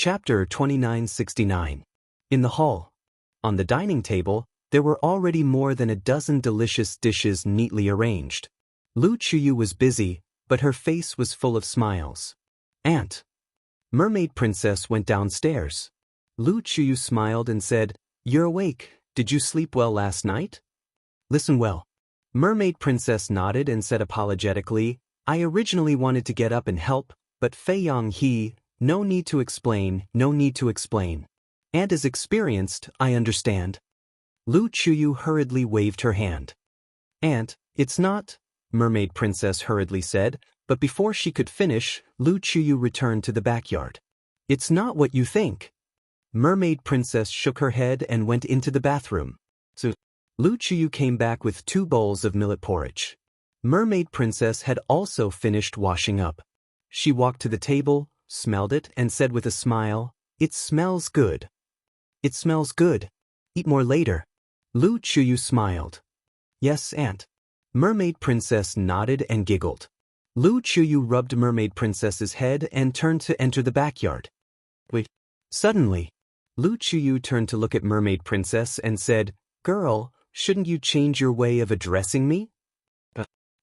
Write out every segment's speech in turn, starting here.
Chapter 2969. In the hall. On the dining table, there were already more than a dozen delicious dishes neatly arranged. Lu Chuyu was busy, but her face was full of smiles. Aunt. Mermaid Princess went downstairs. Lu Chuyu smiled and said, "You're awake. Did you sleep well last night?" "Listen well." Mermaid Princess nodded and said apologetically, "I originally wanted to get up and help, but Fei Yang he, no need to explain, no need to explain. Aunt is experienced, I understand." Lu Chuyu hurriedly waved her hand. "Aunt, it's not," Mermaid Princess hurriedly said, but before she could finish, Lu Chuyu returned to the backyard. "It's not what you think." Mermaid Princess shook her head and went into the bathroom. So, Lu Chuyu came back with 2 bowls of millet porridge. Mermaid Princess had also finished washing up. She walked to the table, smelled it, and said with a smile, "It smells good." "It smells good. Eat more later." Lu Chuyu smiled. "Yes, Aunt." Mermaid Princess nodded and giggled. Lu Chuyu rubbed Mermaid Princess's head and turned to enter the backyard. Wait. Suddenly, Lu Chuyu turned to look at Mermaid Princess and said, "Girl, shouldn't you change your way of addressing me?"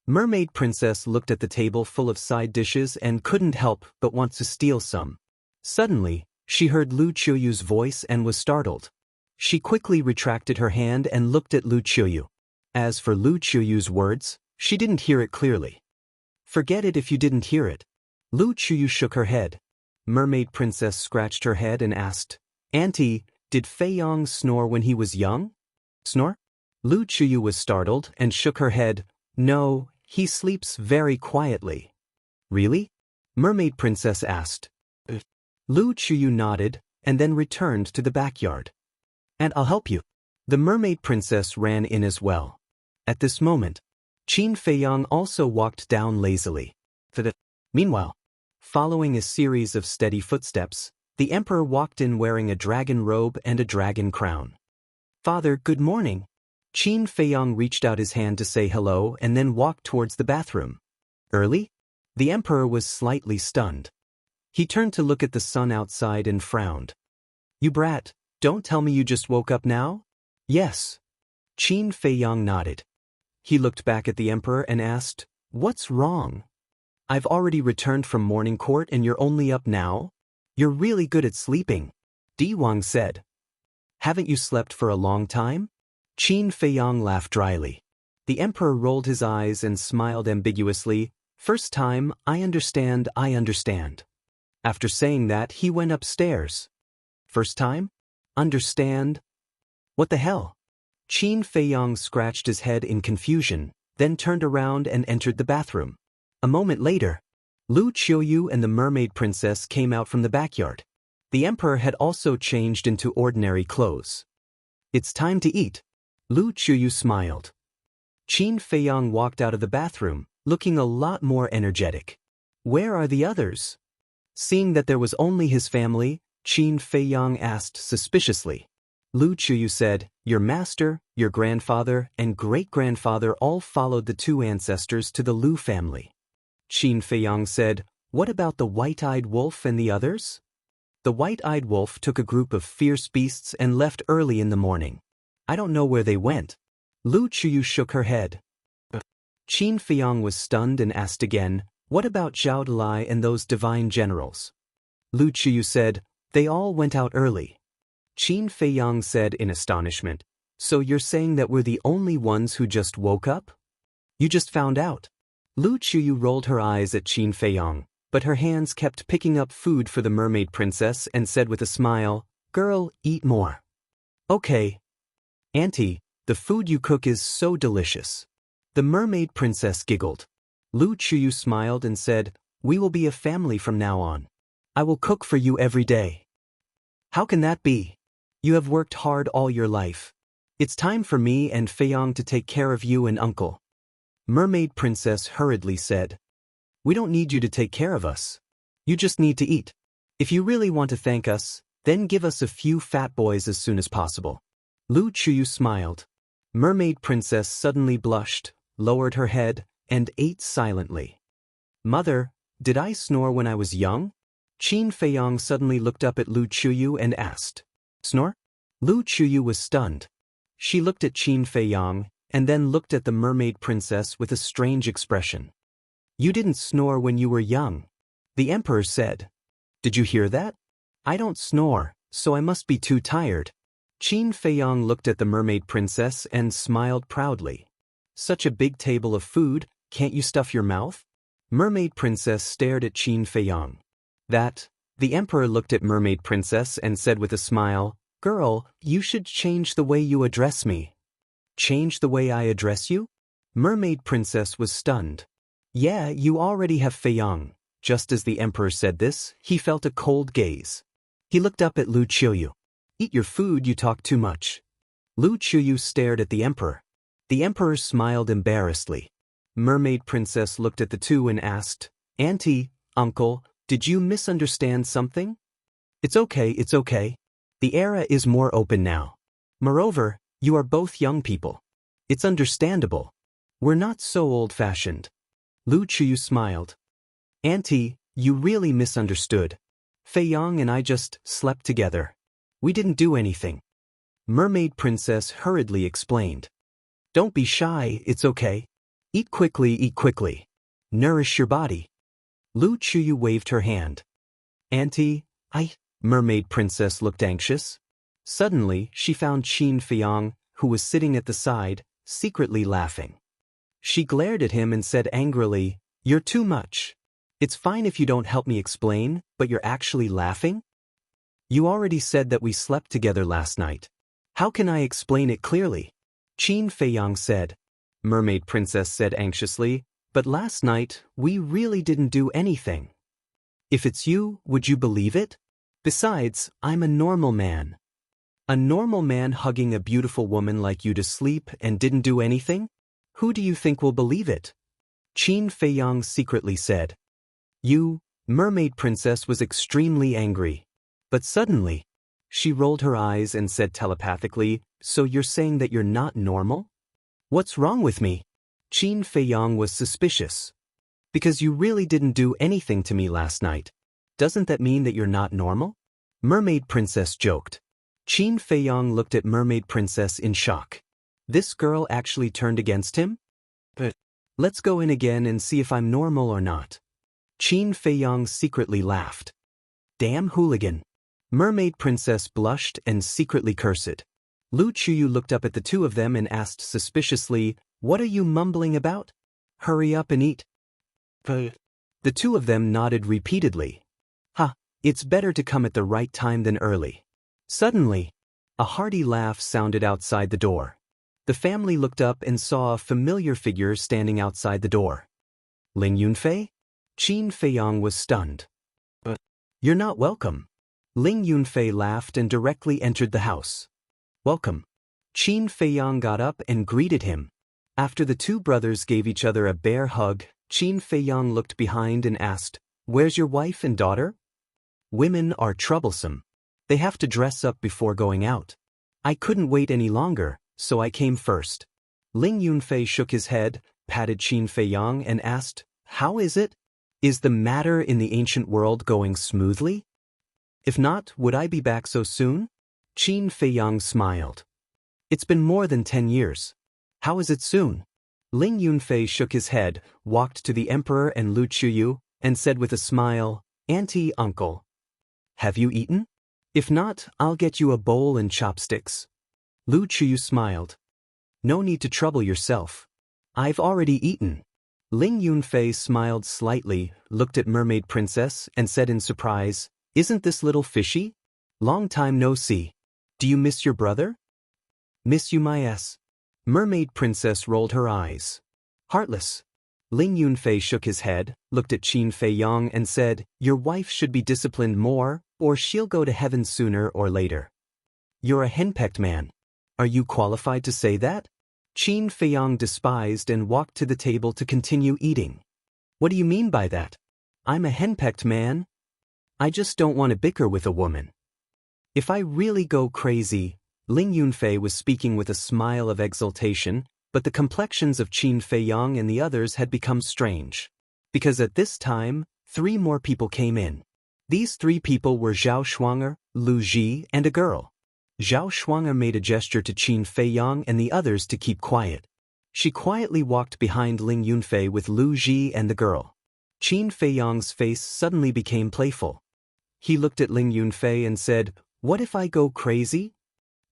Mermaid Princess looked at the table full of side dishes and couldn't help but want to steal some. Suddenly, she heard Lu Chuyu's voice and was startled. She quickly retracted her hand and looked at Lu Chuyu. As for Lu Chuyu's words, she didn't hear it clearly. "Forget it if you didn't hear it." Lu Chuyu shook her head. Mermaid Princess scratched her head and asked, "Auntie, did Fei Yang snore when he was young?" "Snore?" Lu Chuyu was startled and shook her head. "No, he sleeps very quietly." "Really?" Mermaid Princess asked. Lu Chuyu nodded and then returned to the backyard. "And I'll help you." The Mermaid Princess ran in as well. At this moment, Qin Fei Yang also walked down lazily. Meanwhile, following a series of steady footsteps, the Emperor walked in wearing a dragon robe and a dragon crown. "Father, good morning." Qin Fei Yang reached out his hand to say hello and then walked towards the bathroom. "Early?" The Emperor was slightly stunned. He turned to look at the sun outside and frowned. "You brat, don't tell me you just woke up now?" "Yes." Qin Fei Yang nodded. He looked back at the Emperor and asked, "What's wrong? I've already returned from morning court and you're only up now? You're really good at sleeping," Di Wang said. "Haven't you slept for a long time?" Qin Fei Yang laughed dryly. The Emperor rolled his eyes and smiled ambiguously. "First time, I understand, I understand." After saying that, he went upstairs. "First time? Understand? What the hell?" Qin Fei Yang scratched his head in confusion, then turned around and entered the bathroom. A moment later, Lu Chuyu and the Mermaid Princess came out from the backyard. The Emperor had also changed into ordinary clothes. "It's time to eat." Lu Chuyu smiled. Qin Fei Yang walked out of the bathroom, looking a lot more energetic. "Where are the others?" Seeing that there was only his family, Qin Fei Yang asked suspiciously. Lu Chuyu said, "Your master, your grandfather, and great-grandfather all followed the 2 ancestors to the Lu family." Qin Fei Yang said, "What about the white-eyed wolf and the others?" "The white-eyed wolf took a group of fierce beasts and left early in the morning. I don't know where they went." Lu Chuyu shook her head. Qin Fei Yang was stunned and asked again, "What about Zhao Dalai and those divine generals?" Lu Chuyu said, "They all went out early." Qin Fei Yang said in astonishment, "So you're saying that we're the only ones who just woke up? You just found out?" Lu Chuyu rolled her eyes at Qin Fei Yang, but her hands kept picking up food for the Mermaid Princess and said with a smile, "Girl, eat more." "Okay." "Auntie, the food you cook is so delicious." The Mermaid Princess giggled. Lu Chuyu smiled and said, "We will be a family from now on. I will cook for you every day." "How can that be? You have worked hard all your life. It's time for me and Fei Yang to take care of you and Uncle." Mermaid Princess hurriedly said, "We don't need you to take care of us. You just need to eat. If you really want to thank us, then give us a few fat boys as soon as possible." Lu Chuyu smiled. Mermaid Princess suddenly blushed, lowered her head, and ate silently. "Mother, did I snore when I was young?" Qin Feiyong suddenly looked up at Lu Chuyu and asked, "Snore?" Lu Chuyu was stunned. She looked at Qin Feiyong, and then looked at the mermaid princess with a strange expression. "You didn't snore when you were young," the emperor said. "Did you hear that?" "I don't snore, so I must be too tired." Qin Feiyong looked at the mermaid princess and smiled proudly. "Such a big table of food, can't you stuff your mouth?" Mermaid princess stared at Qin Feiyong. The emperor looked at mermaid princess and said with a smile, "Girl, you should change the way you address me." "Change the way I address you?" Mermaid princess was stunned. "Yeah, you already have Feiyong." Just as the emperor said this, he felt a cold gaze. He looked up at Lu Chuyu. "Eat your food, you talk too much." Lu Chuyu stared at the emperor. The emperor smiled embarrassedly. Mermaid princess looked at the two and asked, "Auntie, uncle, did you misunderstand something?" It's okay. The era is more open now. Moreover, you are both young people. It's understandable. We're not so old-fashioned." Lu Chuyu smiled. "Auntie, you really misunderstood. Feiyong and I just slept together. We didn't do anything." Mermaid princess hurriedly explained. "Don't be shy, it's okay. Eat quickly. Nourish your body." Lu Chuyu waved her hand. "Auntie, Mermaid princess looked anxious. Suddenly, she found Qin Feiyong, who was sitting at the side, secretly laughing. She glared at him and said angrily, "You're too much. It's fine if you don't help me explain, but you're actually laughing? You already said that we slept together last night. How can I explain it clearly?" Qin Feiyong said. Mermaid princess said anxiously, "But last night, we really didn't do anything. If it's you, would you believe it? Besides, I'm a normal man." "A normal man hugging a beautiful woman like you to sleep and didn't do anything? Who do you think will believe it?" Qin Feiyong secretly said. Mermaid princess was extremely angry. But suddenly, she rolled her eyes and said telepathically, "So you're saying that you're not normal?" "What's wrong with me?" Qin Feiyong was suspicious. "Because you really didn't do anything to me last night. Doesn't that mean that you're not normal?" Mermaid princess joked. Qin Feiyong looked at mermaid princess in shock. This girl actually turned against him? "But let's go in again and see if I'm normal or not." Qin Feiyong secretly laughed. "Damn hooligan." Mermaid princess blushed and secretly cursed. Lu Chuyu looked up at the two of them and asked suspiciously, "What are you mumbling about? Hurry up and eat." The two of them nodded repeatedly. It's better to come at the right time than early. Suddenly, a hearty laugh sounded outside the door. The family looked up and saw a familiar figure standing outside the door. "Ling Yunfei?" Qin Feiyong was stunned. "But you're not welcome." Ling Yunfei laughed and directly entered the house. "Welcome." Qin Feiyong got up and greeted him. After the two brothers gave each other a bear hug, Qin Feiyong looked behind and asked, "Where's your wife and daughter?" "Women are troublesome. They have to dress up before going out. I couldn't wait any longer, so I came first." Ling Yunfei shook his head, patted Qin Feiyong and asked, "How is it? Is the matter in the ancient world going smoothly? If not, would I be back so soon?" Qin Feiyong smiled. "It's been more than 10 years. How is it soon?" Ling Yunfei shook his head, walked to the emperor and Lu Chuyu, and said with a smile, "Auntie, uncle, have you eaten? If not, I'll get you a bowl and chopsticks." Lu Chuyu smiled. "No need to trouble yourself. I've already eaten." Ling Yunfei smiled slightly, looked at Mermaid Princess, and said in surprise, "Isn't this little fishy? Long time no see. Do you miss your brother?" "Miss you my ass." Mermaid Princess rolled her eyes. "Heartless." Ling Yunfei shook his head, looked at Qin Feiyong and said, "Your wife should be disciplined more, or she'll go to heaven sooner or later." "You're a henpecked man. Are you qualified to say that?" Qin Feiyong despised and walked to the table to continue eating. "What do you mean by that? I'm a henpecked man? I just don't want to bicker with a woman. If I really go crazy..." Ling Yunfei was speaking with a smile of exultation, but the complexions of Qin Feiyong and the others had become strange. Because at this time, 3 more people came in. These three people were Zhao Shuang'er, Lu Ji, and a girl. Zhao Shuang'er made a gesture to Qin Feiyang and the others to keep quiet. She quietly walked behind Ling Yunfei with Lu Ji and the girl. Qin Feiyang's face suddenly became playful. He looked at Ling Yunfei and said, "What if I go crazy?"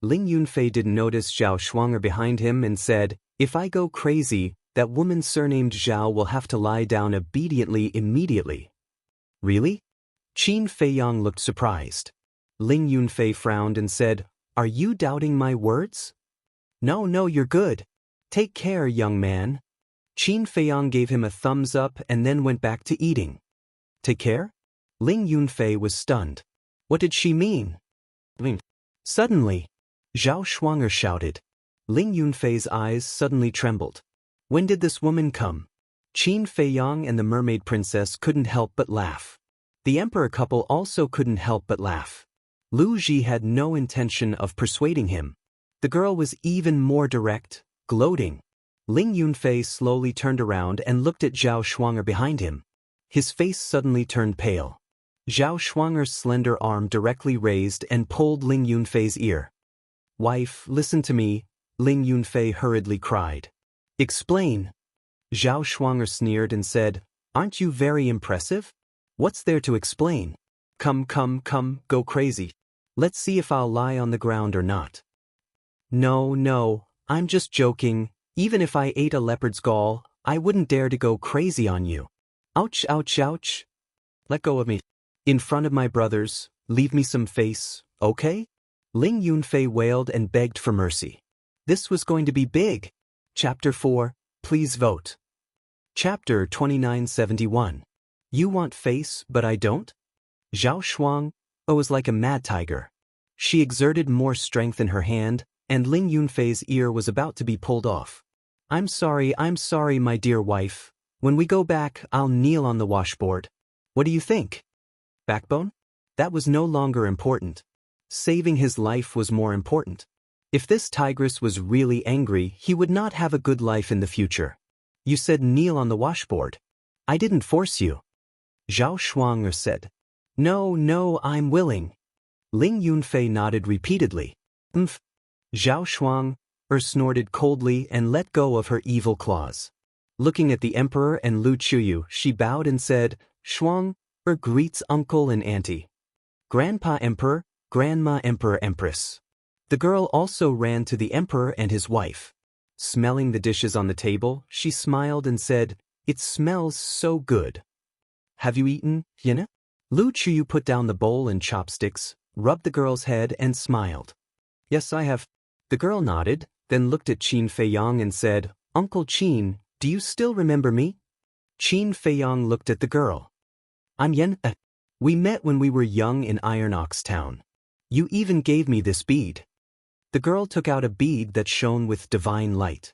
Ling Yunfei didn't notice Zhao Shuang'er behind him and said, "If I go crazy, that woman surnamed Zhao will have to lie down obediently immediately." Really? Qin Feiyang looked surprised. Ling Yunfei frowned and said, "Are you doubting my words?" No, you're good. Take care, young man." Qin Feiyang gave him a thumbs up and then went back to eating. Take care? Ling Yunfei was stunned. What did she mean? Suddenly, Zhao Shuang'er shouted. Ling Yunfei's eyes suddenly trembled. When did this woman come? Qin Feiyang and the mermaid princess couldn't help but laugh. The emperor couple also couldn't help but laugh. Lu Ji had no intention of persuading him. The girl was even more direct, gloating. Ling Yunfei slowly turned around and looked at Zhao Shuang'er behind him. His face suddenly turned pale. Zhao Shuang'er's slender arm directly raised and pulled Ling Yunfei's ear. "Wife, listen to me," Ling Yunfei hurriedly cried. "Explain." Zhao Shuang'er sneered and said, "Aren't you very impressive? What's there to explain? Come, go crazy. Let's see if I'll lie on the ground or not." No, I'm just joking. Even if I ate a leopard's gall, I wouldn't dare to go crazy on you. Ouch. Let go of me. In front of my brothers, leave me some face, okay? Ling Yunfei wailed and begged for mercy. This was going to be big. Chapter 4, Please vote. Chapter 2971. You want face, but I don't? Zhao Shuang was like a mad tiger. She exerted more strength in her hand, and Ling Yunfei's ear was about to be pulled off. I'm sorry, my dear wife. When we go back, I'll kneel on the washboard. What do you think? Backbone? That was no longer important. Saving his life was more important. If this tigress was really angry, he would not have a good life in the future. You said kneel on the washboard. I didn't force you. Zhao Shuang'er said. No, I'm willing. Ling Yunfei nodded repeatedly. Zhao Shuang'er snorted coldly and let go of her evil claws. Looking at the emperor and Lu Chuyu, she bowed and said, Shuang'er greets uncle and auntie. Grandpa emperor, grandma emperor empress. The girl also ran to the emperor and his wife. Smelling the dishes on the table, she smiled and said, It smells so good. Have you eaten, Yena? Lu Chuyu put down the bowl and chopsticks, rubbed the girl's head and smiled. Yes, I have. The girl nodded, then looked at Qin Feiyang and said, Uncle Qin, do you still remember me? Qin Feiyang looked at the girl. I'm Yen. We met when we were young in Iron Ox Town. You even gave me this bead. The girl took out a bead that shone with divine light.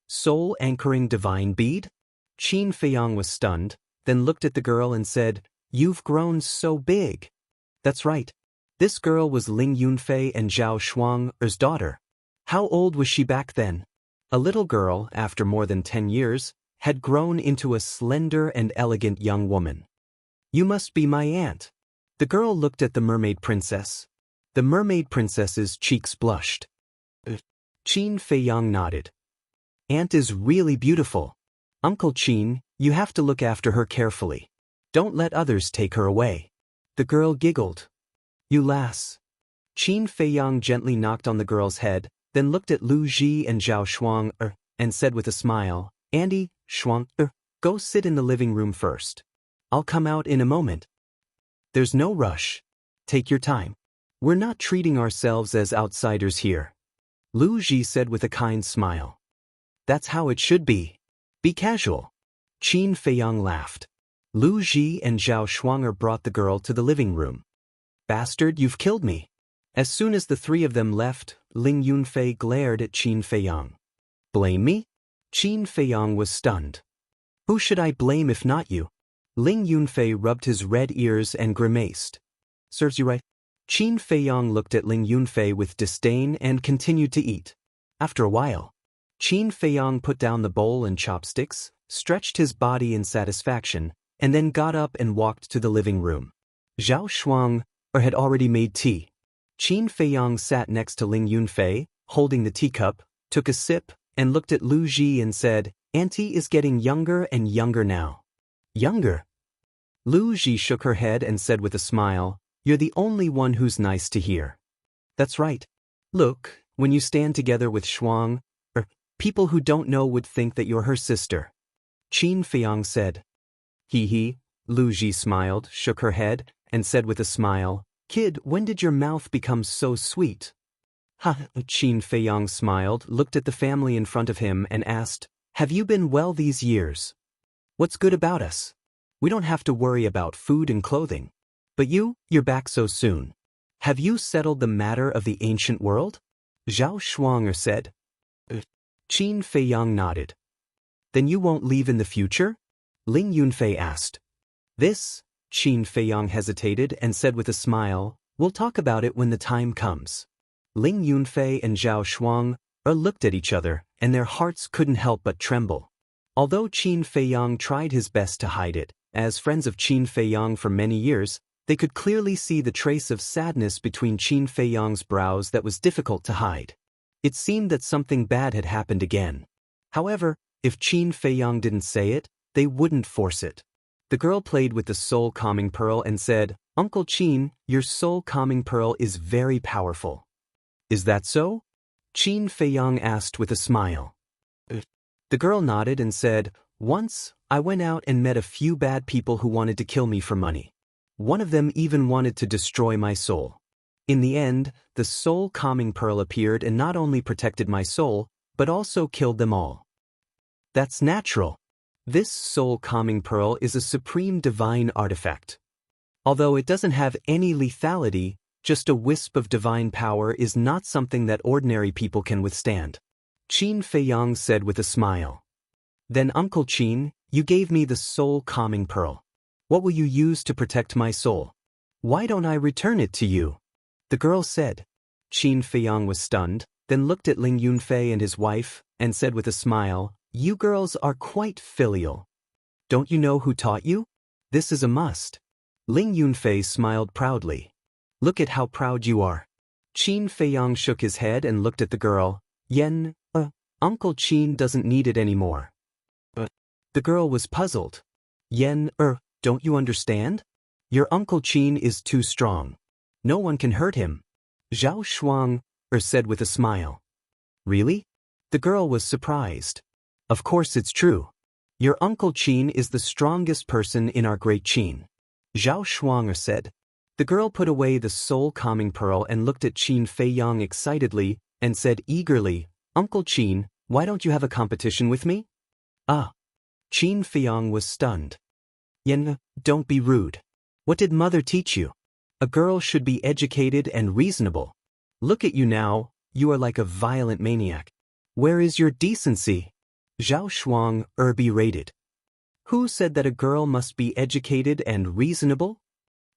Soul anchoring divine bead? Qin Feiyang was stunned, then looked at the girl and said, You've grown so big. That's right. This girl was Ling Yunfei and Zhao Shuang'er's daughter. How old was she back then? A little girl, after more than 10 years, had grown into a slender and elegant young woman. You must be my aunt. The girl looked at the mermaid princess. The mermaid princess's cheeks blushed. Qin Feiyang nodded. Aunt is really beautiful. Uncle Qin, you have to look after her carefully. Don't let others take her away. The girl giggled. You lass. Qin Feiyang gently knocked on the girl's head, then looked at Lu Ji and Zhao Shuang'er, and said with a smile, Andy, Shuang'er, go sit in the living room first. I'll come out in a moment. There's no rush. Take your time. We're not treating ourselves as outsiders here. Lu Ji said with a kind smile. That's how it should be. Be casual. Qin Feiyang laughed. Lu Ji and Zhao Shuang'er brought the girl to the living room. Bastard, you've killed me. As soon as the three of them left, Ling Yunfei glared at Qin Feiyang. Blame me? Qin Feiyang was stunned. Who should I blame if not you? Ling Yunfei rubbed his red ears and grimaced. Serves you right. Qin Feiyang looked at Ling Yunfei with disdain and continued to eat. After a while, Qin Feiyang put down the bowl and chopsticks, stretched his body in satisfaction, and then got up and walked to the living room. Zhao Shuang had already made tea. Qin Feiyang sat next to Ling Yunfei, holding the teacup, took a sip, and looked at Lu Ji and said, "Auntie is getting younger and younger now." Younger? Lu Ji shook her head and said with a smile, "You're the only one who's nice to hear." "That's right. Look, when you stand together with Shuang, people who don't know would think that you're her sister." Qin Feiyang said. He. Lu Ji smiled, shook her head, and said with a smile, "Kid, when did your mouth become so sweet?" Qin Feiyang smiled, looked at the family in front of him, and asked, "Have you been well these years? What's good about us? We don't have to worry about food and clothing. But you're back so soon. Have you settled the matter of the ancient world?" Zhao Shuang said. Qin Feiyang nodded. "Then you won't leave in the future?" Ling Yunfei asked. "This," Qin Feiyang hesitated and said with a smile, "we'll talk about it when the time comes." Ling Yunfei and Zhao Shuang looked at each other, and their hearts couldn't help but tremble. Although Qin Feiyang tried his best to hide it, as friends of Qin Feiyang for many years, they could clearly see the trace of sadness between Qin Feiyang's brows that was difficult to hide. It seemed that something bad had happened again. However, if Qin Feiyang didn't say it, they wouldn't force it. The girl played with the soul calming pearl and said, "Uncle Qin, your soul calming pearl is very powerful." "Is that so?" Qin Feiyang asked with a smile. The girl nodded and said, "Once, I went out and met a few bad people who wanted to kill me for money. One of them even wanted to destroy my soul. In the end, the soul calming pearl appeared and not only protected my soul, but also killed them all." "That's natural. This soul calming pearl is a supreme divine artifact. Although it doesn't have any lethality, just a wisp of divine power is not something that ordinary people can withstand," Qin Feiyang said with a smile. "Then Uncle Qin, you gave me the soul calming pearl. What will you use to protect my soul? Why don't I return it to you?" the girl said. Qin Feiyang was stunned, then looked at Ling Yunfei and his wife, and said with a smile, "You girls are quite filial. Don't you know who taught you? This is a must." Ling Yunfei smiled proudly. "Look at how proud you are." Qin Feiyang shook his head and looked at the girl. Uncle Qin doesn't need it anymore." The girl was puzzled. Don't you understand? Your Uncle Qin is too strong. No one can hurt him." Zhao Shuang said with a smile. "Really?" The girl was surprised. "Of course it's true. Your Uncle Qin is the strongest person in our great Qin," Zhao Shuang said. The girl put away the soul calming pearl and looked at Qin Feiyang excitedly and said eagerly, "Uncle Qin, why don't you have a competition with me?" Qin Feiyang was stunned. Don't be rude. What did mother teach you? A girl should be educated and reasonable. Look at you now, you are like a violent maniac. Where is your decency?" Zhao Shuang berated. "Who said that a girl must be educated and reasonable?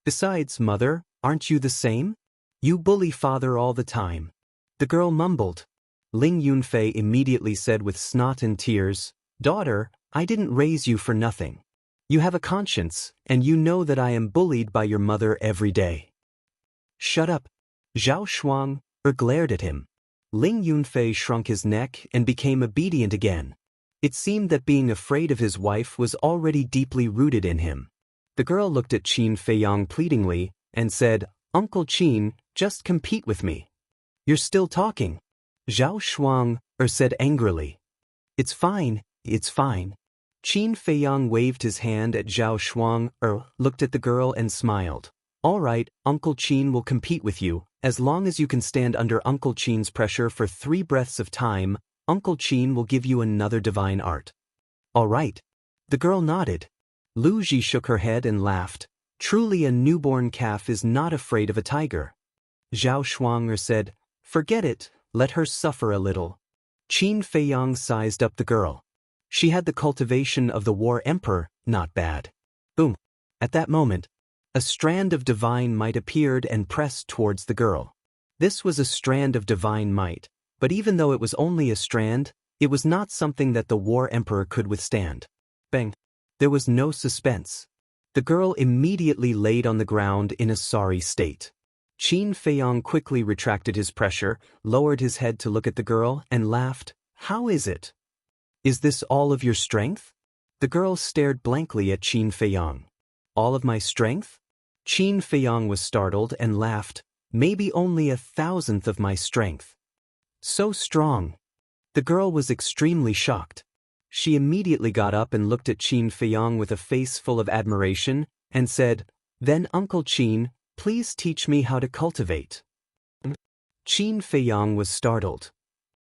Besides, mother, aren't you the same? You bully father all the time." The girl mumbled. Ling Yunfei immediately said with snot and tears, "Daughter, I didn't raise you for nothing. You have a conscience, and you know that I am bullied by your mother every day." "Shut up." Zhao Shuang glared at him. Ling Yunfei shrunk his neck and became obedient again. It seemed that being afraid of his wife was already deeply rooted in him. The girl looked at Qin Feiyang pleadingly and said, "Uncle Qin, just compete with me." "You're still talking," Zhao Shuang said angrily. It's fine. Qin Feiyang waved his hand at Zhao Shuang, looked at the girl and smiled. "All right, Uncle Qin will compete with you, as long as you can stand under Uncle Qin's pressure for 3 breaths of time. Uncle Qin will give you another divine art." "All right." The girl nodded. Lu Ji shook her head and laughed. "Truly a newborn calf is not afraid of a tiger." Zhao Shuang said, "Forget it, let her suffer a little." Qin Feiyang sized up the girl. She had the cultivation of the War Emperor, not bad. Boom. At that moment, a strand of divine might appeared and pressed towards the girl. This was a strand of divine might, but even though it was only a strand, it was not something that the War Emperor could withstand. Bang. There was no suspense. The girl immediately laid on the ground in a sorry state. Qin Feiyong quickly retracted his pressure, lowered his head to look at the girl, and laughed. How is it? Is this all of your strength? The girl stared blankly at Qin Feiyong. All of my strength? Qin Feiyong was startled and laughed. Maybe only 1,000th of my strength. So strong. The girl was extremely shocked. She immediately got up and looked at Qin Feiyong with a face full of admiration, and said, Then Uncle Qin, please teach me how to cultivate. Qin Feiyong was startled.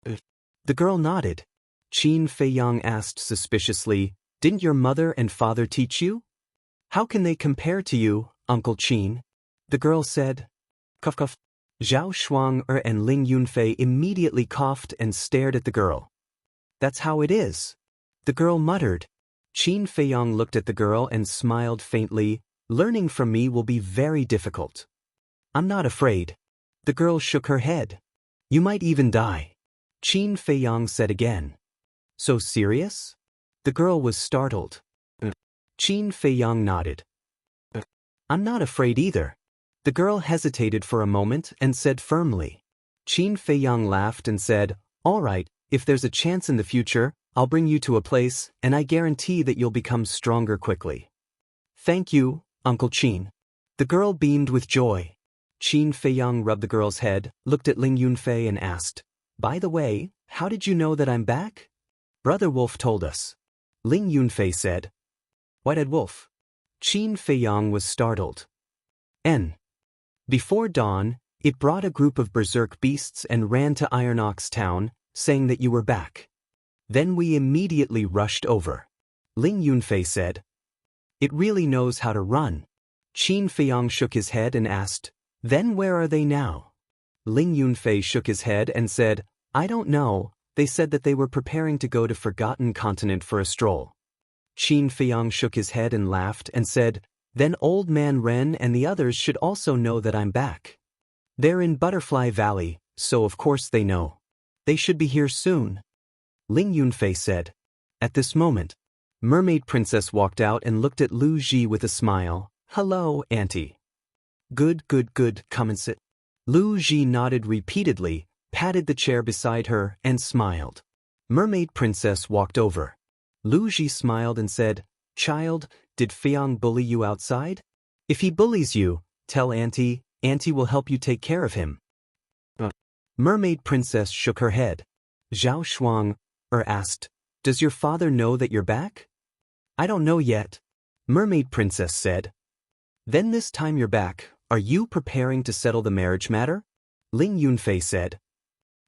The girl nodded. Qin Feiyong asked suspiciously, Didn't your mother and father teach you? How can they compare to you, Uncle Qin? The girl said, Cough cough. Zhao Shuang-er and Ling Yunfei immediately coughed and stared at the girl. That's how it is. The girl muttered. Qin Feiyong looked at the girl and smiled faintly. Learning from me will be very difficult. I'm not afraid. The girl shook her head. You might even die. Qin Feiyong said again. So serious? The girl was startled. Qin Feiyong nodded. I'm not afraid either. The girl hesitated for a moment and said firmly. Qin Feiyong laughed and said, All right, if there's a chance in the future, I'll bring you to a place, and I guarantee that you'll become stronger quickly. Thank you, Uncle Qin. The girl beamed with joy. Qin Feiyong rubbed the girl's head, looked at Ling Yunfei and asked, By the way, how did you know that I'm back? Brother Wolf told us. Ling Yunfei said. White-eyed Wolf. Qin Feiyong was startled. Before dawn, it brought a group of berserk beasts and ran to Iron Ox Town, saying that you were back. Then we immediately rushed over. Ling Yunfei said. It really knows how to run. Qin Feiyong shook his head and asked, Then where are they now? Ling Yunfei shook his head and said, I don't know, they said that they were preparing to go to Forgotten Continent for a stroll. Qin Feiyong shook his head and laughed and said, Then Old Man Ren and the others should also know that I'm back. They're in Butterfly Valley, so of course they know. They should be here soon. Ling Yunfei said. At this moment, Mermaid Princess walked out and looked at Lu Ji with a smile. Hello, Auntie. Good, come and sit. Lu Ji nodded repeatedly, patted the chair beside her, and smiled. Mermaid Princess walked over. Lu Ji smiled and said, Child, did Feiyong bully you outside? If he bullies you, tell Auntie, Auntie will help you take care of him. Mermaid Princess shook her head. Zhao Shuang-er asked, Does your father know that you're back? I don't know yet. Mermaid Princess said. Then this time you're back, are you preparing to settle the marriage matter? Ling Yunfei said.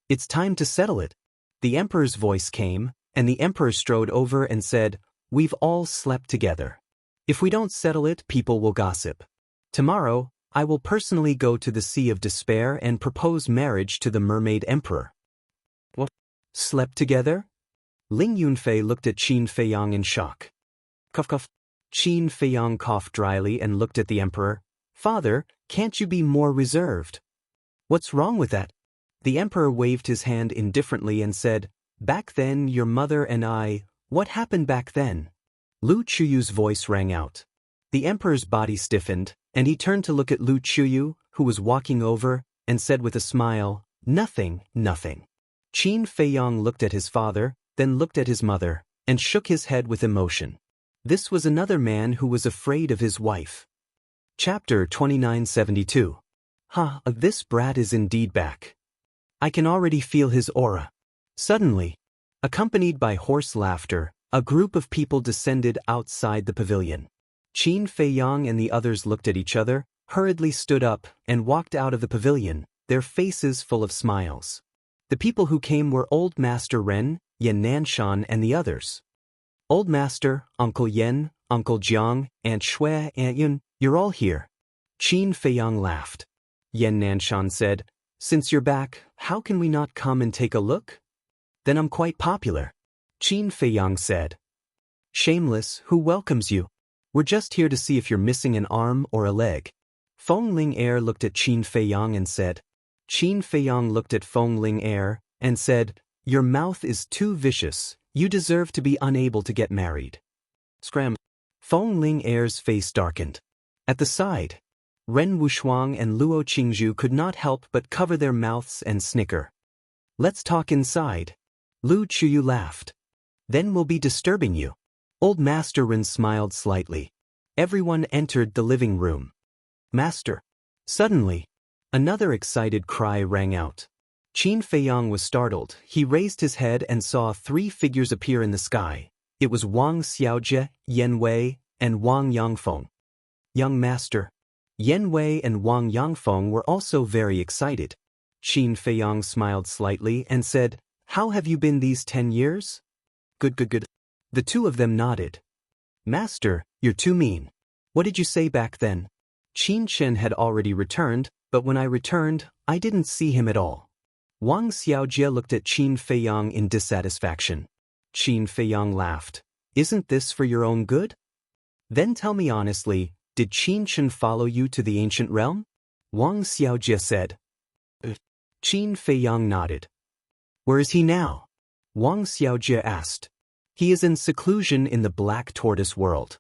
It's time to settle it. The Emperor's voice came, and the Emperor strode over and said, We've all slept together. If we don't settle it, people will gossip. Tomorrow, I will personally go to the Sea of Despair and propose marriage to the Mermaid Emperor. What? Slept together? Ling Yunfei looked at Qin Feiyong in shock. Cough cough. Qin Feiyong coughed dryly and looked at the Emperor. Father, can't you be more reserved? What's wrong with that? The Emperor waved his hand indifferently and said, Back then, your mother and I, what happened back then? Lu Chuyu's voice rang out. The Emperor's body stiffened, and he turned to look at Lu Chuyu, who was walking over, and said with a smile, Nothing. Qin Feiyong looked at his father, then looked at his mother, and shook his head with emotion. This was another man who was afraid of his wife. Chapter 2972. This brat is indeed back. I can already feel his aura. Suddenly, accompanied by hoarse laughter, a group of people descended outside the pavilion. Qin Feiyong and the others looked at each other, hurriedly stood up, and walked out of the pavilion, their faces full of smiles. The people who came were Old Master Ren, Yan Nanshan, and the others. Old Master, Uncle Yen, Uncle Jiang, Aunt Shui, Aunt Yun, you're all here. Qin Feiyong laughed. Yan Nanshan said, Since you're back, how can we not come and take a look? Then I'm quite popular. Qin Feiyong said. Shameless, who welcomes you? We're just here to see if you're missing an arm or a leg. Feng Ling-er looked at Qin Feiyong and said. Qin Feiyong looked at Feng Ling-er and said, Your mouth is too vicious, you deserve to be unable to get married. Scram. Feng Ling Er's face darkened. At the side, Ren Wushuang and Luo Qingzhu could not help but cover their mouths and snicker. Let's talk inside. Lu Chuyu laughed. Then we'll be disturbing you. Old Master Ren smiled slightly. Everyone entered the living room. Master. Suddenly, another excited cry rang out. Qin Feiyang was startled. He raised his head and saw 3 figures appear in the sky. It was Wang Xiaojie, Yan Wei, and Wang Yangfeng. Young Master. Yan Wei and Wang Yangfeng were also very excited. Qin Feiyang smiled slightly and said, How have you been these 10 years? Good. The 2 of them nodded. Master, you're too mean. What did you say back then? Qin Chen had already returned, but when I returned, I didn't see him at all. Wang Xiaojie looked at Qin Feiyang in dissatisfaction. Qin Feiyang laughed. Isn't this for your own good? Then tell me honestly, did Qin Chen follow you to the ancient realm? Wang Xiaojie said. Qin Feiyang nodded. Where is he now? Wang Xiaojie asked. He is in seclusion in the Black Tortoise world.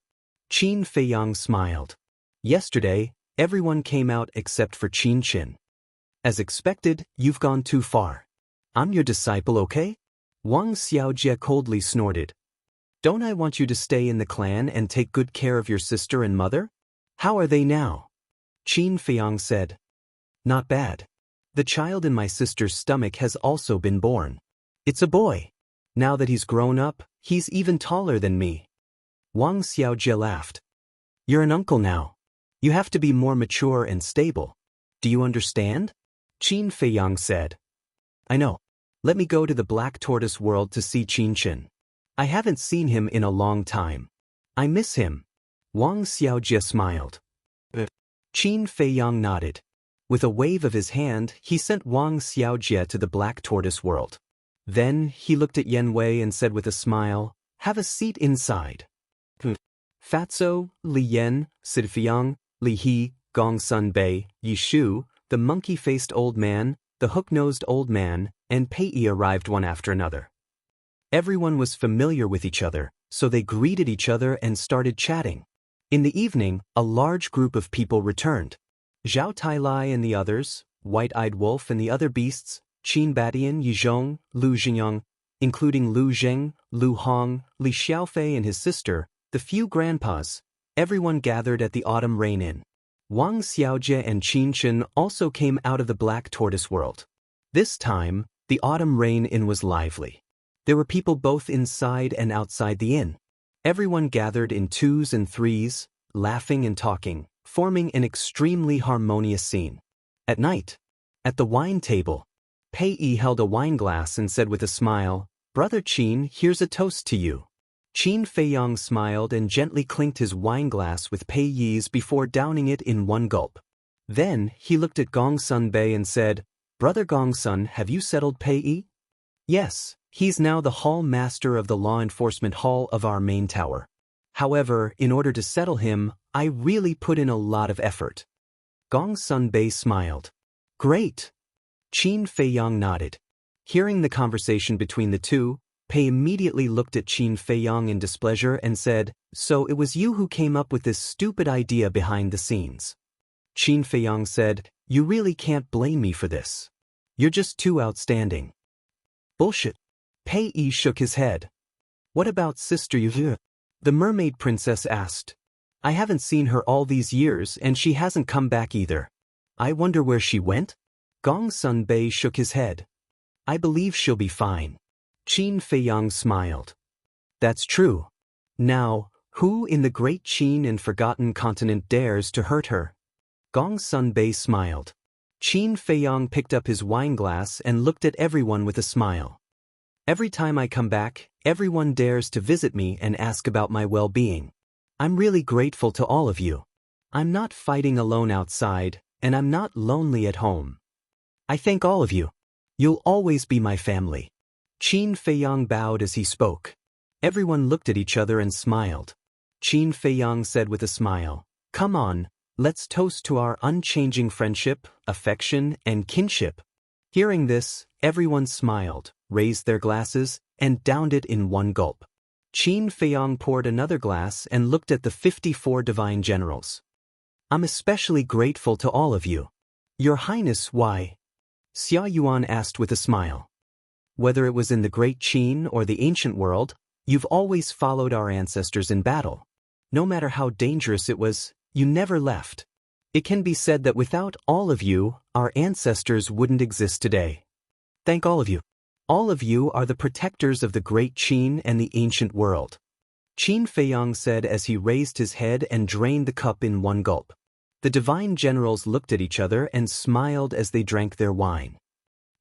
Qin Feiyang smiled. Yesterday, everyone came out except for Qin Chen. As expected, you've gone too far. I'm your disciple, okay? Wang Xiaojie coldly snorted. Don't I want you to stay in the clan and take good care of your sister and mother? How are they now? Qin Feiyang said. Not bad. The child in my sister's stomach has also been born. It's a boy. Now that he's grown up, he's even taller than me. Wang Xiaojie laughed. You're an uncle now. You have to be more mature and stable. Do you understand? Qin Feiyang said. I know. Let me go to the Black Tortoise world to see Qin Chen. I haven't seen him in a long time. I miss him. Wang Xiaojie smiled. Qin Feiyang nodded. With a wave of his hand, he sent Wang Xiaojie to the Black Tortoise world. Then, he looked at Yan Wei and said with a smile, Have a seat inside. Fatso, Li Yan, Sidfiang, Li He, Gong Sun Bei, Yi Shu, the monkey-faced old man, the hook-nosed old man, and Pei Yi arrived one after another. Everyone was familiar with each other, so they greeted each other and started chatting. In the evening, a large group of people returned. Zhao Tailai and the others, White-Eyed Wolf and the other beasts, Qin Badian, Yizhong, Lu Xingyang, including Lu Zheng, Lu Hong, Li Xiaofei and his sister, the few grandpas, everyone gathered at the Autumn Rain Inn. Wang Xiaojie and Qin Chen also came out of the Black Tortoise world. This time, the Autumn Rain Inn was lively. There were people both inside and outside the inn. Everyone gathered in 2s and 3s, laughing and talking, forming an extremely harmonious scene. At night, at the wine table, Pei Yi held a wine glass and said with a smile, Brother Qin, here's a toast to you. Qin Feiyang smiled and gently clinked his wine glass with Pei Yi's before downing it in one gulp. Then, he looked at Gong Sun Bei and said, Brother Gong Sun, have you settled Pei Yi? Yes, he's now the hall master of the law enforcement hall of our main tower. However, in order to settle him, I really put in a lot of effort. Gong Sun Bei smiled. Great. Qin Feiyang nodded. Hearing the conversation between the two, Pei immediately looked at Qin Feiyang in displeasure and said, So it was you who came up with this stupid idea behind the scenes. Qin Feiyang said, You really can't blame me for this. You're just too outstanding. Bullshit. Pei Yi shook his head. What about Sister Yu? The mermaid princess asked. I haven't seen her all these years and she hasn't come back either. I wonder where she went? Gong Sun Bei shook his head. I believe she'll be fine. Qin Feiyang smiled. That's true. Now, who in the great Qin and forgotten continent dares to hurt her? Gong Sun Bei smiled. Qin Feiyang picked up his wine glass and looked at everyone with a smile. Every time I come back, everyone dares to visit me and ask about my well-being. I'm really grateful to all of you. I'm not fighting alone outside, and I'm not lonely at home. I thank all of you. You'll always be my family. Qin Feiyang bowed as he spoke. Everyone looked at each other and smiled. Qin Feiyang said with a smile, Come on, let's toast to our unchanging friendship, affection, and kinship. Hearing this, everyone smiled, raised their glasses, and downed it in one gulp. Qin Feiyong poured another glass and looked at the 54 divine generals. I'm especially grateful to all of you. Your Highness, why? Xia Yuan asked with a smile. Whether it was in the Great Qin or the ancient world, you've always followed our ancestors in battle. No matter how dangerous it was, you never left. It can be said that without all of you, our ancestors wouldn't exist today. Thank all of you. All of you are the protectors of the Great Qin and the ancient world. Qin Feiyong said as he raised his head and drained the cup in one gulp. The divine generals looked at each other and smiled as they drank their wine.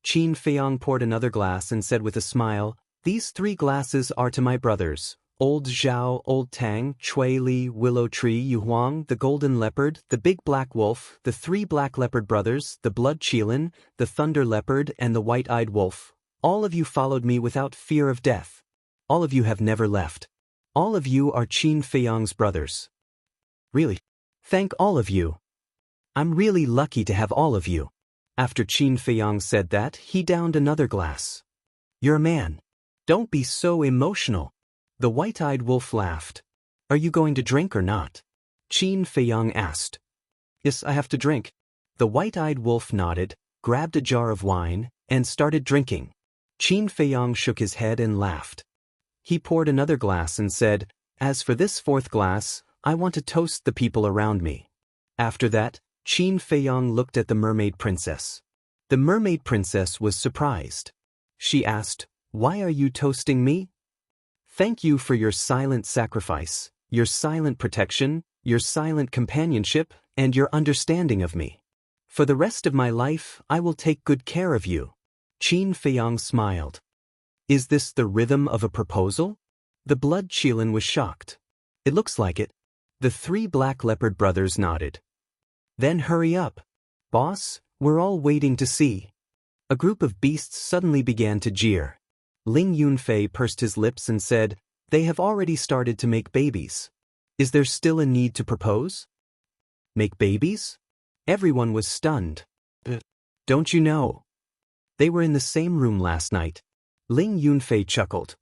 Qin Feiyong poured another glass and said with a smile, "These 3 glasses are to my brothers, Old Zhao, Old Tang, Chui Li, Willow Tree, Yu Huang, the Golden Leopard, the Big Black Wolf, the 3 Black Leopard brothers, the Blood Qilin, the Thunder Leopard, and the White-Eyed Wolf. All of you followed me without fear of death. All of you have never left. All of you are Qin Feiyong's brothers. Really? Thank all of you. I'm really lucky to have all of you." After Qin Feiyong said that, he downed another glass. "You're a man. Don't be so emotional." The White-Eyed Wolf laughed. "Are you going to drink or not?" Qin Feiyong asked. "Yes, I have to drink." The White-Eyed Wolf nodded, grabbed a jar of wine, and started drinking. Qin Feiyong shook his head and laughed. He poured another glass and said, "As for this 4th glass, I want to toast the people around me." After that, Qin Feiyong looked at the Mermaid Princess. The Mermaid Princess was surprised. She asked, "Why are you toasting me?" "Thank you for your silent sacrifice, your silent protection, your silent companionship, and your understanding of me. For the rest of my life, I will take good care of you." Qin Feiyong smiled. "Is this the rhythm of a proposal?" The Blood Qilin was shocked. "It looks like it." The 3 Black Leopard brothers nodded. "Then hurry up. Boss, we're all waiting to see." A group of beasts suddenly began to jeer. Ling Yunfei pursed his lips and said, "They have already started to make babies. Is there still a need to propose?" "Make babies?" Everyone was stunned. "Don't you know? They were in the same room last night." Ling Yunfei chuckled.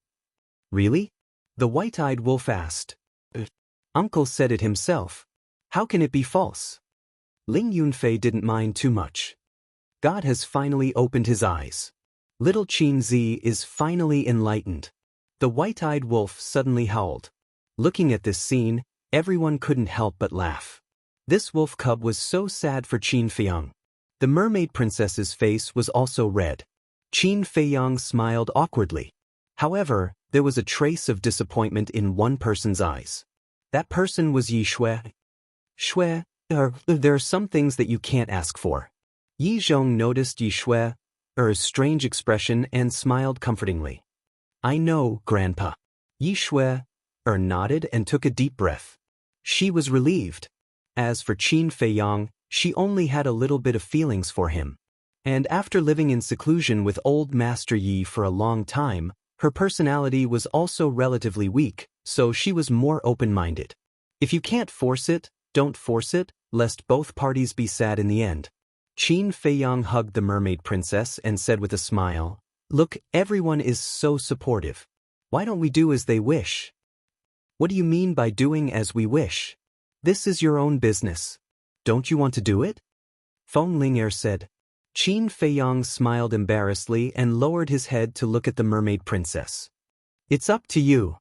"Really?" The White-Eyed Wolf asked. "Uncle said it himself. How can it be false?" Ling Yunfei didn't mind too much. God has finally opened his eyes. Little Qin Zi is finally enlightened. The White-Eyed Wolf suddenly howled. Looking at this scene, everyone couldn't help but laugh. This wolf cub was so sad for Qin Feiyong. The Mermaid Princess's face was also red. Qin Feiyong smiled awkwardly. However, there was a trace of disappointment in one person's eyes. That person was Yi Shui. Shui, there are some things that you can't ask for. Yi Zhong noticed Yi Shui's strange expression and smiled comfortingly. "I know, Grandpa." Yi Shui nodded and took a deep breath. She was relieved. As for Qin Feiyong, she only had a little bit of feelings for him. And after living in seclusion with old Master Yi for a long time, her personality was also relatively weak, so she was more open-minded. If you can't force it, don't force it, lest both parties be sad in the end. Qin Feiyong hugged the Mermaid Princess and said with a smile, "Look, everyone is so supportive. Why don't we do as they wish?" "What do you mean by doing as we wish? This is your own business. Don't you want to do it?" Feng Ling'er said. Qin Feiyong smiled embarrassedly and lowered his head to look at the Mermaid Princess. "It's up to you."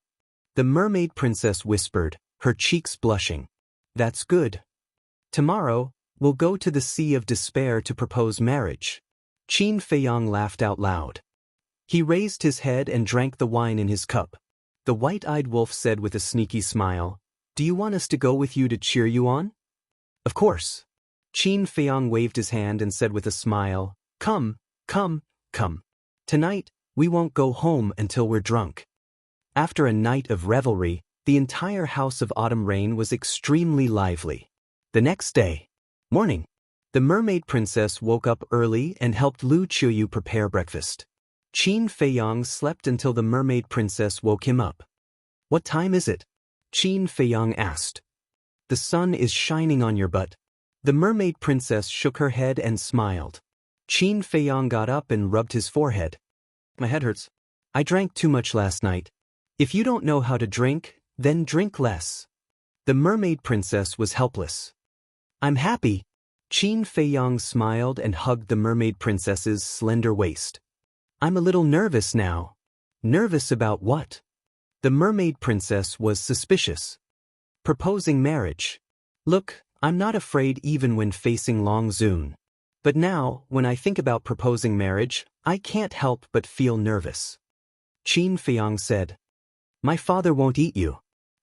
The Mermaid Princess whispered, her cheeks blushing. "That's good. Tomorrow, we'll go to the Sea of Despair to propose marriage." Qin Feiyong laughed out loud. He raised his head and drank the wine in his cup. The White-Eyed Wolf said with a sneaky smile, "Do you want us to go with you to cheer you on?" "Of course." Qin Feiyong waved his hand and said with a smile, "Come, come, come. Tonight, we won't go home until we're drunk." After a night of revelry, the entire House of Autumn Rain was extremely lively. The next day, morning, the Mermaid Princess woke up early and helped Lu Qiuyu prepare breakfast. Qin Feiyong slept until the Mermaid Princess woke him up. "What time is it?" Qin Feiyong asked. "The sun is shining on your butt." The Mermaid Princess shook her head and smiled. Qin Feiyong got up and rubbed his forehead. "My head hurts. I drank too much last night." If you don't know how to drink, then drink less. The mermaid princess was helpless. I'm happy. Qin Feiyang smiled and hugged the mermaid princess's slender waist. I'm a little nervous now. Nervous about what? The mermaid princess was suspicious. Proposing marriage. Look, I'm not afraid even when facing Long Zun. But now, when I think about proposing marriage, I can't help but feel nervous. Qin Feiyang said. My father won't eat you.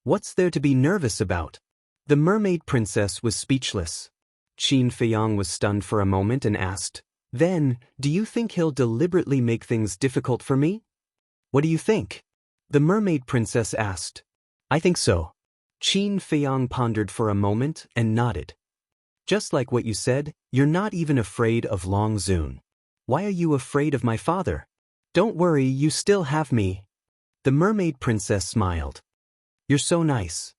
What's there to be nervous about? The mermaid princess was speechless. Qin Feiyang was stunned for a moment and asked, Then, do you think he'll deliberately make things difficult for me? What do you think? The mermaid princess asked. I think so. Qin Feiyang pondered for a moment and nodded. Just like what you said, you're not even afraid of Long Zun. Why are you afraid of my father? Don't worry, you still have me. The mermaid princess smiled. You're so nice.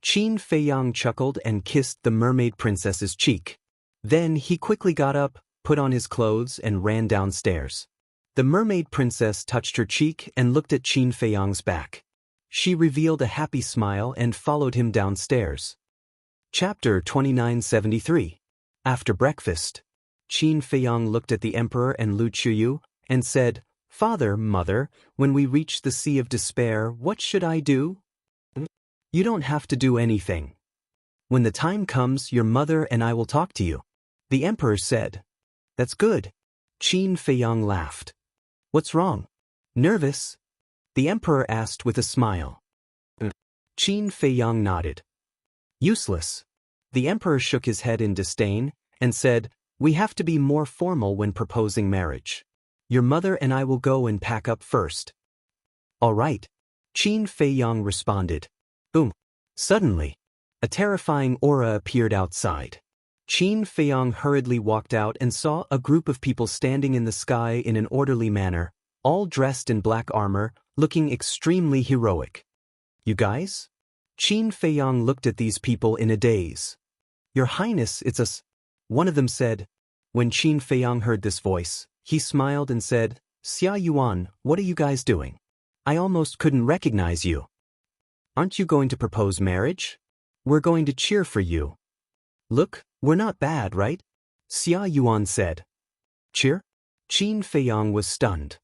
Qin Feiyang chuckled and kissed the mermaid princess's cheek. Then he quickly got up, put on his clothes and ran downstairs. The mermaid princess touched her cheek and looked at Qin Feiyang's back. She revealed a happy smile and followed him downstairs. Chapter 2973. After breakfast, Qin Feiyang looked at the emperor and Lu Chuyu and said, Father, Mother, when we reach the Sea of Despair, what should I do? You don't have to do anything. When the time comes, your mother and I will talk to you. The emperor said. That's good. Qin Feiyang laughed. What's wrong? Nervous? The emperor asked with a smile. Qin Feiyang nodded. Useless. The emperor shook his head in disdain and said, We have to be more formal when proposing marriage. Your mother and I will go and pack up first. All right. Qin Feiyang responded. Boom. Suddenly, a terrifying aura appeared outside. Qin Feiyang hurriedly walked out and saw a group of people standing in the sky in an orderly manner, all dressed in black armor, looking extremely heroic. You guys? Qin Feiyang looked at these people in a daze. Your Highness, it's us. One of them said. When Qin Feiyang heard this voice, he smiled and said, Xia Yuan, what are you guys doing? I almost couldn't recognize you. Aren't you going to propose marriage? We're going to cheer for you. Look, we're not bad, right? Xia Yuan said. Cheer? Qin Feiyang was stunned.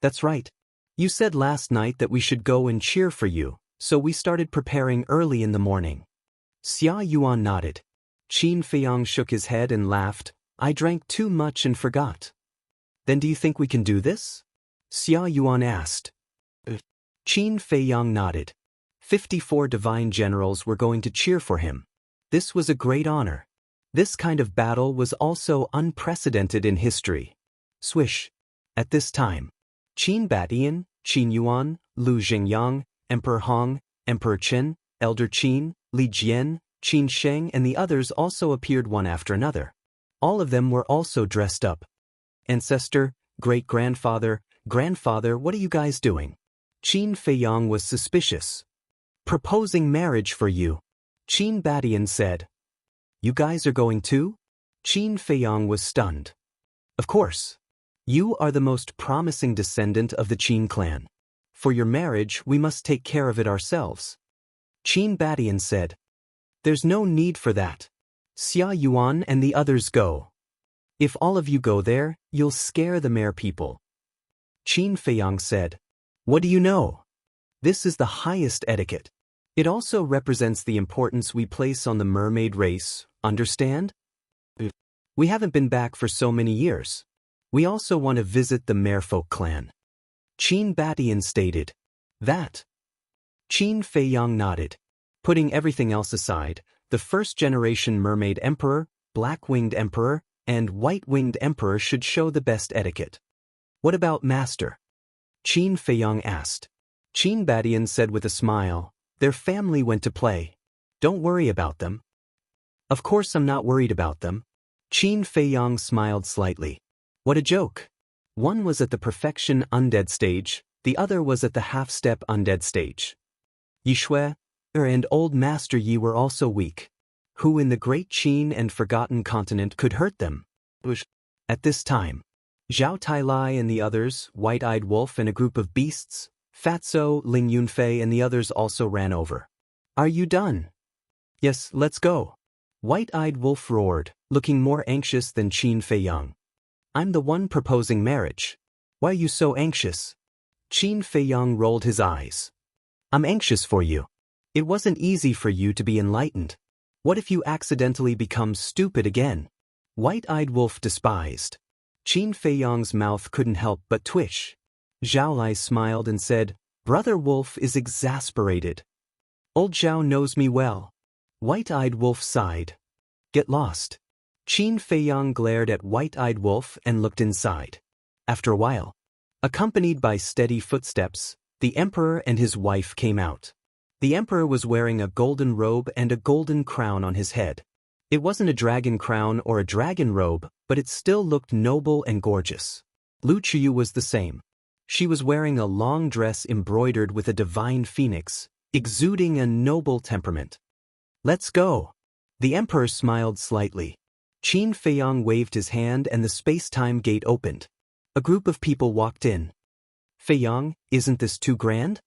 That's right. You said last night that we should go and cheer for you, so we started preparing early in the morning. Xia Yuan nodded. Qin Feiyang shook his head and laughed. I drank too much and forgot. Then do you think we can do this? Xia Yuan asked. Qin Feiyang nodded. 54 divine generals were going to cheer for him. This was a great honor. This kind of battle was also unprecedented in history. Swish. At this time, Qin Badian, Qin Yuan, Lu Xingyang, Emperor Hong, Emperor Qin, Elder Qin, Li Jian, Qin Sheng and the others also appeared one after another. All of them were also dressed up. Ancestor, great-grandfather, grandfather, what are you guys doing? Qin Feiyang was suspicious. Proposing marriage for you. Qin Badian said. You guys are going too? Qin Feiyang was stunned. Of course. You are the most promising descendant of the Qin clan. For your marriage, we must take care of it ourselves. Qin Badian said. There's no need for that. Xia Yuan and the others go. If all of you go there, you'll scare the Mare people. Qin Feiyang said. What do you know? This is the highest etiquette. It also represents the importance we place on the mermaid race, understand? We haven't been back for so many years. We also want to visit the Merfolk clan. Qin Badian stated. That. Qin Feiyang nodded. Putting everything else aside, the first-generation mermaid emperor, black-winged emperor, and white-winged emperor should show the best etiquette. What about master? Qin Feiyang asked. Qin Badian said with a smile, their family went to play. Don't worry about them. Of course I'm not worried about them. Qin Feiyang smiled slightly. What a joke. One was at the perfection undead stage, the other was at the half-step undead stage. Yi Shui and old Master Yi were also weak. Who in the great Qin and forgotten continent could hurt them? At this time, Zhao Tailai and the others, White-Eyed Wolf and a group of beasts, Fatso, Ling Yunfei and the others also ran over. Are you done? Yes, let's go. White-eyed Wolf roared, looking more anxious than Qin Feiyang. I'm the one proposing marriage. Why are you so anxious? Qin Feiyang rolled his eyes. I'm anxious for you. It wasn't easy for you to be enlightened. What if you accidentally become stupid again? White-eyed Wolf despised. Qin Feiyang's mouth couldn't help but twitch. Zhao Lai smiled and said, Brother Wolf is exasperated. Old Zhao knows me well. White-eyed Wolf sighed. Get lost. Qin Feiyang glared at White-eyed Wolf and looked inside. After a while, accompanied by steady footsteps, the emperor and his wife came out. The emperor was wearing a golden robe and a golden crown on his head. It wasn't a dragon crown or a dragon robe, but it still looked noble and gorgeous. Lu Qiyu was the same. She was wearing a long dress embroidered with a divine phoenix, exuding a noble temperament. Let's go. The emperor smiled slightly. Qin Feiyang waved his hand and the space-time gate opened. A group of people walked in. Feiyang, isn't this too grand?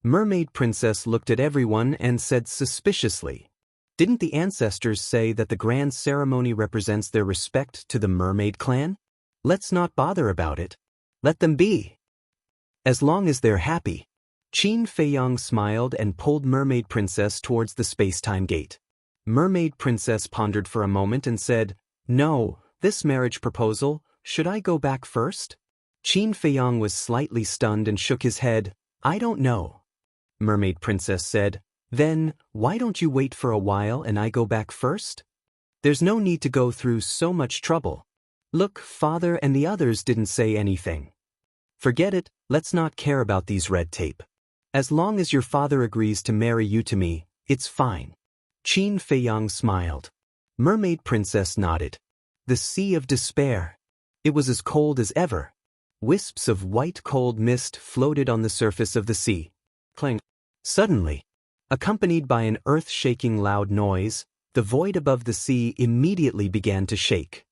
Mermaid Princess looked at everyone and said suspiciously, Didn't the ancestors say that the grand ceremony represents their respect to the mermaid clan? Let's not bother about it. Let them be. As long as they're happy. Qin Feiyang smiled and pulled Mermaid Princess towards the space-time gate. Mermaid Princess pondered for a moment and said, No, this marriage proposal, should I go back first? Qin Feiyang was slightly stunned and shook his head. I don't know. Mermaid Princess said, Then, why don't you wait for a while and I go back first? There's no need to go through so much trouble. Look, Father and the others didn't say anything. Forget it, let's not care about these red tape. As long as your father agrees to marry you to me, it's fine. Qin Feiyang smiled. Mermaid Princess nodded. The Sea of Despair. It was as cold as ever. Wisps of white cold mist floated on the surface of the sea. Clang. Suddenly, accompanied by an earth-shaking loud noise, the void above the sea immediately began to shake.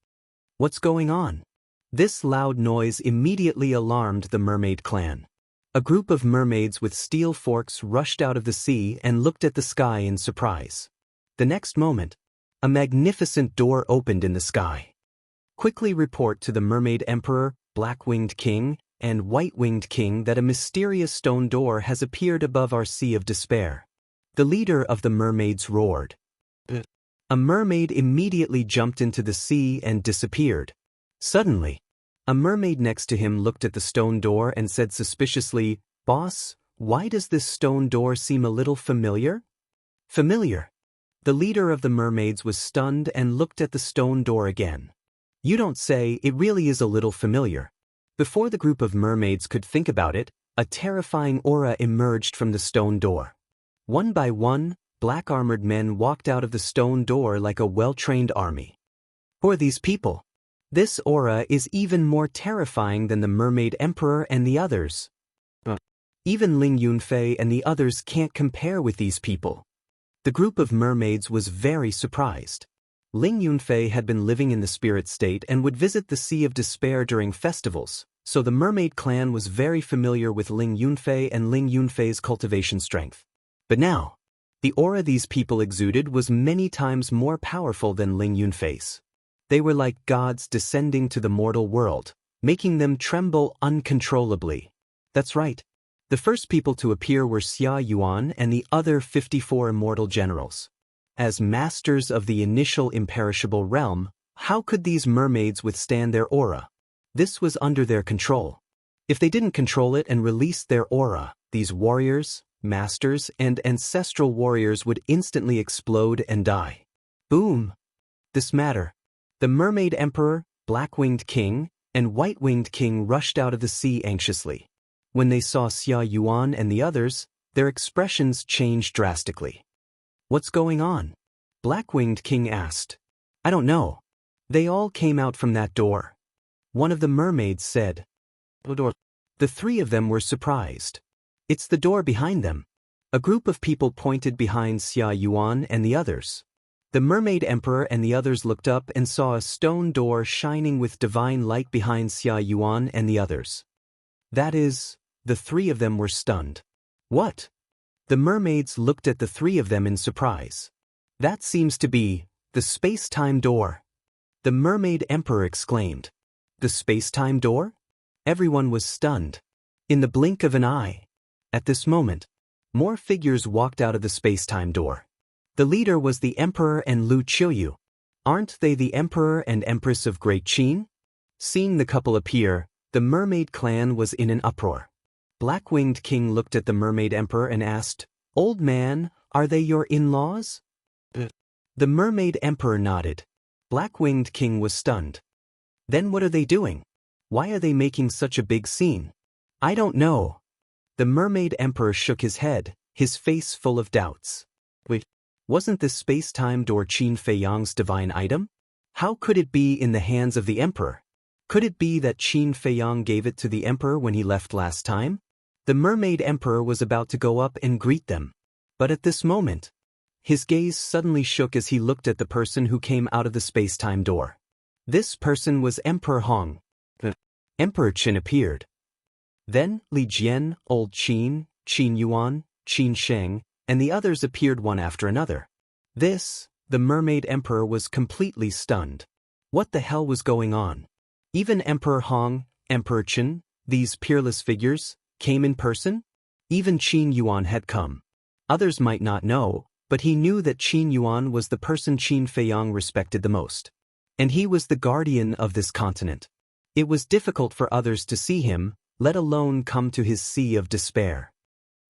What's going on? This loud noise immediately alarmed the mermaid clan. A group of mermaids with steel forks rushed out of the sea and looked at the sky in surprise. The next moment, a magnificent door opened in the sky. Quickly report to the Mermaid Emperor, Black-Winged King, and White-Winged King that a mysterious stone door has appeared above our Sea of Despair. The leader of the mermaids roared. A mermaid immediately jumped into the sea and disappeared. Suddenly, a mermaid next to him looked at the stone door and said suspiciously, Boss, why does this stone door seem a little familiar? Familiar. The leader of the mermaids was stunned and looked at the stone door again. You don't say, it really is a little familiar. Before the group of mermaids could think about it, a terrifying aura emerged from the stone door. One by one, black-armored men walked out of the stone door like a well-trained army. Who are these people? This aura is even more terrifying than the Mermaid Emperor and the others. Even Ling Yunfei and the others can't compare with these people. The group of mermaids was very surprised. Ling Yunfei had been living in the spirit state and would visit the Sea of Despair during festivals, so the mermaid clan was very familiar with Ling Yunfei and Ling Yunfei's cultivation strength. But now, the aura these people exuded was many times more powerful than Ling Yunfei's. They were like gods descending to the mortal world, making them tremble uncontrollably. That's right. The first people to appear were Xia Yuan and the other 54 immortal generals. As masters of the initial imperishable realm, how could these mermaids withstand their aura? This was under their control. If they didn't control it and released their aura, these warriors, masters, and ancestral warriors would instantly explode and die. Boom! This matter. The Mermaid Emperor, Black-Winged King, and White-Winged King rushed out of the sea anxiously. When they saw Xia Yuan and the others, their expressions changed drastically. What's going on? Black-Winged King asked. I don't know. They all came out from that door. One of the mermaids said. The three of them were surprised. It's the door behind them. A group of people pointed behind Xia Yuan and the others. The Mermaid Emperor and the others looked up and saw a stone door shining with divine light behind Xia Yuan and the others. That is, The three of them were stunned. What? The mermaids looked at the three of them in surprise. That seems to be the space-time door. The mermaid emperor exclaimed. The space-time door? Everyone was stunned. In the blink of an eye. At this moment, more figures walked out of the space-time door. The leader was the emperor and Lu Qiuyu. Aren't they the emperor and empress of Great Qin? Seeing the couple appear, the mermaid clan was in an uproar. Black-Winged King looked at the mermaid emperor and asked, Old man, are they your in-laws? The mermaid emperor nodded. Black-Winged King was stunned. Then what are they doing? Why are they making such a big scene? I don't know. The mermaid emperor shook his head, his face full of doubts. Wait, wasn't this space-time door Qin Feiyang's divine item? How could it be in the hands of the emperor? Could it be that Qin Feiyang gave it to the emperor when he left last time? The mermaid emperor was about to go up and greet them. But at this moment, his gaze suddenly shook as he looked at the person who came out of the space-time door. This person was Emperor Hong. Emperor Qin appeared. Then Li Jian, Old Qin, Qin Yuan, Qin Sheng, and the others appeared one after another. The mermaid emperor was completely stunned. What the hell was going on? Even Emperor Hong, Emperor Qin, these peerless figures, came in person? Even Qin Yuan had come. Others might not know, but he knew that Qin Yuan was the person Qin Feiyang respected the most. And he was the guardian of this continent. It was difficult for others to see him, let alone come to his sea of despair.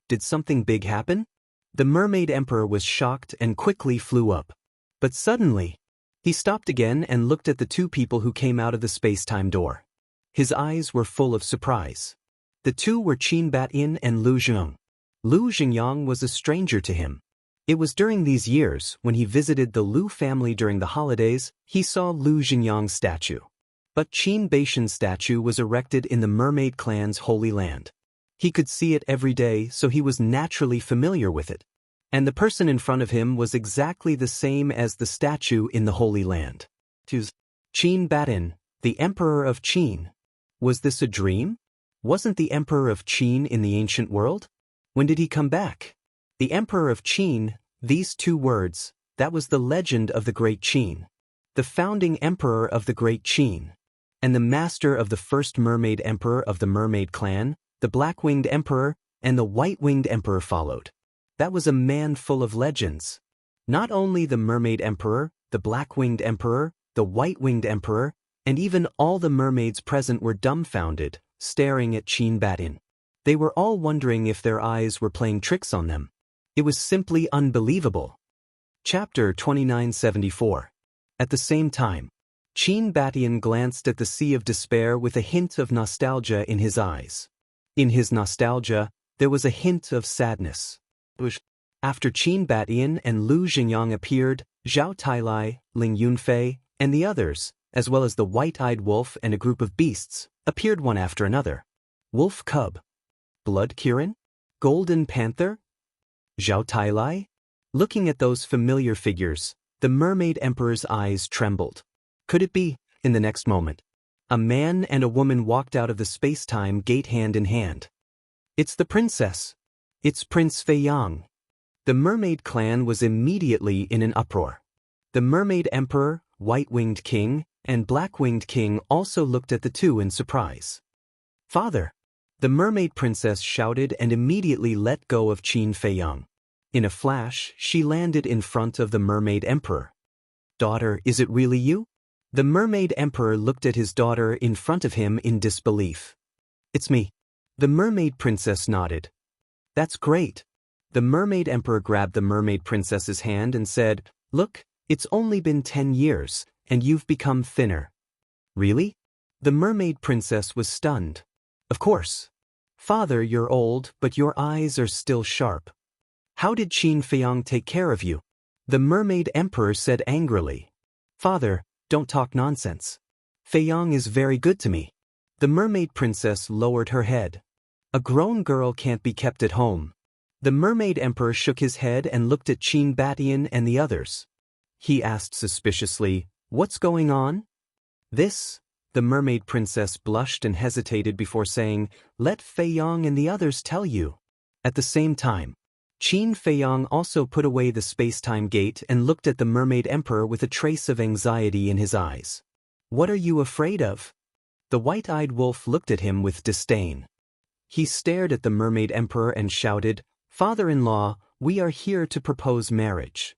Did something big happen? The mermaid emperor was shocked and quickly flew up. But suddenly, he stopped again and looked at the two people who came out of the space-time door. His eyes were full of surprise. The two were Qin Batyin and Lu Zhengyang. Lu Zhengyang was a stranger to him. It was during these years, when he visited the Lu family during the holidays, he saw Lu Zhengyang's statue. But Qin Baishan's statue was erected in the mermaid clan's holy land. He could see it every day, so he was naturally familiar with it. And the person in front of him was exactly the same as the statue in the Holy Land. Qin Batyin, the Emperor of Qin. Was this a dream? Wasn't the Emperor of Qin in the ancient world? When did he come back? The Emperor of Qin, these two words, that was the legend of the Great Qin. The founding Emperor of the Great Qin. And the master of the first mermaid emperor of the mermaid clan, the Black-Winged Emperor, and the White-Winged Emperor followed. That was a man full of legends. Not only the mermaid emperor, the Black-Winged Emperor, the White-Winged Emperor, and even all the mermaids present were dumbfounded, staring at Qin Batyin. They were all wondering if their eyes were playing tricks on them. It was simply unbelievable. Chapter 2974. At the same time, Qin Batyin glanced at the sea of despair with a hint of nostalgia in his eyes. In his nostalgia, there was a hint of sadness. After Qin Batyin and Lu Zhengyang appeared, Zhao Tailai, Ling Yunfei, and the others, as well as the white-eyed wolf and a group of beasts, appeared one after another. Wolf Cub. Blood Kirin? Golden Panther? Zhao Tailai? Looking at those familiar figures, the mermaid emperor's eyes trembled. Could it be? In the next moment, a man and a woman walked out of the space-time gate hand in hand. It's the princess. It's Prince Feiyang. The mermaid clan was immediately in an uproar. The mermaid emperor, White-Winged King, and Black-Winged King also looked at the two in surprise. Father! The mermaid princess shouted and immediately let go of Qin Feiyang. In a flash, she landed in front of the mermaid emperor. Daughter, is it really you? The mermaid emperor looked at his daughter in front of him in disbelief. It's me. The mermaid princess nodded. That's great. The mermaid emperor grabbed the mermaid princess's hand and said, Look, it's only been 10 years, and you've become thinner. Really? The mermaid princess was stunned. Of course. Father, you're old, but your eyes are still sharp. How did Qin Feiyang take care of you? The mermaid emperor said angrily. Father, don't talk nonsense. Feiyang is very good to me. The mermaid princess lowered her head. A grown girl can't be kept at home. The mermaid emperor shook his head and looked at Qin Batyin and the others. He asked suspiciously, What's going on? The mermaid princess blushed and hesitated before saying, "Let Feiyong and the others tell you." At the same time, Qin Feiyong also put away the space-time gate and looked at the mermaid emperor with a trace of anxiety in his eyes. "What are you afraid of?" The white-eyed wolf looked at him with disdain. He stared at the mermaid emperor and shouted, "Father-in-law, we are here to propose marriage."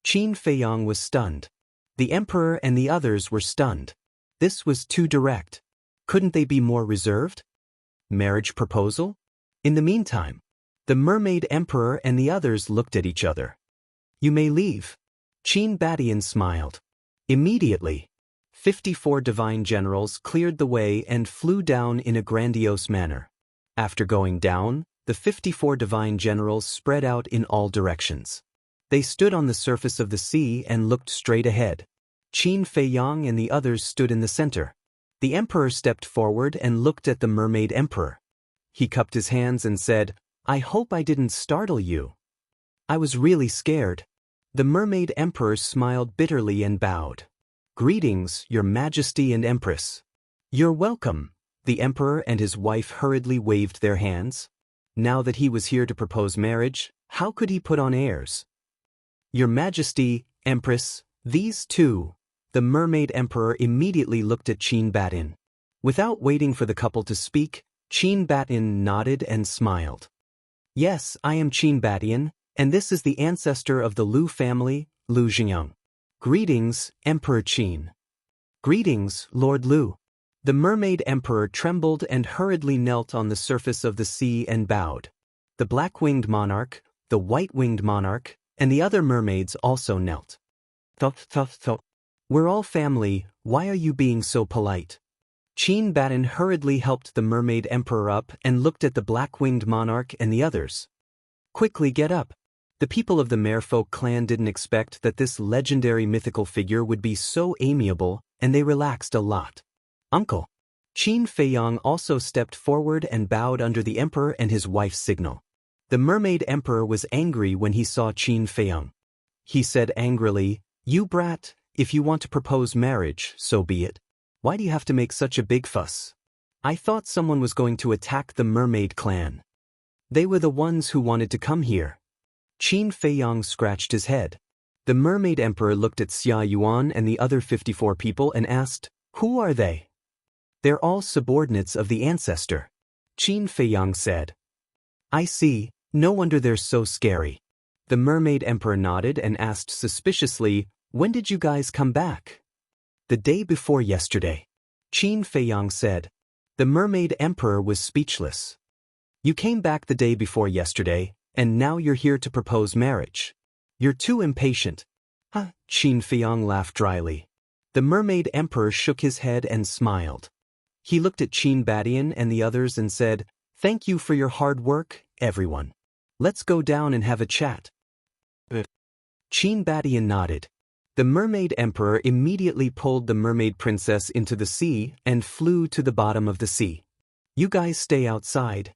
Qin Feiyong was stunned. The emperor and the others were stunned. This was too direct. Couldn't they be more reserved? Marriage proposal? In the meantime, the mermaid emperor and the others looked at each other. "You may leave." Qin Badian smiled. Immediately, 54 divine generals cleared the way and flew down in a grandiose manner. After going down, the 54 divine generals spread out in all directions. They stood on the surface of the sea and looked straight ahead. Qin Feiyong and the others stood in the center. The emperor stepped forward and looked at the mermaid emperor. He cupped his hands and said, "I hope I didn't startle you." "I was really scared." The mermaid emperor smiled bitterly and bowed. "Greetings, your majesty and empress." "You're welcome." The emperor and his wife hurriedly waved their hands. Now that he was here to propose marriage, how could he put on airs? "Your majesty, empress, these two." The mermaid emperor immediately looked at Qin Badian. Without waiting for the couple to speak, Qin Badian nodded and smiled. "Yes, I am Qin Badian, and this is the ancestor of the Lu family, Lu Jingyang." "Greetings, Emperor Qin." "Greetings, Lord Lu." The mermaid emperor trembled and hurriedly knelt on the surface of the sea and bowed. The black-winged monarch, the white-winged monarch, and the other mermaids also knelt. "Thup. We're all family, why are you being so polite?" Qin Badian hurriedly helped the mermaid emperor up and looked at the black-winged monarch and the others. "Quickly get up." The people of the Merfolk clan didn't expect that this legendary mythical figure would be so amiable, and they relaxed a lot. "Uncle." Qin Feiyong also stepped forward and bowed under the emperor and his wife's signal. The mermaid emperor was angry when he saw Qin Feiyong. He said angrily, "You brat, if you want to propose marriage, so be it. Why do you have to make such a big fuss? I thought someone was going to attack the mermaid clan. They were the ones who wanted to come here." Qin Feiyong scratched his head. The mermaid emperor looked at Xia Yuan and the other 54 people and asked, "Who are they?" "They're all subordinates of the ancestor," Qin Feiyong said. "I see, no wonder they're so scary." The mermaid emperor nodded and asked suspiciously, "When did you guys come back?" "The day before yesterday," Qin Feiyong said. The mermaid emperor was speechless. "You came back the day before yesterday, and now you're here to propose marriage. You're too impatient." "Huh?" Qin Feiyong laughed dryly. The mermaid emperor shook his head and smiled. He looked at Qin Badian and the others and said, "Thank you for your hard work, everyone. Let's go down and have a chat." Qin Badian nodded. The mermaid emperor immediately pulled the mermaid princess into the sea and flew to the bottom of the sea. "You guys stay outside."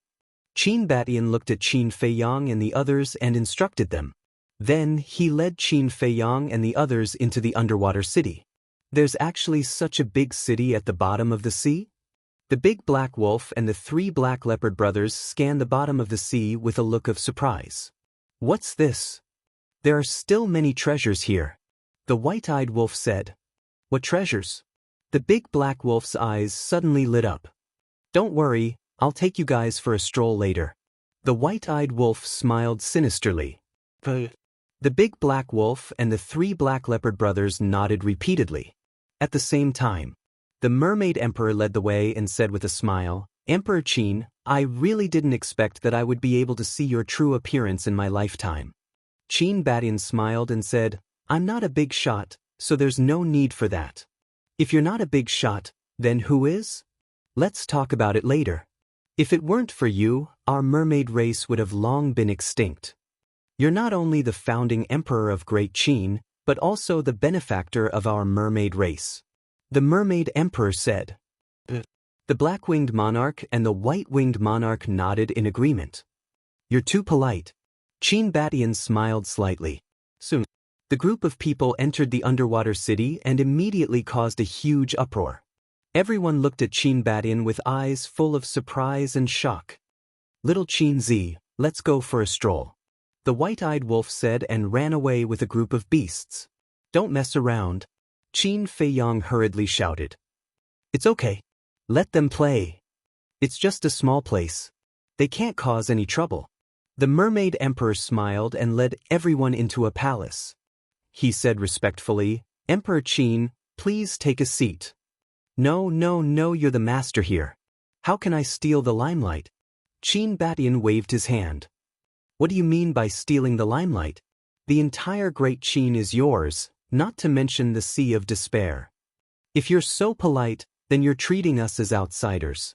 Qin Badian looked at Qin Feiyong and the others and instructed them. Then he led Qin Feiyong and the others into the underwater city. There's actually such a big city at the bottom of the sea? The big black wolf and the 3 black leopard brothers scanned the bottom of the sea with a look of surprise. "What's this? There are still many treasures here," the white-eyed wolf said. "What treasures?" The big black wolf's eyes suddenly lit up. "Don't worry, I'll take you guys for a stroll later." The white-eyed wolf smiled sinisterly. The big black wolf and the 3 black leopard brothers nodded repeatedly. At the same time, the mermaid emperor led the way and said with a smile, "Emperor Qin, I really didn't expect that I would be able to see your true appearance in my lifetime." Qin Badian smiled and said, "I'm not a big shot, so there's no need for that. If you're not a big shot, then who is? Let's talk about it later. If it weren't for you, our mermaid race would have long been extinct. You're not only the founding emperor of Great Qin, but also the benefactor of our mermaid race," the mermaid emperor said. The black-winged monarch and the white-winged monarch nodded in agreement. "You're too polite." Qin Badian smiled slightly. Soon, the group of people entered the underwater city and immediately caused a huge uproar. Everyone looked at Qin Batian with eyes full of surprise and shock. Little Qin Zi, let's go for a stroll. The white-eyed wolf said and ran away with a group of beasts. Don't mess around, Qin Feiyang hurriedly shouted. It's okay. Let them play. It's just a small place. They can't cause any trouble. The mermaid emperor smiled and led everyone into a palace. He said respectfully, Emperor Qin, please take a seat. No, you're the master here. How can I steal the limelight? Qin Batian waved his hand. What do you mean by stealing the limelight? The entire Great Qin is yours, not to mention the Sea of Despair. If you're so polite, then you're treating us as outsiders.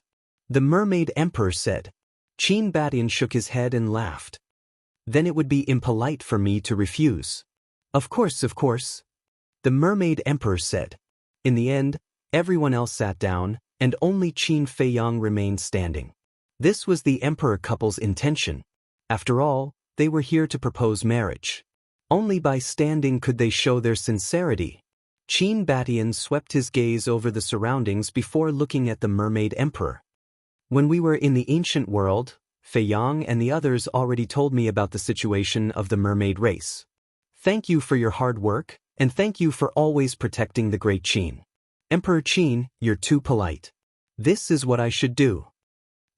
The mermaid emperor said. Qin Batian shook his head and laughed. Then it would be impolite for me to refuse. Of course. The mermaid emperor said. In the end, everyone else sat down, and only Qin Feiyang remained standing. This was the emperor couple's intention. After all, they were here to propose marriage. Only by standing could they show their sincerity. Qin Batian swept his gaze over the surroundings before looking at the mermaid emperor. When we were in the ancient world, Feiyang and the others already told me about the situation of the mermaid race. Thank you for your hard work, and thank you for always protecting the Great Qin. Emperor Qin, you're too polite. This is what I should do.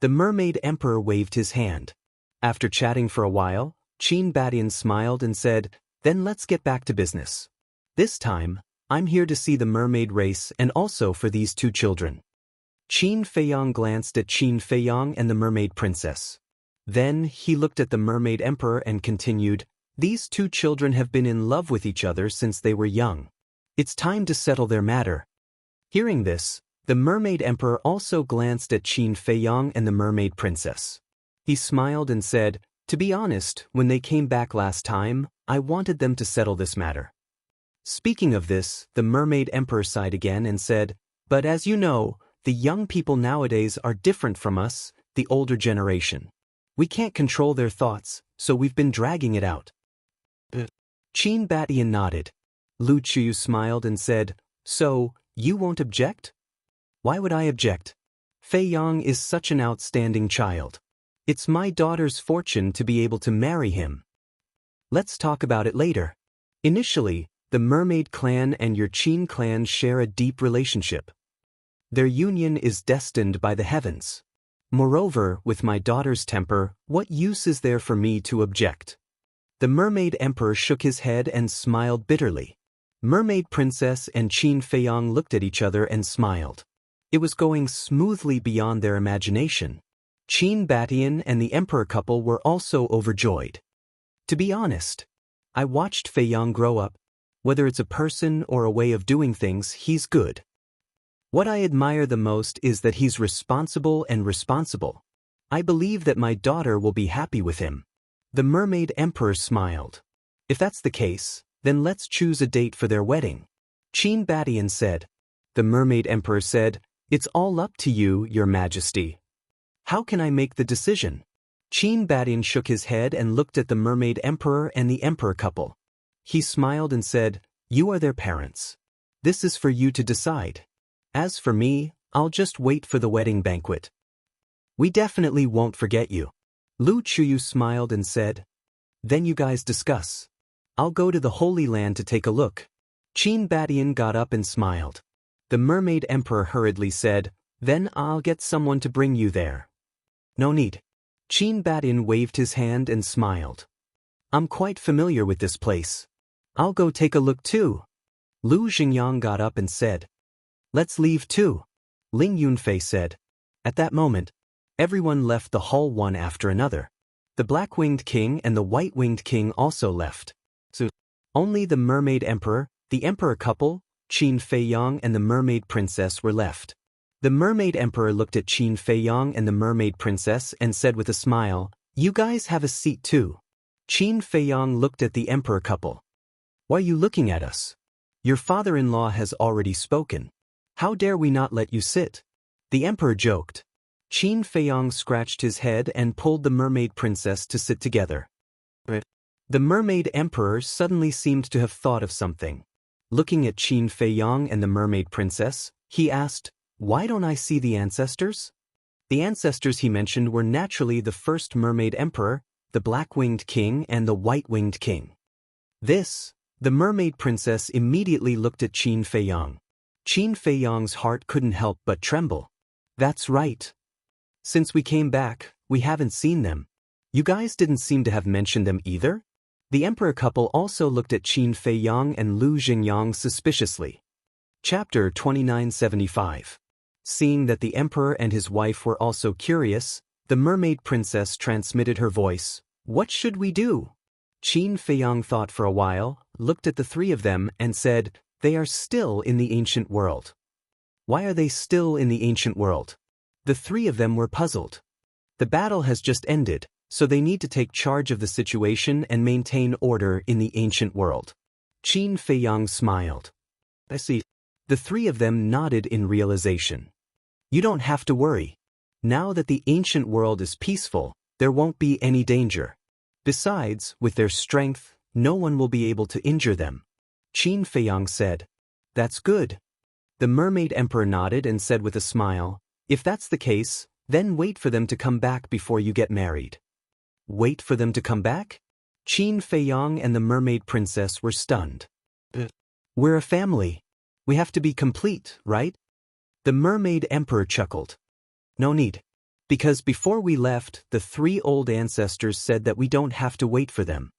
The mermaid emperor waved his hand. After chatting for a while, Qin Batian smiled and said, then let's get back to business. This time, I'm here to see the mermaid race and also for these two children. Qin Feiyang glanced at Qin Feiyang and the mermaid princess. Then he looked at the mermaid emperor and continued, these two children have been in love with each other since they were young. It's time to settle their matter. Hearing this, the mermaid emperor also glanced at Qin Feiyang and the mermaid princess. He smiled and said, to be honest, when they came back last time, I wanted them to settle this matter. Speaking of this, the mermaid emperor sighed again and said, but as you know, the young people nowadays are different from us, the older generation. We can't control their thoughts, so we've been dragging it out. Qin Batian nodded. Lu Qiyu smiled and said, so, you won't object? Why would I object? Feiyang is such an outstanding child. It's my daughter's fortune to be able to marry him. Let's talk about it later. Initially, the mermaid clan and your Qin clan share a deep relationship. Their union is destined by the heavens. Moreover, with my daughter's temper, what use is there for me to object? The mermaid emperor shook his head and smiled bitterly. Mermaid princess and Qin Feiyang looked at each other and smiled. It was going smoothly beyond their imagination. Qin Batian and the emperor couple were also overjoyed. To be honest, I watched Feiyang grow up. Whether it's a person or a way of doing things, he's good. What I admire the most is that he's responsible. I believe that my daughter will be happy with him. The mermaid emperor smiled. If that's the case, then let's choose a date for their wedding. Qin Batian said. The mermaid emperor said, it's all up to you, your majesty. How can I make the decision? Qin Batian shook his head and looked at the mermaid emperor and the emperor couple. He smiled and said, you are their parents. This is for you to decide. As for me, I'll just wait for the wedding banquet. We definitely won't forget you. Lu Qiyu smiled and said, then you guys discuss. I'll go to the Holy Land to take a look. Qin Batian got up and smiled. The mermaid emperor hurriedly said, then I'll get someone to bring you there. No need. Qin Batian waved his hand and smiled. I'm quite familiar with this place. I'll go take a look too. Lu Xingyang got up and said, let's leave too. Ling Yunfei said. At that moment, everyone left the hall one after another. The black-winged king and the white-winged king also left. So, only the mermaid emperor, the emperor couple, Qin Feiyang and the mermaid princess were left. The mermaid emperor looked at Qin Feiyang and the mermaid princess and said with a smile, you guys have a seat too. Qin Feiyang looked at the emperor couple. Why are you looking at us? Your father-in-law has already spoken. How dare we not let you sit? The emperor joked. Qin Feiyang scratched his head and pulled the mermaid princess to sit together. The mermaid emperor suddenly seemed to have thought of something. Looking at Qin Feiyang and the mermaid princess, he asked, Why don't I see the ancestors? The ancestors he mentioned were naturally the first mermaid emperor, the black-winged king and the white-winged king. The mermaid princess immediately looked at Qin Feiyang. Qin Feiyang's heart couldn't help but tremble. That's right. Since we came back, we haven't seen them. You guys didn't seem to have mentioned them either? The emperor couple also looked at Qin Feiyang and Lu Xingyang suspiciously. Chapter 2975. Seeing that the emperor and his wife were also curious, the mermaid princess transmitted her voice. What should we do? Qin Feiyang thought for a while, looked at the three of them and said, they are still in the ancient world. Why are they still in the ancient world? The three of them were puzzled. The battle has just ended, so they need to take charge of the situation and maintain order in the ancient world. Qin Feiyang smiled. I see. The three of them nodded in realization. You don't have to worry. Now that the ancient world is peaceful, there won't be any danger. Besides, with their strength, no one will be able to injure them. Qin Feiyang said. That's good. The mermaid emperor nodded and said with a smile, if that's the case, then wait for them to come back before you get married. Wait for them to come back? Qin Feiyang and the mermaid princess were stunned. We're a family. We have to be complete, right? The mermaid emperor chuckled. No need. Because before we left, the three old ancestors said that we don't have to wait for them.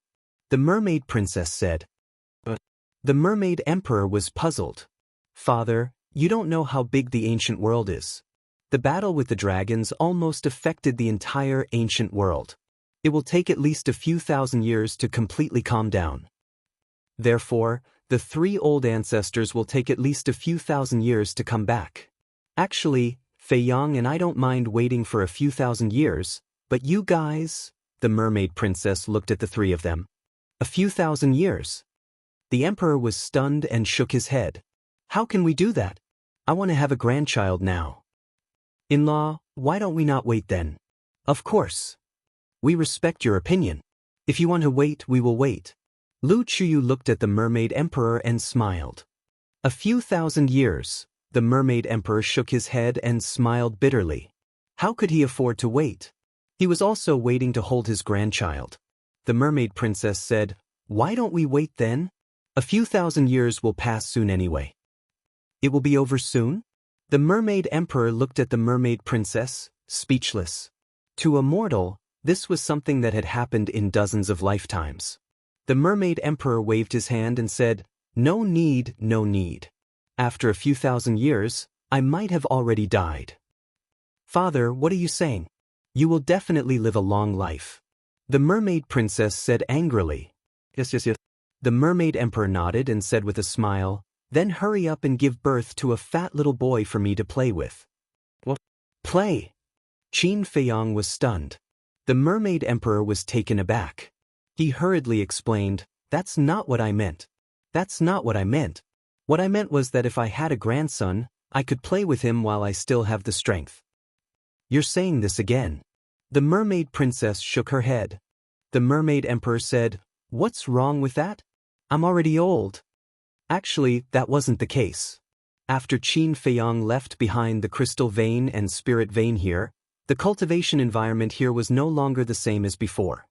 The mermaid princess said. But the mermaid emperor was puzzled. Father, you don't know how big the ancient world is. The battle with the dragons almost affected the entire ancient world. It will take at least a few thousand years to completely calm down. Therefore, the three old ancestors will take at least a few thousand years to come back. Actually, Feiyang and I don't mind waiting for a few thousand years, but you guys, the mermaid princess looked at the three of them. A few thousand years. The emperor was stunned and shook his head. How can we do that? I want to have a grandchild now. In-law, why don't we not wait then? Of course. We respect your opinion. If you want to wait, we will wait. Lu Chuyu looked at the mermaid emperor and smiled. A few thousand years. The mermaid emperor shook his head and smiled bitterly. How could he afford to wait? He was also waiting to hold his grandchild. The mermaid princess said, why don't we wait then? A few thousand years will pass soon anyway. It will be over soon? The mermaid emperor looked at the mermaid princess, speechless. To a mortal, this was something that had happened in dozens of lifetimes. The mermaid emperor waved his hand and said, no need, no need. After a few thousand years, I might have already died. Father, what are you saying? You will definitely live a long life. The mermaid princess said angrily. Yes. The mermaid emperor nodded and said with a smile, then hurry up and give birth to a fat little boy for me to play with. What? Play? Qin Feiyang was stunned. The mermaid emperor was taken aback. He hurriedly explained, that's not what I meant. That's not what I meant. What I meant was that if I had a grandson, I could play with him while I still have the strength. You're saying this again. The mermaid princess shook her head. The mermaid emperor said, what's wrong with that? I'm already old. Actually, that wasn't the case. After Qin Feiyang left behind the crystal vein and spirit vein here, the cultivation environment here was no longer the same as before.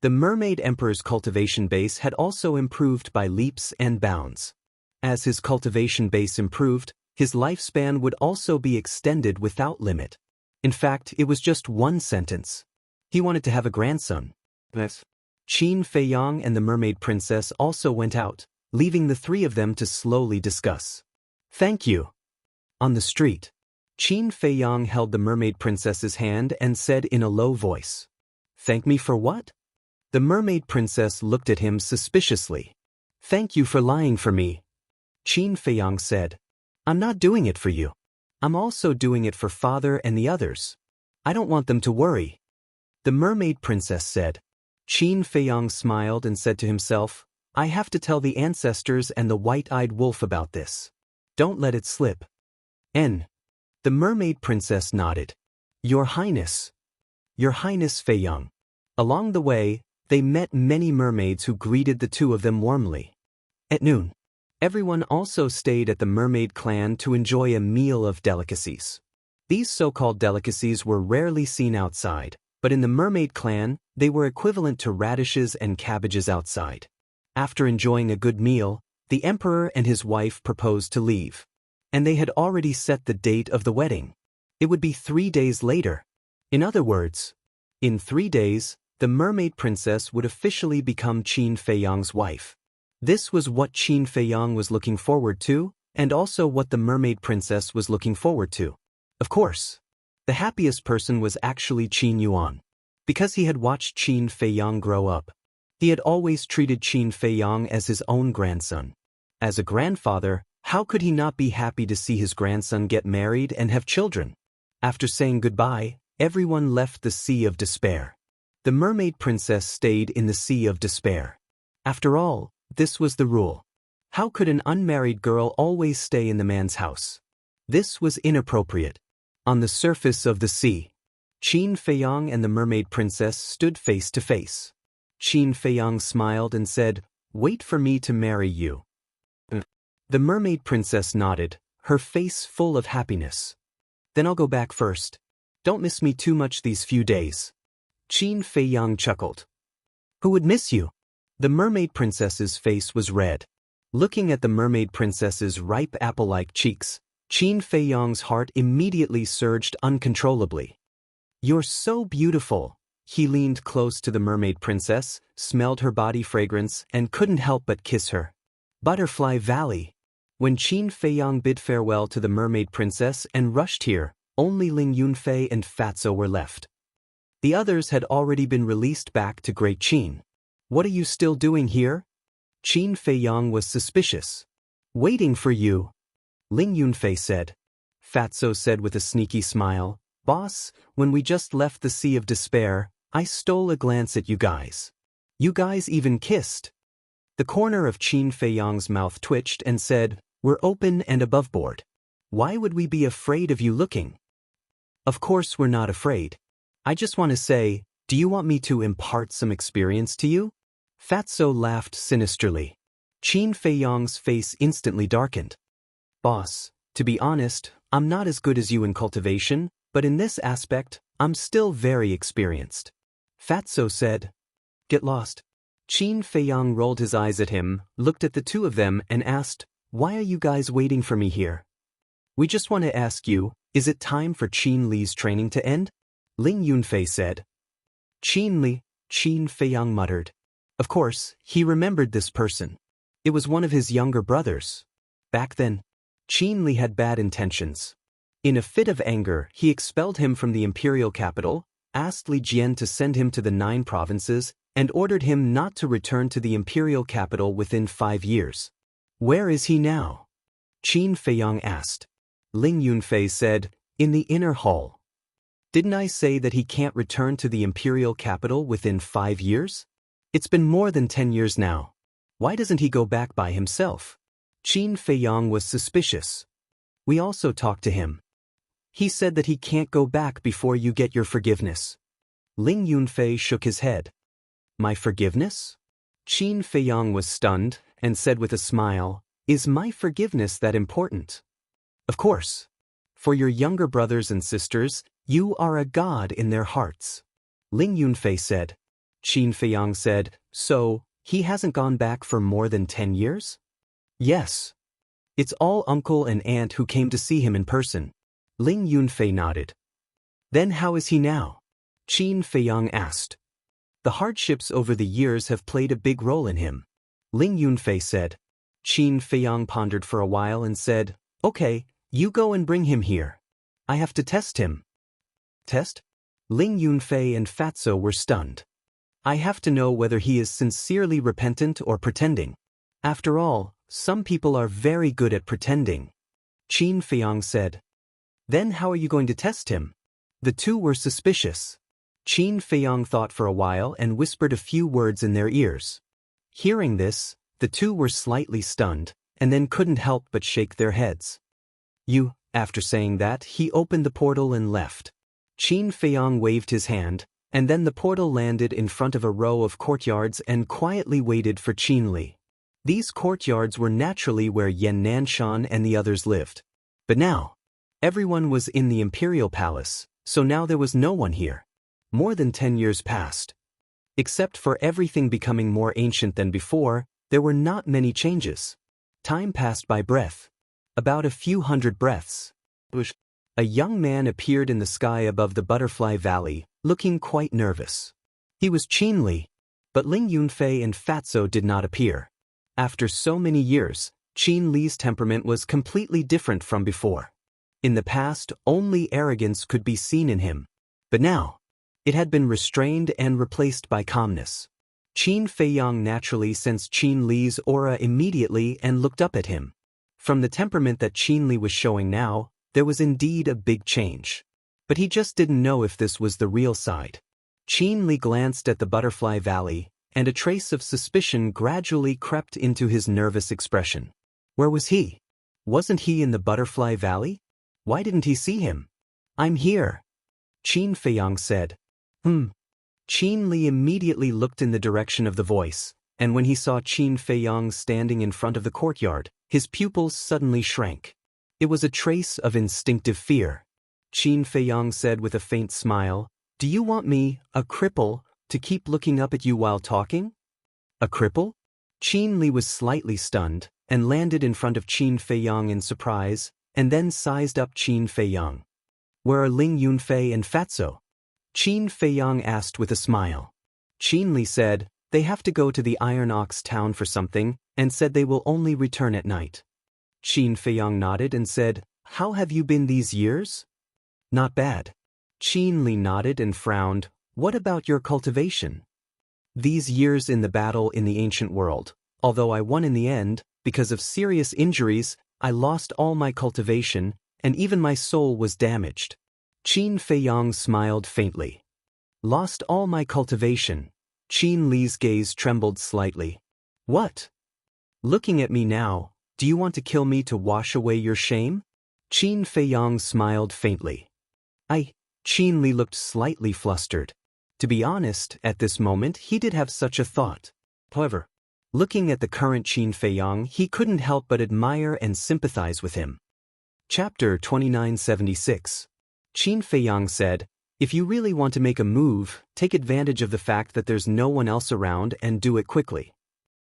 The mermaid emperor's cultivation base had also improved by leaps and bounds. As his cultivation base improved, his lifespan would also be extended without limit. In fact, it was just one sentence. He wanted to have a grandson. Yes. Qin Feiyang and the mermaid princess also went out, leaving the three of them to slowly discuss. Thank you. On the street, Qin Feiyang held the mermaid princess's hand and said in a low voice, thank me for what? The mermaid princess looked at him suspiciously. Thank you for lying for me. Qin Feiyang said, I'm not doing it for you. I'm also doing it for father and the others. I don't want them to worry. The mermaid princess said. Qin Feiyang smiled and said to himself, I have to tell the ancestors and the white-eyed wolf about this. Don't let it slip. The mermaid princess nodded. Your Highness. Your Highness Feiyang. Along the way, they met many mermaids who greeted the two of them warmly. At noon, Everyone also stayed at the mermaid clan to enjoy a meal of delicacies. These so-called delicacies were rarely seen outside, but in the mermaid clan, they were equivalent to radishes and cabbages outside. After enjoying a good meal, the emperor and his wife proposed to leave. And they had already set the date of the wedding. It would be 3 days later. In other words, in 3 days, the mermaid princess would officially become Qin Feiyang's wife. This was what Qin Feiyang was looking forward to, and also what the mermaid princess was looking forward to. Of course, the happiest person was actually Qin Yuan. Because he had watched Qin Feiyang grow up. He had always treated Qin Feiyang as his own grandson. As a grandfather, how could he not be happy to see his grandson get married and have children? After saying goodbye, everyone left the Sea of Despair. The mermaid princess stayed in the Sea of Despair. After all, this was the rule. How could an unmarried girl always stay in the man's house? This was inappropriate. On the surface of the sea, Qin Feiyang and the mermaid princess stood face to face. Qin Feiyang smiled and said, "Wait for me to marry you." The mermaid princess nodded, her face full of happiness. "Then I'll go back first. Don't miss me too much these few days." Qin Feiyang chuckled. "Who would miss you?" The mermaid princess's face was red. Looking at the mermaid princess's ripe apple-like cheeks, Qin Feiyang's heart immediately surged uncontrollably. "You're so beautiful." He leaned close to the mermaid princess, smelled her body fragrance, and couldn't help but kiss her. Butterfly Valley. When Qin Feiyang bid farewell to the mermaid princess and rushed here, only Ling Yunfei and Fatso were left. The others had already been released back to Great Qin. "What are you still doing here?" Qin Feiyang was suspicious. "Waiting for you," Ling Yunfei said. Fatso said with a sneaky smile, "Boss, when we just left the Sea of Despair, I stole a glance at you guys. You guys even kissed." The corner of Qin Feiyang's mouth twitched and said, "We're open and above board. Why would we be afraid of you looking?" "Of course we're not afraid. I just want to say, do you want me to impart some experience to you?" Fatso laughed sinisterly. Qin Feiyang's face instantly darkened. "Boss, to be honest, I'm not as good as you in cultivation, but in this aspect, I'm still very experienced." Fatso said. "Get lost." Qin Feiyang rolled his eyes at him, looked at the two of them, and asked, "Why are you guys waiting for me here?" "We just want to ask you, is it time for Qin Li's training to end?" Ling Yunfei said. "Qin Li," Qin Feiyang muttered. Of course, he remembered this person. It was one of his younger brothers. Back then, Qin Li had bad intentions. In a fit of anger, he expelled him from the imperial capital, asked Li Jian to send him to the 9 provinces, and ordered him not to return to the imperial capital within 5 years. "Where is he now?" Qin Feiyang asked. Ling Yunfei said, "In the inner hall." "Didn't I say that he can't return to the imperial capital within 5 years? It's been more than 10 years now. Why doesn't he go back by himself?" Qin Feiyang was suspicious. "We also talked to him. He said that he can't go back before you get your forgiveness." Ling Yunfei shook his head. "My forgiveness?" Qin Feiyang was stunned and said with a smile, "Is my forgiveness that important?" "Of course. For your younger brothers and sisters, you are a god in their hearts." Ling Yunfei said. Qin Feiyang said, "So, he hasn't gone back for more than 10 years? "Yes. It's all uncle and aunt who came to see him in person." Ling Yunfei nodded. "Then how is he now?" Qin Feiyang asked. "The hardships over the years have played a big role in him," Ling Yunfei said. Qin Feiyang pondered for a while and said, "Okay, you go and bring him here. I have to test him." "Test?" Ling Yunfei and Fatso were stunned. "I have to know whether he is sincerely repentant or pretending. After all, some people are very good at pretending." Qin Feiyang said. "Then how are you going to test him?" The two were suspicious. Qin Feiyang thought for a while and whispered a few words in their ears. Hearing this, the two were slightly stunned, and then couldn't help but shake their heads. After saying that, he opened the portal and left. Qin Feiyang waved his hand, and then the portal landed in front of a row of courtyards and quietly waited for Qin Li. These courtyards were naturally where Yan Nanshan and the others lived. But now, everyone was in the imperial palace, so now there was no one here. More than 10 years passed. Except for everything becoming more ancient than before, there were not many changes. Time passed by breath. About a few hundred breaths. A young man appeared in the sky above the Butterfly Valley, looking quite nervous. He was Qin Li, but Ling Yunfei and Fatso did not appear. After so many years, Qin Li's temperament was completely different from before. In the past, only arrogance could be seen in him. But now, it had been restrained and replaced by calmness. Qin Feiyang naturally sensed Qin Li's aura immediately and looked up at him. From the temperament that Qin Li was showing now, there was indeed a big change. But he just didn't know if this was the real side. Qin Li glanced at the Butterfly Valley, and a trace of suspicion gradually crept into his nervous expression. Where was he? Wasn't he in the Butterfly Valley? Why didn't he see him? I'm here, Qin Feiyang said. Qin Li immediately looked in the direction of the voice, and when he saw Qin Feiyang standing in front of the courtyard, his pupils suddenly shrank. It was a trace of instinctive fear. Qin Feiyang said with a faint smile, "Do you want me, a cripple, to keep looking up at you while talking?" A cripple? Qin Li was slightly stunned, and landed in front of Qin Feiyang in surprise, and then sized up Qin Feiyang. Where are Ling Yunfei and Fatso? Qin Feiyang asked with a smile. Qin Li said, they have to go to the Iron Ox town for something, and said they will only return at night. Qin Feiyang nodded and said, how have you been these years? Not bad. Qin Li nodded and frowned. What about your cultivation? These years in the battle in the ancient world, although I won in the end, because of serious injuries, I lost all my cultivation, and even my soul was damaged. Qin Feiyang smiled faintly. Lost all my cultivation. Qin Li's gaze trembled slightly. What? Looking at me now, do you want to kill me to wash away your shame? Qin Feiyang smiled faintly. Qin Li looked slightly flustered. To be honest, at this moment he did have such a thought. However, looking at the current Qin Feiyang, he couldn't help but admire and sympathize with him. Chapter 2976. Qin Feiyang said, if you really want to make a move, take advantage of the fact that there's no one else around and do it quickly.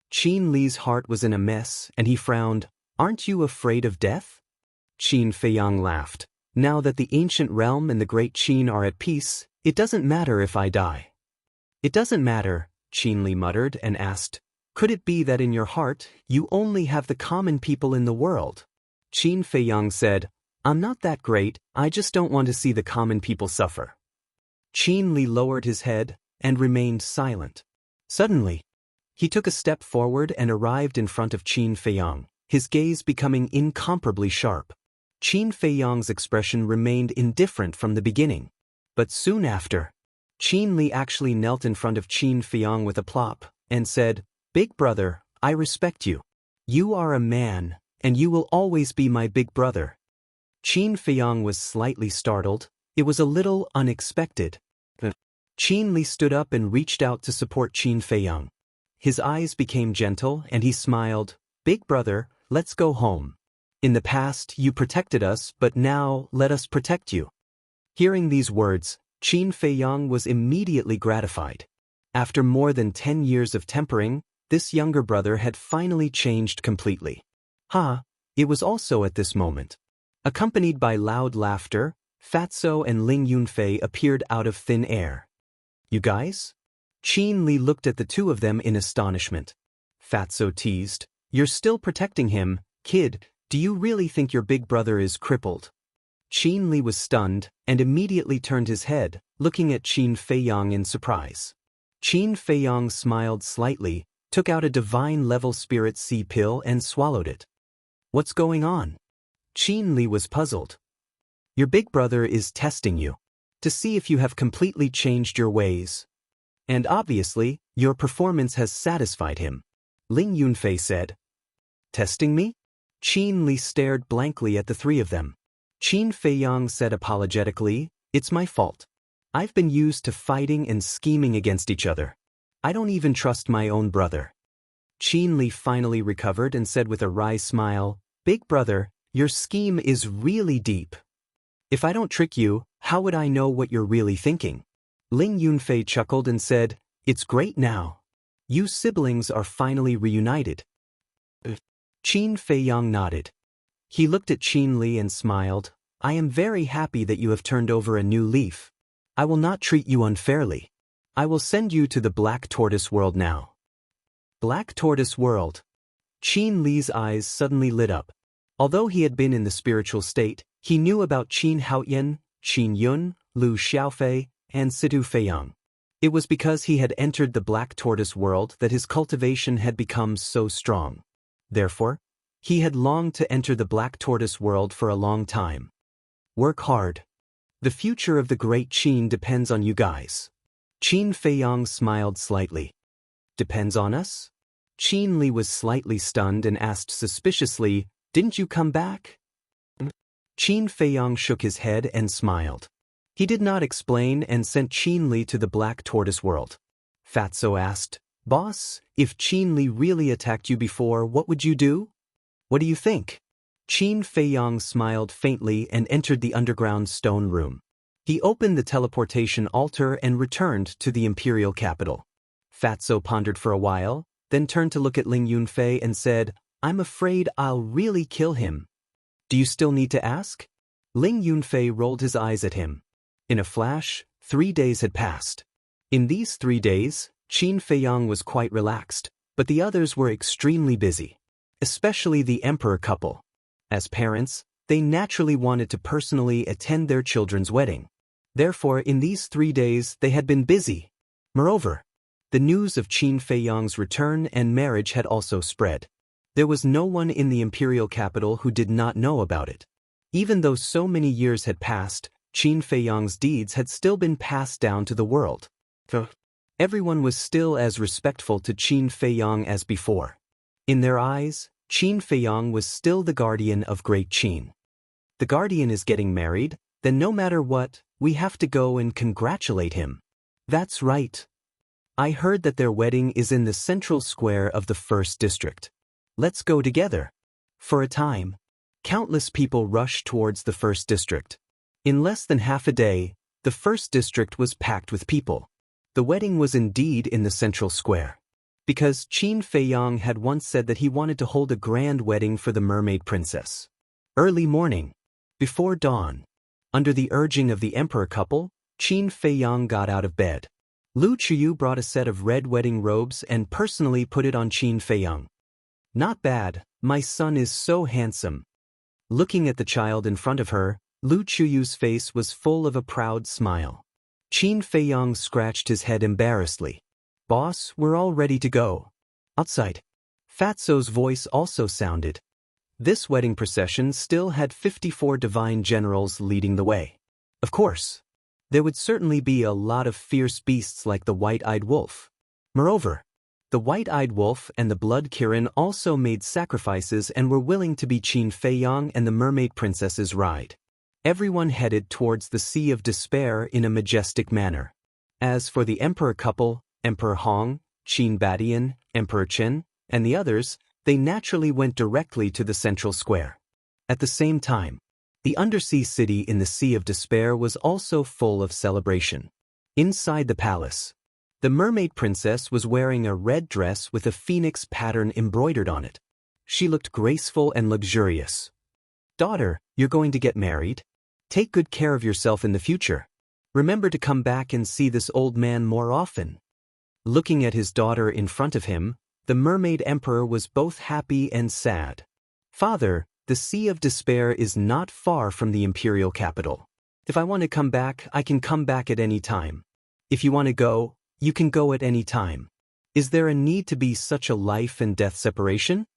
Qin Li's heart was in a mess, and he frowned. Aren't you afraid of death? Qin Feiyang laughed. Now that the ancient realm and the great Qin are at peace, it doesn't matter if I die. It doesn't matter, Qin Li muttered and asked, could it be that in your heart, you only have the common people in the world? Qin Feiyang said, I'm not that great, I just don't want to see the common people suffer. Qin Li lowered his head and remained silent. Suddenly, he took a step forward and arrived in front of Qin Feiyang, his gaze becoming incomparably sharp. Qin Feiyang's expression remained indifferent from the beginning. But soon after, Qin Li actually knelt in front of Qin Feiyang with a plop and said, Big brother, I respect you. You are a man, and you will always be my big brother. Qin Feiyang was slightly startled. It was a little unexpected. Qin Li stood up and reached out to support Qin Feiyang. His eyes became gentle and he smiled, Big brother, let's go home. In the past, you protected us, but now, let us protect you. Hearing these words, Qin Feiyang was immediately gratified. After more than 10 years of tempering, this younger brother had finally changed completely. It was also at this moment. Accompanied by loud laughter, Fatso and Ling Yunfei appeared out of thin air. You guys? Qin Li looked at the two of them in astonishment. Fatso teased, You're still protecting him, kid. Do you really think your big brother is crippled? Qin Li was stunned and immediately turned his head, looking at Qin Feiyang in surprise. Qin Feiyang smiled slightly, took out a divine-level spirit sea pill and swallowed it. What's going on? Qin Li was puzzled. Your big brother is testing you, to see if you have completely changed your ways. And obviously, your performance has satisfied him. Ling Yunfei said. Testing me? Qin Li stared blankly at the three of them. Qin Feiyang said apologetically, It's my fault. I've been used to fighting and scheming against each other. I don't even trust my own brother. Qin Li finally recovered and said with a wry smile, "Big brother, your scheme is really deep. If I don't trick you, how would I know what you're really thinking?" Ling Yunfei chuckled and said, "It's great now. You siblings are finally reunited." Qin Feiyang nodded. He looked at Qin Li and smiled, "I am very happy that you have turned over a new leaf. I will not treat you unfairly. I will send you to the Black Tortoise World now." Black Tortoise World. Qin Li's eyes suddenly lit up. Although he had been in the spiritual state, he knew about Qin Haoyan, Qin Yun, Lu Xiaofei, and Situ Feiyang. It was because he had entered the Black Tortoise World that his cultivation had become so strong. Therefore, he had longed to enter the Black Tortoise World for a long time. Work hard. The future of the great Qin depends on you guys. Qin Feiyang smiled slightly. Depends on us? Qin Li was slightly stunned and asked suspiciously, "Didn't you come back?" Qin Feiyang shook his head and smiled. He did not explain and sent Qin Li to the Black Tortoise World. Fatso asked, "Boss, if Qin Li really attacked you before, what would you do? What do you think?" Qin Feiyang smiled faintly and entered the underground stone room. He opened the teleportation altar and returned to the imperial capital. Fatso pondered for a while, then turned to look at Ling Yunfei and said, "I'm afraid I'll really kill him. Do you still need to ask?" Ling Yunfei rolled his eyes at him. In a flash, 3 days had passed. In these 3 days, Qin Feiyang was quite relaxed, but the others were extremely busy. Especially the emperor couple. As parents, they naturally wanted to personally attend their children's wedding. Therefore, in these 3 days, they had been busy. Moreover, the news of Qin Feiyang's return and marriage had also spread. There was no one in the imperial capital who did not know about it. Even though so many years had passed, Qin Feiyang's deeds had still been passed down to the world. Everyone was still as respectful to Qin Feiyang as before. In their eyes, Qin Feiyang was still the guardian of Great Qin. The guardian is getting married, then no matter what, we have to go and congratulate him. That's right. I heard that their wedding is in the central square of the first district. Let's go together. For a time, countless people rushed towards the first district. In less than half a day, the first district was packed with people. The wedding was indeed in the central square. Because Qin Feiyang had once said that he wanted to hold a grand wedding for the mermaid princess. Early morning, before dawn, under the urging of the emperor couple, Qin Feiyang got out of bed. Lu Chuyu brought a set of red wedding robes and personally put it on Qin Feiyang. "Not bad, my son is so handsome." Looking at the child in front of her, Lu Chuyu's face was full of a proud smile. Qin Feiyang scratched his head embarrassedly. "Boss, we're all ready to go." Outside, Fatso's voice also sounded. This wedding procession still had 54 divine generals leading the way. Of course, there would certainly be a lot of fierce beasts like the white-eyed wolf. Moreover, the white-eyed wolf and the blood Kirin also made sacrifices and were willing to be Qin Feiyang and the mermaid princess's ride. Everyone headed towards the Sea of Despair in a majestic manner. As for the emperor couple, Emperor Hong, Qin Badian, Emperor Chen, and the others, they naturally went directly to the central square. At the same time, the undersea city in the Sea of Despair was also full of celebration. Inside the palace, the mermaid princess was wearing a red dress with a phoenix pattern embroidered on it. She looked graceful and luxurious. "Daughter, you're going to get married? Take good care of yourself in the future. Remember to come back and see this old man more often." Looking at his daughter in front of him, the mermaid emperor was both happy and sad. "Father, the Sea of Despair is not far from the imperial capital. If I want to come back, I can come back at any time. If you want to go, you can go at any time. Is there a need to be such a life and death separation?"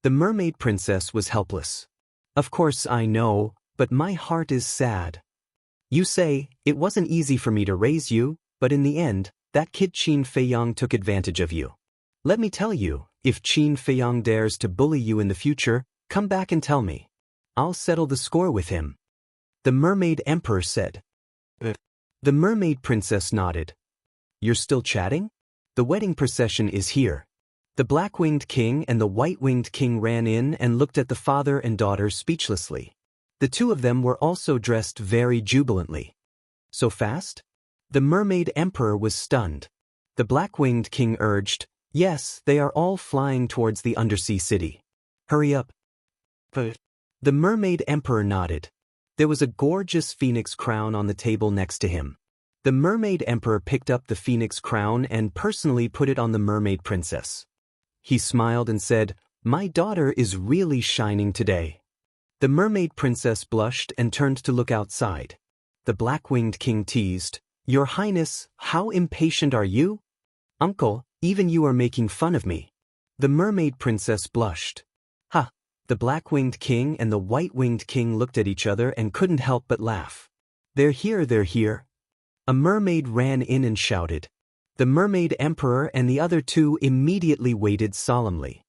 The mermaid princess was helpless. "Of course I know, but my heart is sad. You say, it wasn't easy for me to raise you, but in the end, that kid Qin Feiyang took advantage of you. Let me tell you, if Qin Feiyang dares to bully you in the future, come back and tell me. I'll settle the score with him." The mermaid emperor said. The mermaid princess nodded. "You're still chatting? The wedding procession is here." The black-winged king and the white-winged king ran in and looked at the father and daughter speechlessly. The two of them were also dressed very jubilantly. So fast? The mermaid emperor was stunned. The black-winged king urged, "Yes, they are all flying towards the undersea city. Hurry up." The mermaid emperor nodded. There was a gorgeous phoenix crown on the table next to him. The mermaid emperor picked up the phoenix crown and personally put it on the mermaid princess. He smiled and said, "My daughter is really shining today." The mermaid princess blushed and turned to look outside. The black-winged king teased, "Your Highness, how impatient are you? Uncle, even you are making fun of me." The mermaid princess blushed. "Ha!" The black-winged king and the white-winged king looked at each other and couldn't help but laugh. "They're here, they're here." A mermaid ran in and shouted. The mermaid emperor and the other two immediately waited solemnly.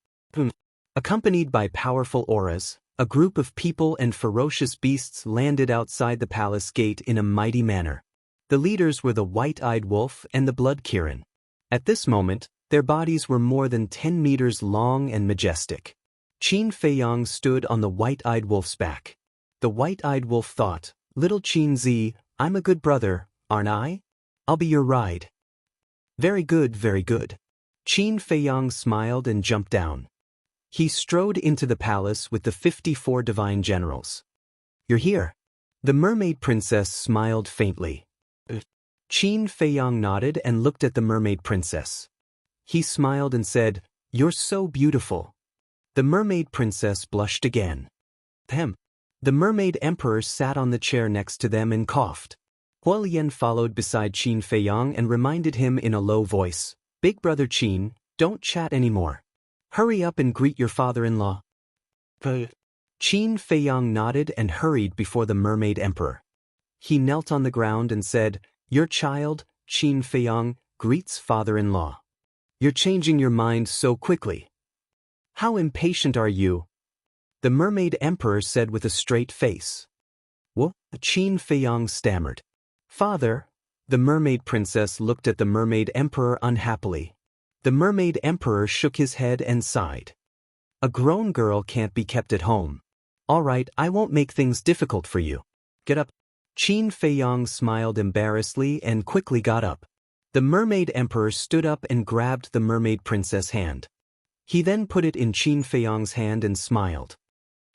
Accompanied by powerful auras, a group of people and ferocious beasts landed outside the palace gate in a mighty manner. The leaders were the white-eyed wolf and the blood Kirin. At this moment, their bodies were more than 10 meters long and majestic. Qin Feiyang stood on the white-eyed wolf's back. The white-eyed wolf thought, "Little Qin Zi, I'm a good brother, aren't I? I'll be your ride." "Very good, very good." Qin Feiyang smiled and jumped down. He strode into the palace with the 54 divine generals. "You're here." The mermaid princess smiled faintly. Qin Feiyang nodded and looked at the mermaid princess. He smiled and said, "You're so beautiful." The mermaid princess blushed again. The mermaid emperor sat on the chair next to them and coughed. Huolian followed beside Qin Feiyang and reminded him in a low voice, "Big brother Qin, don't chat anymore. Hurry up and greet your father-in-law." Qin Feiyang nodded and hurried before the mermaid emperor. He knelt on the ground and said, "Your child, Qin Feiyang, greets father-in-law. You're changing your mind so quickly. How impatient are you?" The mermaid emperor said with a straight face. "What?" Qin Feiyang stammered. "Father." The mermaid princess looked at the mermaid emperor unhappily. The mermaid emperor shook his head and sighed. "A grown girl can't be kept at home. All right, I won't make things difficult for you. Get up." Qin Feiyang smiled embarrassedly and quickly got up. The mermaid emperor stood up and grabbed the mermaid princess' hand. He then put it in Qin Feiyang's hand and smiled.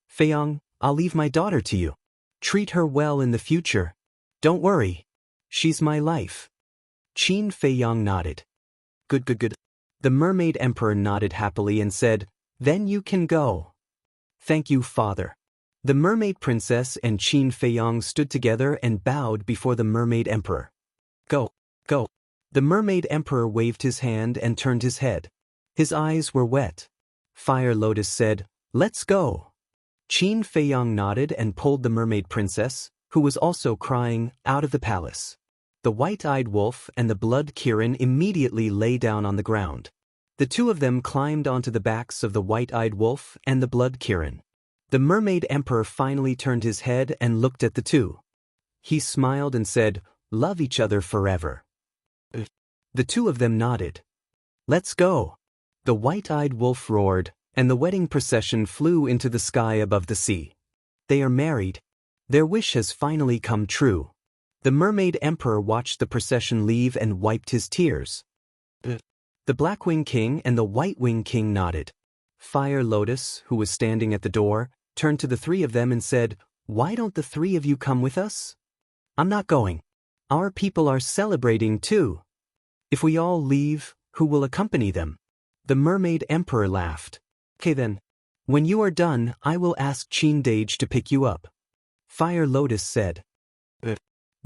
"Feiyang, I'll leave my daughter to you. Treat her well in the future. Don't worry. She's my life." Qin Feiyang nodded. Good, good, good." The mermaid emperor nodded happily and said, "Then you can go." "Thank you, father." The mermaid princess and Qin Feiyang stood together and bowed before the mermaid emperor. "Go, go." The mermaid emperor waved his hand and turned his head. His eyes were wet. Fire Lotus said, "Let's go." Qin Feiyang nodded and pulled the mermaid princess, who was also crying, out of the palace. The white-eyed wolf and the blood Kirin immediately lay down on the ground. The two of them climbed onto the backs of the white-eyed wolf and the blood Kirin. The mermaid emperor finally turned his head and looked at the two. He smiled and said, "Love each other forever." The two of them nodded. "Let's go." The white-eyed wolf roared, and the wedding procession flew into the sky above the sea. They are married. Their wish has finally come true. The mermaid emperor watched the procession leave and wiped his tears. The black-winged king and the white-winged king nodded. Fire Lotus, who was standing at the door, turned to the three of them and said, "Why don't the three of you come with us?" "I'm not going. Our people are celebrating too. If we all leave, who will accompany them?" The mermaid emperor laughed. "Okay then. When you are done, I will ask Qin Dage to pick you up." Fire Lotus said.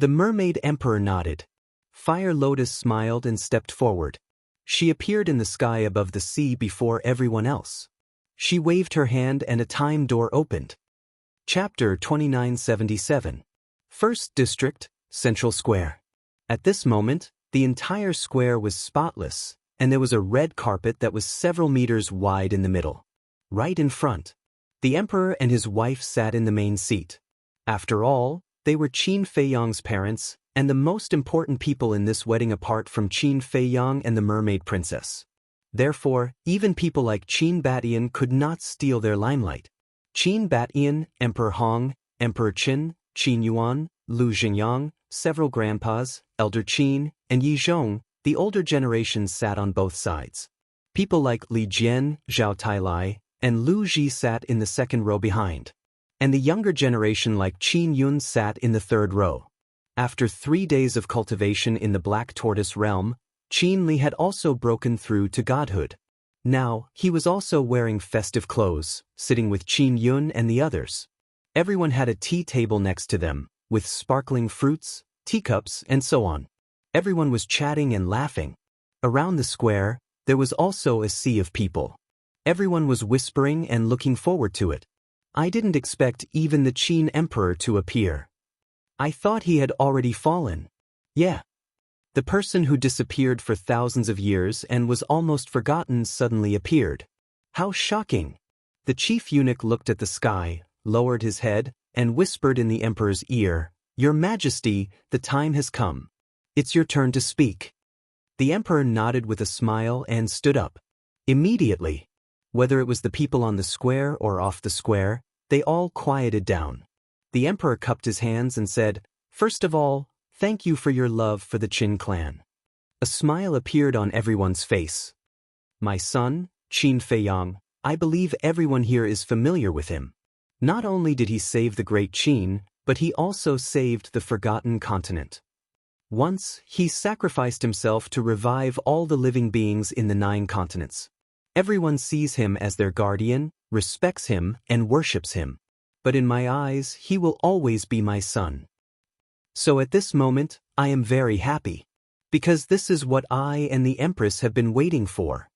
The mermaid emperor nodded. Fire Lotus smiled and stepped forward. She appeared in the sky above the sea before everyone else. She waved her hand and a time door opened. Chapter 2977. First District, Central Square. At this moment, the entire square was spotless, and there was a red carpet that was several meters wide in the middle. Right in front, the emperor and his wife sat in the main seat. After all, they were Qin Feiyang's parents, and the most important people in this wedding apart from Qin Feiyang and the mermaid princess. Therefore, even people like Qin Batian could not steal their limelight. Qin Batian, Emperor Hong, Emperor Qin, Qin Yuan, Lu Xingyang, several grandpas, Elder Qin, and Yi Zhong, the older generation sat on both sides. People like Li Jian, Zhao Tailai, and Lu Ji sat in the second row behind. And the younger generation like Qin Yun sat in the third row. After 3 days of cultivation in the Black Tortoise realm, Qin Li had also broken through to godhood. Now, he was also wearing festive clothes, sitting with Qin Yun and the others. Everyone had a tea table next to them, with sparkling fruits, teacups, and so on. Everyone was chatting and laughing. Around the square, there was also a sea of people. Everyone was whispering and looking forward to it. I didn't expect even the Qin Emperor to appear. I thought he had already fallen. Yeah. The person who disappeared for thousands of years and was almost forgotten suddenly appeared. How shocking! The chief eunuch looked at the sky, lowered his head, and whispered in the emperor's ear, "Your Majesty, the time has come. It's your turn to speak." The emperor nodded with a smile and stood up. Immediately. Whether it was the people on the square or off the square, they all quieted down. The emperor cupped his hands and said, "First of all, thank you for your love for the Qin clan." A smile appeared on everyone's face. "My son, Qin Feiyang, I believe everyone here is familiar with him. Not only did he save the great Qin, but he also saved the forgotten continent. Once, he sacrificed himself to revive all the living beings in the 9 continents. Everyone sees him as their guardian, respects him, and worships him. But in my eyes, he will always be my son. So at this moment, I am very happy. Because this is what I and the Empress have been waiting for.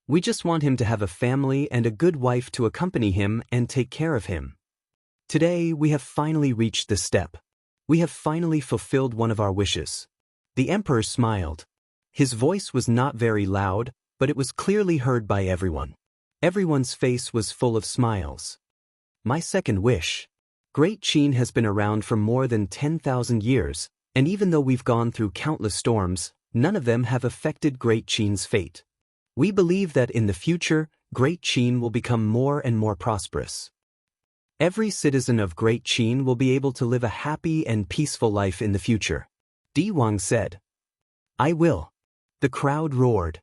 We just want him to have a family and a good wife to accompany him and take care of him. Today, we have finally reached this step. We have finally fulfilled one of our wishes." The emperor smiled. His voice was not very loud, but it was clearly heard by everyone. Everyone's face was full of smiles. "My second wish. Great Qin has been around for more than 10,000 years, and even though we've gone through countless storms, none of them have affected Great Qin's fate. We believe that in the future, Great Qin will become more and more prosperous. Every citizen of Great Qin will be able to live a happy and peaceful life in the future." Di Wang said. "I will." The crowd roared.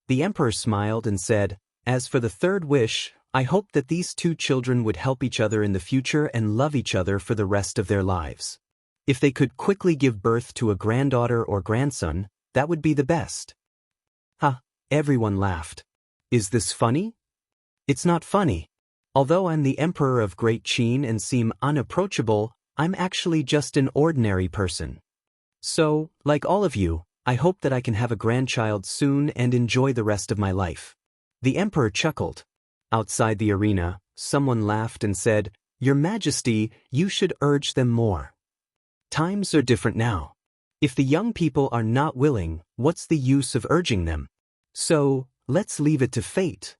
The emperor smiled and said, "As for the third wish, I hope that these 2 children would help each other in the future and love each other for the rest of their lives. If they could quickly give birth to a granddaughter or grandson, that would be the best." Ha! Everyone laughed. Is this funny? It's not funny. Although I'm the emperor of Great Qin and seem unapproachable, I'm actually just an ordinary person. So, like all of you, I hope that I can have a grandchild soon and enjoy the rest of my life. The emperor chuckled. Outside the arena, someone laughed and said, "Your Majesty, you should urge them more. Times are different now. If the young people are not willing, what's the use of urging them? So, let's leave it to fate."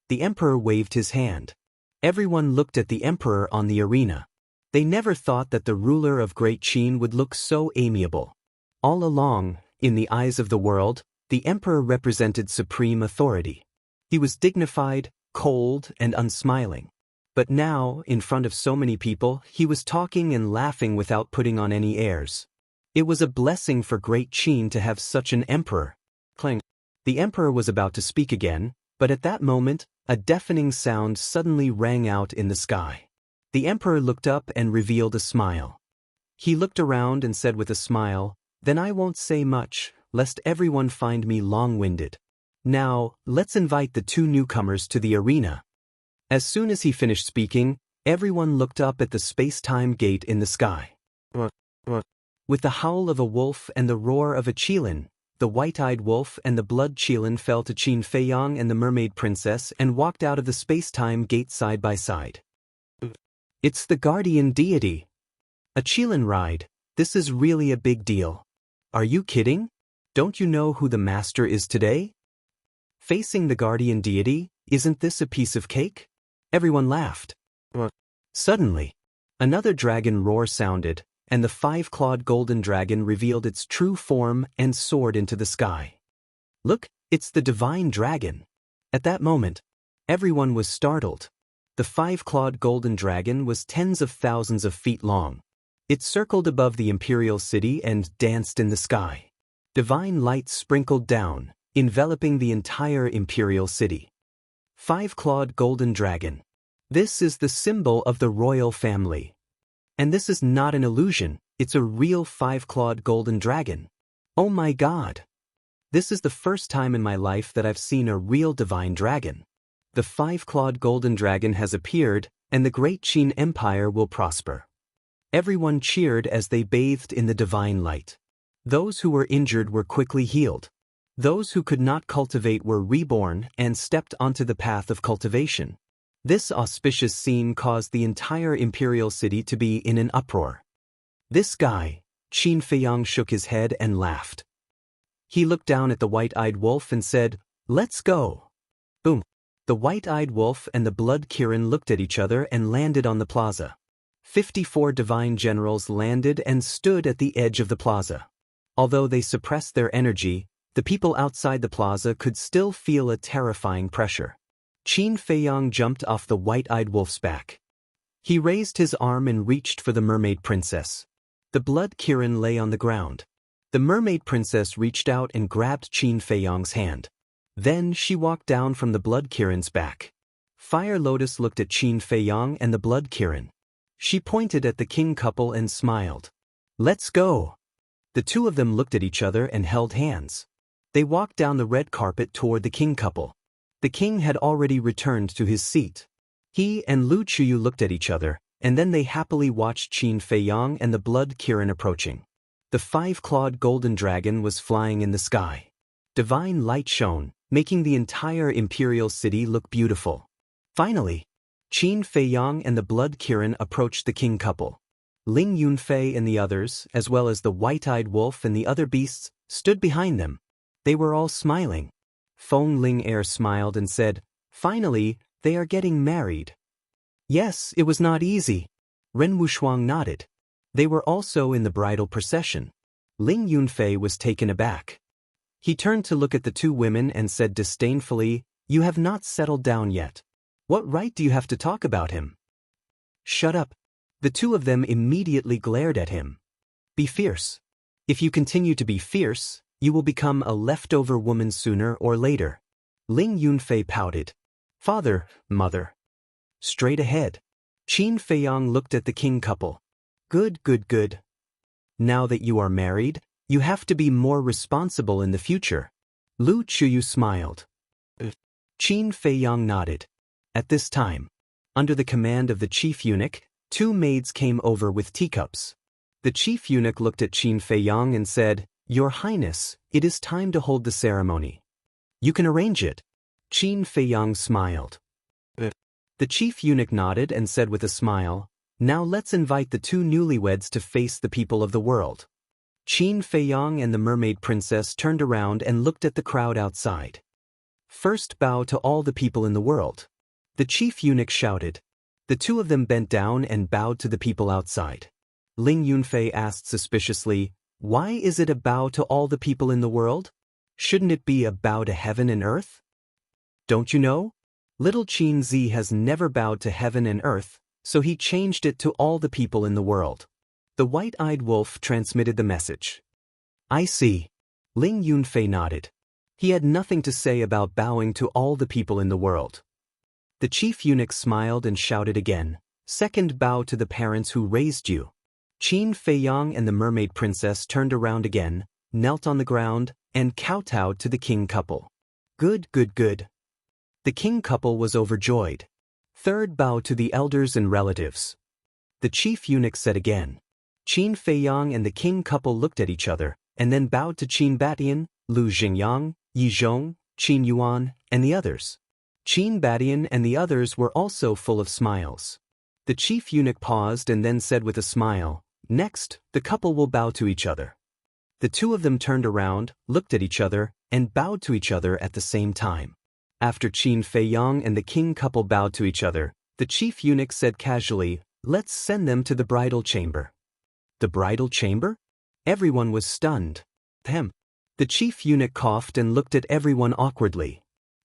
The emperor waved his hand. Everyone looked at the emperor on the arena. They never thought that the ruler of Great Qin would look so amiable. All along, in the eyes of the world, the emperor represented supreme authority. He was dignified, cold, and unsmiling. But now, in front of so many people, he was talking and laughing without putting on any airs. It was a blessing for Great Qin to have such an emperor. Clang. The emperor was about to speak again, but at that moment, a deafening sound suddenly rang out in the sky. The emperor looked up and revealed a smile. He looked around and said with a smile, "Then I won't say much, lest everyone find me long-winded. Now, let's invite the 2 newcomers to the arena." As soon as he finished speaking, everyone looked up at the space-time gate in the sky. With the howl of a wolf and the roar of a qilin, the white-eyed wolf and the blood qilin fell to Qin Feiyang and the mermaid princess and walked out of the space-time gate side by side. It's the guardian deity. A qilin ride. This is really a big deal. Are you kidding? Don't you know who the master is today? Facing the guardian deity, isn't this a piece of cake? Everyone laughed. Suddenly, another dragon roar sounded, and the 5-clawed golden dragon revealed its true form and soared into the sky. "Look, It's the divine dragon. At that moment, everyone was startled. The five-clawed golden dragon was tens of thousands of feet long. It circled above the imperial city and danced in the sky. Divine light sprinkled down, enveloping the entire imperial city. Five-clawed golden dragon. This is the symbol of the royal family. And this is not an illusion, it's a real five-clawed golden dragon. Oh my God! This is the first time in my life that I've seen a real divine dragon. The five-clawed golden dragon has appeared, and the great Qin Empire will prosper. Everyone cheered as they bathed in the divine light. Those who were injured were quickly healed. Those who could not cultivate were reborn and stepped onto the path of cultivation. This auspicious scene caused the entire imperial city to be in an uproar. This guy, Qin Feiyang, shook his head and laughed. He looked down at the white-eyed wolf and said, "Let's go." Boom. The white-eyed wolf and the blood Kirin looked at each other and landed on the plaza. 54 divine generals landed and stood at the edge of the plaza. Although they suppressed their energy, the people outside the plaza could still feel a terrifying pressure. Qin Feiyang jumped off the white-eyed wolf's back. He raised his arm and reached for the mermaid princess. The blood Kirin lay on the ground. The mermaid princess reached out and grabbed Qin Feiyang's hand. Then she walked down from the blood Kirin's back. Fire Lotus looked at Qin Feiyang and the blood Kirin. She pointed at the king couple and smiled. "Let's go." The two of them looked at each other and held hands. They walked down the red carpet toward the king couple. The king had already returned to his seat. He and Lu Chuyu looked at each other, and then they happily watched Qin Feiyang and the blood Kirin approaching. The five-clawed golden dragon was flying in the sky. Divine light shone, making the entire imperial city look beautiful. Finally, Qin Feiyang and the blood Kirin approached the king couple. Ling Yunfei and the others, as well as the white-eyed wolf and the other beasts, stood behind them. They were all smiling. Feng Ling smiled and said, "Finally, they are getting married." Yes, it was not easy. Ren Wushuang nodded. They were also in the bridal procession. Ling Yunfei was taken aback. He turned to look at the two women and said disdainfully, "You have not settled down yet. What right do you have to talk about him?" "Shut up." The two of them immediately glared at him. "Be fierce. If you continue to be fierce, you will become a leftover woman sooner or later." Ling Yunfei pouted. "Father, mother." Straight ahead. Qin Feiyang looked at the king couple. Good, good, good. Now that you are married, you have to be more responsible in the future." Lu Chuyu smiled. Qin Feiyang nodded. At this time, under the command of the chief eunuch, two maids came over with teacups. The chief eunuch looked at Qin Feiyang and said, "Your Highness, it is time to hold the ceremony. You can arrange it." Qin Feiyang smiled. The chief eunuch nodded and said with a smile, "Now let's invite the two newlyweds to face the people of the world." Qin Feiyang and the mermaid princess turned around and looked at the crowd outside. "First bow to all the people in the world." The chief eunuch shouted. The two of them bent down and bowed to the people outside. Ling Yunfei asked suspiciously, "Why is it a bow to all the people in the world? Shouldn't it be a bow to heaven and earth?" "Don't you know? Little Qin Zi has never bowed to heaven and earth, so he changed it to all the people in the world." The white-eyed wolf transmitted the message. "I see." Ling Yunfei nodded. He had nothing to say about bowing to all the people in the world. The chief eunuch smiled and shouted again, "Second bow to the parents who raised you." Qin Feiyang and the mermaid princess turned around again, knelt on the ground, and kowtowed to the king couple. Good, good, good. The king couple was overjoyed. Third bow to the elders and relatives. The chief eunuch said again. Qin Feiyang and the king couple looked at each other, and then bowed to Qin Batian, Lu Xingyang, Yi Zhong, Qin Yuan, and the others. Qin Batian and the others were also full of smiles. The chief eunuch paused and then said with a smile, "Next, the couple will bow to each other." The two of them turned around, looked at each other, and bowed to each other at the same time. After Qin Feiyang and the king couple bowed to each other, the chief eunuch said casually, "Let's send them to the bridal chamber." The bridal chamber? Everyone was stunned. The The chief eunuch coughed and looked at everyone awkwardly.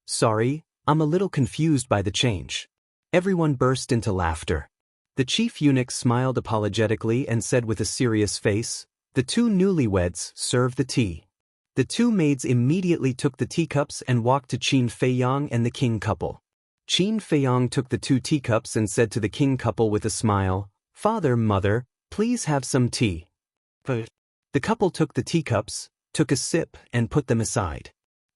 Sorry, I'm a little confused by the change. Everyone burst into laughter. The chief eunuch smiled apologetically and said with a serious face, the two newlyweds serve the tea. The two maids immediately took the teacups and walked to Qin Feiyang and the king couple. Qin Feiyang took the two teacups and said to the king couple with a smile, Father, mother, please have some tea. The couple took the teacups, took a sip and put them aside.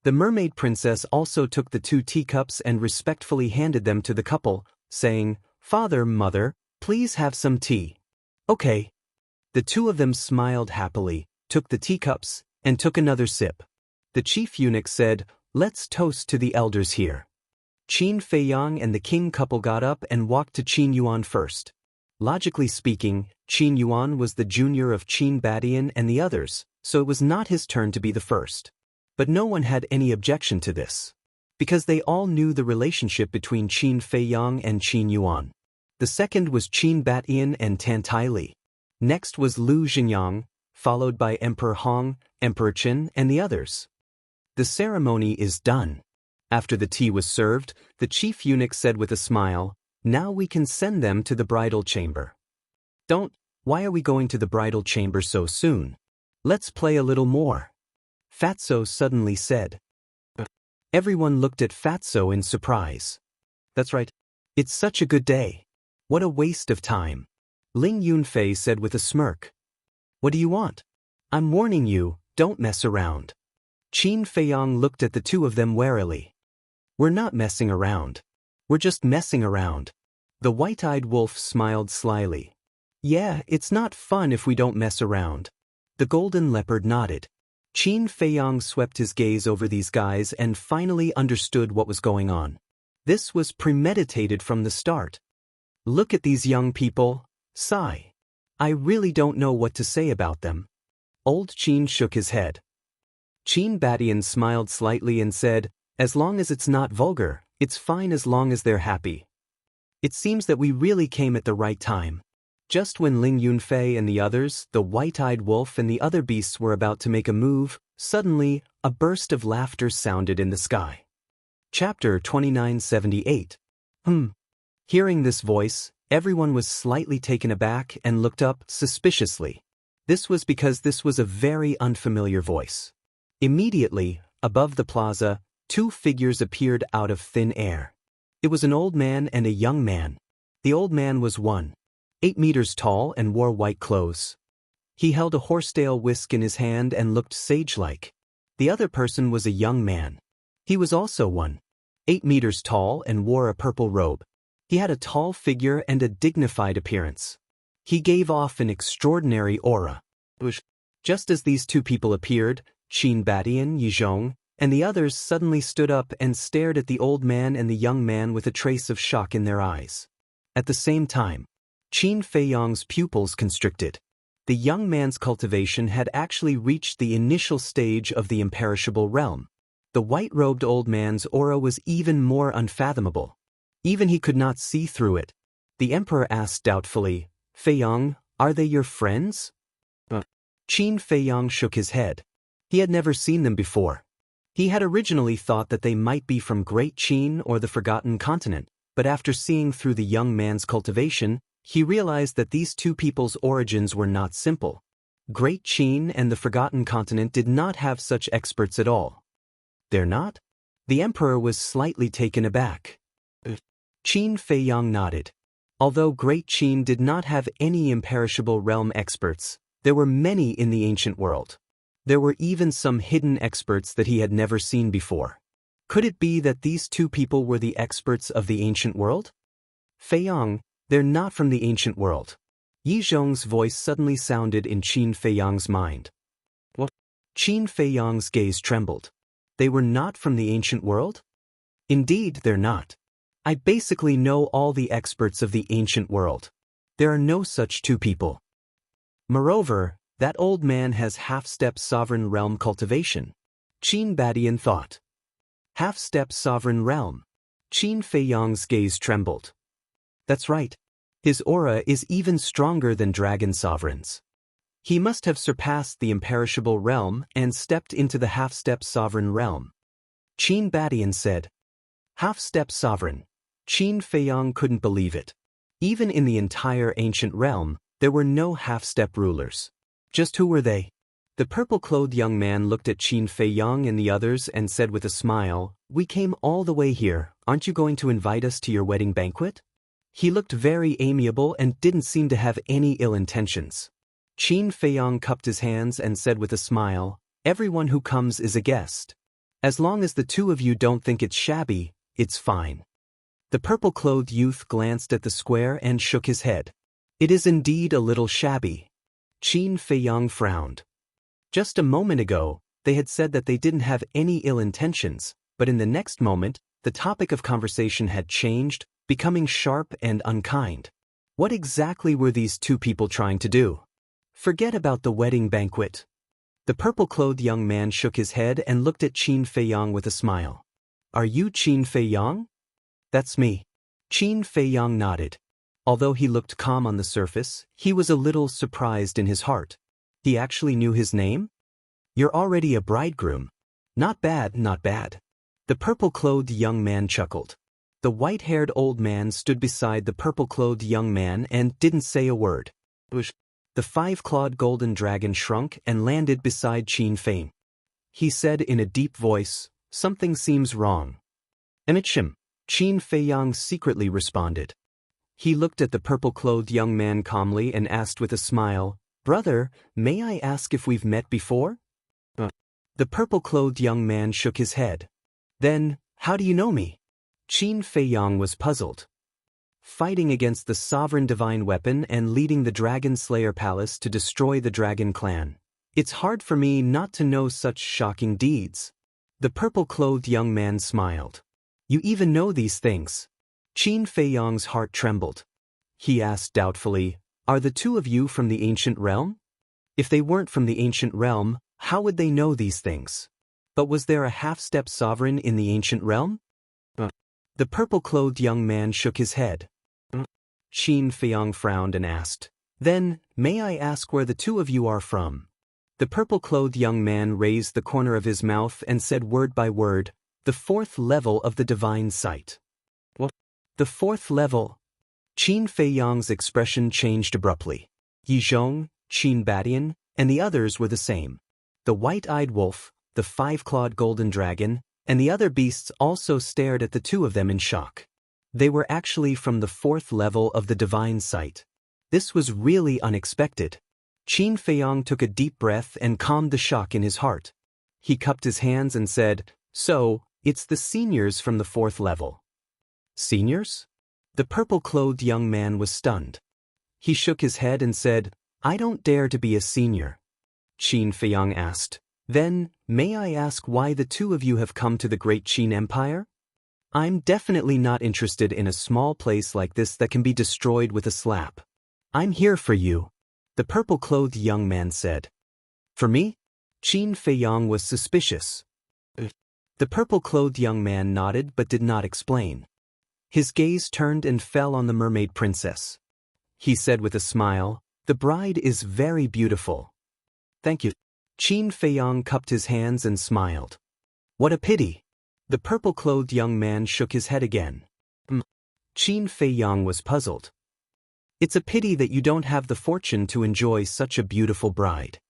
The mermaid princess also took the two teacups and respectfully handed them to the couple, saying, Father, mother, please have some tea. Okay. The two of them smiled happily, took the teacups, and took another sip. The chief eunuch said, Let's toast to the elders here. Qin Feiyang and the king couple got up and walked to Qin Yuan first. Logically speaking, Qin Yuan was the junior of Qin Badian and the others, so it was not his turn to be the first. But no one had any objection to this, because they all knew the relationship between Qin Feiyang and Qin Yuan. The second was Qin Batian and Tan Tai Li. Next was Lu Xingyang, followed by Emperor Hong, Emperor Qin, and the others. The ceremony is done. After the tea was served, the chief eunuch said with a smile, Now we can send them to the bridal chamber. Why are we going to the bridal chamber so soon? Let's play a little more. Fatso suddenly said. Everyone looked at Fatso in surprise. That's right. It's such a good day. What a waste of time. Ling Yunfei said with a smirk. What do you want? I'm warning you, don't mess around. Qin Feiyang looked at the two of them warily. We're not messing around. We're just messing around. The white-eyed wolf smiled slyly. Yeah, it's not fun if we don't mess around. The golden leopard nodded. Qin Feiyang swept his gaze over these guys and finally understood what was going on. This was premeditated from the start. Look at these young people. Sigh. I really don't know what to say about them. Old Qin shook his head. Qin Batian smiled slightly and said, As long as it's not vulgar, it's fine as long as they're happy. It seems that we really came at the right time. Just when Ling Yunfei and the others, the white-eyed wolf and the other beasts were about to make a move, suddenly, a burst of laughter sounded in the sky. Chapter 2978. Hearing this voice, everyone was slightly taken aback and looked up suspiciously. This was because this was a very unfamiliar voice. Immediately, above the plaza, two figures appeared out of thin air. It was an old man and a young man. The old man was 8 meters tall and wore white clothes. He held a horsetail whisk in his hand and looked sage-like. The other person was a young man. He was also 8 meters tall and wore a purple robe. He had a tall figure and a dignified appearance. He gave off an extraordinary aura. Just as these two people appeared, Qin Batian, Yizhong, and the others suddenly stood up and stared at the old man and the young man with a trace of shock in their eyes. At the same time, Qin Feiyang's pupils constricted. The young man's cultivation had actually reached the initial stage of the imperishable realm. The white-robed old man's aura was even more unfathomable. Even he could not see through it. The emperor asked doubtfully, Feiyang, are they your friends? Qin Feiyang shook his head. He had never seen them before. He had originally thought that they might be from Great Qin or the Forgotten Continent, but after seeing through the young man's cultivation, he realized that these two people's origins were not simple. Great Qin and the Forgotten Continent did not have such experts at all. They're not? The emperor was slightly taken aback. Qin Feiyang nodded. Although Great Qin did not have any imperishable realm experts, there were many in the ancient world. There were even some hidden experts that he had never seen before. Could it be that these two people were the experts of the ancient world? Feiyang, they're not from the ancient world. Yizhong's voice suddenly sounded in Qin Feiyang's mind. What? Qin Feiyang's gaze trembled. They were not from the ancient world? Indeed, they're not. I basically know all the experts of the ancient world. There are no such two people. Moreover, that old man has half-step sovereign realm cultivation. Qin Batian thought. Half-step sovereign realm. Qin Feiyang's gaze trembled. That's right. His aura is even stronger than dragon sovereigns. He must have surpassed the imperishable realm and stepped into the half-step sovereign realm. Qin Badian said. Half-step sovereign. Qin Feiyong couldn't believe it. Even in the entire ancient realm, there were no half-step rulers. Just who were they? The purple-clothed young man looked at Qin Feiyong and the others and said with a smile, "We came all the way here, aren't you going to invite us to your wedding banquet?" He looked very amiable and didn't seem to have any ill intentions. Qin Feiyong cupped his hands and said with a smile, "Everyone who comes is a guest. As long as the two of you don't think it's shabby, it's fine." The purple-clothed youth glanced at the square and shook his head. "It is indeed a little shabby." Qin Feiyong frowned. Just a moment ago, they had said that they didn't have any ill intentions, but in the next moment, the topic of conversation had changed, becoming sharp and unkind. What exactly were these two people trying to do? Forget about the wedding banquet. The purple-clothed young man shook his head and looked at Qin Feiyong with a smile. "Are you Qin Feiyong?" "That's me." Qin Feiyong nodded. Although he looked calm on the surface, he was a little surprised in his heart. He actually knew his name? "You're already a bridegroom." "Not bad, not bad." The purple-clothed young man chuckled. The white-haired old man stood beside the purple-clothed young man and didn't say a word. The five-clawed golden dragon shrunk and landed beside Qin Feiyong. He said in a deep voice, "Something seems wrong." "Emichim," Qin Feiyong secretly responded. He looked at the purple-clothed young man calmly and asked with a smile, "Brother, may I ask if we've met before?" The purple-clothed young man shook his head. "Then, how do you know me?" Qin Feiyong was puzzled. "Fighting against the sovereign divine weapon and leading the Dragon Slayer Palace to destroy the Dragon Clan. It's hard for me not to know such shocking deeds." The purple-clothed young man smiled. "You even know these things." Qin Feiyong's heart trembled. He asked doubtfully, "Are the two of you from the ancient realm?" If they weren't from the ancient realm, how would they know these things? But was there a half-step sovereign in the ancient realm? The purple-clothed young man shook his head. Qin Feiyong frowned and asked, "Then, may I ask where the two of you are from?" The purple-clothed young man raised the corner of his mouth and said word by word, "The fourth level of the divine sight." "What? The fourth level?" Qin Feiyong's expression changed abruptly. Yi Zhong, Qin Badian, and the others were the same. The white-eyed wolf, the five-clawed golden dragon, and the other beasts also stared at the two of them in shock. They were actually from the fourth level of the divine sight. This was really unexpected. Qin Feiyong took a deep breath and calmed the shock in his heart. He cupped his hands and said, "So, it's the seniors from the fourth level." "Seniors?" The purple-clothed young man was stunned. He shook his head and said, "I don't dare to be a senior." Qin Feiyong asked, "Then, may I ask why the two of you have come to the great Qin Empire?" "I'm definitely not interested in a small place like this that can be destroyed with a slap. I'm here for you," the purple-clothed young man said. "For me?" Qin Feiyong was suspicious. The purple-clothed young man nodded but did not explain. His gaze turned and fell on the mermaid princess. He said with a smile, "The bride is very beautiful." "Thank you." Qin Feiyong cupped his hands and smiled. "What a pity." The purple-clothed young man shook his head again. Qin Feiyong was puzzled. "It's a pity that you don't have the fortune to enjoy such a beautiful bride."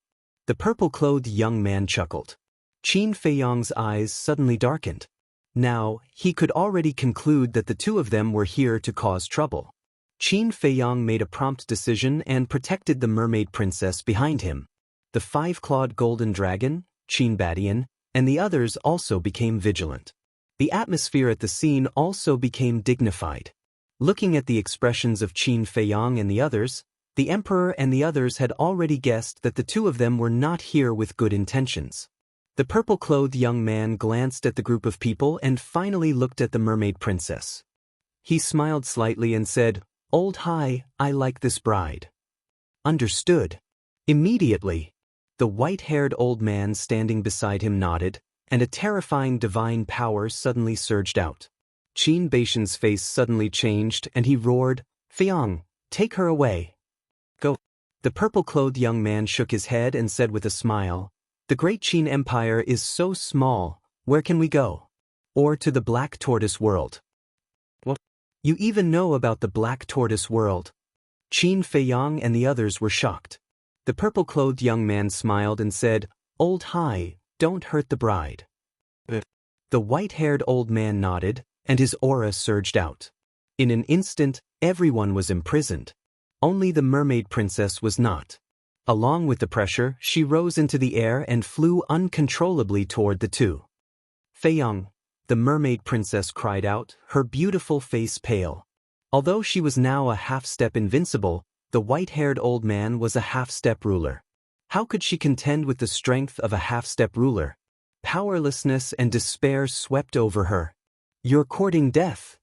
The purple-clothed young man chuckled. Qin Feiyong's eyes suddenly darkened. Now, he could already conclude that the two of them were here to cause trouble. Qin Feiyong made a prompt decision and protected the mermaid princess behind him. The five-clawed golden dragon, Qin Badian, and the others also became vigilant. The atmosphere at the scene also became dignified. Looking at the expressions of Qin Feiyong and the others, the emperor and the others had already guessed that the two of them were not here with good intentions. The purple-clothed young man glanced at the group of people and finally looked at the mermaid princess. He smiled slightly and said, "Old Hai, I like this bride." "Understood." Immediately, the white-haired old man standing beside him nodded, and a terrifying divine power suddenly surged out. Qin Baishan's face suddenly changed and he roared, "Feiyong, take her away." "Go." The purple-clothed young man shook his head and said with a smile, "The Great Qin Empire is so small, where can we go? Or to the Black Tortoise world." "What? You even know about the Black Tortoise world?" Qin Feiyang and the others were shocked. The purple-clothed young man smiled and said, "Old Hai, don't hurt the bride." The white-haired old man nodded, and his aura surged out. In an instant, everyone was imprisoned. Only the mermaid princess was not. Along with the pressure, she rose into the air and flew uncontrollably toward the two. "Feiyang," the mermaid princess cried out, her beautiful face pale. Although she was now a half-step invincible, the white-haired old man was a half-step ruler. How could she contend with the strength of a half-step ruler? Powerlessness and despair swept over her. "You're courting death."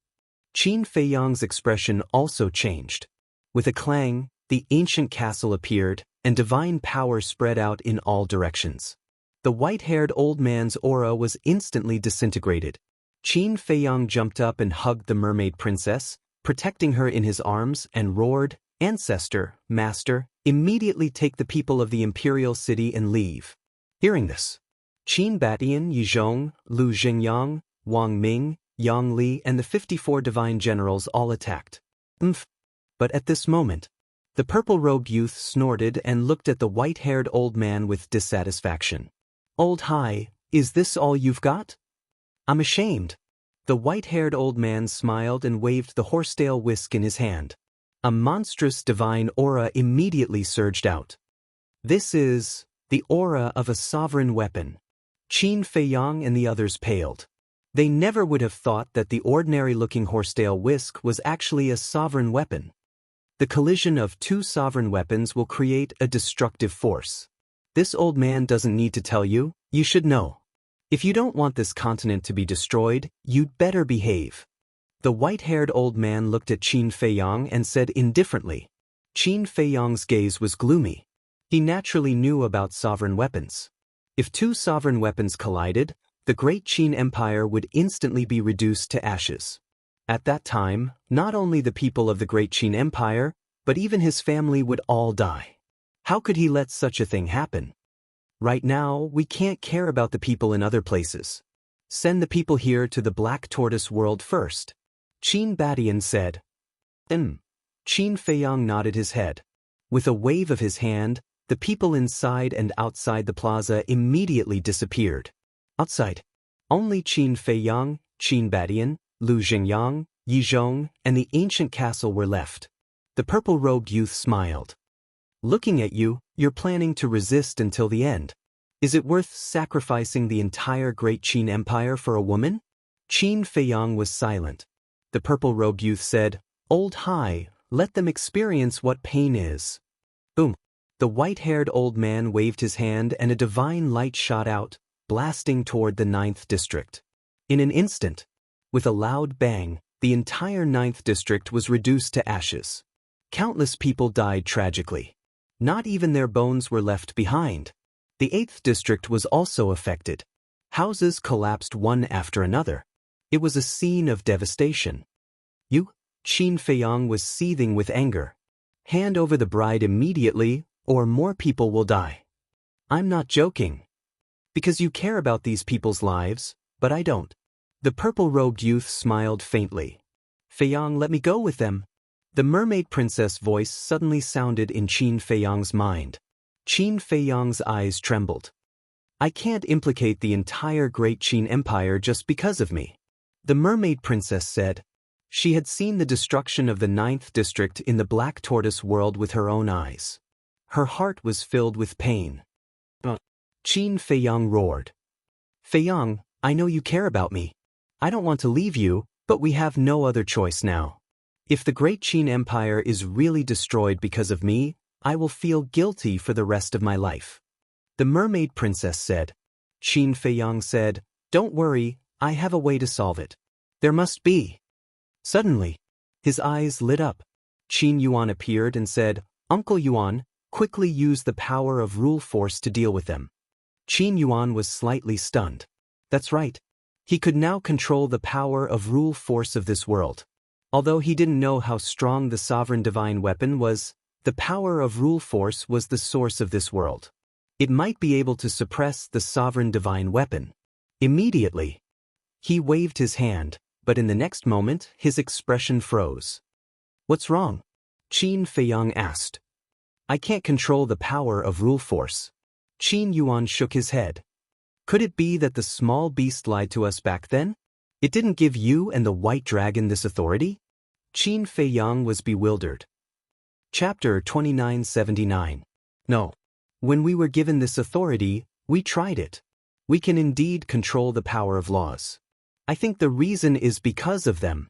Qin Feiyang's expression also changed. With a clang, the ancient castle appeared, and divine power spread out in all directions. The white-haired old man's aura was instantly disintegrated. Qin Feiyang jumped up and hugged the mermaid princess, protecting her in his arms, and roared, "Ancestor, master, immediately take the people of the imperial city and leave." Hearing this, Qin Batian, Yizhong, Lu Zhengyang, Wang Ming, Yang Li, and the 54 divine generals all attacked. But at this moment, the purple-robed youth snorted and looked at the white-haired old man with dissatisfaction. "Old Hai, is this all you've got?" "I'm ashamed." The white-haired old man smiled and waved the horsetail whisk in his hand. A monstrous divine aura immediately surged out. "This is the aura of a sovereign weapon." Qin Feiyang and the others paled. They never would have thought that the ordinary-looking horsetail whisk was actually a sovereign weapon. The collision of two sovereign weapons will create a destructive force. This old man doesn't need to tell you, you should know. If you don't want this continent to be destroyed, you'd better behave. The white-haired old man looked at Qin Feiyang and said indifferently. Qin Feiyang's gaze was gloomy. He naturally knew about sovereign weapons. If two sovereign weapons collided, the Great Qin Empire would instantly be reduced to ashes. At that time, not only the people of the Great Qin Empire, but even his family would all die. How could he let such a thing happen? "Right now, we can't care about the people in other places. Send the people here to the Black Tortoise world first," Qin Batian said. Qin Feiyang nodded his head. With a wave of his hand, the people inside and outside the plaza immediately disappeared. Outside, only Qin Feiyang, Qin Batian, Lu Zhengyang, Yizhong, and the ancient castle were left. The purple-robed youth smiled. "Looking at you, you're planning to resist until the end. Is it worth sacrificing the entire Great Qin Empire for a woman?" Qin Feiyang was silent. The purple-robed youth said, "Old Hai, let them experience what pain is." Boom. The white-haired old man waved his hand and a divine light shot out, blasting toward the 9th district. In an instant, with a loud bang, the entire 9th district was reduced to ashes. Countless people died tragically. Not even their bones were left behind. The 8th district was also affected. Houses collapsed one after another. It was a scene of devastation. Qin Feiyang was seething with anger. "Hand over the bride immediately, or more people will die." "I'm not joking. Because you care about these people's lives, but I don't." The purple-robed youth smiled faintly. "Feiyang, let me go with them." The mermaid princess' voice suddenly sounded in Qin Feiyang's mind. Qin Feiyang's eyes trembled. "I can't implicate the entire Great Qin Empire just because of me," the mermaid princess said. She had seen the destruction of the 9th district in the Black Tortoise world with her own eyes. Her heart was filled with pain. Qin Feiyang roared. "Feiyang, I know you care about me. I don't want to leave you, but we have no other choice now. If the Great Qin Empire is really destroyed because of me, I will feel guilty for the rest of my life," the mermaid princess said. Qin Feiyang said, "Don't worry, I have a way to solve it. There must be." Suddenly, his eyes lit up. Qin Yuan appeared and said, "Uncle Yuan, quickly use the power of rule force to deal with them." Qin Yuan was slightly stunned. That's right. He could now control the power of rule force of this world. Although he didn't know how strong the sovereign divine weapon was, The power of rule force was the source of this world. It might be able to suppress the sovereign divine weapon. Immediately, he waved his hand, but in the next moment, his expression froze. What's wrong? Qin Feiyang asked. I can't control the power of rule force. Qin Yuan shook his head. Could it be that the small beast lied to us back then? It didn't give you and the white dragon this authority? Qin Feiyang was bewildered. Chapter 2979. No. When we were given this authority, we tried it. We can indeed control the power of laws. I think the reason is because of them.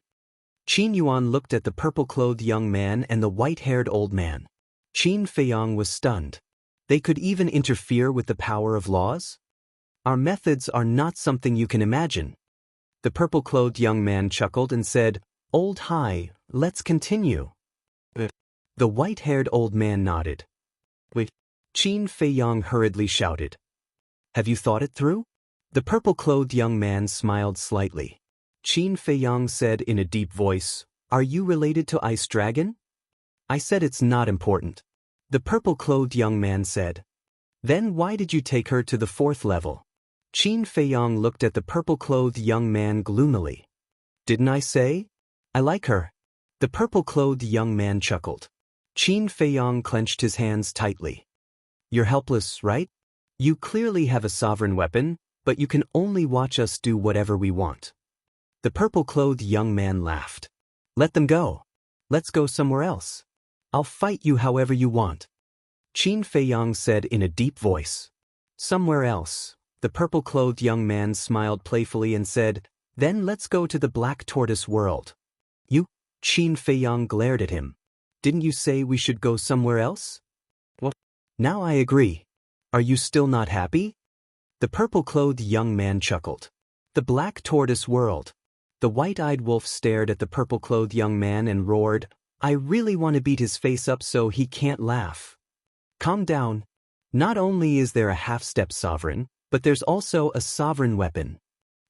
Qin Yuan looked at the purple-clothed young man and the white-haired old man. Qin Feiyang was stunned. They could even interfere with the power of laws? Our methods are not something you can imagine. The purple-clothed young man chuckled and said, Old Hai, let's continue. The white-haired old man nodded. Wait. Qin Feiyang hurriedly shouted. Have you thought it through? The purple-clothed young man smiled slightly. Qin Feiyang said in a deep voice, Are you related to Ice Dragon? I said it's not important. The purple-clothed young man said. Then why did you take her to the 4th level? Qin Feiyang looked at the purple-clothed young man gloomily. Didn't I say? I like her. The purple-clothed young man chuckled. Qin Feiyang clenched his hands tightly. You're helpless, right? You clearly have a sovereign weapon, but you can only watch us do whatever we want. The purple-clothed young man laughed. Let them go. Let's go somewhere else. I'll fight you however you want. Qin Feiyang said in a deep voice. Somewhere else. The purple-clothed young man smiled playfully and said, Then let's go to the Black Tortoise world. You? Qin Feiyang glared at him. Didn't you say we should go somewhere else? Well, now I agree. Are you still not happy? The purple-clothed young man chuckled. The Black Tortoise world. The white-eyed wolf stared at the purple-clothed young man and roared, I really want to beat his face up so he can't laugh. Calm down. Not only is there a half-step sovereign, but there's also a sovereign weapon.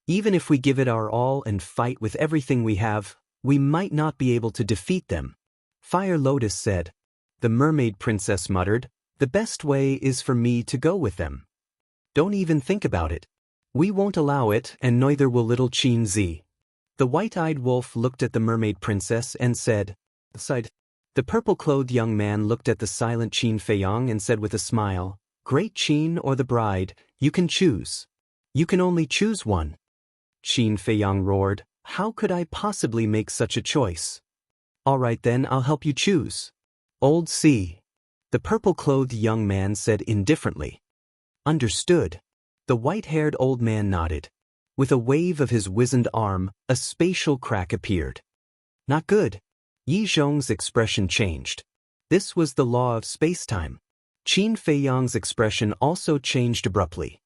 Even if we give it our all and fight with everything we have, we might not be able to defeat them. Fire Lotus said. The mermaid princess muttered, The best way is for me to go with them. Don't even think about it. We won't allow it, and neither will little Qin Zi. The white-eyed wolf looked at the mermaid princess and said, Sighed. The purple-clothed young man looked at the silent Qin Feiyang and said with a smile, Great Qin or the bride, you can choose. You can only choose one. Qin Feiyang roared, How could I possibly make such a choice? All right then, I'll help you choose. Old C. The purple-clothed young man said indifferently. Understood. The white-haired old man nodded. With a wave of his wizened arm, a spatial crack appeared. Not good. Yi Zhong's expression changed. This was the law of space-time. Qin Feiyang's expression also changed abruptly.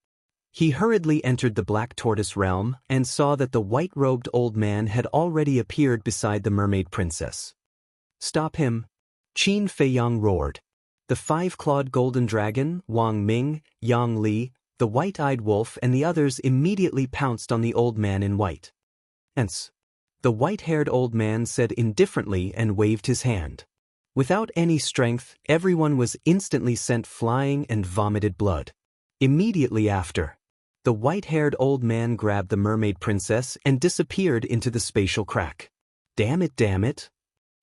He hurriedly entered the Black Tortoise realm and saw that the white-robed old man had already appeared beside the mermaid princess. Stop him! Qin Feiyang roared. The 5-clawed golden dragon, Wang Ming, Yang Li, the white-eyed wolf and the others immediately pounced on the old man in white. Hence, the white-haired old man said indifferently and waved his hand. Without any strength, everyone was instantly sent flying and vomited blood. Immediately after, the white-haired old man grabbed the mermaid princess and disappeared into the spatial crack. Damn it, damn it!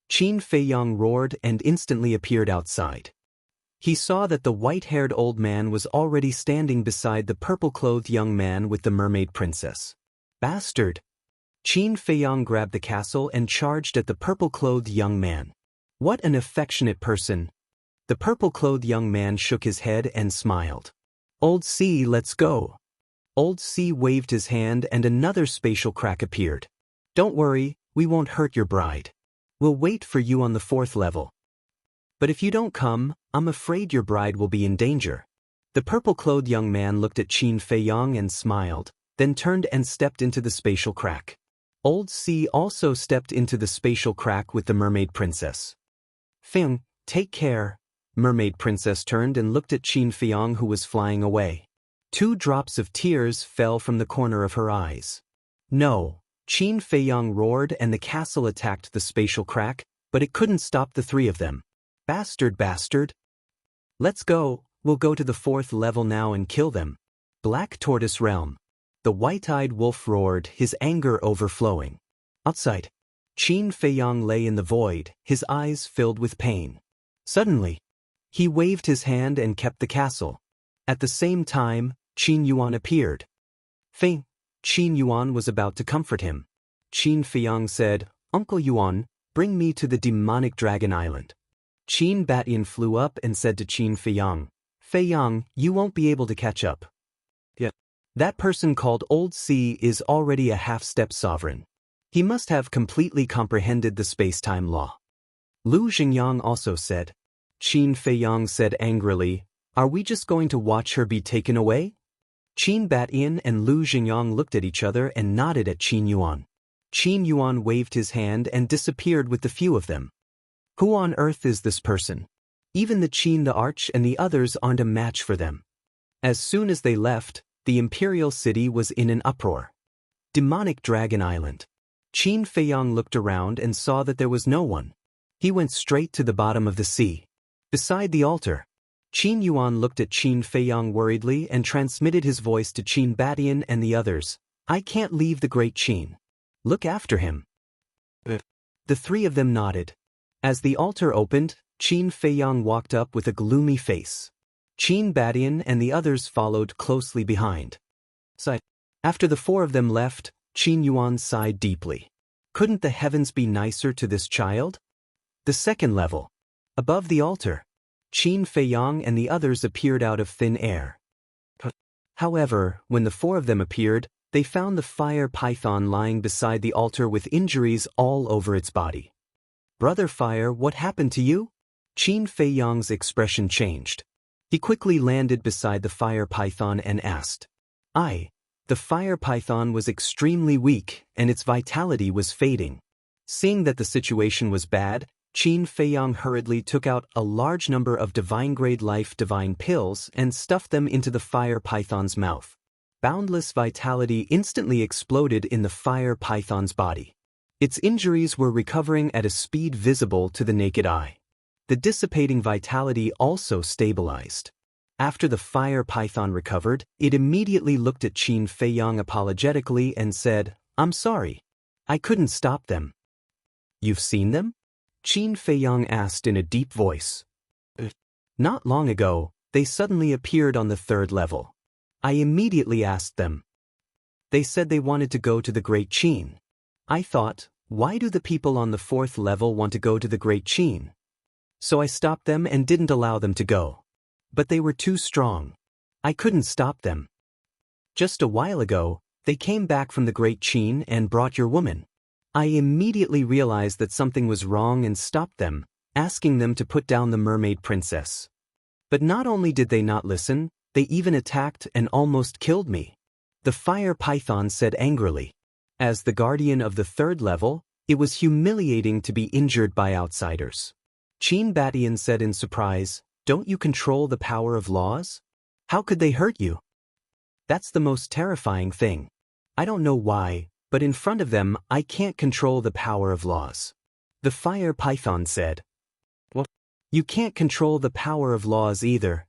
Qin Feiyang roared and instantly appeared outside. He saw that the white-haired old man was already standing beside the purple-clothed young man with the mermaid princess. Bastard! Qin Feiyang grabbed the castle and charged at the purple-clothed young man. What an affectionate person! The purple-clothed young man shook his head and smiled. Old C, let's go! Old C waved his hand and another spatial crack appeared. Don't worry, we won't hurt your bride. We'll wait for you on the 4th level. But if you don't come, I'm afraid your bride will be in danger. The purple-clothed young man looked at Qin Feiyang and smiled, then turned and stepped into the spatial crack. Old C also stepped into the spatial crack with the mermaid princess. Feng, take care. Mermaid princess turned and looked at Qin Feiyang who was flying away. 2 drops of tears fell from the corner of her eyes. No, Qin Feiyang roared and the castle attacked the spatial crack, but it couldn't stop the 3 of them. Bastard, bastard. Let's go, we'll go to the 4th level now and kill them. Black Tortoise Realm. The white-eyed wolf roared, his anger overflowing. Outside, Qin Feiyang lay in the void, his eyes filled with pain. Suddenly, he waved his hand and kept the castle. At the same time, Qin Yuan appeared. Qin Yuan was about to comfort him. Qin Feiyang said, "Uncle Yuan, bring me to the demonic dragon island." Qin Batian flew up and said to Qin Feiyang, "Feiyang, you won't be able to catch up. Yet, that person called Old Sea is already a half-step sovereign. He must have completely comprehended the space-time law." Lu Xingyang also said. Qin Feiyang said angrily, "Are we just going to watch her be taken away?" Qin Batian and Lu Xingyang looked at each other and nodded at Qin Yuan. Qin Yuan waved his hand and disappeared with the few of them. Who on earth is this person? Even the Qin the Arch and the others aren't a match for them. As soon as they left, the imperial city was in an uproar. Demonic Dragon Island. Qin Feiyang looked around and saw that there was no one. He went straight to the bottom of the sea. Beside the altar, Qin Yuan looked at Qin Feiyang worriedly and transmitted his voice to Qin Batian and the others. "I can't leave the great Qin. Look after him." The three of them nodded. As the altar opened, Qin Feiyang walked up with a gloomy face. Qin Batian and the others followed closely behind. After the 4 of them left, Qin Yuan sighed deeply. Couldn't the heavens be nicer to this child? The 2nd level. Above the altar, Qin Feiyang and the others appeared out of thin air. However, when the 4 of them appeared, they found the fire python lying beside the altar with injuries all over its body. "Brother Fire, what happened to you?" Qin Feiyang's expression changed. He quickly landed beside the fire python and asked. The fire python was extremely weak and its vitality was fading. Seeing that the situation was bad, Qin Feiyang hurriedly took out a large number of divine-grade life divine pills and stuffed them into the fire python's mouth. Boundless vitality instantly exploded in the fire python's body. Its injuries were recovering at a speed visible to the naked eye. The dissipating vitality also stabilized. After the fire python recovered, it immediately looked at Qin Feiyang apologetically and said, "I'm sorry. I couldn't stop them." "You've seen them?" Qin Feiyang asked in a deep voice. "Not long ago, they suddenly appeared on the 3rd level. I immediately asked them. They said they wanted to go to the Great Qin. I thought, why do the people on the 4th level want to go to the Great Qin? So I stopped them and didn't allow them to go. But they were too strong. I couldn't stop them. Just a while ago, they came back from the Great Qin and brought your woman. I immediately realized that something was wrong and stopped them, asking them to put down the mermaid princess. But not only did they not listen, they even attacked and almost killed me." The fire python said angrily. As the guardian of the 3rd level, it was humiliating to be injured by outsiders. Qin Batian said in surprise, "Don't you control the power of laws? How could they hurt you?" "That's the most terrifying thing. I don't know why, but in front of them I can't control the power of laws." The fire python said. "What? You can't control the power of laws either?"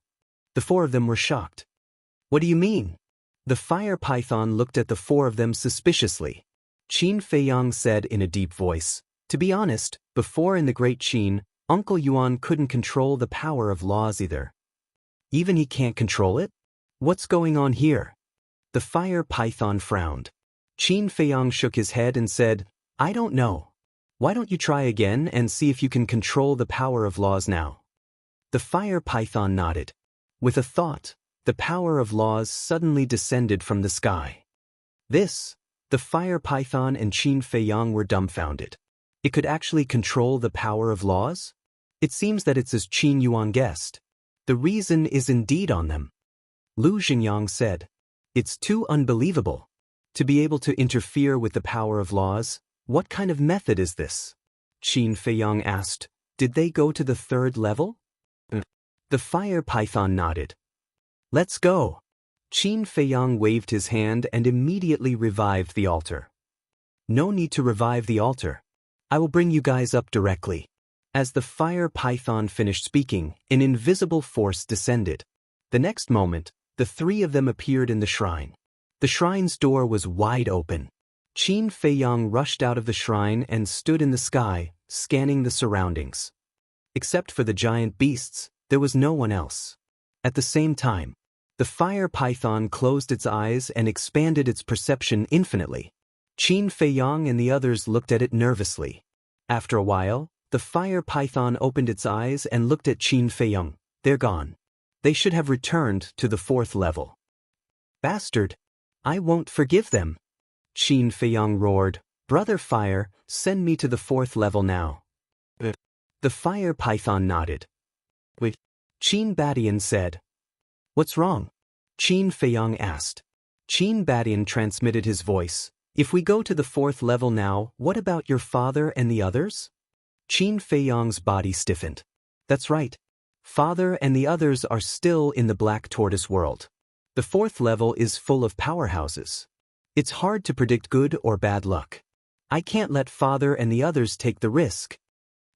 The 4 of them were shocked. "What do you mean?" The fire python looked at the 4 of them suspiciously. Qin Feiyang said in a deep voice, "To be honest, before in the Great Qin, Uncle Yuan couldn't control the power of laws either." "Even he can't control it? What's going on here?" The fire python frowned. Qin Feiyang shook his head and said, "I don't know. Why don't you try again and see if you can control the power of laws now?" The fire python nodded. With a thought, the power of laws suddenly descended from the sky. The fire python and Qin Feiyang were dumbfounded. It could actually control the power of laws? It seems that it's as Qin Yuan guessed. The reason is indeed on them. Lu Xingyang said, "It's too unbelievable. To be able to interfere with the power of laws, what kind of method is this?" Qin Feiyang asked, "Did they go to the 3rd level?" The fire python nodded. "Let's go." Qin Feiyang waved his hand and immediately revived the altar. "No need to revive the altar. I will bring you guys up directly." As the fire python finished speaking, an invisible force descended. The next moment, the three of them appeared in the shrine. The shrine's door was wide open. Qin Feiyang rushed out of the shrine and stood in the sky, scanning the surroundings. Except for the giant beasts, there was no one else. At the same time, the fire python closed its eyes and expanded its perception infinitely. Qin Feiyang and the others looked at it nervously. After a while, the fire python opened its eyes and looked at Qin Feiyang. They're gone. They should have returned to the 4th level. Bastard! I won't forgive them. Qin Feiyang roared, Brother Fire, send me to the 4th level now. The fire python nodded. Wait. Qin Badian said. What's wrong? Qin Feiyang asked. Qin Badian transmitted his voice. If we go to the 4th level now, what about your father and the others? Qin Feiyang's body stiffened. That's right. Father and the others are still in the Black Tortoise world. The 4th level is full of powerhouses. It's hard to predict good or bad luck. I can't let Father and the others take the risk.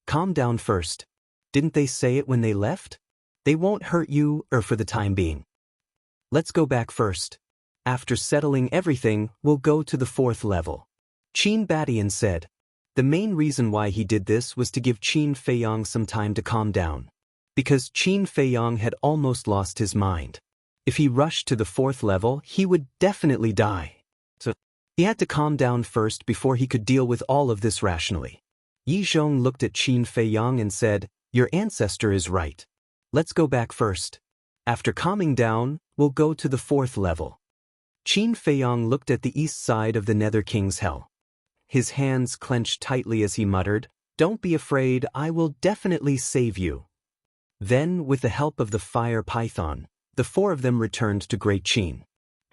Calm down first. Didn't they say it when they left? They won't hurt you or for the time being. Let's go back first. After settling everything, we'll go to the 4th level. Qin Badian said. The main reason why he did this was to give Qin Feiyang some time to calm down. Because Qin Feiyang had almost lost his mind. If he rushed to the 4th level, he would definitely die. So, he had to calm down first before he could deal with all of this rationally. Yi Zhong looked at Qin Feiyang and said, Your ancestor is right. Let's go back first. After calming down, we'll go to the 4th level. Qin Feiyang looked at the east side of the Nether King's Hell. His hands clenched tightly as he muttered, Don't be afraid, I will definitely save you. Then, with the help of the fire python, the 4 of them returned to Great Qin.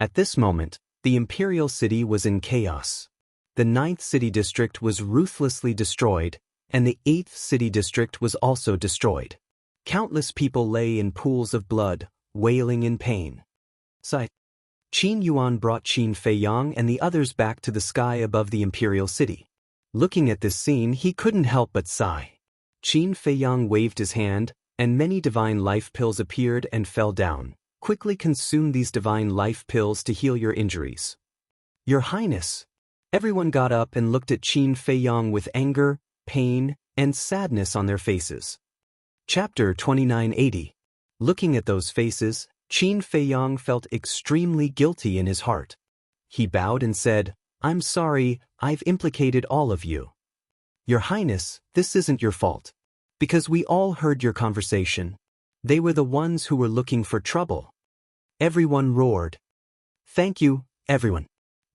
At this moment, the Imperial City was in chaos. The 9th City District was ruthlessly destroyed, and the 8th City District was also destroyed. Countless people lay in pools of blood, wailing in pain. Sigh. Qin Yuan brought Qin Feiyang and the others back to the sky above the Imperial City. Looking at this scene, he couldn't help but sigh. Qin Feiyang waved his hand, and many divine life pills appeared and fell down. Quickly consume these divine life pills to heal your injuries. Your Highness. Everyone got up and looked at Qin Feiyang with anger, pain, and sadness on their faces. Chapter 2980. Looking at those faces, Qin Feiyang felt extremely guilty in his heart. He bowed and said, I'm sorry, I've implicated all of you. Your Highness, this isn't your fault. Because we all heard your conversation. They were the ones who were looking for trouble. Everyone roared. Thank you, everyone.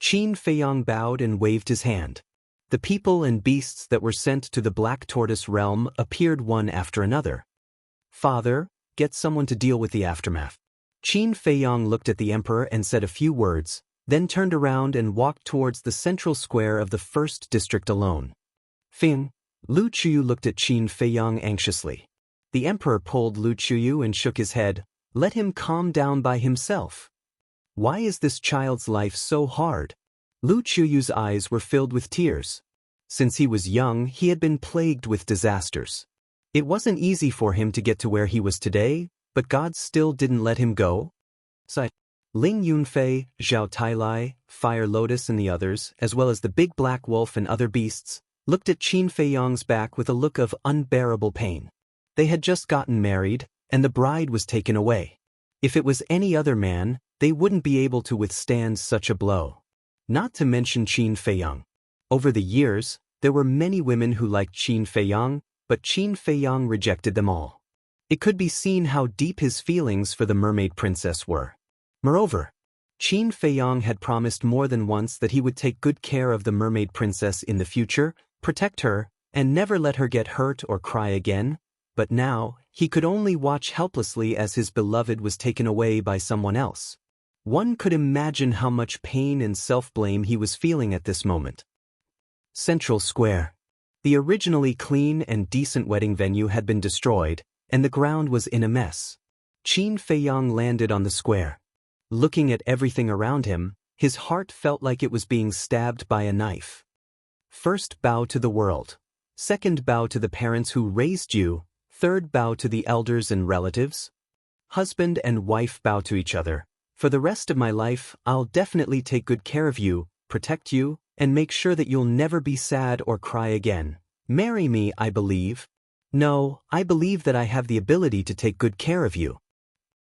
Qin Feiyang bowed and waved his hand. The people and beasts that were sent to the Black Tortoise realm appeared one after another. Father, get someone to deal with the aftermath. Qin Feiyang looked at the emperor and said a few words, then turned around and walked towards the central square of the 1st district alone. Fing. Lu Chuyu looked at Qin Feiyang anxiously. The emperor pulled Lu Chuyu and shook his head. Let him calm down by himself. Why is this child's life so hard? Lu Chuyu's eyes were filled with tears. Since he was young, he had been plagued with disasters. It wasn't easy for him to get to where he was today, but God still didn't let him go. Sigh. Ling Yunfei, Zhao Tailai, Fire Lotus and the others, as well as the big black wolf and other beasts, looked at Qin Feiyang's back with a look of unbearable pain. They had just gotten married, and the bride was taken away. If it was any other man, they wouldn't be able to withstand such a blow. Not to mention Qin Feiyang. Over the years, there were many women who liked Qin Feiyang, but Qin Feiyang rejected them all. It could be seen how deep his feelings for the mermaid princess were. Moreover, Qin Feiyang had promised more than once that he would take good care of the mermaid princess in the future, protect her, and never let her get hurt or cry again, but now, he could only watch helplessly as his beloved was taken away by someone else. One could imagine how much pain and self-blame he was feeling at this moment. Central Square. The originally clean and decent wedding venue had been destroyed, and the ground was in a mess. Qin Feiyang landed on the square. Looking at everything around him, his heart felt like it was being stabbed by a knife. First bow to the world. Second, bow to the parents who raised you. Third, bow to the elders and relatives. Husband and wife bow to each other. For the rest of my life, I'll definitely take good care of you, protect you, and make sure that you'll never be sad or cry again. Marry me, I believe. No, I believe that I have the ability to take good care of you.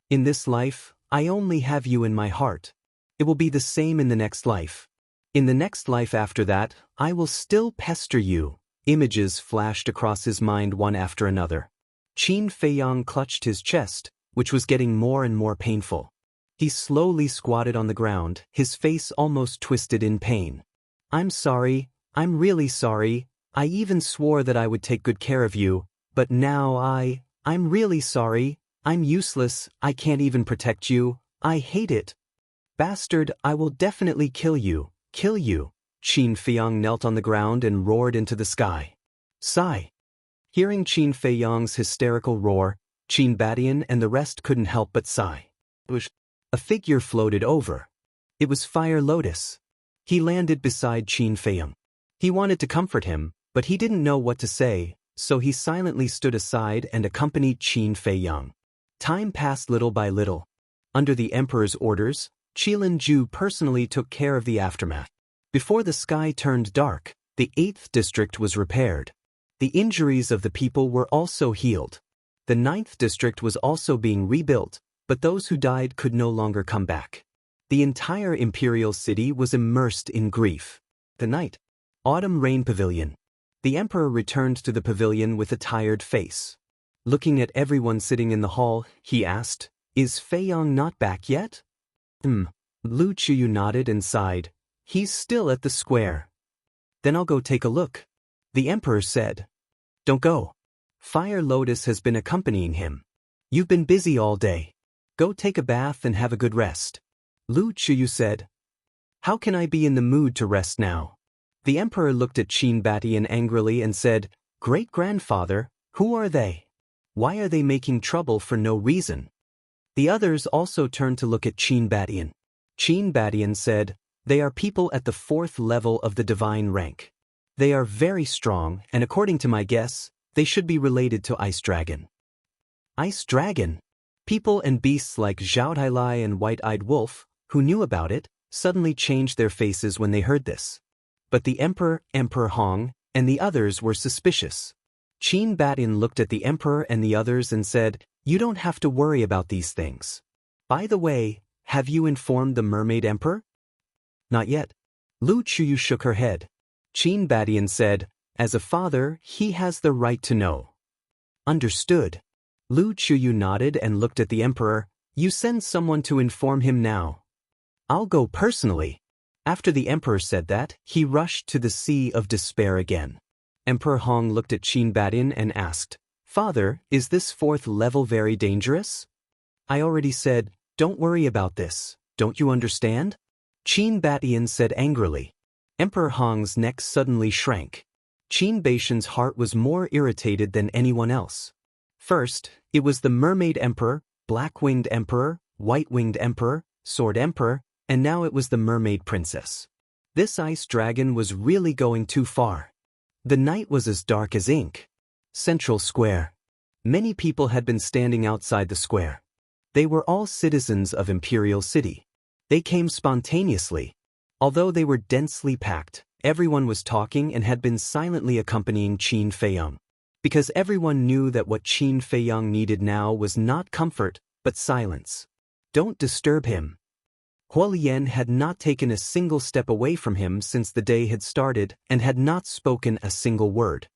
In this life, I only have you in my heart. It will be the same in the next life. In the next life after that, I will still pester you. Images flashed across his mind one after another. Qin Feiyang clutched his chest, which was getting more and more painful. He slowly squatted on the ground, his face almost twisted in pain. I'm sorry, I'm really sorry. I even swore that I would take good care of you, but now I'm really sorry. I'm useless, I can't even protect you. I hate it. Bastard, I will definitely kill you. Kill you. Qin Feiyang knelt on the ground and roared into the sky. Sigh. Hearing Qin Feiyang's hysterical roar, Qin Badian and the rest couldn't help but sigh. A figure floated over. It was Fire Lotus. He landed beside Qin Feiyang. He wanted to comfort him, but he didn't know what to say, so he silently stood aside and accompanied Qin Feiyang. Time passed little by little. Under the emperor's orders, Qilin Ju personally took care of the aftermath. Before the sky turned dark, the 8th district was repaired. The injuries of the people were also healed. The 9th district was also being rebuilt, but those who died could no longer come back. The entire imperial city was immersed in grief. The night. Autumn Rain Pavilion. The emperor returned to the pavilion with a tired face. Looking at everyone sitting in the hall, he asked, "Is Feiyang not back yet?" Lu Chuyu nodded and sighed. "He's still at the square." "Then I'll go take a look." The emperor said. "Don't go. Fire Lotus has been accompanying him. You've been busy all day. Go take a bath and have a good rest." Lu Chuyu said. "How can I be in the mood to rest now?" The emperor looked at Qin Badian angrily and said, "Great-grandfather, who are they? Why are they making trouble for no reason?" The others also turned to look at Qin Badian. Qin Badian said, "They are people at the 4th level of the divine rank. They are very strong, and according to my guess, they should be related to Ice Dragon." Ice Dragon? People and beasts like Zhao Tailai and White-Eyed Wolf, who knew about it, suddenly changed their faces when they heard this. But the emperor, Emperor Hong, and the others were suspicious. Qin Badian looked at the emperor and the others and said, "You don't have to worry about these things. By the way, have you informed the Mermaid Emperor?" "Not yet." Lu Chuyu shook her head. Qin Badian said, "As a father, he has the right to know." "Understood." Lu Chuyu nodded and looked at the emperor. "You send someone to inform him now." "I'll go personally." After the emperor said that, he rushed to the Sea of Despair again. Emperor Hong looked at Qin Badian and asked, "Father, is this 4th level very dangerous?" "I already said, don't worry about this. Don't you understand?" Qin Badian said angrily. Emperor Hong's neck suddenly shrank. Qin Baishan's heart was more irritated than anyone else. First, it was the Mermaid Emperor, Black-Winged Emperor, White-Winged Emperor, Sword Emperor, and now it was the Mermaid Princess. This ice dragon was really going too far. The night was as dark as ink. Central Square. Many people had been standing outside the square. They were all citizens of Imperial City. They came spontaneously. Although they were densely packed, everyone was talking and had been silently accompanying Qin Feiyang. Because everyone knew that what Qin Feiyang needed now was not comfort, but silence. Don't disturb him. Huolian had not taken a single step away from him since the day had started and had not spoken a single word.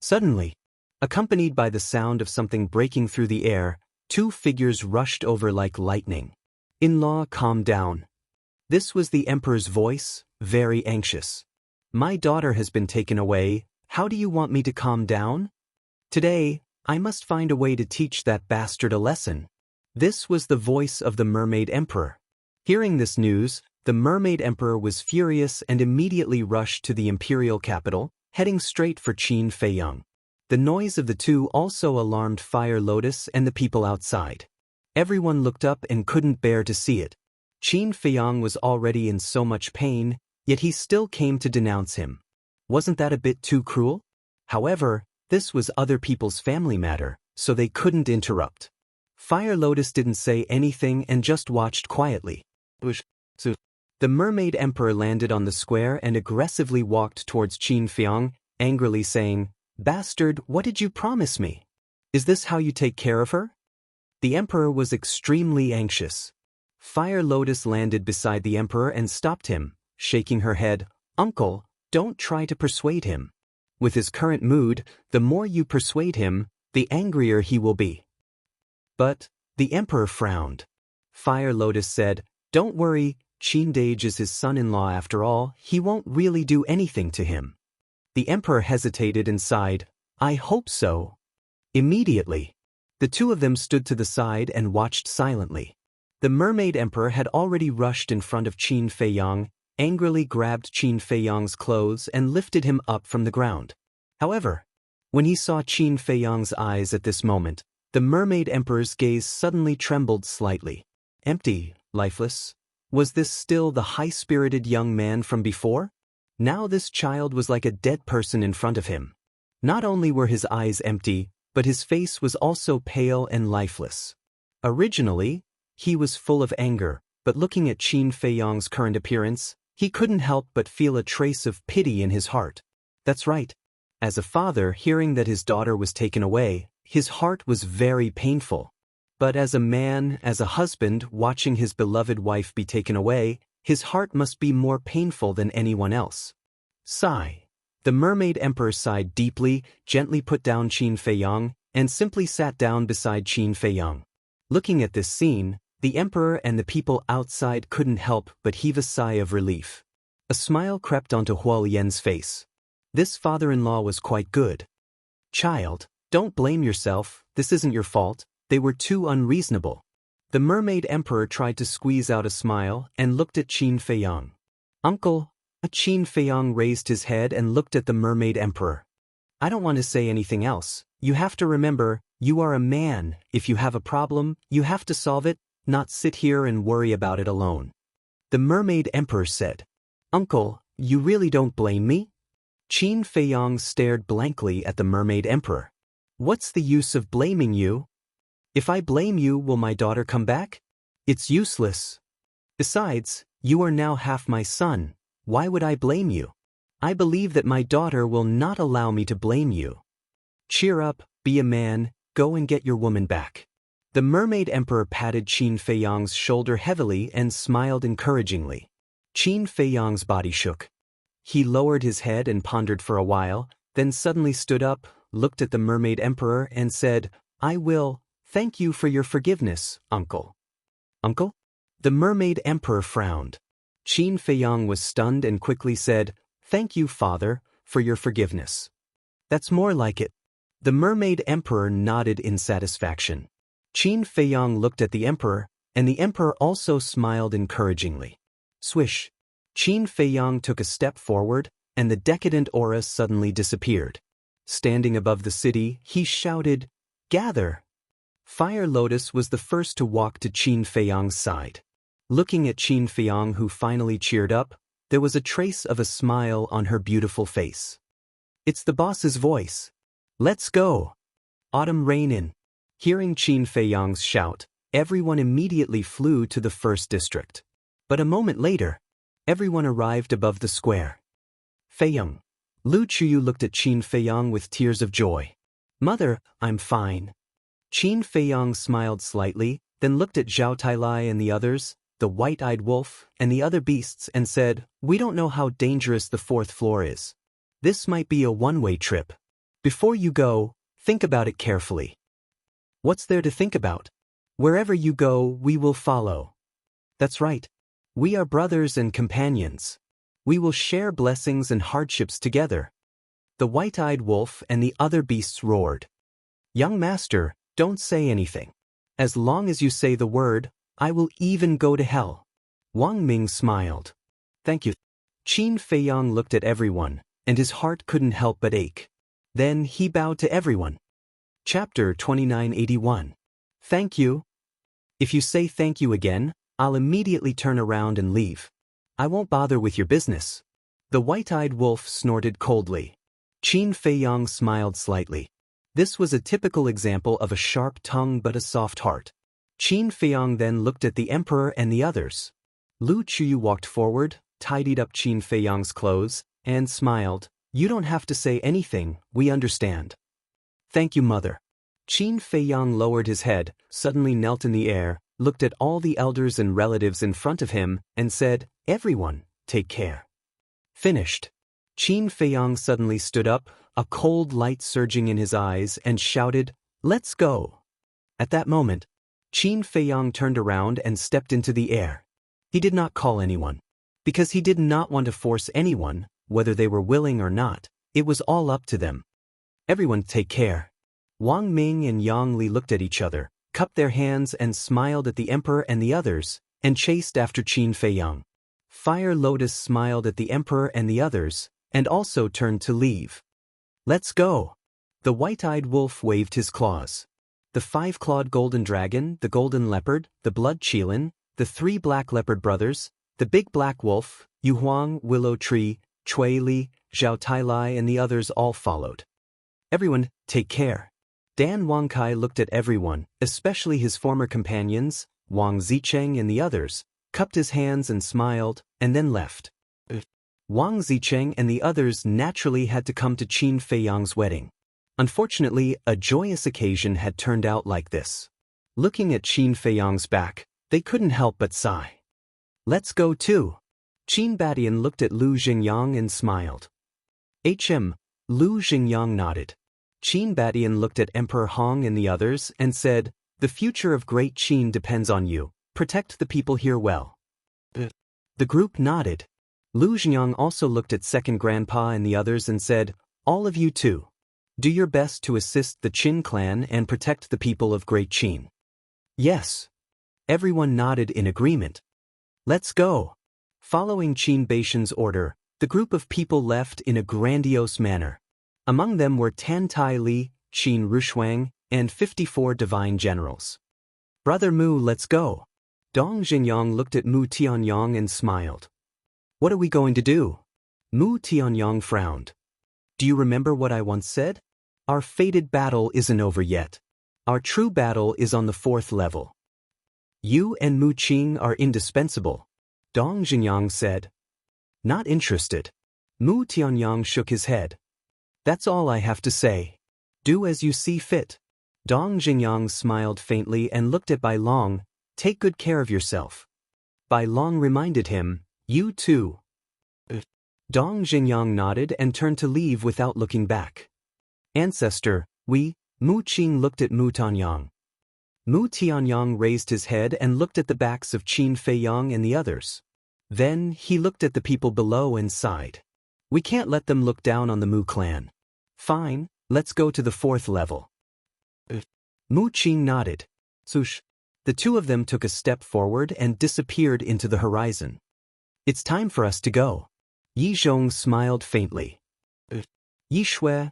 Suddenly, accompanied by the sound of something breaking through the air, 2 figures rushed over like lightning. "In-law, calm down." This was the emperor's voice, very anxious. "My daughter has been taken away. How do you want me to calm down? Today, I must find a way to teach that bastard a lesson." This was the voice of the Mermaid Emperor. Hearing this news, the Mermaid Emperor was furious and immediately rushed to the imperial capital, heading straight for Qin Feiyang. The noise of the two also alarmed Fire Lotus and the people outside. Everyone looked up and couldn't bear to see it. Qin Feiyang was already in so much pain, yet he still came to denounce him. Wasn't that a bit too cruel? However, this was other people's family matter, so they couldn't interrupt. Fire Lotus didn't say anything and just watched quietly. The Mermaid Emperor landed on the square and aggressively walked towards Qin Feiong, angrily saying, "Bastard, what did you promise me? Is this how you take care of her?" The Emperor was extremely anxious. Fire Lotus landed beside the Emperor and stopped him, shaking her head. "Uncle, don't try to persuade him. With his current mood, the more you persuade him, the angrier he will be." But the Emperor frowned. Fire Lotus said, "Don't worry, Qindage is his son-in-law after all, he won't really do anything to him." The Emperor hesitated and sighed, "I hope so." Immediately, the two of them stood to the side and watched silently. The Mermaid Emperor had already rushed in front of Qin Feiong, angrily grabbed Qin Feiyong's clothes and lifted him up from the ground. However, when he saw Qin Feiyong's eyes at this moment, the Mermaid Emperor's gaze suddenly trembled slightly. Empty, lifeless. Was this still the high-spirited young man from before? Now this child was like a dead person in front of him. Not only were his eyes empty, but his face was also pale and lifeless. Originally, he was full of anger, but looking at Qin Feiyong's current appearance, he couldn't help but feel a trace of pity in his heart. That's right. As a father hearing that his daughter was taken away, his heart was very painful. But as a man, as a husband, watching his beloved wife be taken away, his heart must be more painful than anyone else. Sigh. The Mermaid Emperor sighed deeply, gently put down Qin Feiong, and simply sat down beside Qin Feiong. Looking at this scene, the Emperor and the people outside couldn't help but heave a sigh of relief. A smile crept onto Huo Yan's face. This father-in-law was quite good. "Child, don't blame yourself, this isn't your fault. They were too unreasonable." The Mermaid Emperor tried to squeeze out a smile and looked at Qin Feiong. "Uncle," Qin Feiong raised his head and looked at the Mermaid Emperor. "I don't want to say anything else. You have to remember, you are a man. If you have a problem, you have to solve it, not sit here and worry about it alone." The Mermaid Emperor said, "Uncle, you really don't blame me?" Qin Feiong stared blankly at the Mermaid Emperor. "What's the use of blaming you? If I blame you, will my daughter come back? It's useless. Besides, you are now half my son. Why would I blame you? I believe that my daughter will not allow me to blame you. Cheer up, be a man, go and get your woman back." The Mermaid Emperor patted Qin Feiyong's shoulder heavily and smiled encouragingly. Qin Feiyong's body shook. He lowered his head and pondered for a while, then suddenly stood up, looked at the Mermaid Emperor and said, "I will. Thank you for your forgiveness, uncle." "Uncle?" The Mermaid Emperor frowned. Qin Feiong was stunned and quickly said, "Thank you, father, for your forgiveness." "That's more like it." The Mermaid Emperor nodded in satisfaction. Qin Feiong looked at the Emperor, and the Emperor also smiled encouragingly. Swish. Qin Feiong took a step forward, and the decadent aura suddenly disappeared. Standing above the city, he shouted, "Gather!" Fire Lotus was the first to walk to Qin Feiong's side. Looking at Qin Feiong, who finally cheered up, there was a trace of a smile on her beautiful face. "It's the boss's voice. Let's go. Autumn rain in." Hearing Qin Feiong's shout, everyone immediately flew to the first district. But a moment later, everyone arrived above the square. "Feiong." Lu Chuyu looked at Qin Feiong with tears of joy. "Mother, I'm fine." Qin Feiong smiled slightly, then looked at Zhao Tailai and the others, the white-eyed wolf, and the other beasts and said, "We don't know how dangerous the fourth floor is. This might be a one-way trip. Before you go, think about it carefully." "What's there to think about? Wherever you go, we will follow." "That's right. We are brothers and companions. We will share blessings and hardships together." The white-eyed wolf and the other beasts roared. "Young master, don't say anything. As long as you say the word, I will even go to hell." Wang Ming smiled. "Thank you." Qin Feiong looked at everyone, and his heart couldn't help but ache. Then he bowed to everyone. Chapter 2981. Thank you. If you say thank you again, I'll immediately turn around and leave. I won't bother with your business. The white-eyed wolf snorted coldly. Qin Feiyang smiled slightly. This was a typical example of a sharp tongue but a soft heart. Qin Feiyang then looked at the emperor and the others. Lu Chuyu walked forward, tidied up Qin Feiyang's clothes, and smiled. You don't have to say anything, we understand. Thank you, mother. Qin Feiyang lowered his head, suddenly knelt in the air, looked at all the elders and relatives in front of him, and said, Everyone, take care. Finished. Qin Feiyang suddenly stood up, a cold light surging in his eyes, and shouted, Let's go. At that moment, Qin Feiyang turned around and stepped into the air. He did not call anyone. Because he did not want to force anyone, whether they were willing or not, it was all up to them. Everyone take care. Wang Ming and Yang Li looked at each other, cupped their hands and smiled at the emperor and the others, and chased after Qin Feiyang. Fire Lotus smiled at the emperor and the others, and also turned to leave. Let's go. The white-eyed wolf waved his claws. The five-clawed golden dragon, the golden leopard, the blood qilin, the three black leopard brothers, the big black wolf, Yu Huang, Willow Tree, Chui Li, Zhao Tailai and the others all followed. Everyone, take care. Dan Wangkai looked at everyone, especially his former companions, Wang Zicheng and the others, cupped his hands and smiled, and then left. Wang Zicheng and the others naturally had to come to Qin Feiyang's wedding. Unfortunately, a joyous occasion had turned out like this. Looking at Qin Feiyang's back, they couldn't help but sigh. Let's go too. Qin Badian looked at Lu Xingyang and smiled. Lu Xingyang nodded. Qin Badian looked at Emperor Hong and the others and said, The future of Great Qin depends on you. Protect the people here well. The group nodded. Lu Xingyang also looked at Second Grandpa and the others and said, All of you too. Do your best to assist the Qin clan and protect the people of Great Qin. Yes. Everyone nodded in agreement. Let's go. Following Qin Baishan's order, the group of people left in a grandiose manner. Among them were Tan Tai Li, Qin Rushuang, and 54 divine generals. Brother Mu, let's go. Dong Xingyang looked at Mu Tianyang and smiled. What are we going to do? Mu Tianyang frowned. Do you remember what I once said? Our fated battle isn't over yet. Our true battle is on the 4th level. You and Mu Qing are indispensable, Dong Xingyang said. Not interested. Mu Tianyang shook his head. That's all I have to say. Do as you see fit. Dong Xingyang smiled faintly and looked at Bai Long. Take good care of yourself. Bai Long reminded him, You too. Dong Xingyang nodded and turned to leave without looking back. Ancestor, Mu Qing looked at Mu Tianyang. Mu Tianyang raised his head and looked at the backs of Qin Feiyang and the others. Then he looked at the people below and sighed. We can't let them look down on the Mu clan. Fine, let's go to the 4th level. Mu Qing nodded. Swoosh. The two of them took a step forward and disappeared into the horizon. It's time for us to go. Yi Zhong smiled faintly. Yi Shui,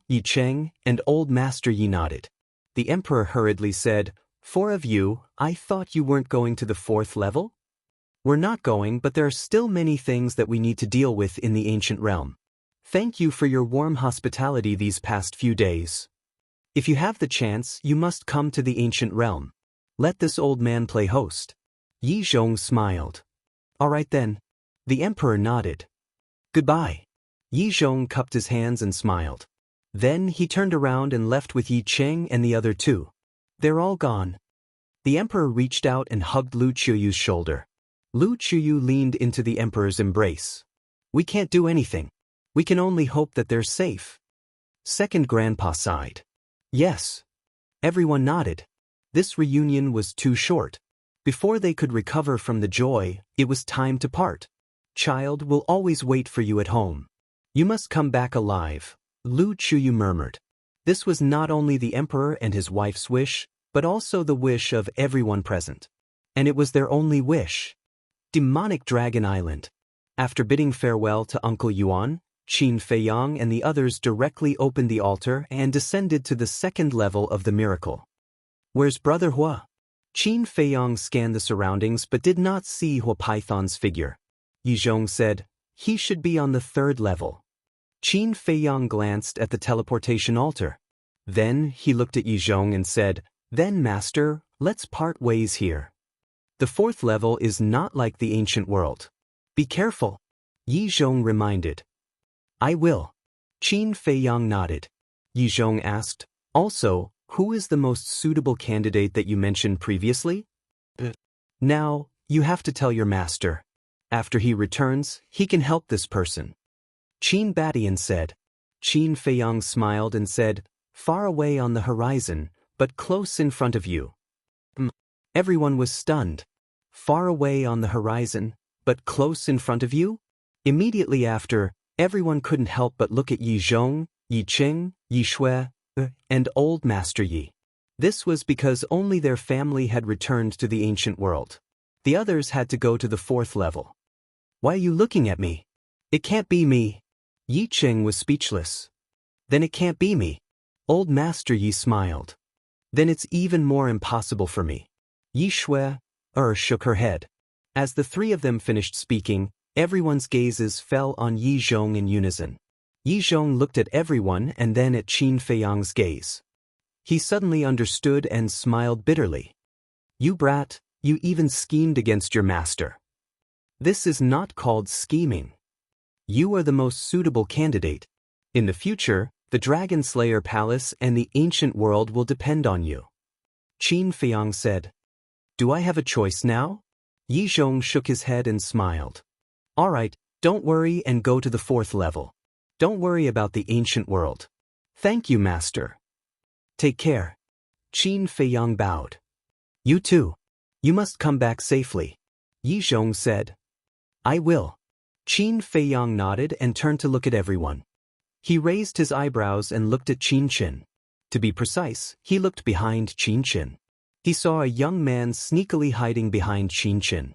Yi Cheng, and Old Master Yi nodded. The emperor hurriedly said, 4 of you, I thought you weren't going to the 4th level? We're not going, but there are still many things that we need to deal with in the ancient realm. Thank you for your warm hospitality these past few days. If you have the chance, you must come to the ancient realm. Let this old man play host. Yi Zhong smiled. All right then. The emperor nodded. Goodbye. Yi Zhong cupped his hands and smiled. Then he turned around and left with Yi Cheng and the other two. They're all gone. The emperor reached out and hugged Lu Chuyu's shoulder. Lu Chuyu leaned into the emperor's embrace. We can't do anything. We can only hope that they're safe. Second Grandpa sighed. Yes. Everyone nodded. This reunion was too short. Before they could recover from the joy, it was time to part. Child will always wait for you at home. You must come back alive, Lu Chuyu murmured. This was not only the emperor and his wife's wish, but also the wish of everyone present. And it was their only wish. Demonic Dragon Island. After bidding farewell to Uncle Yuan, Qin Feiyang and the others directly opened the altar and descended to the 2nd level of the miracle. Where's Brother Hua? Qin Feiyang scanned the surroundings but did not see Hua Python's figure. Yi Zhong said, He should be on the 3rd level. Qin Feiyang glanced at the teleportation altar. Then he looked at Yizhong and said, "Then, Master, let's part ways here. The fourth level is not like the ancient world. Be careful," Yizhong reminded. "I will." Qin Feiyang nodded. Yizhong asked, "Also, who is the most suitable candidate that you mentioned previously?" "Now, you have to tell your master. After he returns, he can help this person," Qin Badian said. Qin Feiyang smiled and said, "Far away on the horizon, but close in front of you." Everyone was stunned. Far away on the horizon, but close in front of you? Immediately after, everyone couldn't help but look at Yi Zhong, Yi Qing, Yi Shui, and Old Master Yi. This was because only their family had returned to the ancient world. The others had to go to the fourth level. "Why are you looking at me? It can't be me." Yi Qing was speechless. "Then it can't be me." Old Master Yi smiled. "Then it's even more impossible for me." Yi Shui, shook her head. As the three of them finished speaking, everyone's gazes fell on Yi Zhong in unison. Yi Zhong looked at everyone and then at Qin Feiyang's gaze. He suddenly understood and smiled bitterly. "You brat, you even schemed against your master. This is not called scheming. You are the most suitable candidate. In the future, the Dragon Slayer Palace and the ancient world will depend on you." Qin Feiyang said. "Do I have a choice now?" Yi Zhong shook his head and smiled. "All right, don't worry and go to the fourth level. Don't worry about the ancient world." "Thank you, Master." "Take care." Qin Feiyang bowed. "You too. You must come back safely," Yi Zhong said. "I will." Qin Feiyang nodded and turned to look at everyone. He raised his eyebrows and looked at Qin Qin. To be precise, he looked behind Qin Qin. He saw a young man sneakily hiding behind Qin Qin.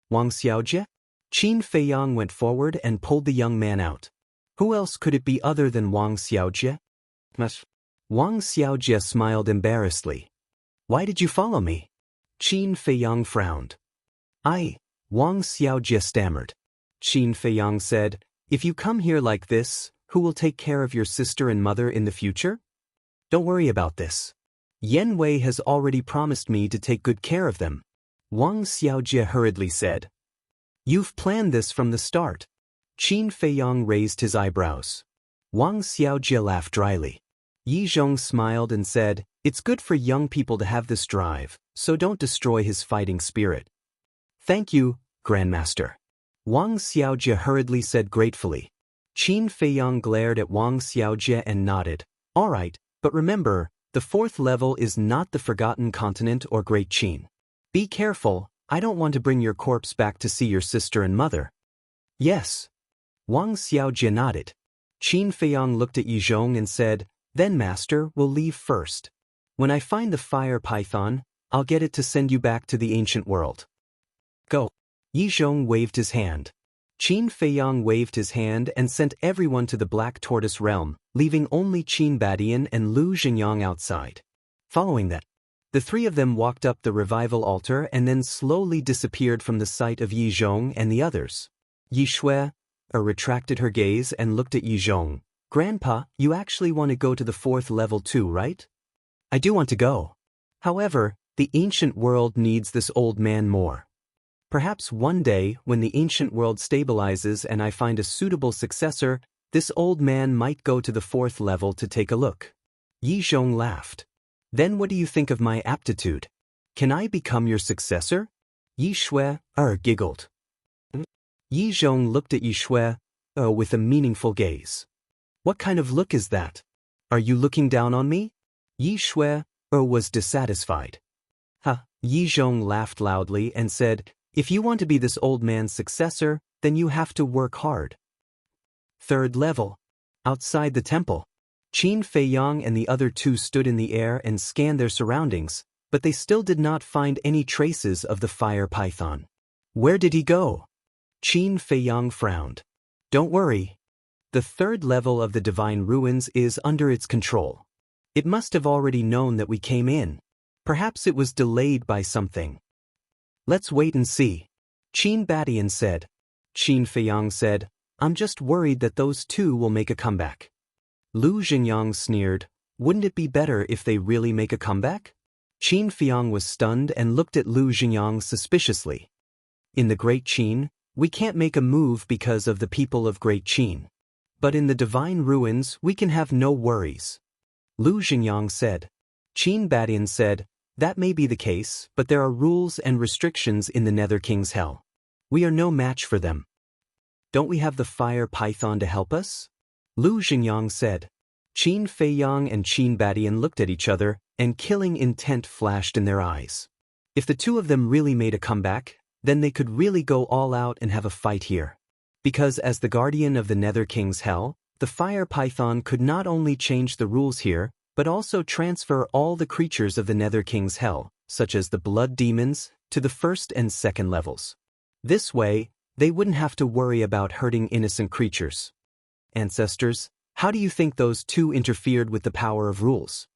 "Wang Xiaojie?" Qin Feiyang went forward and pulled the young man out. Who else could it be other than Wang Xiaojie? Wang Xiaojie smiled embarrassedly. "Why did you follow me?" Qin Feiyang frowned. Wang Xiaojie stammered. Qin Feiyang said, "If you come here like this, who will take care of your sister and mother in the future?" "Don't worry about this. Yan Wei has already promised me to take good care of them," Wang Xiaojie hurriedly said. "You've planned this from the start." Qin Feiyang raised his eyebrows. Wang Xiaojie laughed dryly. Yi Zhong smiled and said, "It's good for young people to have this drive, so don't destroy his fighting spirit." "Thank you, Grandmaster," Wang Xiaojie hurriedly said gratefully. Qin Feiyang glared at Wang Xiaojie and nodded. "All right, but remember, the fourth level is not the Forgotten Continent or Great Qin. Be careful, I don't want to bring your corpse back to see your sister and mother." "Yes." Wang Xiaojie nodded. Qin Feiyang looked at Yi Zhong and said, "Then Master, we'll leave first. When I find the fire python, I'll get it to send you back to the ancient world." "Go." Yi Zhong waved his hand. Qin Feiyang waved his hand and sent everyone to the Black Tortoise realm, leaving only Qin Badian and Lu Xingyang outside. Following that, the three of them walked up the revival altar and then slowly disappeared from the sight of Yi Zhong and the others. Yi Shui retracted her gaze and looked at Yi Zhong. "Grandpa, you actually want to go to the fourth level too, right?" "I do want to go. However, the ancient world needs this old man more. Perhaps one day, when the ancient world stabilizes and I find a suitable successor, this old man might go to the fourth level to take a look." Yi Zhong laughed. "Then what do you think of my aptitude? Can I become your successor?" Yi Shui giggled. Yi Zhong looked at Yi Shui with a meaningful gaze. "What kind of look is that? Are you looking down on me?" Yi Shui was dissatisfied. Yi Zhong laughed loudly and said, "If you want to be this old man's successor, then you have to work hard." Third level. Outside the temple, Qin Feiyang and the other two stood in the air and scanned their surroundings, but they still did not find any traces of the fire python. "Where did he go?" Qin Feiyang frowned. "Don't worry. The third level of the divine ruins is under its control. It must have already known that we came in. Perhaps it was delayed by something. Let's wait and see," Qin Badian said. Qin Feiyang said, I'm just worried that those two will make a comeback. Lu Xingyang sneered, wouldn't it be better if they really make a comeback? Qin Fiang was stunned and looked at Lu Xingyang suspiciously. In the Great Qin, we can't make a move because of the people of Great Qin. But in the Divine Ruins we can have no worries. Lu Xingyang said. Qin Badian said, that may be the case, but there are rules and restrictions in the Nether King's Hell. We are no match for them. Don't we have the fire python to help us? Lu Xingyang said. Qin Feiyang and Qin Badian looked at each other, and killing intent flashed in their eyes. If the two of them really made a comeback, then they could really go all out and have a fight here. Because as the guardian of the Nether King's Hell, the fire python could not only change the rules here, but also transfer all the creatures of the Nether King's Hell, such as the blood demons, to the first and second levels. This way, they wouldn't have to worry about hurting innocent creatures. Ancestors, how do you think those two interfered with the power of rules?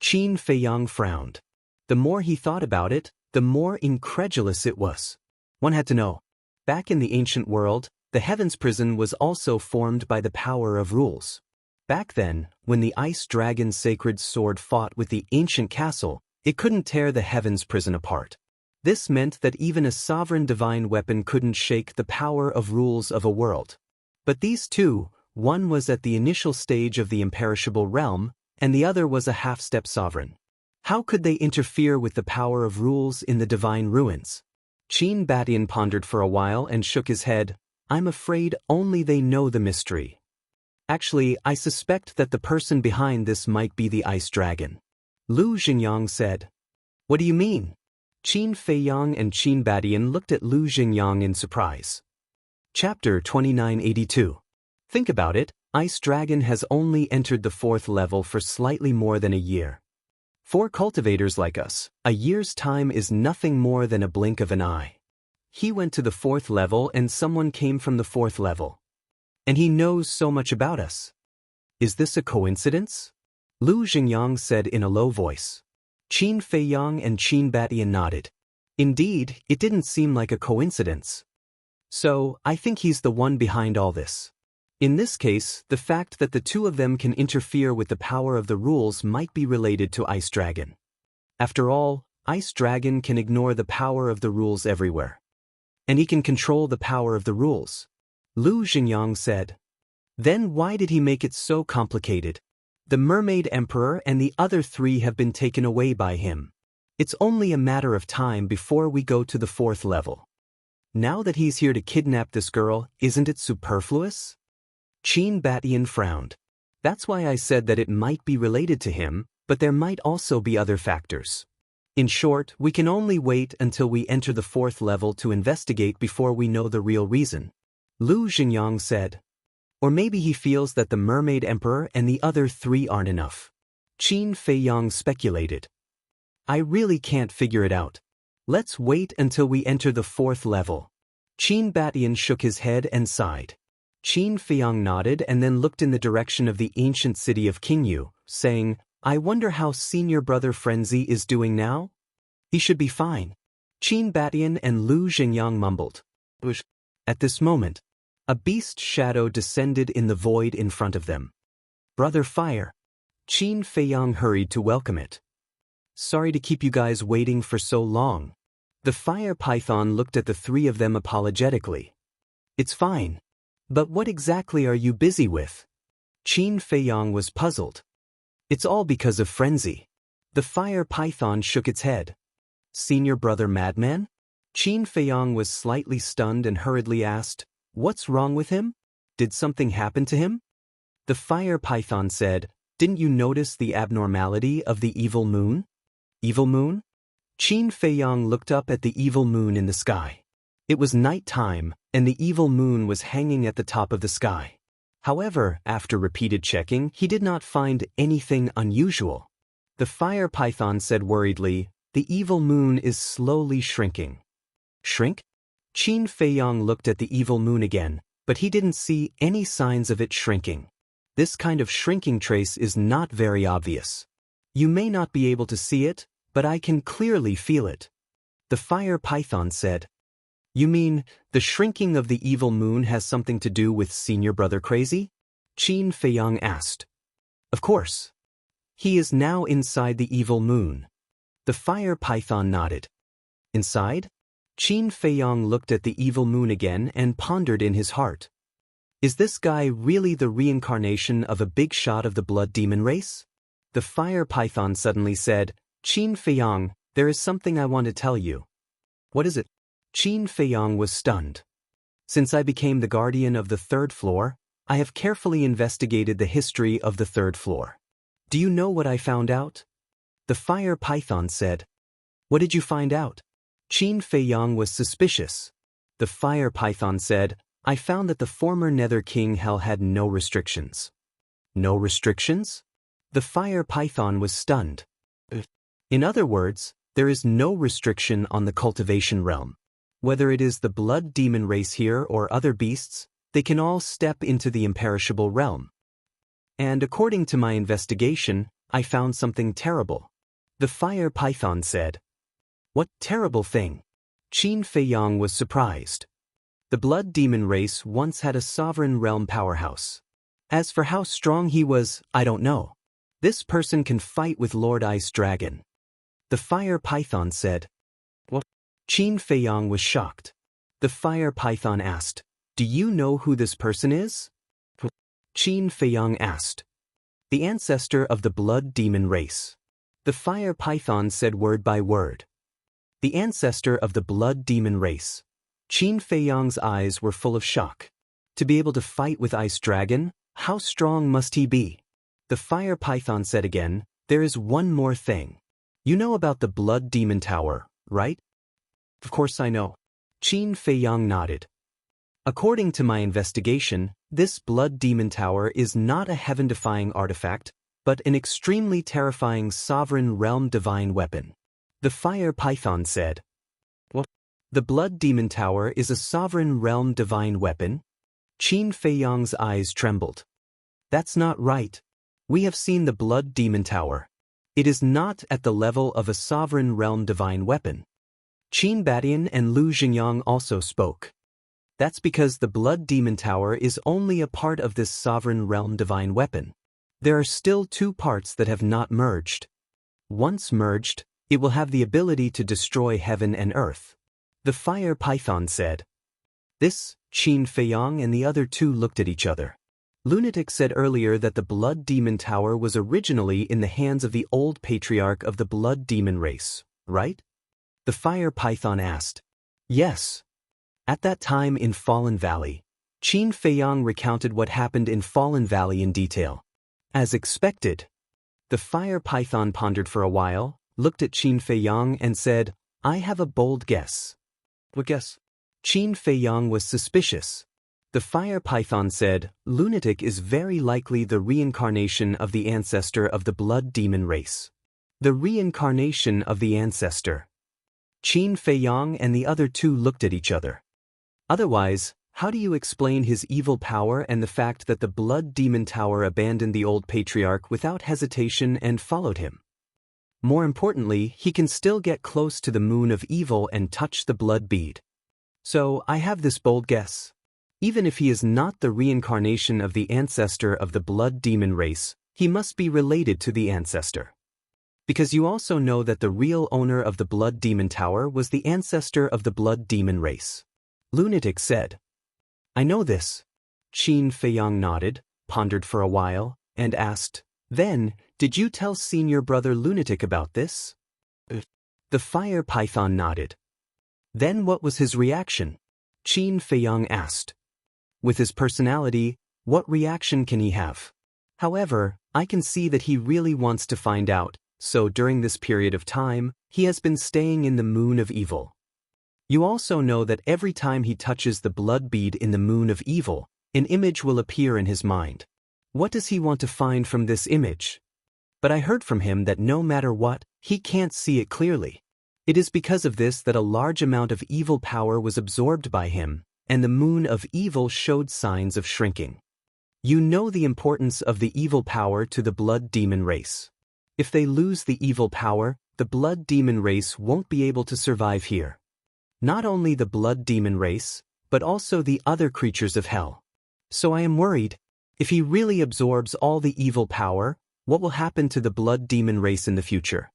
Qin Feiyang frowned. The more he thought about it, the more incredulous it was. One had to know. Back in the ancient world, the Heaven's Prison was also formed by the power of rules. Back then, when the Ice Dragon's sacred sword fought with the ancient castle, it couldn't tear the Heaven's Prison apart. This meant that even a sovereign divine weapon couldn't shake the power of rules of a world. But these two, one was at the initial stage of the imperishable realm, and the other was a half-step sovereign. How could they interfere with the power of rules in the Divine Ruins? Qin Badian pondered for a while and shook his head. I'm afraid only they know the mystery. Actually, I suspect that the person behind this might be the Ice Dragon. Lu Xingyang said. What do you mean? Qin Feiyang and Qin Badian looked at Lu Xingyang in surprise. Chapter 2982. Think about it, Ice Dragon has only entered the 4th level for slightly more than a year. For cultivators like us, a year's time is nothing more than a blink of an eye. He went to the 4th level and someone came from the 4th level. And he knows so much about us. Is this a coincidence? Lu Xingyang said in a low voice. Qin Feiyang and Qin Badian nodded. Indeed, it didn't seem like a coincidence. So, I think he's the one behind all this. In this case, the fact that the two of them can interfere with the power of the rules might be related to Ice Dragon. After all, Ice Dragon can ignore the power of the rules everywhere. And he can control the power of the rules. Lu Xingyang said. Then why did he make it so complicated? The Mermaid Emperor and the other 3 have been taken away by him. It's only a matter of time before we go to the 4th level. Now that he's here to kidnap this girl, isn't it superfluous? Qin Badian frowned. That's why I said that it might be related to him, but there might also be other factors. In short, we can only wait until we enter the 4th level to investigate before we know the real reason. Lu Xingyang said. Or maybe he feels that the Mermaid Emperor and the other 3 aren't enough. Qin Feiyang speculated. I really can't figure it out. Let's wait until we enter the 4th level. Qin Badian shook his head and sighed. Qin Feiyang nodded and then looked in the direction of the ancient city of Qingyu, saying, I wonder how senior brother Frenzy is doing now? He should be fine. Qin Badian and Lu Xingyang mumbled. At this moment, a beast shadow descended in the void in front of them. Brother Fire. Qin Feiyang hurried to welcome it. Sorry to keep you guys waiting for so long. The fire python looked at the 3 of them apologetically. It's fine. But what exactly are you busy with? Qin Feiyang was puzzled. It's all because of Frenzy. The fire python shook its head. Senior brother madman? Qin Feiyang was slightly stunned and hurriedly asked, What's wrong with him? Did something happen to him? The fire python said, Didn't you notice the abnormality of the evil moon? Evil moon? Qin Feiyang looked up at the evil moon in the sky. It was night time, and the evil moon was hanging at the top of the sky. However, after repeated checking, he did not find anything unusual. The fire python said worriedly, The evil moon is slowly shrinking. Shrink? Qin Feiyang looked at the evil moon again, but he didn't see any signs of it shrinking. This kind of shrinking trace is not very obvious. You may not be able to see it, but I can clearly feel it. The fire python said. You mean, the shrinking of the evil moon has something to do with senior brother crazy? Qin Feiyang asked. Of course. He is now inside the evil moon. The fire python nodded. Inside? Qin Feiyang looked at the evil moon again and pondered in his heart. Is this guy really the reincarnation of a big shot of the blood demon race? The fire python suddenly said, Qin Feiyang, there is something I want to tell you. What is it? Qin Feiyang was stunned. Since I became the guardian of the third floor, I have carefully investigated the history of the third floor. Do you know what I found out? The fire python said. What did you find out? Qin Feiyang was suspicious. The fire python said, I found that the former Nether King Hell had no restrictions. No restrictions? The fire python was stunned. In other words, there is no restriction on the cultivation realm. Whether it is the blood demon race here or other beasts, they can all step into the imperishable realm. And according to my investigation, I found something terrible. The fire python said. What terrible thing? Qin Feiyang was surprised. The blood demon race once had a sovereign realm powerhouse. As for how strong he was, I don't know. This person can fight with Lord Ice Dragon. The fire python said. What? Qin Feiyang was shocked. The fire python asked, Do you know who this person is? Qin Feiyang asked. The ancestor of the blood demon race. The fire python said word by word. The ancestor of the blood demon race. Qin Feiyang's eyes were full of shock. To be able to fight with Ice Dragon, how strong must he be? The fire python said again, There is one more thing. You know about the blood demon tower, right? Of course I know. Qin Feiyang nodded. According to my investigation, this blood demon tower is not a heaven-defying artifact, but an extremely terrifying sovereign realm divine weapon. The fire python said. What? The blood demon tower is a sovereign realm divine weapon? Qin Feiyang's eyes trembled. That's not right. We have seen the blood demon tower. It is not at the level of a sovereign realm divine weapon. Qin Badian and Lu Xingyang also spoke. That's because the blood demon tower is only a part of this sovereign realm divine weapon. There are still two parts that have not merged. Once merged, it will have the ability to destroy heaven and earth. The fire python said. This, Qin Feiyang and the other two looked at each other. Lunatic said earlier that the blood demon tower was originally in the hands of the old patriarch of the blood demon race, right? The fire python asked. Yes. At that time in Fallen Valley, Qin Feiyang recounted what happened in Fallen Valley in detail. As expected. The fire python pondered for a while, looked at Qin Feiyang and said, I have a bold guess. What guess? Qin Feiyang was suspicious. The fire python said, Lunatic is very likely the reincarnation of the ancestor of the blood demon race. The reincarnation of the ancestor. Qin Feiyang and the other two looked at each other. Otherwise, how do you explain his evil power and the fact that the blood demon tower abandoned the old patriarch without hesitation and followed him? More importantly, he can still get close to the moon of evil and touch the blood bead. So, I have this bold guess. Even if he is not the reincarnation of the ancestor of the blood demon race, he must be related to the ancestor. Because you also know that the real owner of the blood demon tower was the ancestor of the blood demon race. Lunatic said. I know this. Qin Feiyang nodded, pondered for a while, and asked, Then, did you tell senior brother Lunatic about this? The fire python nodded. Then what was his reaction? Qin Feiyang asked. With his personality, what reaction can he have? However, I can see that he really wants to find out, so during this period of time, he has been staying in the moon of evil. You also know that every time he touches the blood bead in the moon of evil, an image will appear in his mind. What does he want to find from this image? But I heard from him that no matter what, he can't see it clearly. It is because of this that a large amount of evil power was absorbed by him, and the moon of evil showed signs of shrinking. You know the importance of the evil power to the blood demon race. If they lose the evil power, the blood demon race won't be able to survive here. Not only the blood demon race, but also the other creatures of hell. So I am worried. If he really absorbs all the evil power, what will happen to the blood demon race in the future?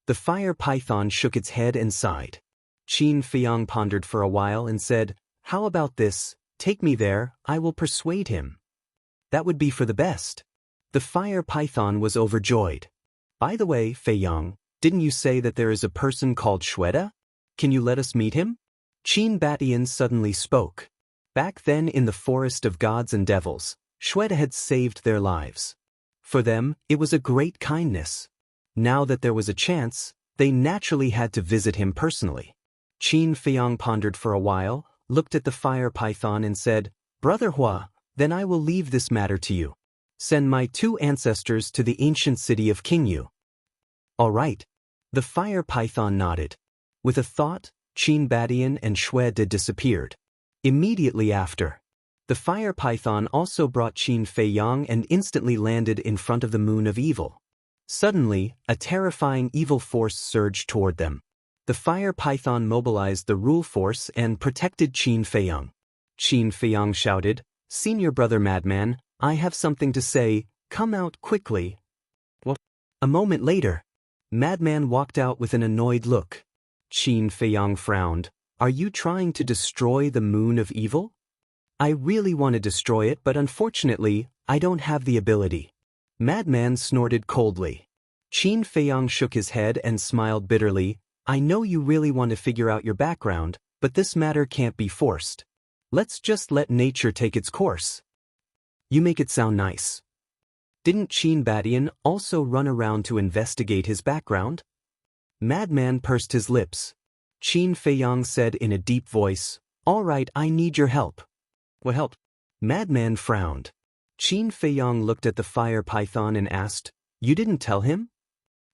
The fire python shook its head and sighed. Qin Feiyang pondered for a while and said, "How about this? Take me there, I will persuade him." That would be for the best. The fire python was overjoyed. By the way, Feiyang, didn't you say that there is a person called Shweta? Can you let us meet him? Qin Batian suddenly spoke. Back then in the forest of gods and devils, Shweta had saved their lives. For them, it was a great kindness. Now that there was a chance, they naturally had to visit him personally. Qin Feiyang pondered for a while, looked at the fire python and said, "Brother Hua, then I will leave this matter to you. Send my 2 ancestors to the ancient city of Qingyu." "All right." The fire python nodded. With a thought, Qin Batian and Shweta disappeared. Immediately after, the fire python also brought Qin Feiyang and instantly landed in front of the moon of evil. Suddenly, a terrifying evil force surged toward them. The fire python mobilized the rule force and protected Qin Feiyang. Qin Feiyang shouted, "Senior brother madman, I have something to say, come out quickly." What? A moment later, Madman walked out with an annoyed look. Qin Feiyang frowned. "Are you trying to destroy the moon of evil?" "I really want to destroy it, but unfortunately, I don't have the ability." Madman snorted coldly. Qin Feiyang shook his head and smiled bitterly. "I know you really want to figure out your background, but this matter can't be forced. Let's just let nature take its course." "You make it sound nice." Didn't Qin Batian also run around to investigate his background? Madman pursed his lips. Qin Feiyang said in a deep voice, "All right, I need your help." "What help?" Madman frowned. Qin Feiyang looked at the fire python and asked, "You didn't tell him?"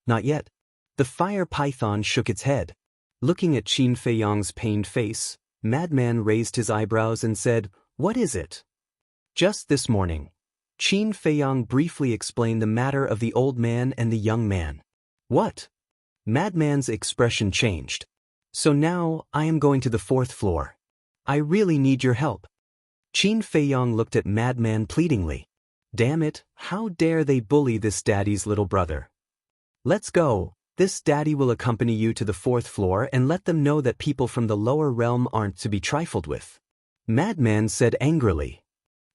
"Not yet." The fire python shook its head. Looking at Qin Feiyang's pained face, Madman raised his eyebrows and said, "What is it?" "Just this morning." Qin Feiyang briefly explained the matter of the old man and the young man. "What?" Madman's expression changed. "So now, I am going to the 4th floor. I really need your help." Qin Feiyang looked at Madman pleadingly. "Damn it, how dare they bully this daddy's little brother? Let's go. This daddy will accompany you to the 4th floor and let them know that people from the lower realm aren't to be trifled with." Madman said angrily.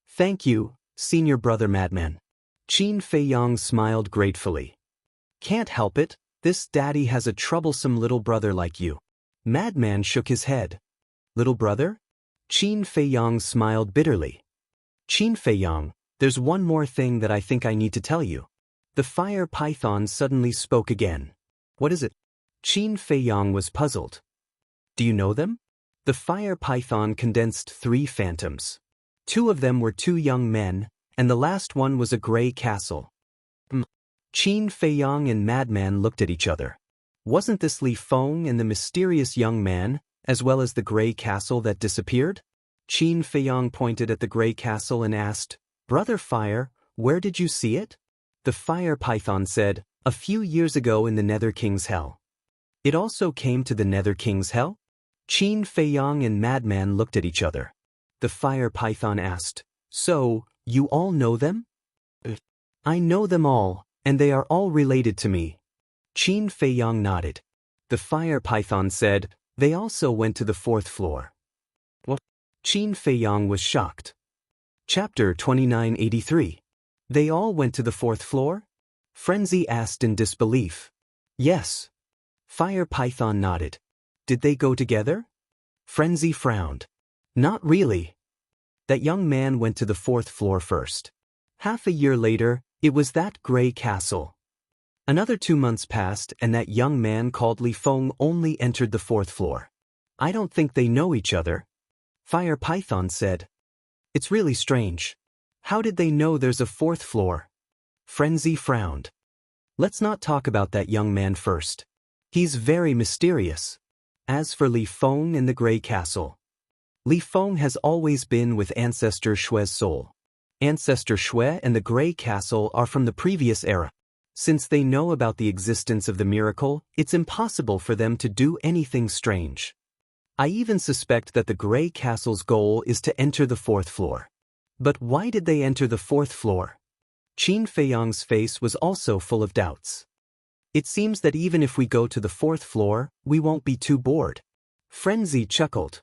"Thank you, senior brother Madman." Qin Feiyang smiled gratefully. "Can't help it, this daddy has a troublesome little brother like you." Madman shook his head. "Little brother?" Qin Feiyang smiled bitterly. "Qin Feiyang, there's one more thing that I think I need to tell you." The fire python suddenly spoke again. "What is it?" Qin Feiyang was puzzled. "Do you know them?" The fire python condensed 3 phantoms. 2 of them were 2 young men, and the last one was a gray castle. Qin Feiyang and Madman looked at each other. Wasn't this Li Feng and the mysterious young man, as well as the gray castle that disappeared? Qin Feiyang pointed at the gray castle and asked, "Brother Fire, where did you see it?" The fire python said, "A few years ago in the Nether King's Hell." "It also came to the Nether King's Hell?" Qin Feiyang and Madman looked at each other. The fire python asked, "So, you all know them?" "I know them all, and they are all related to me." Qin Feiyang nodded. The fire python said, "They also went to the 4th floor." What? Qin Feiyang was shocked. Chapter 2983. They all went to the 4th floor? Frenzy asked in disbelief. "Yes." Fire python nodded. "Did they go together?" Frenzy frowned. "Not really. That young man went to the 4th floor first. Half a year later, it was that gray castle. Another 2 months passed and that young man called Li Feng only entered the 4th floor. I don't think they know each other." Fire python said. "It's really strange. How did they know there's a 4th floor?" Frenzy frowned. "Let's not talk about that young man first. He's very mysterious. As for Li Feng and the Grey Castle, Li Feng has always been with Ancestor Shue's soul. Ancestor Shue and the Grey Castle are from the previous era. Since they know about the existence of the miracle, it's impossible for them to do anything strange. I even suspect that the Grey Castle's goal is to enter the 4th floor. But why did they enter the 4th floor? Qin Feiyang's face was also full of doubts. It seems that even if we go to the 4th floor, we won't be too bored. Frenzy chuckled.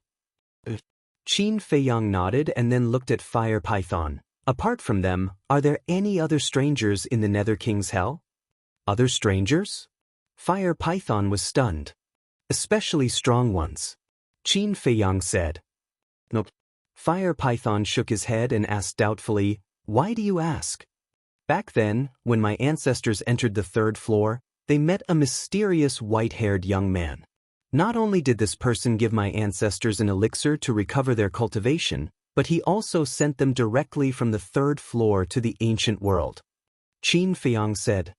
Qin Feiyang nodded and then looked at Fire Python. Apart from them, are there any other strangers in the Nether King's Hell? Other strangers? Fire Python was stunned. Especially strong ones. Qin Feiyang said. Nope. Fire Python shook his head and asked doubtfully, why do you ask? Back then, when my ancestors entered the 3rd floor, they met a mysterious white-haired young man. Not only did this person give my ancestors an elixir to recover their cultivation, but he also sent them directly from the 3rd floor to the ancient world. Qin Feiyang said,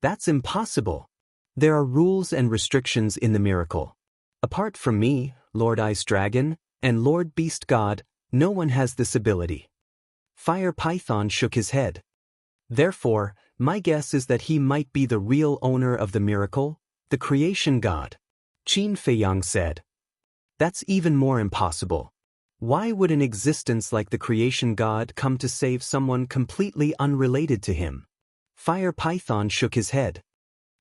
that's impossible. There are rules and restrictions in the miracle. Apart from me, Lord Ice Dragon, and Lord Beast God, no one has this ability. Fire Python shook his head. Therefore, my guess is that he might be the real owner of the miracle, the creation god. Qin Feiyang said. That's even more impossible. Why would an existence like the creation god come to save someone completely unrelated to him? Fire Python shook his head.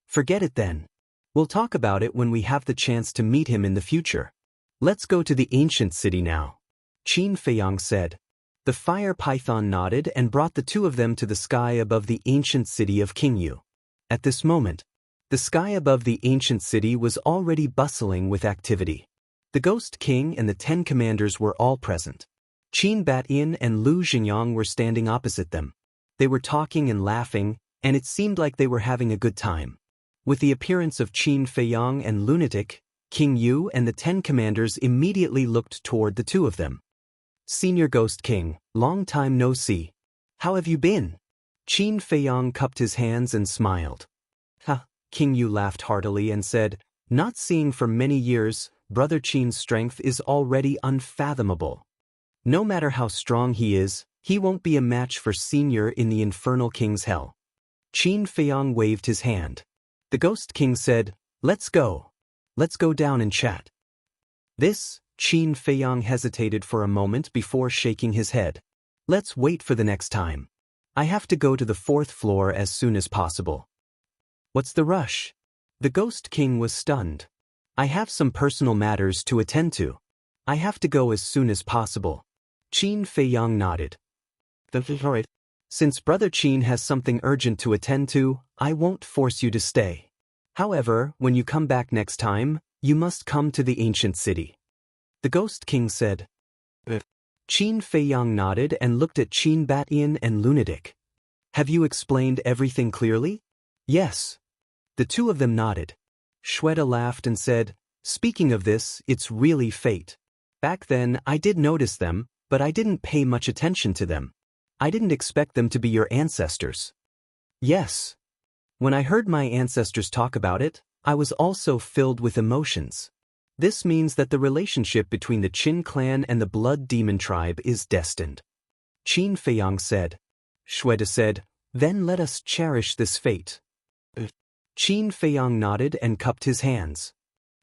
Forget it then. We'll talk about it when we have the chance to meet him in the future. Let's go to the ancient city now. Qin Feiyang said. The Fire Python nodded and brought the two of them to the sky above the ancient city of Qingyu. At this moment, the sky above the ancient city was already bustling with activity. The Ghost King and the 10 commanders were all present. Qin Batyin and Lu Xingyang were standing opposite them. They were talking and laughing, and it seemed like they were having a good time. With the appearance of Qin Feiyang and Lunatic, King Yu and the 10 commanders immediately looked toward the two of them. Senior Ghost King, long time no see. How have you been? Qin Feiyang cupped his hands and smiled. Ha, King Yu laughed heartily and said, not seeing for many years, Brother Qin's strength is already unfathomable. No matter how strong he is, he won't be a match for Senior in the Infernal King's Hell. Qin Feiyang waved his hand. The Ghost King said, let's go. Let's go down and chat. This, Qin Feiyang hesitated for a moment before shaking his head. Let's wait for the next time. I have to go to the 4th floor as soon as possible. What's the rush? The Ghost King was stunned. I have some personal matters to attend to. I have to go as soon as possible. Qin Feiyang nodded. Since Brother Qin has something urgent to attend to, I won't force you to stay. However, when you come back next time, you must come to the ancient city. The Ghost King said. Qin Feiyang nodded and looked at Qin Batyin and Lunatic. Have you explained everything clearly? Yes. The two of them nodded. Shweta laughed and said, speaking of this, it's really fate. Back then, I did notice them, but I didn't pay much attention to them. I didn't expect them to be your ancestors. Yes. When I heard my ancestors talk about it, I was also filled with emotions. This means that the relationship between the Qin clan and the Blood Demon tribe is destined. Qin Feiyang said. Shweta said, then let us cherish this fate. Qin Feiyang nodded and cupped his hands.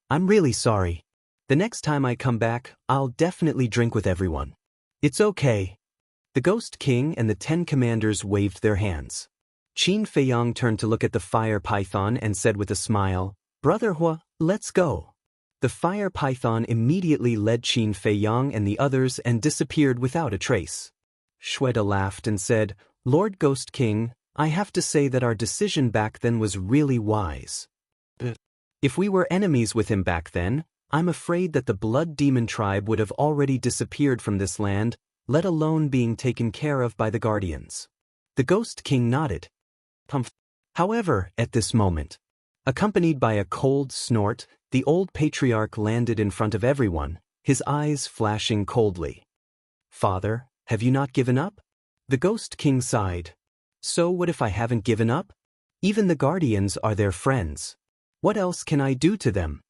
I'm really sorry. The next time I come back, I'll definitely drink with everyone. It's okay. The Ghost King and the 10 commanders waved their hands. Qin Feiyang turned to look at the Fire Python and said with a smile, Brother Hua, let's go. The Fire Python immediately led Qin Feiyang and the others and disappeared without a trace. Shweta laughed and said, Lord Ghost King, I have to say that our decision back then was really wise. If we were enemies with him back then, I'm afraid that the Blood Demon tribe would have already disappeared from this land, let alone being taken care of by the Guardians. The Ghost King nodded. However, at this moment, accompanied by a cold snort, the old patriarch landed in front of everyone, his eyes flashing coldly. Father, have you not given up? The Ghost King sighed. So what if I haven't given up? Even the Guardians are their friends. What else can I do to them?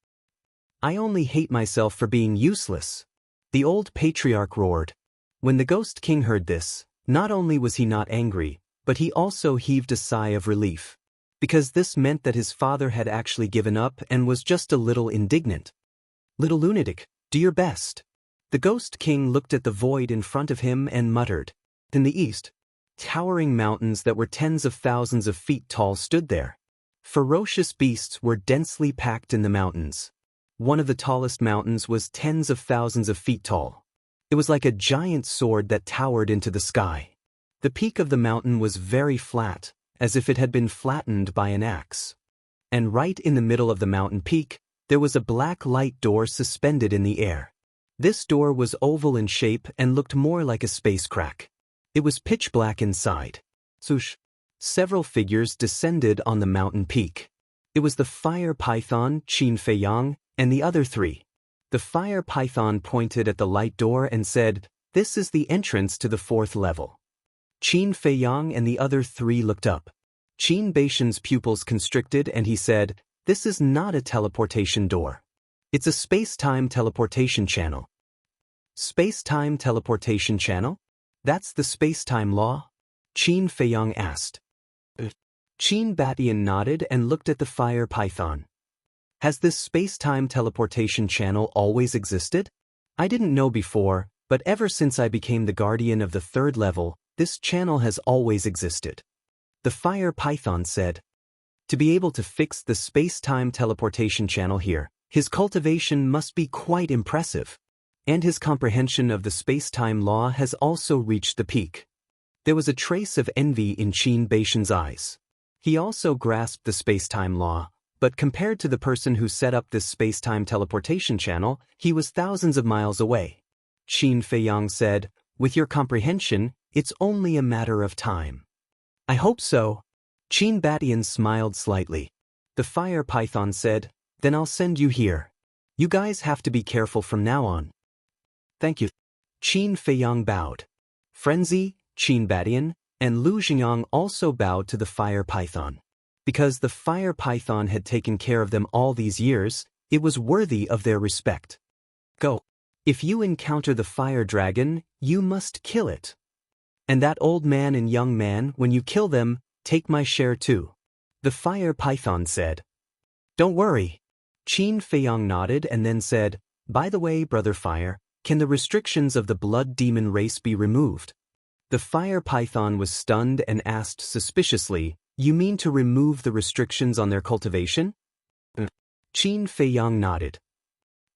I only hate myself for being useless. The old patriarch roared. When the Ghost King heard this, not only was he not angry, but he also heaved a sigh of relief. Because this meant that his father had actually given up and was just a little indignant. Little Lunatic, Do your best. The Ghost King looked at the void in front of him and muttered. In the east, towering mountains that were tens of thousands of feet tall stood there. Ferocious beasts were densely packed in the mountains. One of the tallest mountains was tens of thousands of feet tall. It was like a giant sword that towered into the sky. The peak of the mountain was very flat, as if it had been flattened by an axe. And right in the middle of the mountain peak, there was a black light door suspended in the air. This door was oval in shape and looked more like a space crack. It was pitch black inside. Swoosh! Several figures descended on the mountain peak. It was the fire python, Qin Feiyang, and the other three. The fire python pointed at the light door and said, "This is the entrance to the 4th level." Qin Feiyang and the other three looked up. Qin Baishan's pupils constricted and he said, "This is not a teleportation door. It's a space-time teleportation channel." Space-time teleportation channel? That's the space-time law? Qin Feiyang asked. Qin Batian nodded and looked at the fire python. Has this space-time teleportation channel always existed? I didn't know before, but ever since I became the guardian of the 3rd level, this channel has always existed. The fire python said. To be able to fix the space-time teleportation channel here, his cultivation must be quite impressive. And his comprehension of the space-time law has also reached the peak. There was a trace of envy in Qin Baishan's eyes. He also grasped the space-time law, but compared to the person who set up this space-time teleportation channel, he was thousands of miles away. Qin Feiyang said, "With your comprehension, it's only a matter of time." I hope so. Qin Batian smiled slightly. The fire python said, "Then I'll send you here. You guys have to be careful from now on." Thank you. Qin Feiyang bowed. Frenzy, Qin Batian, and Lu Xingyang also bowed to the fire python. Because the fire python had taken care of them all these years, it was worthy of their respect. Go. If you encounter the fire dragon, you must kill it. And that old man and young man, when you kill them, take my share too. The fire python said. Don't worry. Qin Feiyang nodded and then said, "By the way, Brother Fire, can the restrictions of the blood demon race be removed?" The fire python was stunned and asked suspiciously, "You mean to remove the restrictions on their cultivation?" Qin Feiyang nodded.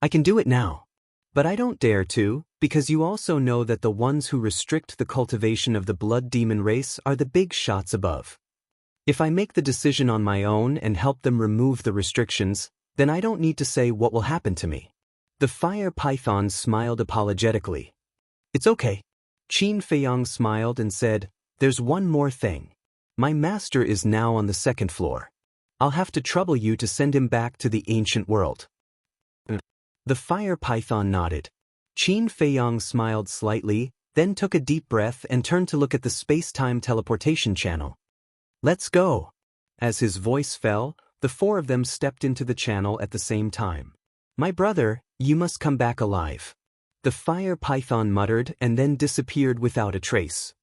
"I can do it now. But I don't dare to, because you also know that the ones who restrict the cultivation of the blood demon race are the big shots above. If I make the decision on my own and help them remove the restrictions, then I don't need to say what will happen to me." The fire python smiled apologetically. "It's okay." Qin Feiyang smiled and said, "There's one more thing. My master is now on the 2nd floor. I'll have to trouble you to send him back to the ancient world." The fire python nodded. Qin Feiyang smiled slightly, then took a deep breath and turned to look at the space-time teleportation channel. "Let's go." As his voice fell, the 4 of them stepped into the channel at the same time. "My brother, you must come back alive." The fire python muttered and then disappeared without a trace.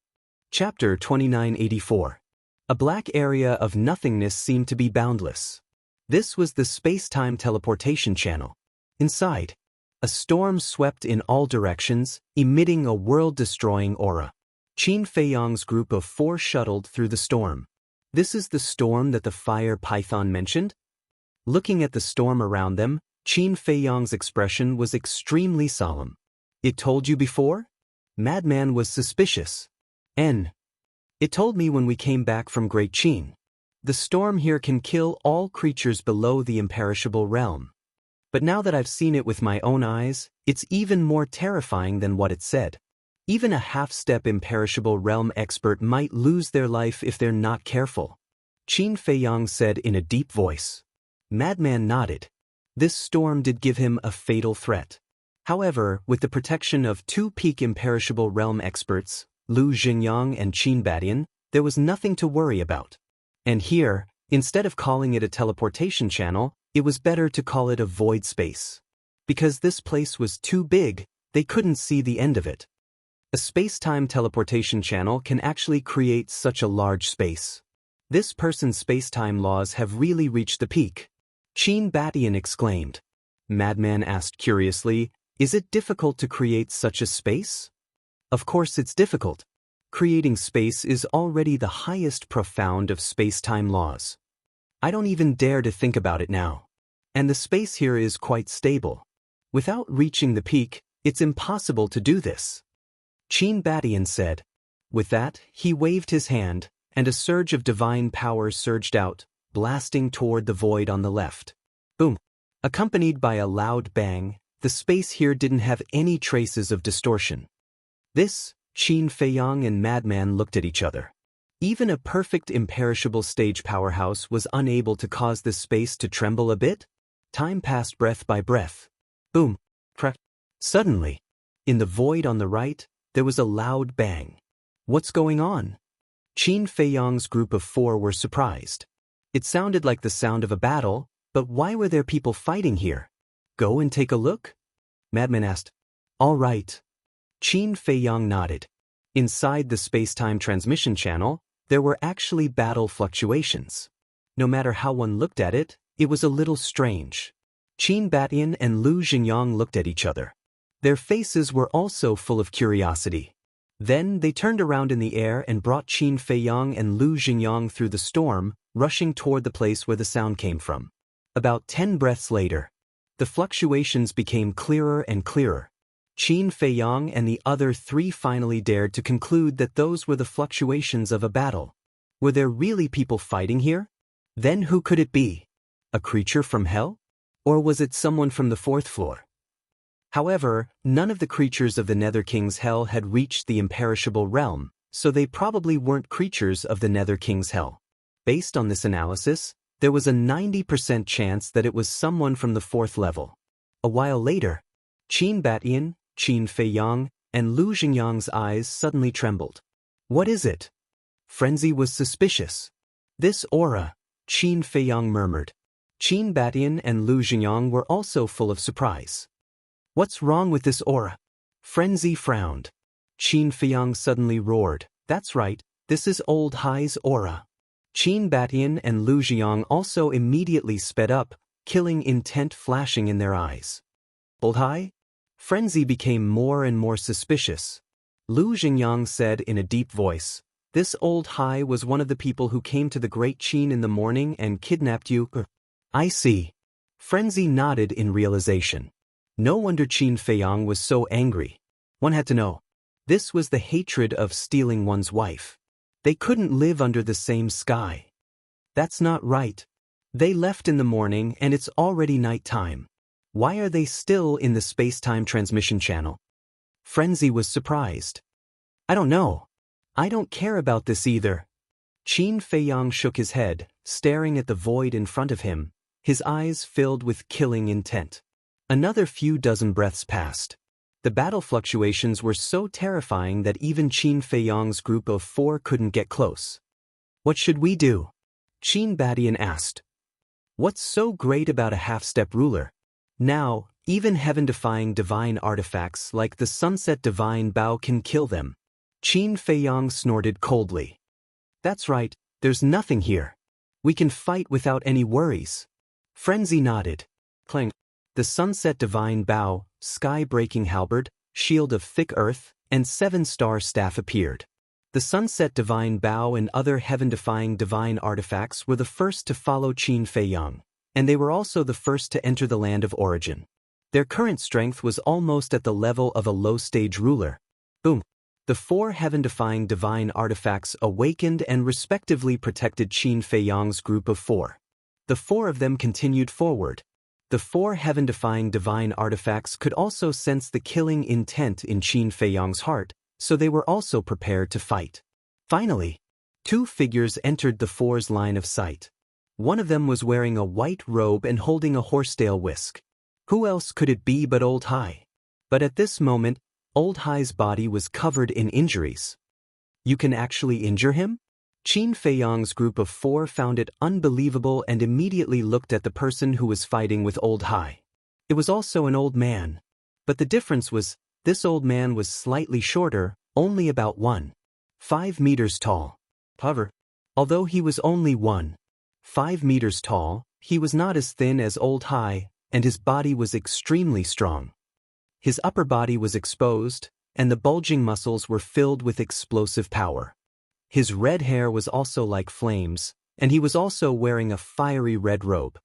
Chapter 2984. A black area of nothingness seemed to be boundless. This was the space-time teleportation channel. Inside, a storm swept in all directions, emitting a world-destroying aura. Qin Feiyang's group of 4 shuttled through the storm. This is the storm that the fire python mentioned? Looking at the storm around them, Qin Feiyang's expression was extremely solemn. "It told you before?" Madman was suspicious. It told me when we came back from Great Qin. The storm here can kill all creatures below the imperishable realm. But now that I've seen it with my own eyes, it's even more terrifying than what it said. Even a half-step imperishable realm expert might lose their life if they're not careful. Qin Feiyang said in a deep voice. Madman nodded. This storm did give him a fatal threat. However, with the protection of 2 peak imperishable realm experts, Lu Xingyang and Qin Batian, there was nothing to worry about. And here, instead of calling it a teleportation channel, it was better to call it a void space. Because this place was too big, they couldn't see the end of it. A space-time teleportation channel can actually create such a large space. This person's space-time laws have really reached the peak. Qin Batian exclaimed. Madman asked curiously, Is it difficult to create such a space? Of course it's difficult. Creating space is already the highest profound of space-time laws. I don't even dare to think about it now. And the space here is quite stable. Without reaching the peak, it's impossible to do this. Qin Batian said. With that, he waved his hand, and a surge of divine power surged out, blasting toward the void on the left. Boom! Accompanied by a loud bang, the space here didn't have any traces of distortion. This, Qin Feiyang and Madman looked at each other. Even a perfect imperishable stage powerhouse was unable to cause this space to tremble a bit? Time passed breath by breath. Boom! Crack! Suddenly, in the void on the right, there was a loud bang. What's going on? Qin Feiyang's group of 4 were surprised. It sounded like the sound of a battle, but why were there people fighting here? Go and take a look? Madman asked. All right. Qin Feiyang nodded. Inside the space-time transmission channel, there were actually battle fluctuations. No matter how one looked at it, it was a little strange. Qin Batian and Lu Xingyang looked at each other. Their faces were also full of curiosity. Then they turned around in the air and brought Qin Feiyang and Lu Xingyang through the storm, rushing toward the place where the sound came from. About 10 breaths later, the fluctuations became clearer and clearer. Qin Feiyang and the other 3 finally dared to conclude that those were the fluctuations of a battle. Were there really people fighting here? Then who could it be? A creature from hell? Or was it someone from the 4th floor? However, none of the creatures of the Nether King's Hell had reached the imperishable realm, so they probably weren't creatures of the Nether King's Hell. Based on this analysis, there was a 90% chance that it was someone from the 4th level. A while later, Qin Batian, Qin Feiyang, and Lu Xingyang's eyes suddenly trembled. What is it? Frenzy was suspicious. This aura, Qin Feiyang murmured. Qin Batian and Lu Xingyang were also full of surprise. What's wrong with this aura? Frenzy frowned. Qin Feiyang suddenly roared. That's right, this is Old Hai's aura. Qin Batian and Lu Xingyang also immediately sped up, killing intent flashing in their eyes. Old Hai? Frenzy became more and more suspicious. Lu Xingyang said in a deep voice, This Old Hai was one of the people who came to the Great Qin in the morning and kidnapped you. I see. Frenzy nodded in realization. No wonder Qin Feiyang was so angry. One had to know. This was the hatred of stealing one's wife. They couldn't live under the same sky. That's not right. They left in the morning and it's already nighttime. Why are they still in the space-time transmission channel? Frenzy was surprised. I don't know. I don't care about this either. Qin Feiyang shook his head, staring at the void in front of him, his eyes filled with killing intent. Another few dozen breaths passed. The battle fluctuations were so terrifying that even Qin Feiyang's group of 4 couldn't get close. What should we do? Qin Batian asked. What's so great about a half-step ruler? Now, even heaven-defying divine artifacts like the Sunset Divine Bow can kill them. Qin Feiyang snorted coldly. That's right, there's nothing here. We can fight without any worries. Frenzy nodded. Clang. The Sunset Divine Bow, Sky-Breaking Halberd, Shield of Thick Earth, and 7-Star Staff appeared. The Sunset Divine Bow and other heaven-defying divine artifacts were the first to follow Qin Feiyang, and they were also the first to enter the land of origin. Their current strength was almost at the level of a low-stage ruler. Boom! The 4 heaven-defying divine artifacts awakened and respectively protected Qin Feiyang's group of 4. The 4 of them continued forward. The 4 heaven-defying divine artifacts could also sense the killing intent in Qin Feiyang's heart, so they were also prepared to fight. Finally, 2 figures entered the 4's line of sight. One of them was wearing a white robe and holding a horsetail whisk. Who else could it be but Old Hai? But at this moment, Old Hai's body was covered in injuries. You can actually injure him? Qin Feiyang's group of 4 found it unbelievable and immediately looked at the person who was fighting with Old Hai. It was also an old man. But the difference was, this old man was slightly shorter, only about 1.5 meters tall. However, although he was only 1.5 meters tall, he was not as thin as Old Hai, and his body was extremely strong. His upper body was exposed, and the bulging muscles were filled with explosive power. His red hair was also like flames, and he was also wearing a fiery red robe.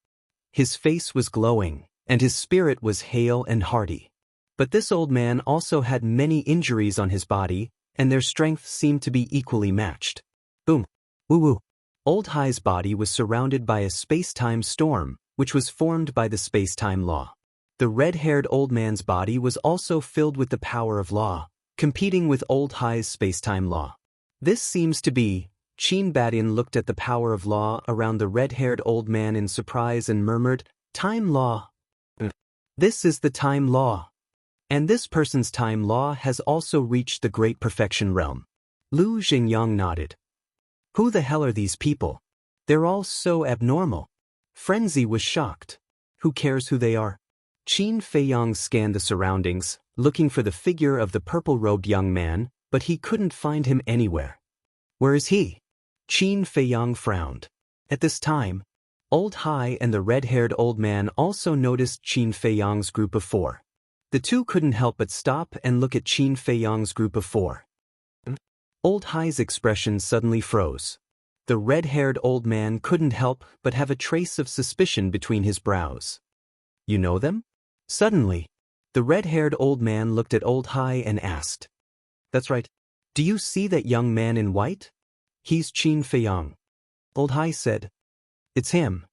His face was glowing, and his spirit was hale and hearty. But this old man also had many injuries on his body, and their strength seemed to be equally matched. Boom. Woo-woo. Old Hai's body was surrounded by a space-time storm, which was formed by the space-time law. The red-haired old man's body was also filled with the power of law, competing with Old Hai's space-time law. This seems to be. Chin Badian looked at the power of law around the red-haired old man in surprise and murmured, "Time law. This is the time law. And this person's time law has also reached the great perfection realm." Lu Xingyang nodded. "Who the hell are these people? They're all so abnormal." Frenzy was shocked. "Who cares who they are?" Qin Feiyang scanned the surroundings, looking for the figure of the purple-robed young man, but he couldn't find him anywhere. "Where is he?" Qin Feiyang frowned. At this time, Old Hai and the red-haired old man also noticed Qin Feiyang's group of four. The two couldn't help but stop and look at Qin Feiyang's group of four. Old Hai's expression suddenly froze. The red-haired old man couldn't help but have a trace of suspicion between his brows. "You know them?" Suddenly, the red-haired old man looked at Old Hai and asked. "That's right. Do you see that young man in white? He's Qin Feiyang." Old Hai said. "It's him."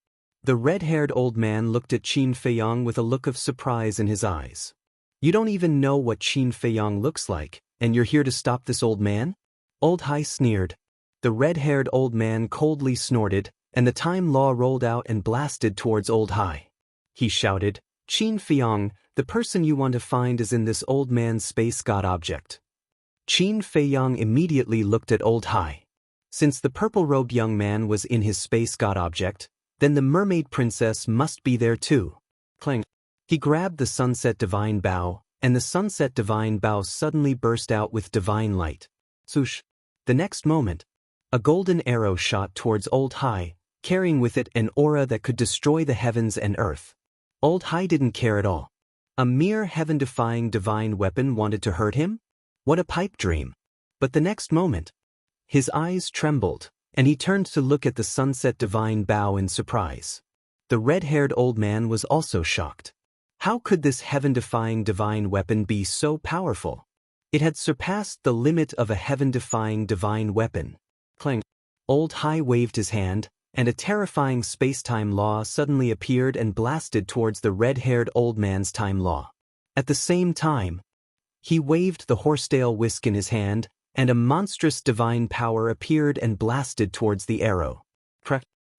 The red-haired old man looked at Qin Feiyang with a look of surprise in his eyes. "You don't even know what Qin Feiyang looks like, and you're here to stop this old man?" Old Hai sneered. The red-haired old man coldly snorted, and the time law rolled out and blasted towards Old Hai. He shouted, "Qin Feiyang, the person you want to find is in this old man's space god object." Qin Feiyang immediately looked at Old Hai. Since the purple-robed young man was in his space god object, then the mermaid princess must be there too. Clang. He grabbed the sunset divine bow, and the sunset divine bow suddenly burst out with divine light. Swoosh. The next moment, a golden arrow shot towards Old Hai, carrying with it an aura that could destroy the heavens and earth. Old Hai didn't care at all. A mere heaven-defying divine weapon wanted to hurt him? What a pipe dream. But the next moment, his eyes trembled, and he turned to look at the sunset divine bow in surprise. The red-haired old man was also shocked. How could this heaven-defying divine weapon be so powerful? It had surpassed the limit of a heaven-defying divine weapon. Clang. Old Hai waved his hand, and a terrifying space-time law suddenly appeared and blasted towards the red-haired old man's time law. At the same time, he waved the horsetail whisk in his hand, and a monstrous divine power appeared and blasted towards the arrow.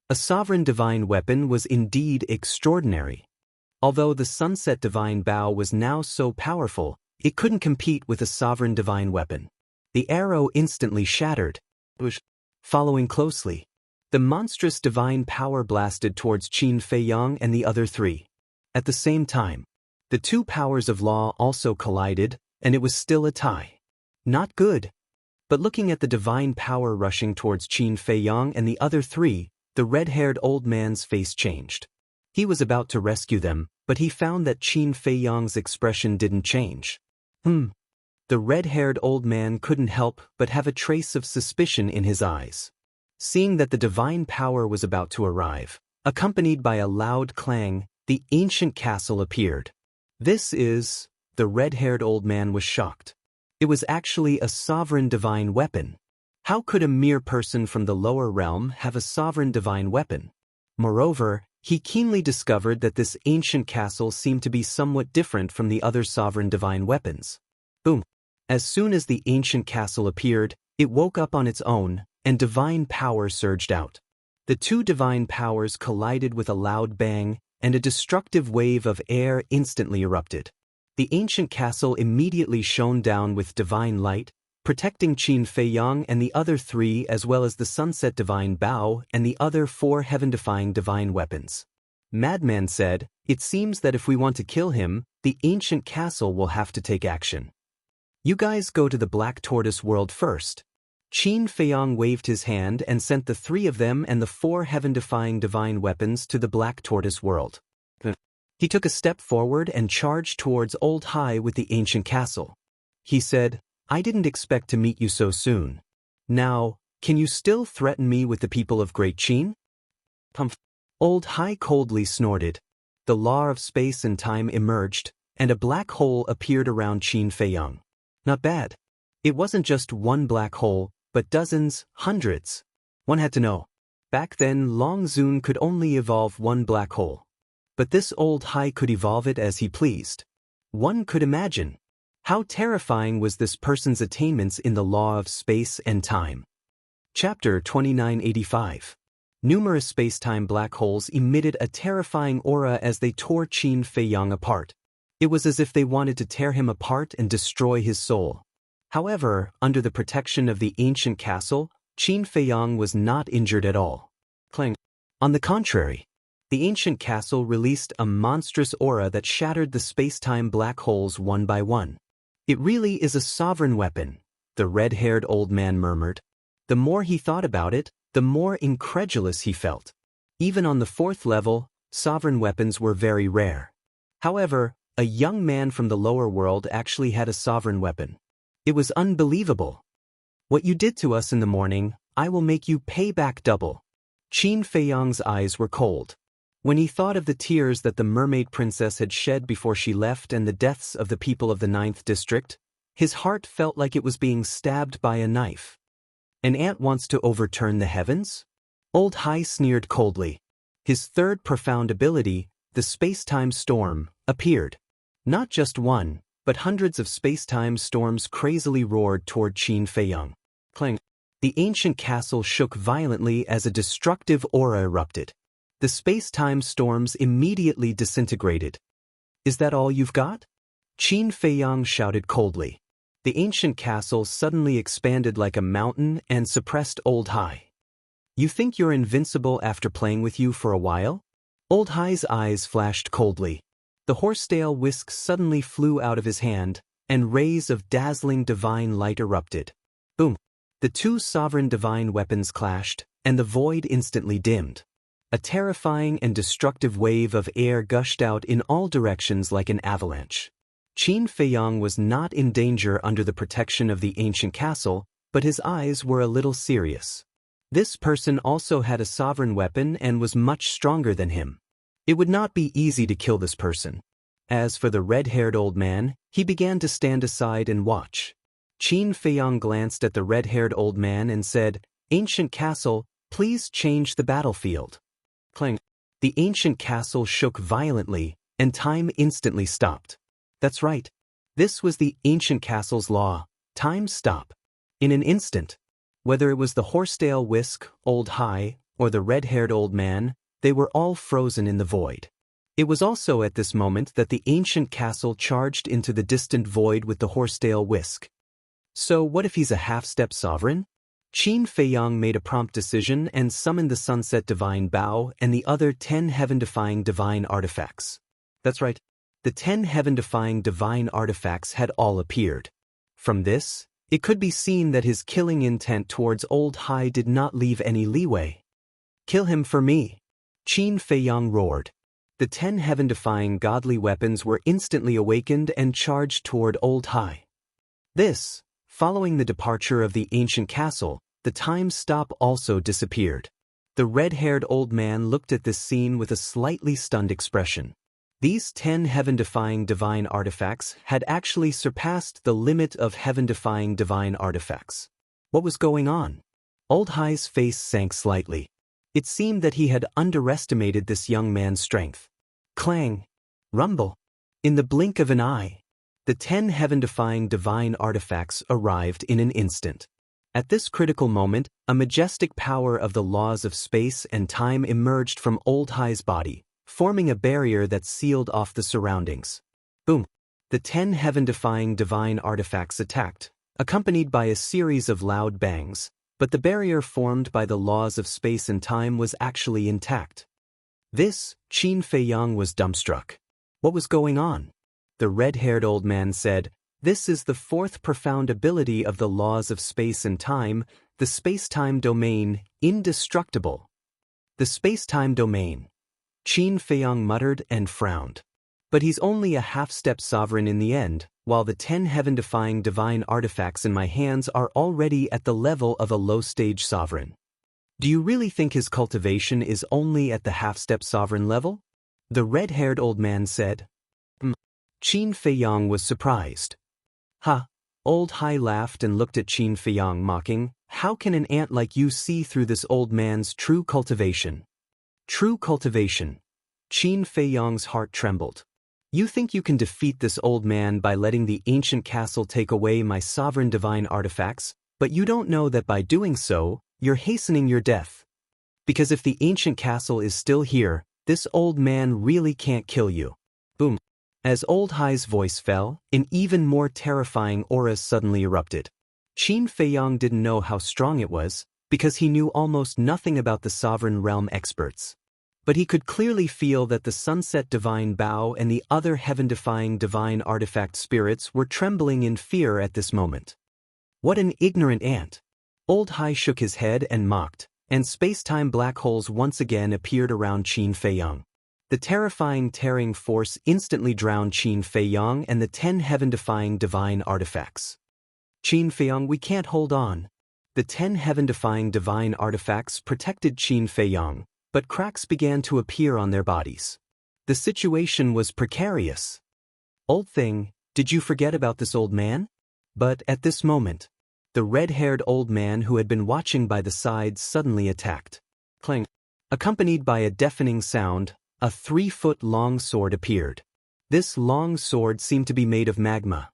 A sovereign divine weapon was indeed extraordinary. Although the sunset divine bow was now so powerful, it couldn't compete with a sovereign divine weapon. The arrow instantly shattered. Following closely, the monstrous divine power blasted towards Qin Feiyang and the other three. At the same time, the two powers of law also collided, and it was still a tie. Not good. But looking at the divine power rushing towards Qin Feiyang and the other three, the red-haired old man's face changed. He was about to rescue them, but he found that Qin Feiyang's expression didn't change. The red-haired old man couldn't help but have a trace of suspicion in his eyes. Seeing that the divine power was about to arrive, accompanied by a loud clang, the ancient castle appeared. The red-haired old man was shocked. It was actually a sovereign divine weapon. How could a mere person from the lower realm have a sovereign divine weapon? Moreover, he keenly discovered that this ancient castle seemed to be somewhat different from the other sovereign divine weapons. Boom. As soon as the ancient castle appeared, it woke up on its own, and divine power surged out. The two divine powers collided with a loud bang, and a destructive wave of air instantly erupted. The ancient castle immediately shone down with divine light, protecting Qin Feiyang and the other three as well as the sunset divine bow and the other four heaven-defying divine weapons. Madman said, "It seems that if we want to kill him, the ancient castle will have to take action. You guys go to the Black Tortoise world first." Qin Feiyang waved his hand and sent the three of them and the four heaven-defying divine weapons to the Black Tortoise world. He took a step forward and charged towards Old Hai with the ancient castle. He said, "I didn't expect to meet you so soon. Now, can you still threaten me with the people of Great Qin?" Old Hai coldly snorted. The law of space and time emerged, and a black hole appeared around Qin Feiyang. Not bad. It wasn't just one black hole, but dozens, hundreds. One had to know. Back then, Long Zun could only evolve one black hole. But this Old Hai could evolve it as he pleased. One could imagine. How terrifying was this person's attainments in the law of space and time? Chapter 2985. Numerous space-time black holes emitted a terrifying aura as they tore Qin Feiyang apart. It was as if they wanted to tear him apart and destroy his soul. However, under the protection of the ancient castle, Qin Feiyang was not injured at all. Clang. On the contrary, the ancient castle released a monstrous aura that shattered the space-time black holes one by one. "It really is a sovereign weapon," the red-haired old man murmured. The more he thought about it, the more incredulous he felt. Even on the 4th level, sovereign weapons were very rare. However, a young man from the lower world actually had a sovereign weapon. It was unbelievable. "What you did to us in the morning, I will make you pay back double." Qin Feiyang's eyes were cold. When he thought of the tears that the mermaid princess had shed before she left and the deaths of the people of the 9th district, his heart felt like it was being stabbed by a knife. "An ant wants to overturn the heavens?" Old Hai sneered coldly. His third profound ability, the space-time storm, appeared. Not just one, but hundreds of space-time storms crazily roared toward Qin Feiyang. Clang. The ancient castle shook violently as a destructive aura erupted. The space-time storms immediately disintegrated. "Is that all you've got?" Qin Feiyang shouted coldly. The ancient castle suddenly expanded like a mountain and suppressed Old Hai. "You think you're invincible after playing with you for a while?" Old Hai's eyes flashed coldly. The horsetail whisk suddenly flew out of his hand, and rays of dazzling divine light erupted. Boom! The two sovereign divine weapons clashed, and the void instantly dimmed. A terrifying and destructive wave of air gushed out in all directions like an avalanche. Qin Feiyang was not in danger under the protection of the ancient castle, but his eyes were a little serious. This person also had a sovereign weapon and was much stronger than him. It would not be easy to kill this person. As for the red-haired old man, he began to stand aside and watch. Qin Feiyang glanced at the red-haired old man and said, "Ancient castle, please change the battlefield." Clang. The ancient castle shook violently, and time instantly stopped. That's right. This was the ancient castle's law. Time stop. In an instant. Whether it was the horsetail whisk, Old Hai, or the red-haired old man, they were all frozen in the void. It was also at this moment that the ancient castle charged into the distant void with the horsetail whisk. So what if he's a half-step sovereign? Qin Feiyang made a prompt decision and summoned the Sunset Divine Bow and the other 10 heaven-defying divine artifacts. That's right. The 10 heaven-defying divine artifacts had all appeared. From this, it could be seen that his killing intent towards Old Hai did not leave any leeway. "Kill him for me!" Qin Feiyang roared. The 10 heaven-defying godly weapons were instantly awakened and charged toward Old Hai. This, following the departure of the ancient castle, the time stop also disappeared. The red-haired old man looked at this scene with a slightly stunned expression. These 10 heaven-defying divine artifacts had actually surpassed the limit of heaven-defying divine artifacts. What was going on? Old Hai's face sank slightly. It seemed that he had underestimated this young man's strength. Clang! Rumble! In the blink of an eye, the 10 heaven-defying divine artifacts arrived in an instant. At this critical moment, a majestic power of the laws of space and time emerged from Old Hai's body, forming a barrier that sealed off the surroundings. Boom! The 10 heaven-defying divine artifacts attacked, accompanied by a series of loud bangs, but the barrier formed by the laws of space and time was actually intact. This, Qin Feiyang was dumbstruck. What was going on? The red-haired old man said, "This is the fourth profound ability of the laws of space and time, the space-time domain, indestructible." The space-time domain. Qin Feiyang muttered and frowned. But he's only a half-step sovereign in the end, while the 10 heaven-defying divine artifacts in my hands are already at the level of a low-stage sovereign. Do you really think his cultivation is only at the half-step sovereign level? The red-haired old man said. Qin Feiyang was surprised. Ha! Old Hai laughed and looked at Qin Feiyang mocking. How can an ant like you see through this old man's true cultivation? True cultivation. Qin Feiyang's heart trembled. You think you can defeat this old man by letting the ancient castle take away my sovereign divine artifacts, but you don't know that by doing so, you're hastening your death. Because if the ancient castle is still here, this old man really can't kill you. Boom. As Old Hai's voice fell, an even more terrifying aura suddenly erupted. Qin Feiyang didn't know how strong it was, because he knew almost nothing about the sovereign realm experts. But he could clearly feel that the sunset divine Bao and the other heaven-defying divine artifact spirits were trembling in fear at this moment. What an ignorant ant! Old Hai shook his head and mocked, and space-time black holes once again appeared around Qin Feiyang. The terrifying tearing force instantly drowned Qin Feiyang and the 10 heaven-defying divine artifacts. Qin Feiyang, we can't hold on. The 10 heaven-defying divine artifacts protected Qin Feiyang, but cracks began to appear on their bodies. The situation was precarious. Old thing, did you forget about this old man? But at this moment, the red-haired old man who had been watching by the sides suddenly attacked. Clang! Accompanied by a deafening sound, a 3-foot-long sword appeared. This long sword seemed to be made of magma.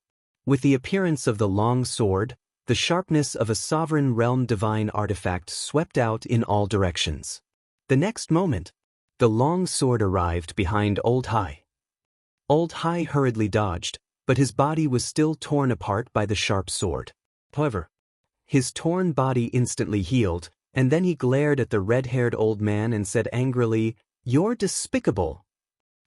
With the appearance of the long sword, the sharpness of a sovereign realm divine artifact swept out in all directions. The next moment, the long sword arrived behind Old Hai. Old Hai hurriedly dodged, but his body was still torn apart by the sharp sword. However, his torn body instantly healed, and then he glared at the red-haired old man and said angrily, "You're despicable.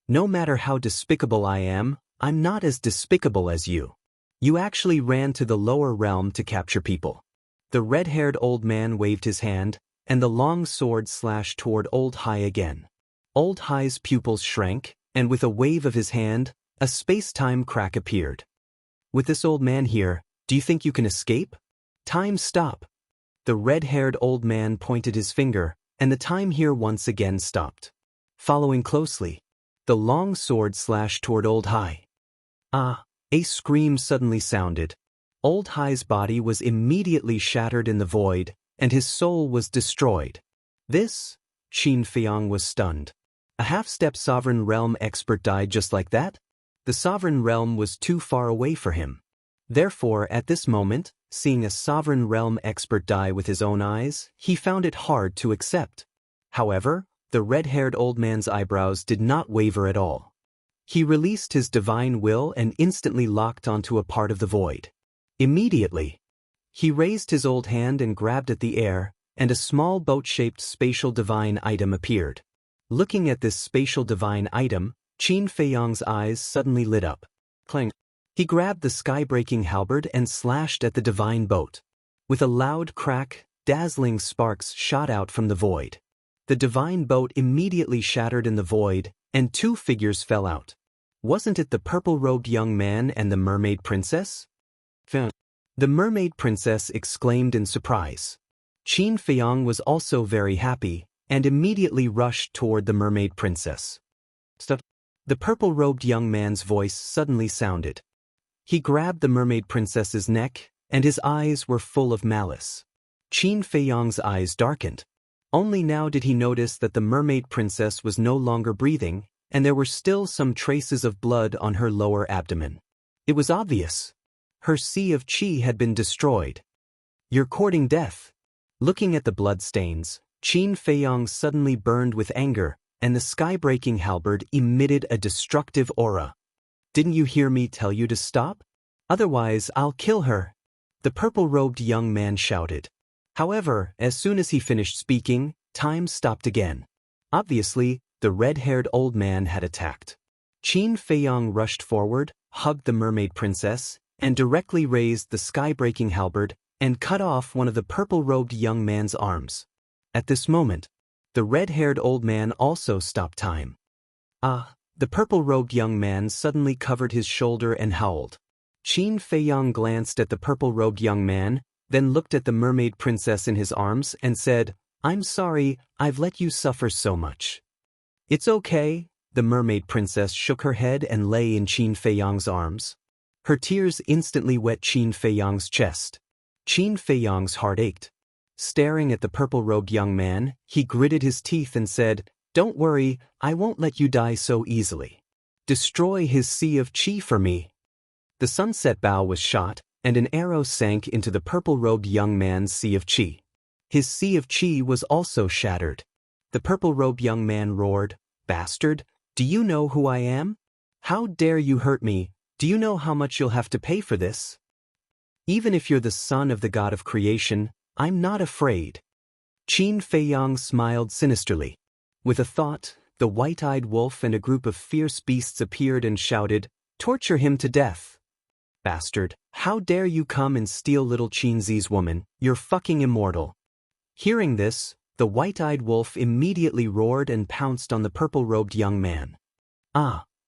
No matter how despicable I am, I'm not as despicable as you. You actually ran to the lower realm to capture people." The red-haired old man waved his hand, and the long sword slashed toward Old Hai again. Old Hai's pupils shrank, and with a wave of his hand, a space-time crack appeared. With this old man here, do you think you can escape? Time stop. The red-haired old man pointed his finger, and the time here once again stopped. Following closely, the long sword slashed toward Old Hai. Ah! A scream suddenly sounded. Old Hai's body was immediately shattered in the void, and his soul was destroyed. This? Qin Feiyang was stunned. A half-step sovereign realm expert died just like that? The sovereign realm was too far away for him. Therefore, at this moment, seeing a sovereign realm expert die with his own eyes, he found it hard to accept. However, the red-haired old man's eyebrows did not waver at all. He released his divine will and instantly locked onto a part of the void. Immediately, he raised his old hand and grabbed at the air, and a small boat-shaped spatial divine item appeared. Looking at this spatial divine item, Qin Feiyang's eyes suddenly lit up. Clang! He grabbed the sky-breaking halberd and slashed at the divine boat. With a loud crack, dazzling sparks shot out from the void. The divine boat immediately shattered in the void, and 2 figures fell out. Wasn't it the purple-robed young man and the mermaid princess? The mermaid princess exclaimed in surprise. Qin Feiyang was also very happy, and immediately rushed toward the mermaid princess. Stop! The purple-robed young man's voice suddenly sounded. He grabbed the mermaid princess's neck, and his eyes were full of malice. Qin Feiyang's eyes darkened. Only now did he notice that the mermaid princess was no longer breathing, and there were still some traces of blood on her lower abdomen. It was obvious. Her sea of qi had been destroyed. You're courting death. Looking at the bloodstains, Qin Feiyang suddenly burned with anger, and the sky-breaking halberd emitted a destructive aura. Didn't you hear me tell you to stop? Otherwise, I'll kill her. The purple-robed young man shouted. However, as soon as he finished speaking, time stopped again. Obviously, the red-haired old man had attacked. Qin Feiyang rushed forward, hugged the mermaid princess, and directly raised the sky-breaking halberd and cut off one of the purple-robed young man's arms. At this moment, the red-haired old man also stopped time. Ah, The purple-robed young man suddenly covered his shoulder and howled. Qin Feiyang glanced at the purple-robed young man, then looked at the mermaid princess in his arms and said, "I'm sorry, I've let you suffer so much." "It's okay." The mermaid princess shook her head and lay in Qin Feiyang's arms. Her tears instantly wet Qin Feiyang's chest. Qin Feiyang's heart ached. Staring at the purple-robed young man, he gritted his teeth and said, "Don't worry, I won't let you die so easily. Destroy his sea of qi for me." The sunset bow was shot, and an arrow sank into the purple-robed young man's sea of qi. His sea of qi was also shattered. The purple-robed young man roared, "Bastard, do you know who I am? How dare you hurt me? Do you know how much you'll have to pay for this? Even if you're the son of the god of creation, I'm not afraid." Qin Feiyang smiled sinisterly. With a thought, the white-eyed wolf and a group of fierce beasts appeared and shouted, "Torture him to death. Bastard, how dare you come and steal little Qinzi's woman, you're fucking immortal." Hearing this, the white-eyed wolf immediately roared and pounced on the purple-robed young man.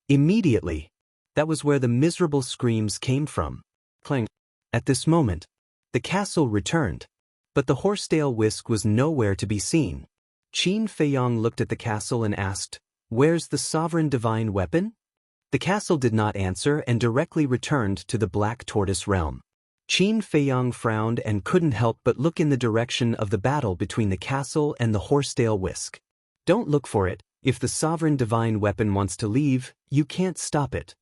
Immediately. That was where the miserable screams came from. Clang. At this moment, the castle returned, but the horsetail whisk was nowhere to be seen. Qin Feiyang looked at the castle and asked, "Where's the sovereign divine weapon?" The castle did not answer and directly returned to the Black Tortoise realm. Qin Feiyang frowned and couldn't help but look in the direction of the battle between the castle and the horsetail whisk. "Don't look for it. If the sovereign divine weapon wants to leave, you can't stop it."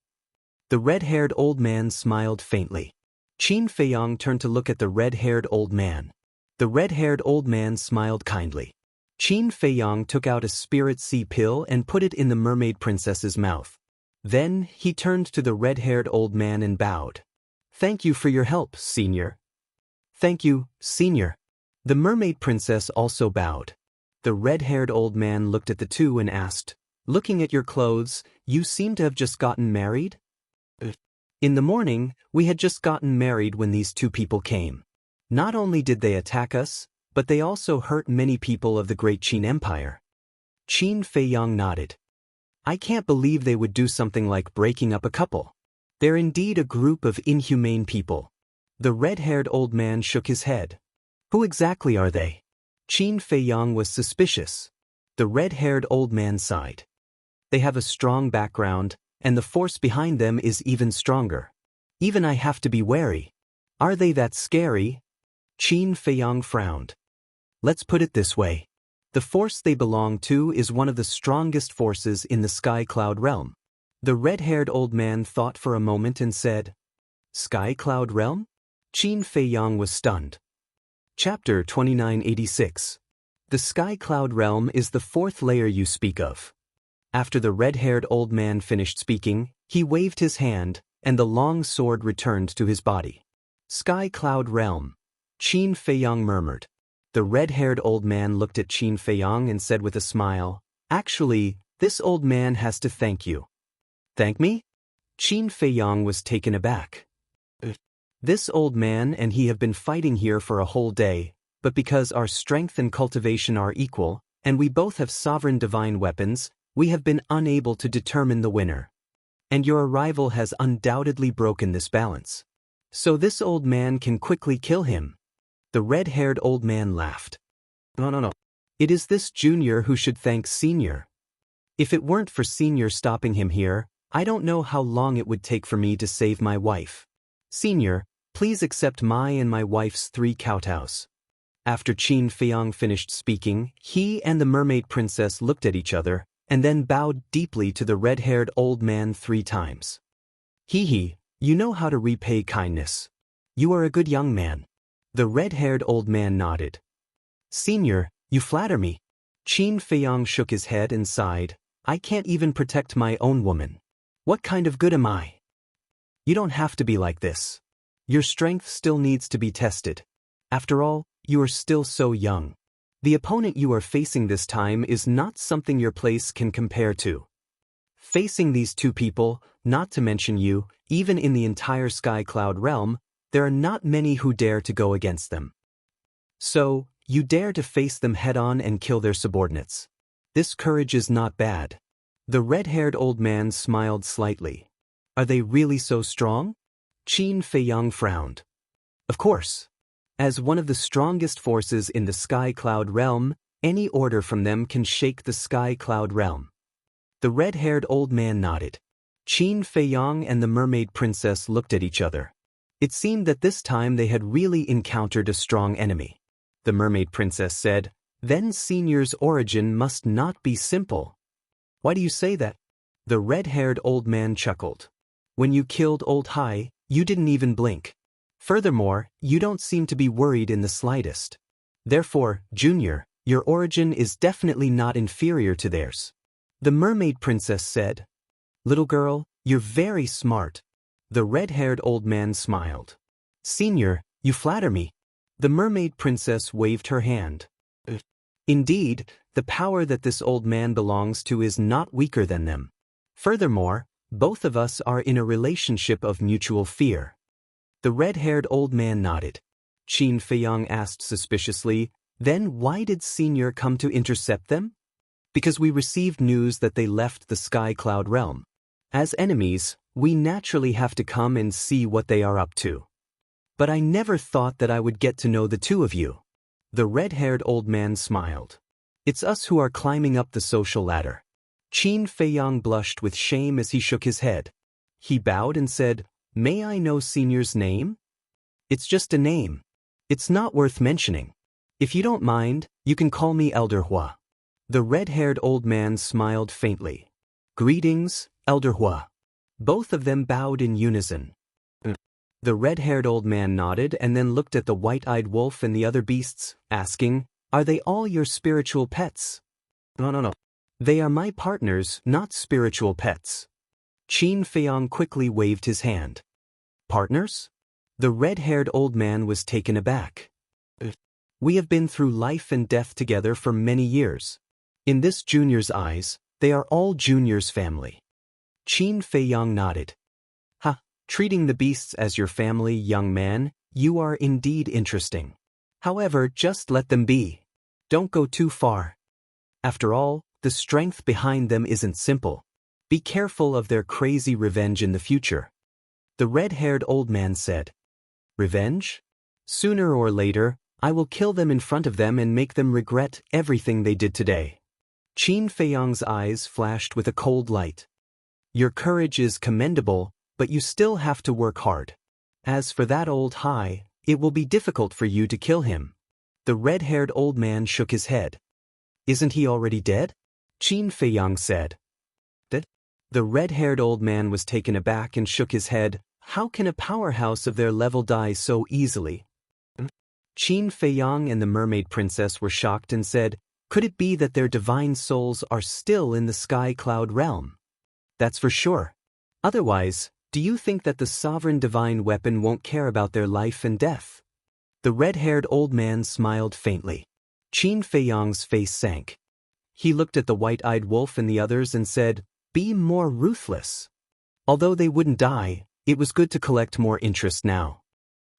The red-haired old man smiled faintly. Qin Feiyang turned to look at the red-haired old man. The red-haired old man smiled kindly. Qin Feiyang took out a spirit sea pill and put it in the mermaid princess's mouth. Then he turned to the red-haired old man and bowed. "Thank you for your help, senior." "Thank you, senior." The mermaid princess also bowed. The red-haired old man looked at the two and asked, "Looking at your clothes, you seem to have just gotten married?" "In the morning, we had just gotten married when these two people came. Not only did they attack us, but they also hurt many people of the Great Qin Empire." Qin Feiyang nodded. "I can't believe they would do something like breaking up a couple. They're indeed a group of inhumane people." The red-haired old man shook his head. "Who exactly are they?" Qin Feiyang was suspicious. The red-haired old man sighed. "They have a strong background, and the force behind them is even stronger. Even I have to be wary. Are they that scary?" Qin Feiyang frowned. "Let's put it this way. The force they belong to is one of the strongest forces in the Sky Cloud realm." The red-haired old man thought for a moment and said, "Sky Cloud realm?" Qin Feiyang was stunned. Chapter 2986. The Sky Cloud realm is the fourth layer you speak of. After the red-haired old man finished speaking, he waved his hand, and the long sword returned to his body. "Sky Cloud realm," Qin Feiyang murmured. The red-haired old man looked at Qin Feiyang and said with a smile, "Actually, this old man has to thank you." "Thank me?" Qin Feiyang was taken aback. "This old man and he have been fighting here for a whole day, but because our strength and cultivation are equal, and we both have sovereign divine weapons, we have been unable to determine the winner. And your arrival has undoubtedly broken this balance. So this old man can quickly kill him." The red-haired old man laughed. No. It is this junior who should thank senior. If it weren't for senior stopping him here, I don't know how long it would take for me to save my wife. Senior, please accept my and my wife's 3 kowtows." After Qin Feiyang finished speaking, he and the mermaid princess looked at each other, and then bowed deeply to the red-haired old man 3 times. "Hee, you know how to repay kindness. You are a good young man." The red-haired old man nodded. "Senior, you flatter me." Qin Feiyang shook his head and sighed, "I can't even protect my own woman. What kind of good am I?" "You don't have to be like this. Your strength still needs to be tested. After all, you are still so young. The opponent you are facing this time is not something your place can compare to. Facing these 2 people, not to mention you, even in the entire Sky Cloud realm, there are not many who dare to go against them. So, you dare to face them head-on and kill their subordinates. This courage is not bad. The red-haired old man smiled slightly. Are they really so strong? Qin Feiyang frowned. Of course. As one of the strongest forces in the Sky Cloud realm, any order from them can shake the Sky Cloud realm. The red-haired old man nodded. Qin Feiyang and the mermaid princess looked at each other. It seemed that this time they had really encountered a strong enemy. The mermaid princess said, "Then Senior's origin must not be simple." "Why do you say that?" The red-haired old man chuckled. "When you killed Old Hai, you didn't even blink. Furthermore, you don't seem to be worried in the slightest. Therefore, Junior, your origin is definitely not inferior to theirs." The mermaid princess said, "Little girl, you're very smart." The red-haired old man smiled. "Senior, you flatter me." The mermaid princess waved her hand. "Indeed, the power that this old man belongs to is not weaker than them. Furthermore, both of us are in a relationship of mutual fear." The red-haired old man nodded. Qin Feiyang asked suspiciously, "Then why did Senior come to intercept them?" "Because we received news that they left the Sky Cloud realm. As enemies, we naturally have to come and see what they are up to. But I never thought that I would get to know the two of you." The red-haired old man smiled. "It's us who are climbing up the social ladder." Qin Feiyang blushed with shame as he shook his head. He bowed and said, "May I know Senior's name?" "It's just a name. It's not worth mentioning. If you don't mind, you can call me Elder Hua." The red-haired old man smiled faintly. "Greetings, Elder Hua." Both of them bowed in unison. The red-haired old man nodded and then looked at the white-eyed wolf and the other beasts, asking, "Are they all your spiritual pets?" No. They are my partners, not spiritual pets." Qin Feiyang quickly waved his hand. "Partners?" The red-haired old man was taken aback. "We have been through life and death together for many years. In this Junior's eyes, they are all Junior's family." Qin Feiyang nodded. "Ha, treating the beasts as your family, young man, you are indeed interesting. However, just let them be. Don't go too far. After all, the strength behind them isn't simple. Be careful of their crazy revenge in the future." The red-haired old man said, "Revenge? Sooner or later, I will kill them in front of them and make them regret everything they did today." Qin Feiyang's eyes flashed with a cold light. "Your courage is commendable, but you still have to work hard. As for that Old Hai, it will be difficult for you to kill him." The red-haired old man shook his head. "Isn't he already dead?" Qin Feiyang said. "Dead?" The red-haired old man was taken aback and shook his head. "How can a powerhouse of their level die so easily?" Qin Feiyang and the mermaid princess were shocked and said, "Could it be that their divine souls are still in the Sky Cloud realm?" "That's for sure. Otherwise, do you think that the sovereign divine weapon won't care about their life and death?" The red-haired old man smiled faintly. Qin Feiyang's face sank. He looked at the white-eyed wolf and the others and said, "Be more ruthless." Although they wouldn't die, it was good to collect more interest now.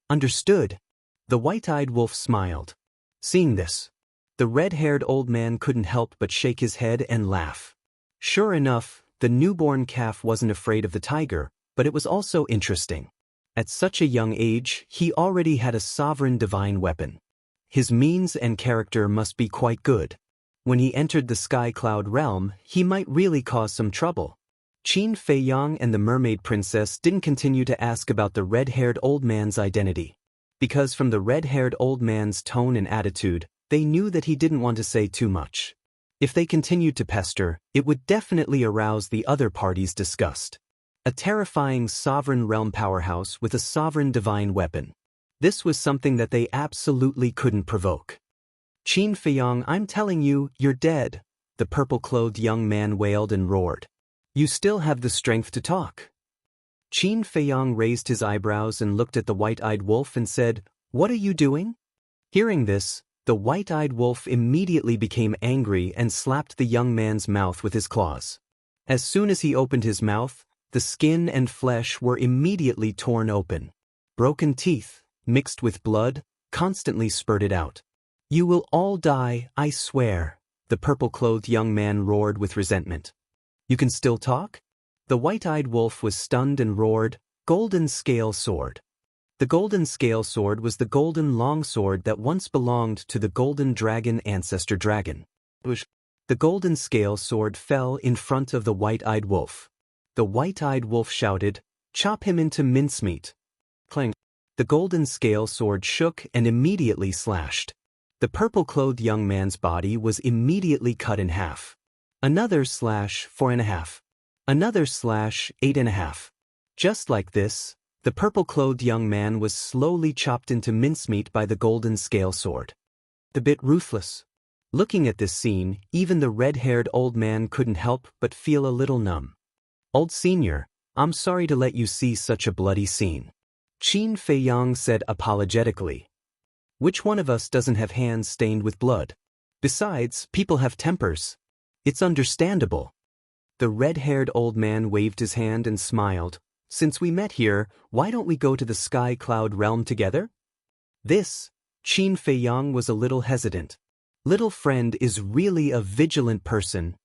"Understood." The white-eyed wolf smiled. Seeing this, the red-haired old man couldn't help but shake his head and laugh. Sure enough, the newborn calf wasn't afraid of the tiger, but it was also interesting. At such a young age, he already had a sovereign divine weapon. His means and character must be quite good. When he entered the Sky Cloud realm, he might really cause some trouble. Qin Feiyang and the mermaid princess didn't continue to ask about the red-haired old man's identity. Because from the red-haired old man's tone and attitude, they knew that he didn't want to say too much. If they continued to pester, it would definitely arouse the other party's disgust. A terrifying sovereign realm powerhouse with a sovereign divine weapon. This was something that they absolutely couldn't provoke. "Qin Feiyang, I'm telling you, you're dead," the purple-clothed young man wailed and roared. "You still have the strength to talk." Qin Feiyang raised his eyebrows and looked at the white-eyed wolf and said, "What are you doing?" Hearing this, the white-eyed wolf immediately became angry and slapped the young man's mouth with his claws. As soon as he opened his mouth, the skin and flesh were immediately torn open. Broken teeth, mixed with blood, constantly spurted out. "You will all die, I swear," the purple-clothed young man roared with resentment. You can still talk? The white-eyed wolf was stunned and roared, "Golden scale sword." The golden scale sword was the golden longsword that once belonged to the golden dragon ancestor dragon. The golden scale sword fell in front of the white-eyed wolf. The white-eyed wolf shouted, "Chop him into mincemeat." Clang. The golden scale sword shook and immediately slashed. The purple-clothed young man's body was immediately cut in half. Another slash, 4.5. Another slash, 8.5. Just like this, the purple-clothed young man was slowly chopped into mincemeat by the golden scale sword. A bit ruthless. Looking at this scene, even the red-haired old man couldn't help but feel a little numb. "Old senior, I'm sorry to let you see such a bloody scene," Qin Feiyang said apologetically. "Which one of us doesn't have hands stained with blood? Besides, people have tempers. It's understandable." The red-haired old man waved his hand and smiled. "Since we met here, why don't we go to the Sky Cloud realm together?" This, Qin Feiyang was a little hesitant. Little friend is really a vigilant person.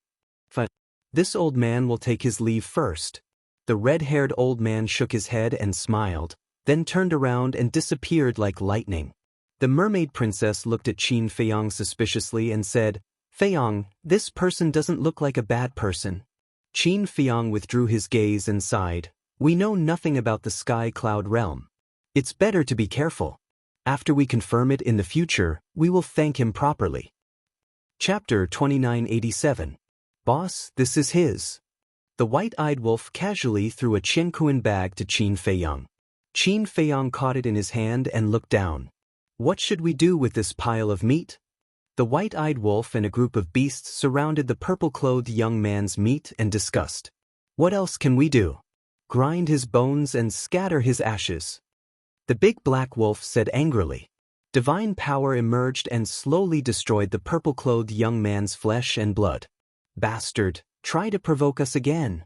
This old man will take his leave first. The red-haired old man shook his head and smiled, then turned around and disappeared like lightning. The mermaid princess looked at Qin Feiyang suspiciously and said, "Feiyang, this person doesn't look like a bad person." Qin Feiyang withdrew his gaze and sighed. "We know nothing about the Sky Cloud realm. It's better to be careful. After we confirm it in the future, we will thank him properly." Chapter 2987. Boss, this is his. The white-eyed wolf casually threw a Qiankuan bag to Qin Feiyang. Qin Feiyang caught it in his hand and looked down. "What should we do with this pile of meat?" The white-eyed wolf and a group of beasts surrounded the purple-clothed young man's meat and discussed. "What else can we do? Grind his bones and scatter his ashes." The big black wolf said angrily. Divine power emerged and slowly destroyed the purple-clothed young man's flesh and blood. "Bastard, try to provoke us again."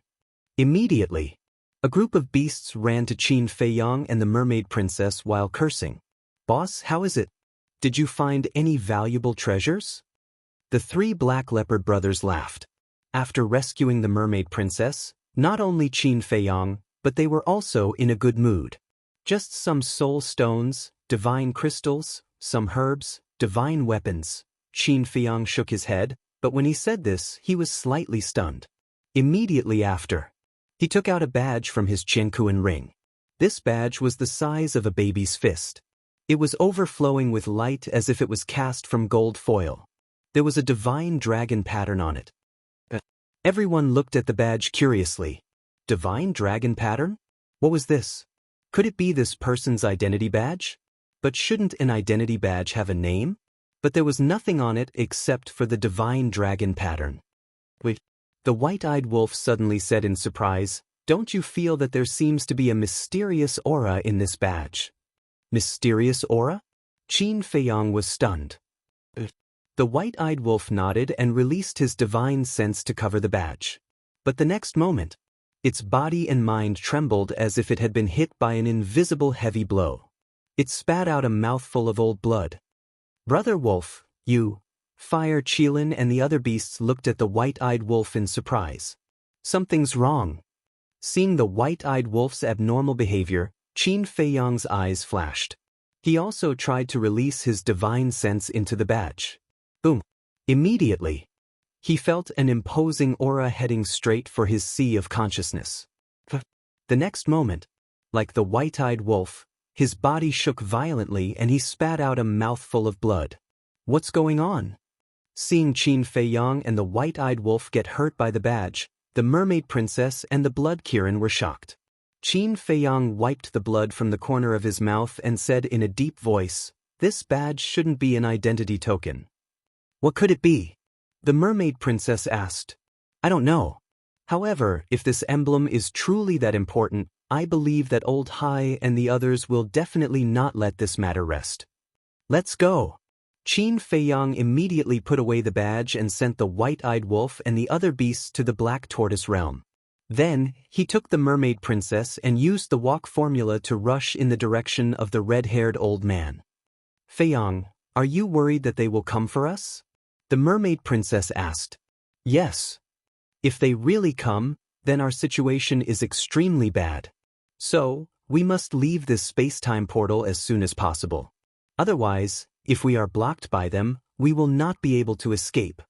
Immediately, a group of beasts ran to Qin Feiyang and the mermaid princess while cursing. "Boss, how is it? Did you find any valuable treasures?" The three black leopard brothers laughed. After rescuing the mermaid princess, not only Qin Feiyang, but they were also in a good mood. "Just some soul stones, divine crystals, some herbs, divine weapons." Qin Feiyang shook his head, but when he said this, he was slightly stunned. Immediately after, he took out a badge from his Qiankuan ring. This badge was the size of a baby's fist. It was overflowing with light as if it was cast from gold foil. There was a divine dragon pattern on it. Everyone looked at the badge curiously. Divine dragon pattern? What was this? Could it be this person's identity badge? But shouldn't an identity badge have a name? But there was nothing on it except for the divine dragon pattern. "Wait," the white-eyed wolf suddenly said in surprise, "don't you feel that there seems to be a mysterious aura in this badge?" "Mysterious aura?" Qin Feiyang was stunned. The white-eyed wolf nodded and released his divine sense to cover the badge. But the next moment, its body and mind trembled as if it had been hit by an invisible heavy blow. It spat out a mouthful of old blood. "Brother Wolf, you..." Fire Qilin and the other beasts looked at the white-eyed wolf in surprise. "Something's wrong." Seeing the white-eyed wolf's abnormal behavior, Qin Feiyang's eyes flashed. He also tried to release his divine sense into the badge. Boom! Immediately, he felt an imposing aura heading straight for his sea of consciousness. The next moment, like the white-eyed wolf, his body shook violently and he spat out a mouthful of blood. "What's going on?" Seeing Qin Feiyang and the white-eyed wolf get hurt by the badge, the mermaid princess and the blood Kirin were shocked. Qin Feiyang wiped the blood from the corner of his mouth and said in a deep voice, "This badge shouldn't be an identity token." "What could it be?" the mermaid princess asked. "I don't know. However, if this emblem is truly that important, I believe that Old Hai and the others will definitely not let this matter rest. Let's go." Qin Feiyang immediately put away the badge and sent the white-eyed wolf and the other beasts to the black tortoise realm. Then, he took the mermaid princess and used the walk formula to rush in the direction of the red-haired old man. "Feiyang, are you worried that they will come for us?" the mermaid princess asked. "Yes." If they really come, then our situation is extremely bad. So, we must leave this space-time portal as soon as possible. Otherwise, if we are blocked by them, we will not be able to escape.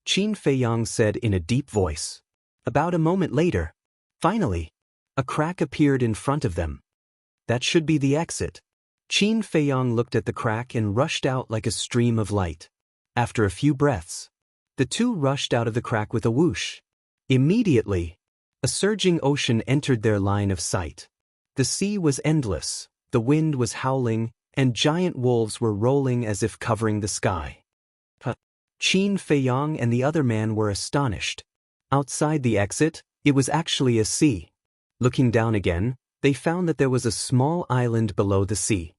Qin Feiyang said in a deep voice. About a moment later, finally, a crack appeared in front of them. That should be the exit. Qin Feiyang looked at the crack and rushed out like a stream of light. After a few breaths, the two rushed out of the crack with a whoosh. Immediately, a surging ocean entered their line of sight. The sea was endless, the wind was howling, and giant wolves were rolling as if covering the sky. Qin Feiyang and the other man were astonished. Outside the exit, it was actually a sea. Looking down again, they found that there was a small island below the sea.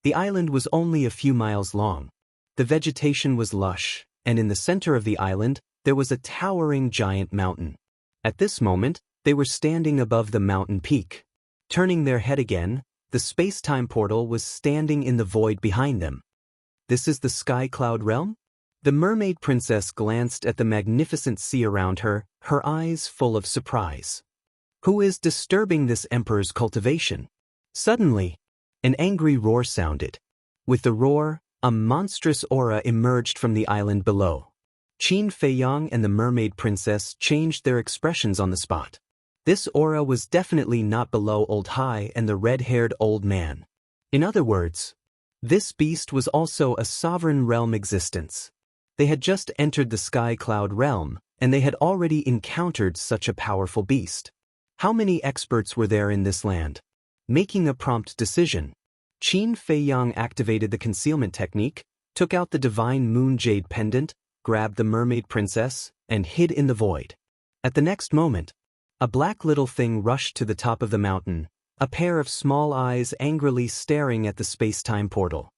The island was only a few miles long. The vegetation was lush, and in the center of the island, there was a towering giant mountain. At this moment, they were standing above the mountain peak. Turning their head again, the space-time portal was standing in the void behind them. This is the Sky Cloud Realm? The mermaid princess glanced at the magnificent sea around her, her eyes full of surprise. Who is disturbing this emperor's cultivation? Suddenly, an angry roar sounded. With the roar, a monstrous aura emerged from the island below. Qin Feiyang and the mermaid princess changed their expressions on the spot. This aura was definitely not below Old Hai and the red-haired old man. In other words, this beast was also a sovereign realm existence. They had just entered the Sky Cloud Realm, and they had already encountered such a powerful beast. How many experts were there in this land? Making a prompt decision, Qin Feiyang activated the concealment technique, took out the divine moon jade pendant, grabbed the mermaid princess, and hid in the void. At the next moment, a black little thing rushed to the top of the mountain, a pair of small eyes angrily staring at the space-time portal.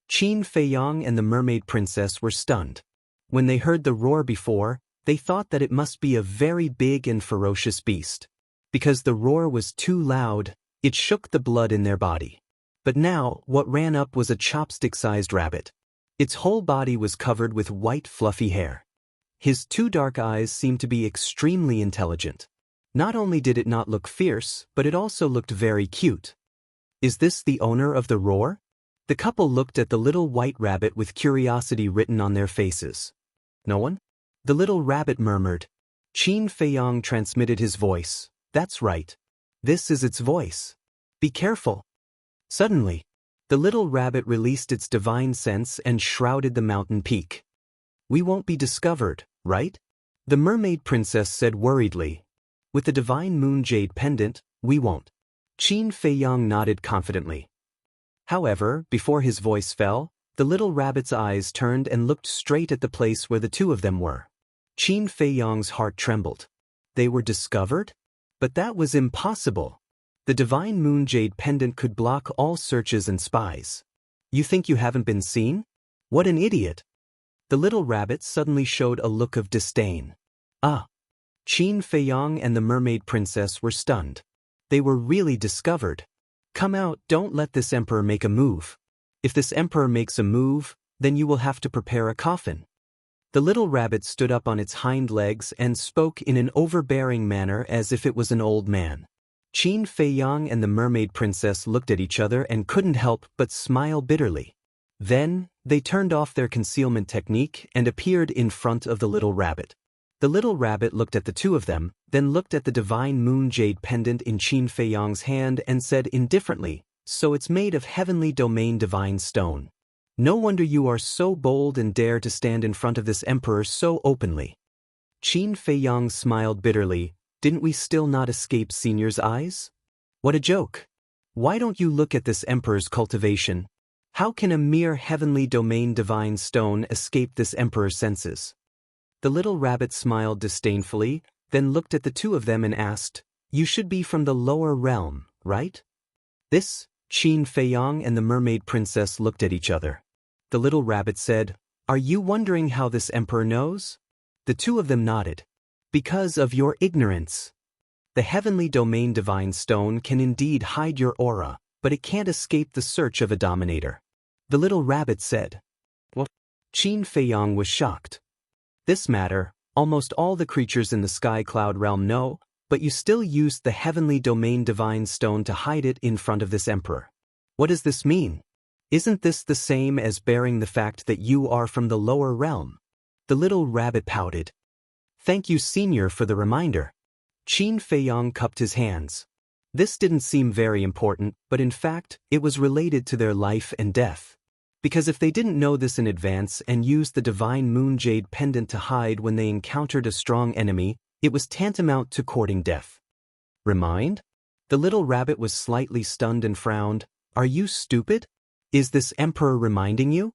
Qin Feiyang and the mermaid princess were stunned. When they heard the roar before, they thought that it must be a very big and ferocious beast. Because the roar was too loud, it shook the blood in their body. But now, what ran up was a chopstick-sized rabbit. Its whole body was covered with white fluffy hair. His two dark eyes seemed to be extremely intelligent. Not only did it not look fierce, but it also looked very cute. Is this the owner of the roar? The couple looked at the little white rabbit with curiosity written on their faces. No one? The little rabbit murmured. Qin Feiyang transmitted his voice. That's right. This is its voice. Be careful. Suddenly, the little rabbit released its divine sense and shrouded the mountain peak. We won't be discovered, right? The mermaid princess said worriedly. With the divine moon jade pendant, we won't. Qin Feiyang nodded confidently. However, before his voice fell, the little rabbit's eyes turned and looked straight at the place where the two of them were. Qin Feiyang's heart trembled. They were discovered? But that was impossible. The divine moon jade pendant could block all searches and spies. You think you haven't been seen? What an idiot! The little rabbit suddenly showed a look of disdain. Ah! Qin Feiyang and the mermaid princess were stunned. They were really discovered. Come out, don't let this emperor make a move. If this emperor makes a move, then you will have to prepare a coffin. The little rabbit stood up on its hind legs and spoke in an overbearing manner as if it was an old man. Qin Feiyang and the mermaid princess looked at each other and couldn't help but smile bitterly. Then, they turned off their concealment technique and appeared in front of the little rabbit. The little rabbit looked at the two of them, then looked at the divine moon jade pendant in Qin Feiyang's hand and said indifferently, So it's made of heavenly domain divine stone. No wonder you are so bold and dare to stand in front of this emperor so openly. Qin Feiyang smiled bitterly. Didn't we still not escape Senior's eyes? What a joke. Why don't you look at this emperor's cultivation? How can a mere heavenly domain divine stone escape this emperor's senses? The little rabbit smiled disdainfully, then looked at the two of them and asked, You should be from the lower realm, right? This? Qin Feiyang and the mermaid princess looked at each other. The little rabbit said, Are you wondering how this emperor knows? The two of them nodded. Because of your ignorance. The heavenly domain divine stone can indeed hide your aura, but it can't escape the search of a dominator. The little rabbit said. What? Qin Feiyang was shocked. This matter, Almost all the creatures in the sky cloud realm know, but you still used the heavenly domain divine stone to hide it in front of this emperor. What does this mean? Isn't this the same as bearing the fact that you are from the lower realm? The little rabbit pouted. Thank you, Senior, for the reminder. Qin Feiyong cupped his hands. This didn't seem very important, but in fact, it was related to their life and death. Because if they didn't know this in advance and used the divine moon jade pendant to hide when they encountered a strong enemy, it was tantamount to courting death. Remind? The little rabbit was slightly stunned and frowned. Are you stupid? Is this emperor reminding you?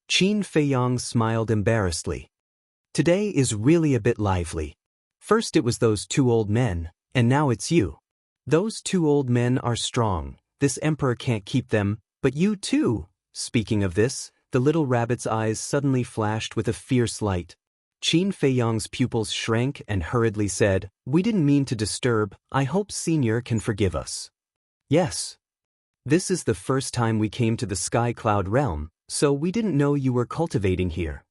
Qin Feiyong smiled embarrassedly. Today is really a bit lively. First it was those two old men, and now it's you. Those two old men are strong. This emperor can't keep them, but you too. Speaking of this, the little rabbit's eyes suddenly flashed with a fierce light. Qin Feiyong's pupils shrank and hurriedly said, We didn't mean to disturb. I hope Senior can forgive us. Yes. This is the first time we came to the sky cloud realm, so we didn't know you were cultivating here.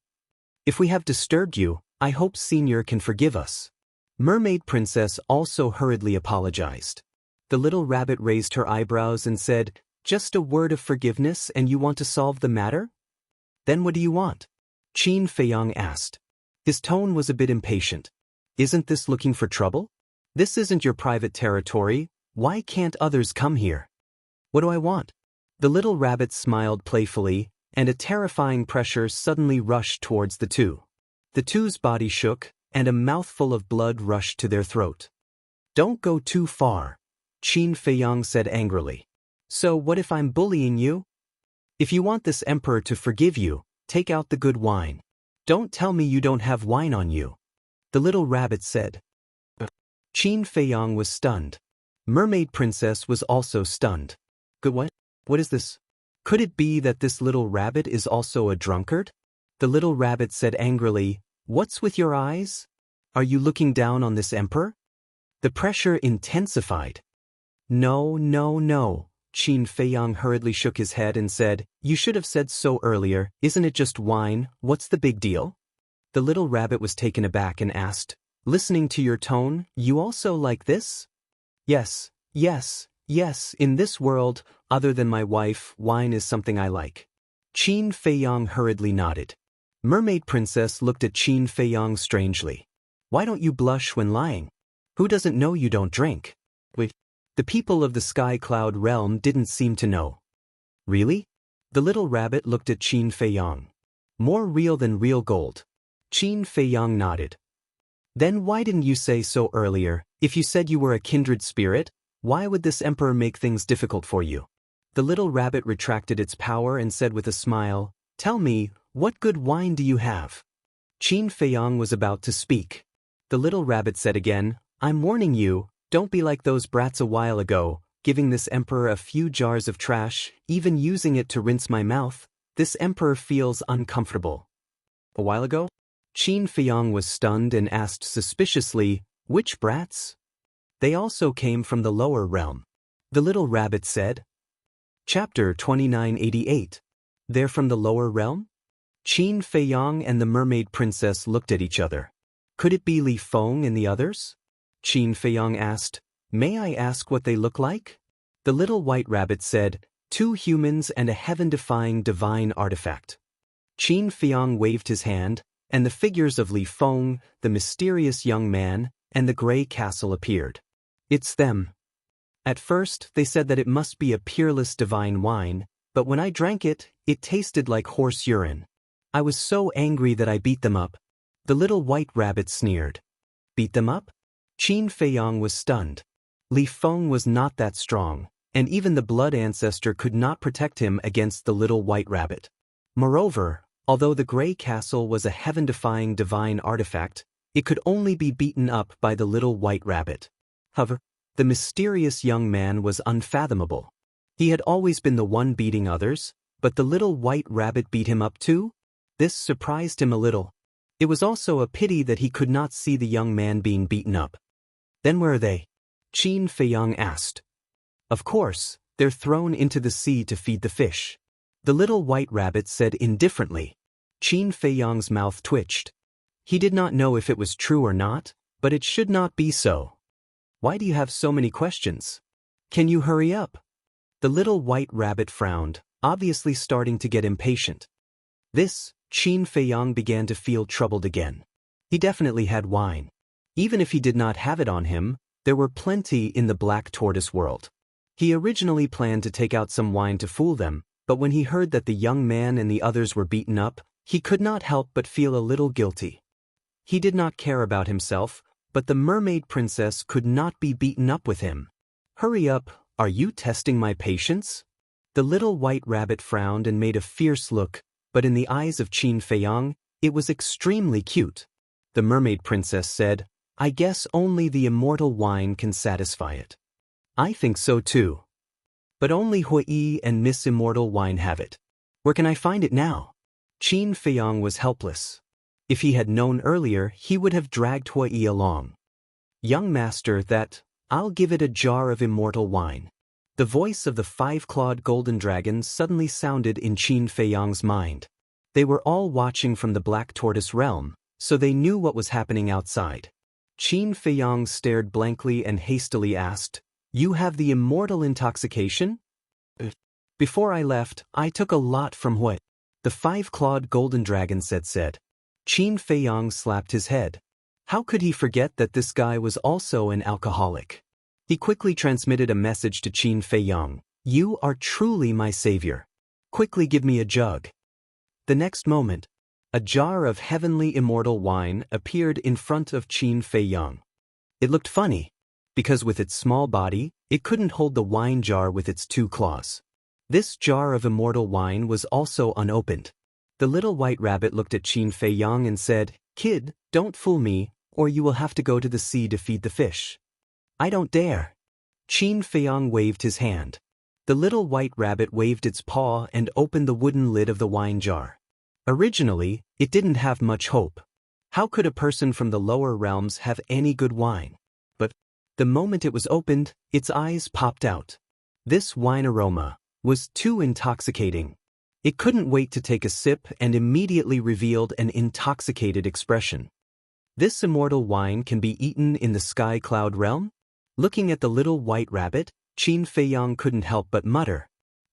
If we have disturbed you, I hope Senior can forgive us. Mermaid Princess also hurriedly apologized. The little rabbit raised her eyebrows and said, Just a word of forgiveness and you want to solve the matter? Then what do you want? Qin Feiyong asked. His tone was a bit impatient. Isn't this looking for trouble? This isn't your private territory. Why can't others come here? What do I want? The little rabbit smiled playfully, and a terrifying pressure suddenly rushed towards the two. The two's body shook, and a mouthful of blood rushed to their throat. Don't go too far, Qin Feiyong said angrily. So what if I'm bullying you? If you want this emperor to forgive you, take out the good wine. Don't tell me you don't have wine on you. The little rabbit said. Qin Feiyong was stunned. Mermaid Princess was also stunned. Good what? What is this? Could it be that this little rabbit is also a drunkard? The little rabbit said angrily, What's with your eyes? Are you looking down on this emperor? The pressure intensified. No, Qin Feiyong hurriedly shook his head and said, You should have said so earlier, isn't it just wine, what's the big deal? The little rabbit was taken aback and asked, Listening to your tone, you also like this? Yes, in this world, other than my wife, wine is something I like. Qin Feiyong hurriedly nodded. Mermaid Princess looked at Qin Feiyong strangely. Why don't you blush when lying? Who doesn't know you don't drink? Wait. The people of the sky cloud realm didn't seem to know. Really? The little rabbit looked at Qin Feiyong. More real than real gold. Qin Feiyong nodded. Then why didn't you say so earlier? If you said you were a kindred spirit, why would this emperor make things difficult for you? The little rabbit retracted its power and said with a smile, Tell me, what good wine do you have? Qin Feiyong was about to speak. The little rabbit said again, I'm warning you, don't be like those brats a while ago, giving this emperor a few jars of trash, even using it to rinse my mouth. This emperor feels uncomfortable. A while ago? Qin Feiyong was stunned and asked suspiciously, Which brats? They also came from the lower realm. The little rabbit said. Chapter 2988. They're from the lower realm? Qin Feiyong and the Mermaid Princess looked at each other. Could it be Li Feng and the others? Qin Feiyong asked, May I ask what they look like? The little white rabbit said, 2 humans and a heaven-defying divine artifact. Qin Feiyong waved his hand, and the figures of Li Feng, the mysterious young man, and the gray castle appeared. It's them. At first, they said that it must be a peerless divine wine, but when I drank it, it tasted like horse urine. I was so angry that I beat them up. The little white rabbit sneered. Beat them up? Qin Feiyong was stunned. Li Feng was not that strong, and even the blood ancestor could not protect him against the little white rabbit. Moreover, although the gray castle was a heaven-defying divine artifact, it could only be beaten up by the little white rabbit. However, the mysterious young man was unfathomable. He had always been the one beating others, but the little white rabbit beat him up too? This surprised him a little. It was also a pity that he could not see the young man being beaten up. Then where are they? Qin Feiyong asked. Of course, they're thrown into the sea to feed the fish. The little white rabbit said indifferently. Qin Feiyong's mouth twitched. He did not know if it was true or not, but it should not be so. Why do you have so many questions? Can you hurry up? The little white rabbit frowned, obviously starting to get impatient. This, Qin Feiyang began to feel troubled again. He definitely had wine. Even if he did not have it on him, there were plenty in the black tortoise world. He originally planned to take out some wine to fool them, but when he heard that the young man and the others were beaten up, he could not help but feel a little guilty. He did not care about himself, but the mermaid princess could not be beaten up with him. Hurry up, are you testing my patience? The little white rabbit frowned and made a fierce look, but in the eyes of Qin Feiyang, it was extremely cute. The mermaid princess said, I guess only the immortal wine can satisfy it. I think so too. But only Hui and Miss Immortal Wine have it. Where can I find it now? Qin Feiyang was helpless. If he had known earlier, he would have dragged Hui along. Young master, I'll give it a jar of immortal wine. The voice of the five-clawed golden dragon suddenly sounded in Qin Feiyang's mind. They were all watching from the black tortoise realm, so they knew what was happening outside. Qin Feiyang stared blankly and hastily asked, You have the immortal intoxication? Before I left, I took a lot from Hui. The five-clawed golden dragon said. Qin Feiyang slapped his head. How could he forget that this guy was also an alcoholic? He quickly transmitted a message to Qin Feiyang. You are truly my savior. Quickly give me a jug. The next moment, a jar of heavenly immortal wine appeared in front of Qin Feiyang. It looked funny, because with its small body, it couldn't hold the wine jar with its two claws. This jar of immortal wine was also unopened. The little white rabbit looked at Qin Feiyang and said, Kid, don't fool me, or you will have to go to the sea to feed the fish. I don't dare. Qin Feiyang waved his hand. The little white rabbit waved its paw and opened the wooden lid of the wine jar. Originally, it didn't have much hope. How could a person from the lower realms have any good wine? But the moment it was opened, its eyes popped out. This wine aroma was too intoxicating. It couldn't wait to take a sip and immediately revealed an intoxicated expression. This immortal wine can be eaten in the sky cloud realm? Looking at the little white rabbit, Qin Feiyang couldn't help but mutter.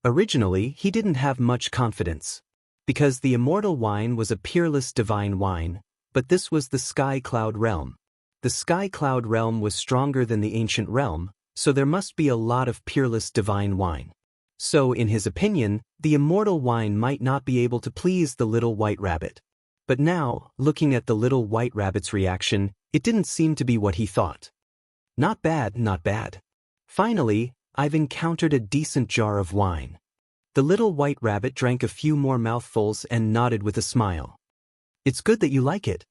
Originally, he didn't have much confidence. Because the immortal wine was a peerless divine wine, but this was the sky cloud realm. The sky cloud realm was stronger than the ancient realm, so there must be a lot of peerless divine wine. So, in his opinion, the immortal wine might not be able to please the little white rabbit. But now, looking at the little white rabbit's reaction, it didn't seem to be what he thought. Not bad, not bad. Finally, I've encountered a decent jar of wine. The little white rabbit drank a few more mouthfuls and nodded with a smile. It's good that you like it.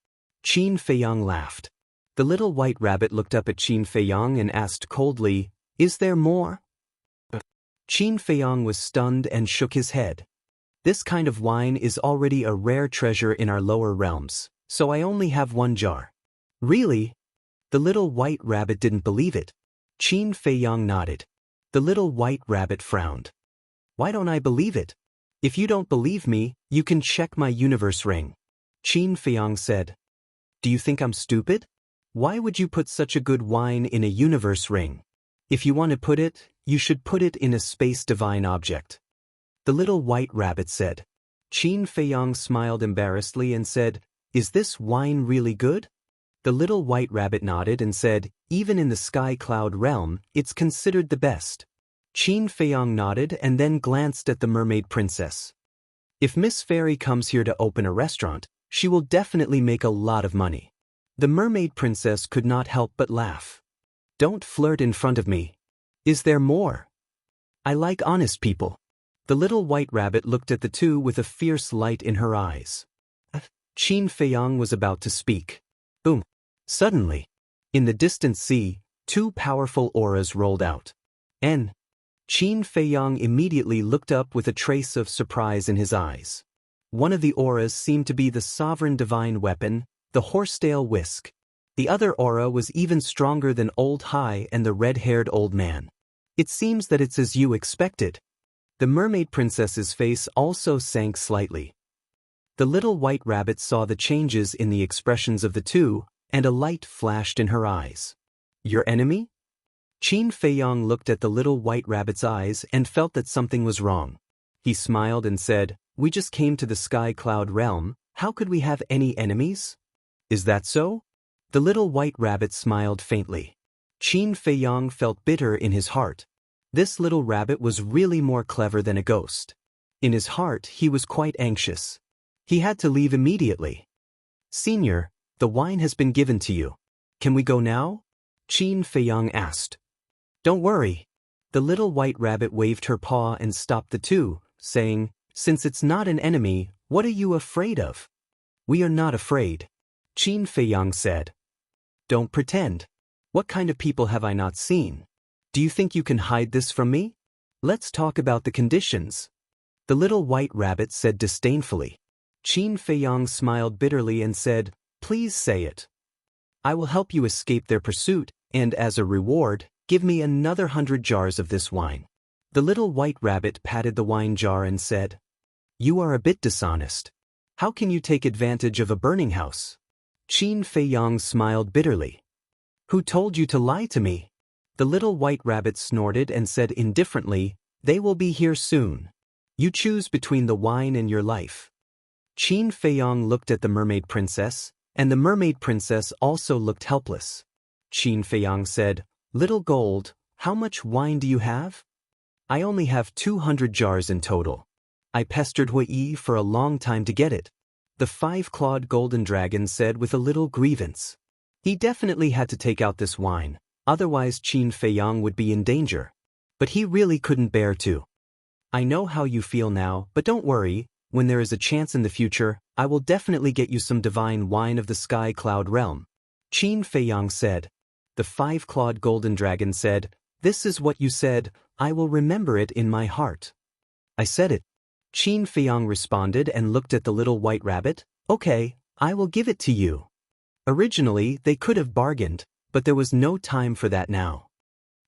Qin Feiyang laughed. The little white rabbit looked up at Qin Feiyang and asked coldly, Is there more? Qin Feiyang was stunned and shook his head. This kind of wine is already a rare treasure in our lower realms, so I only have one jar. Really? The little white rabbit didn't believe it. Qin Feiyang nodded. The little white rabbit frowned. Why don't I believe it? If you don't believe me, you can check my universe ring. Qin Feiyang said. Do you think I'm stupid? Why would you put such a good wine in a universe ring? If you want to put it, you should put it in a space divine object. The little white rabbit said. Qin Feiyang smiled embarrassedly and said, Is this wine really good? The little white rabbit nodded and said, Even in the sky cloud realm, it's considered the best. Qin Feiyang nodded and then glanced at the mermaid princess. If Miss Fairy comes here to open a restaurant, she will definitely make a lot of money. The mermaid princess could not help but laugh. Don't flirt in front of me. Is there more? I like honest people. The little white rabbit looked at the two with a fierce light in her eyes. Qin Feiyang was about to speak. Boom. Suddenly, in the distant sea, two powerful auras rolled out. Qin Feiyang immediately looked up with a trace of surprise in his eyes. One of the auras seemed to be the sovereign divine weapon, the horsetail whisk. The other aura was even stronger than Old Hai and the red-haired old man. It seems that it's as you expected. The mermaid princess's face also sank slightly. The little white rabbit saw the changes in the expressions of the two, and a light flashed in her eyes. Your enemy? Qin Feiyong looked at the little white rabbit's eyes and felt that something was wrong. He smiled and said, We just came to the sky cloud realm, how could we have any enemies? Is that so? The little white rabbit smiled faintly. Qin Feiyong felt bitter in his heart. This little rabbit was really more clever than a ghost. In his heart, he was quite anxious. He had to leave immediately. Senior, the wine has been given to you. Can we go now? Qin Feiyong asked. Don't worry. The little white rabbit waved her paw and stopped the two, saying, Since it's not an enemy, what are you afraid of? We are not afraid. Qin Feiyong said. Don't pretend. What kind of people have I not seen? Do you think you can hide this from me? Let's talk about the conditions. The little white rabbit said disdainfully. Qin Feiyong smiled bitterly and said, Please say it. I will help you escape their pursuit, and as a reward, give me another 100 jars of this wine. The little white rabbit patted the wine jar and said, You are a bit dishonest. How can you take advantage of a burning house? Qin Feiyong smiled bitterly. Who told you to lie to me? The little white rabbit snorted and said indifferently, They will be here soon. You choose between the wine and your life. Qin Feiyong looked at the mermaid princess, and the mermaid princess also looked helpless. Qin Feiyong said, Little Gold, how much wine do you have? I only have 200 jars in total. I pestered Hui for a long time to get it. The five-clawed golden dragon said with a little grievance. He definitely had to take out this wine, otherwise Qin Feiyong would be in danger. But he really couldn't bear to. I know how you feel now, but don't worry, when there is a chance in the future, I will definitely get you some divine wine of the sky cloud realm. Qin Feiyong said. The five-clawed golden dragon said, This is what you said, I will remember it in my heart. I said it. Qin Feiyong responded and looked at the little white rabbit. Okay, I will give it to you. Originally, they could have bargained, but there was no time for that now.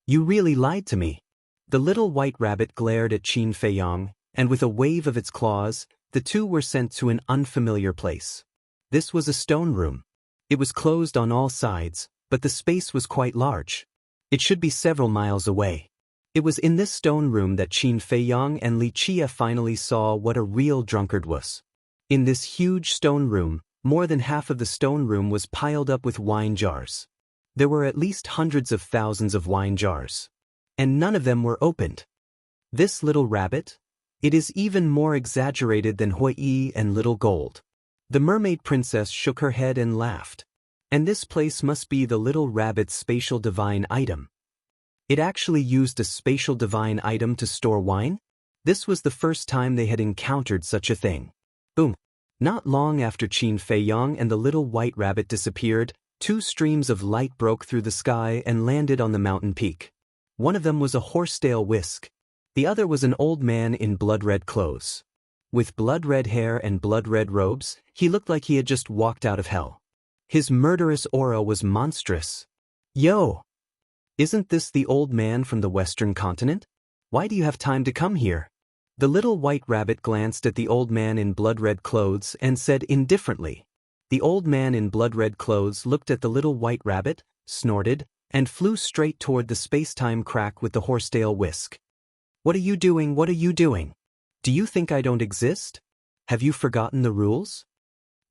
You really lied to me. The little white rabbit glared at Qin Feiyong, and with a wave of its claws, the two were sent to an unfamiliar place. This was a stone room. It was closed on all sides, but the space was quite large. It should be several miles away. It was in this stone room that Qin Feiyong and Li Chia finally saw what a real drunkard was. In this huge stone room, more than half of the stone room was piled up with wine jars. There were at least hundreds of thousands of wine jars. And none of them were opened. This little rabbit? It is even more exaggerated than Hui and Little Gold. The mermaid princess shook her head and laughed. And this place must be the little rabbit's spatial divine item. It actually used a spatial divine item to store wine? This was the first time they had encountered such a thing. Boom. Not long after Qin Feiyong and the little white rabbit disappeared, two streams of light broke through the sky and landed on the mountain peak. One of them was a horsetail whisk. The other was an old man in blood-red clothes. With blood-red hair and blood-red robes, he looked like he had just walked out of hell. His murderous aura was monstrous. Yo! Isn't this the old man from the Western continent? Why do you have time to come here? The little white rabbit glanced at the old man in blood-red clothes and said indifferently. The old man in blood-red clothes looked at the little white rabbit, snorted, and flew straight toward the space-time crack with the horsetail whisk. What are you doing? What are you doing? Do you think I don't exist? Have you forgotten the rules?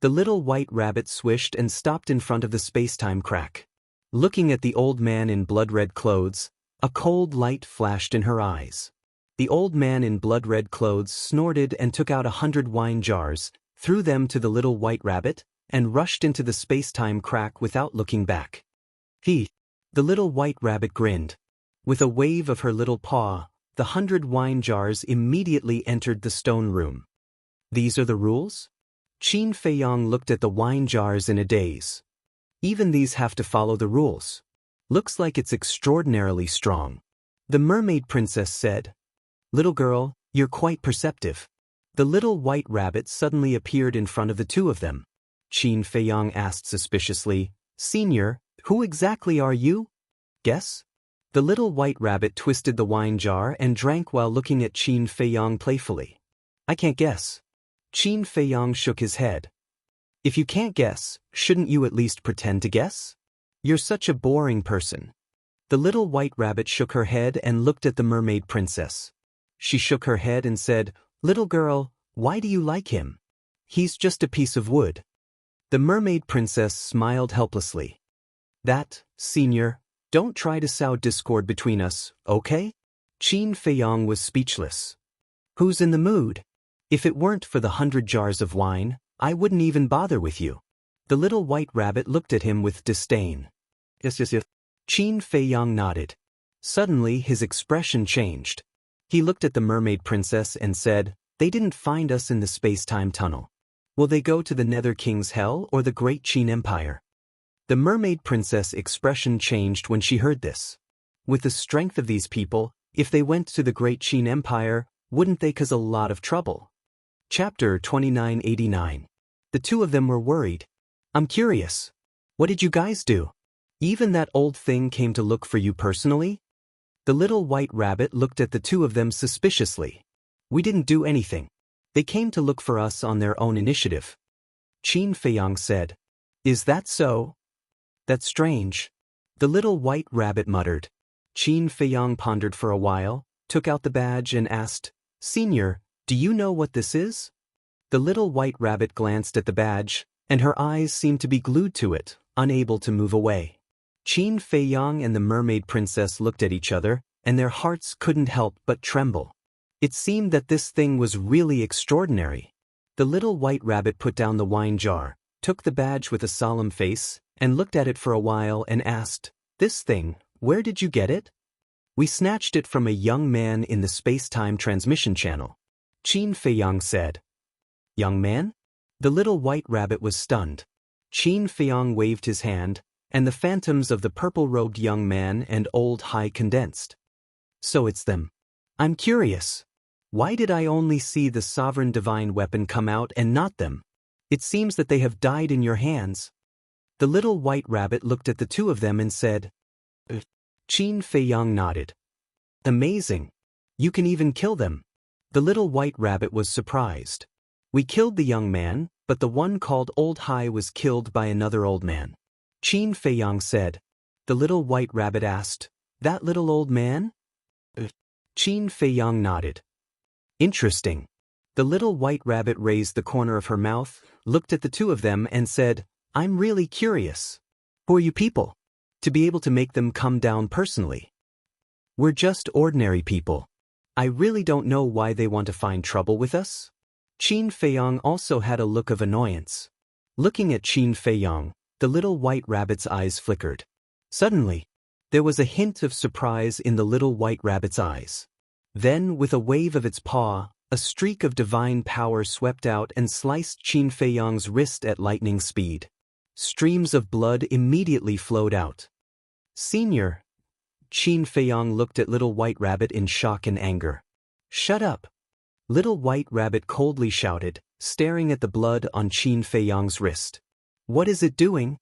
The little white rabbit swished and stopped in front of the space-time crack. Looking at the old man in blood-red clothes, a cold light flashed in her eyes. The old man in blood-red clothes snorted and took out 100 wine jars, threw them to the little white rabbit, and rushed into the space-time crack without looking back. The little white rabbit grinned. With a wave of her little paw, the 100 wine jars immediately entered the stone room. These are the rules? Qin Feiyong looked at the wine jars in a daze. Even these have to follow the rules. Looks like it's extraordinarily strong. The mermaid princess said. Little girl, you're quite perceptive. The little white rabbit suddenly appeared in front of the two of them. Qin Feiyong asked suspiciously, Senior, who exactly are you? Guess? The little white rabbit twisted the wine jar and drank while looking at Qin Feiyong playfully. I can't guess. Qin Feiyang shook his head. If you can't guess, shouldn't you at least pretend to guess? You're such a boring person. The little white rabbit shook her head and looked at the mermaid princess. She shook her head and said, "Little girl, why do you like him? He's just a piece of wood." The mermaid princess smiled helplessly. "That, senior, don't try to sow discord between us, okay?" Qin Feiyang was speechless. "Who's in the mood? If it weren't for the 100 jars of wine, I wouldn't even bother with you." The little white rabbit looked at him with disdain. Yes. Qin Feiyang nodded. Suddenly his expression changed. He looked at the mermaid princess and said, "They didn't find us in the space-time tunnel. Will they go to the Nether King's Hell or the Great Qin Empire?" The mermaid princess' expression changed when she heard this. With the strength of these people, if they went to the Great Qin Empire, wouldn't they cause a lot of trouble? Chapter 2989. The two of them were worried. "I'm curious. What did you guys do? Even that old thing came to look for you personally?" The little white rabbit looked at the two of them suspiciously. "We didn't do anything. They came to look for us on their own initiative." Qin Feiyang said. "Is that so? That's strange." The little white rabbit muttered. Qin Feiyang pondered for a while, took out the badge and asked, "Senior, do you know what this is?" The little white rabbit glanced at the badge, and her eyes seemed to be glued to it, unable to move away. Qin Feiyang and the mermaid princess looked at each other, and their hearts couldn't help but tremble. It seemed that this thing was really extraordinary. The little white rabbit put down the wine jar, took the badge with a solemn face, and looked at it for a while and asked, "This thing, where did you get it?" "We snatched it from a young man in the space-time transmission channel," Qin Feiyang said. "Young man?" The little white rabbit was stunned. Qin Feiyang waved his hand, and the phantoms of the purple-robed young man and old Hai condensed. "So it's them. I'm curious. Why did I only see the sovereign divine weapon come out and not them? It seems that they have died in your hands." The little white rabbit looked at the two of them and said, Qin Feiyang nodded. "Amazing. You can even kill them." The little white rabbit was surprised. "We killed the young man, but the one called Old Hai was killed by another old man," Qin Feiyang said. The little white rabbit asked, "That little old man?" Qin Feiyang nodded. "Interesting." The little white rabbit raised the corner of her mouth, looked at the two of them and said, "I'm really curious. Who are you people? To be able to make them come down personally." "We're just ordinary people. I really don't know why they want to find trouble with us." Qin Feiyang also had a look of annoyance. Looking at Qin Feiyang, the little white rabbit's eyes flickered. Suddenly, there was a hint of surprise in the little white rabbit's eyes. Then, with a wave of its paw, a streak of divine power swept out and sliced Qin Feiyang's wrist at lightning speed. Streams of blood immediately flowed out. "Senior." Qin Feiyang looked at Little White Rabbit in shock and anger. "Shut up." Little White Rabbit coldly shouted, staring at the blood on Qin Feiyang's wrist. "What is it doing?"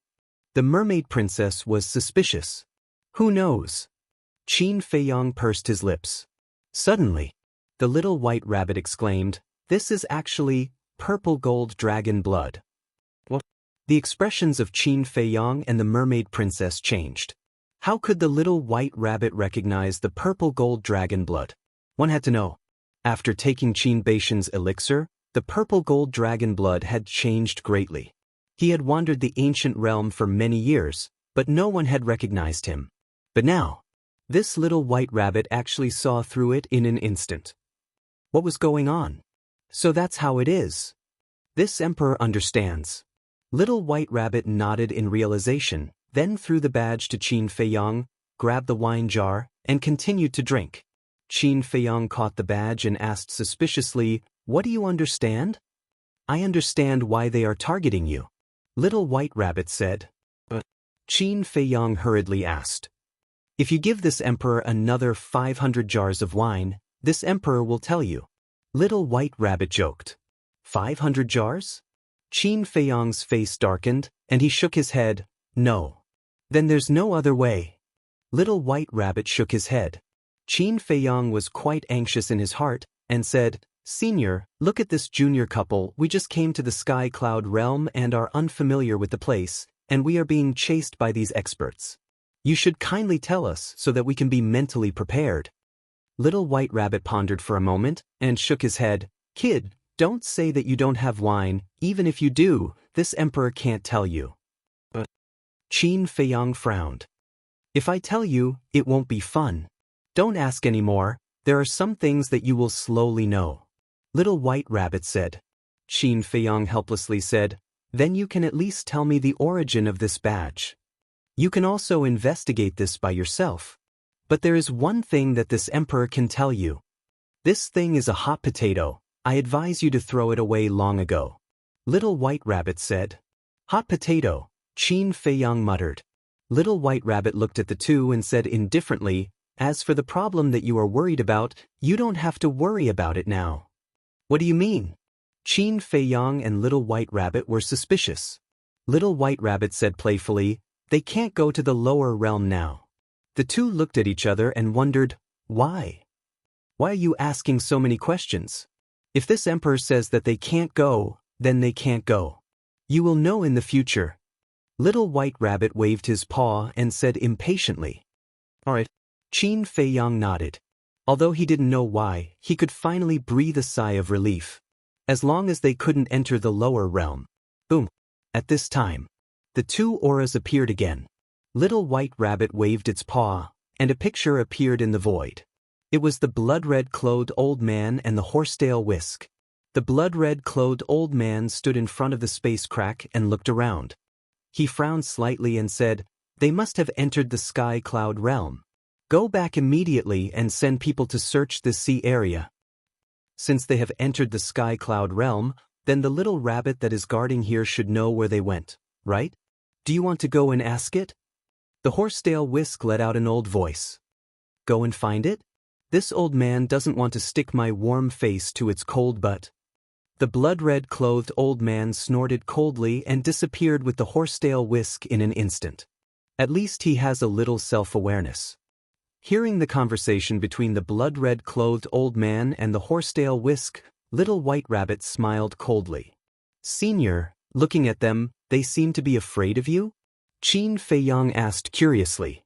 The mermaid princess was suspicious. "Who knows?" Qin Feiyang pursed his lips. Suddenly, the Little White Rabbit exclaimed, "This is actually purple gold dragon blood." What? The expressions of Qin Feiyang and the mermaid princess changed. How could the Little White Rabbit recognize the purple gold dragon blood? One had to know. After taking Qin Beishan's elixir, the purple gold dragon blood had changed greatly. He had wandered the ancient realm for many years, but no one had recognized him. But now, this Little White Rabbit actually saw through it in an instant. What was going on? So that's how it is. This emperor understands. Little White Rabbit nodded in realization, then threw the badge to Qin Feiyang, grabbed the wine jar, and continued to drink. Qin Feiyang caught the badge and asked suspiciously, "What do you understand?" "I understand why they are targeting you," Little White Rabbit said. Qin Feiyang hurriedly asked, "If you give this emperor another 500 jars of wine, this emperor will tell you." Little White Rabbit joked. 500 jars? Qin Feiyang's face darkened, and he shook his head. "No. Then there's no other way." Little White Rabbit shook his head. Qin Feiyang was quite anxious in his heart, and said, Senior, look at this junior couple. We just came to the Sky Cloud realm and are unfamiliar with the place, and we are being chased by these experts. You should kindly tell us so that we can be mentally prepared. Little White Rabbit pondered for a moment and shook his head. Kid, don't say that you don't have wine. Even if you do, this emperor can't tell you. But Qin Feiyang frowned. If I tell you, it won't be fun. Don't ask anymore. There are some things that you will slowly know. Little White Rabbit said. Qin Feiyang helplessly said, then you can at least tell me the origin of this badge. You can also investigate this by yourself. But there is one thing that this emperor can tell you. This thing is a hot potato. I advise you to throw it away long ago. Little White Rabbit said. Hot potato, Qin Feiyang muttered. Little White Rabbit looked at the two and said indifferently, as for the problem that you are worried about, you don't have to worry about it now. What do you mean? Qin Feiyang and Little White Rabbit were suspicious. Little White Rabbit said playfully, they can't go to the lower realm now. The two looked at each other and wondered, why? Why are you asking so many questions? If this emperor says that they can't go, then they can't go. You will know in the future. Little White Rabbit waved his paw and said impatiently. All right. Qin Feiyang nodded. Although he didn't know why, he could finally breathe a sigh of relief. As long as they couldn't enter the lower realm. Boom. At this time, the two auras appeared again. Little White Rabbit waved its paw, and a picture appeared in the void. It was the blood-red clothed old man and the horsetail whisk. The blood-red clothed old man stood in front of the space crack and looked around. He frowned slightly and said, they must have entered the Sky Cloud realm. Go back immediately and send people to search this sea area. Since they have entered the Sky Cloud realm, then the little rabbit that is guarding here should know where they went, right? Do you want to go and ask it? The horsetail whisk let out an old voice. Go and find it? This old man doesn't want to stick my warm face to its cold butt. The blood-red clothed old man snorted coldly and disappeared with the horsetail whisk in an instant. At least he has a little self-awareness. Hearing the conversation between the blood-red clothed old man and the horsetail whisk, Little White Rabbit smiled coldly. Senior, looking at them, they seem to be afraid of you? Qin Feiyang asked curiously.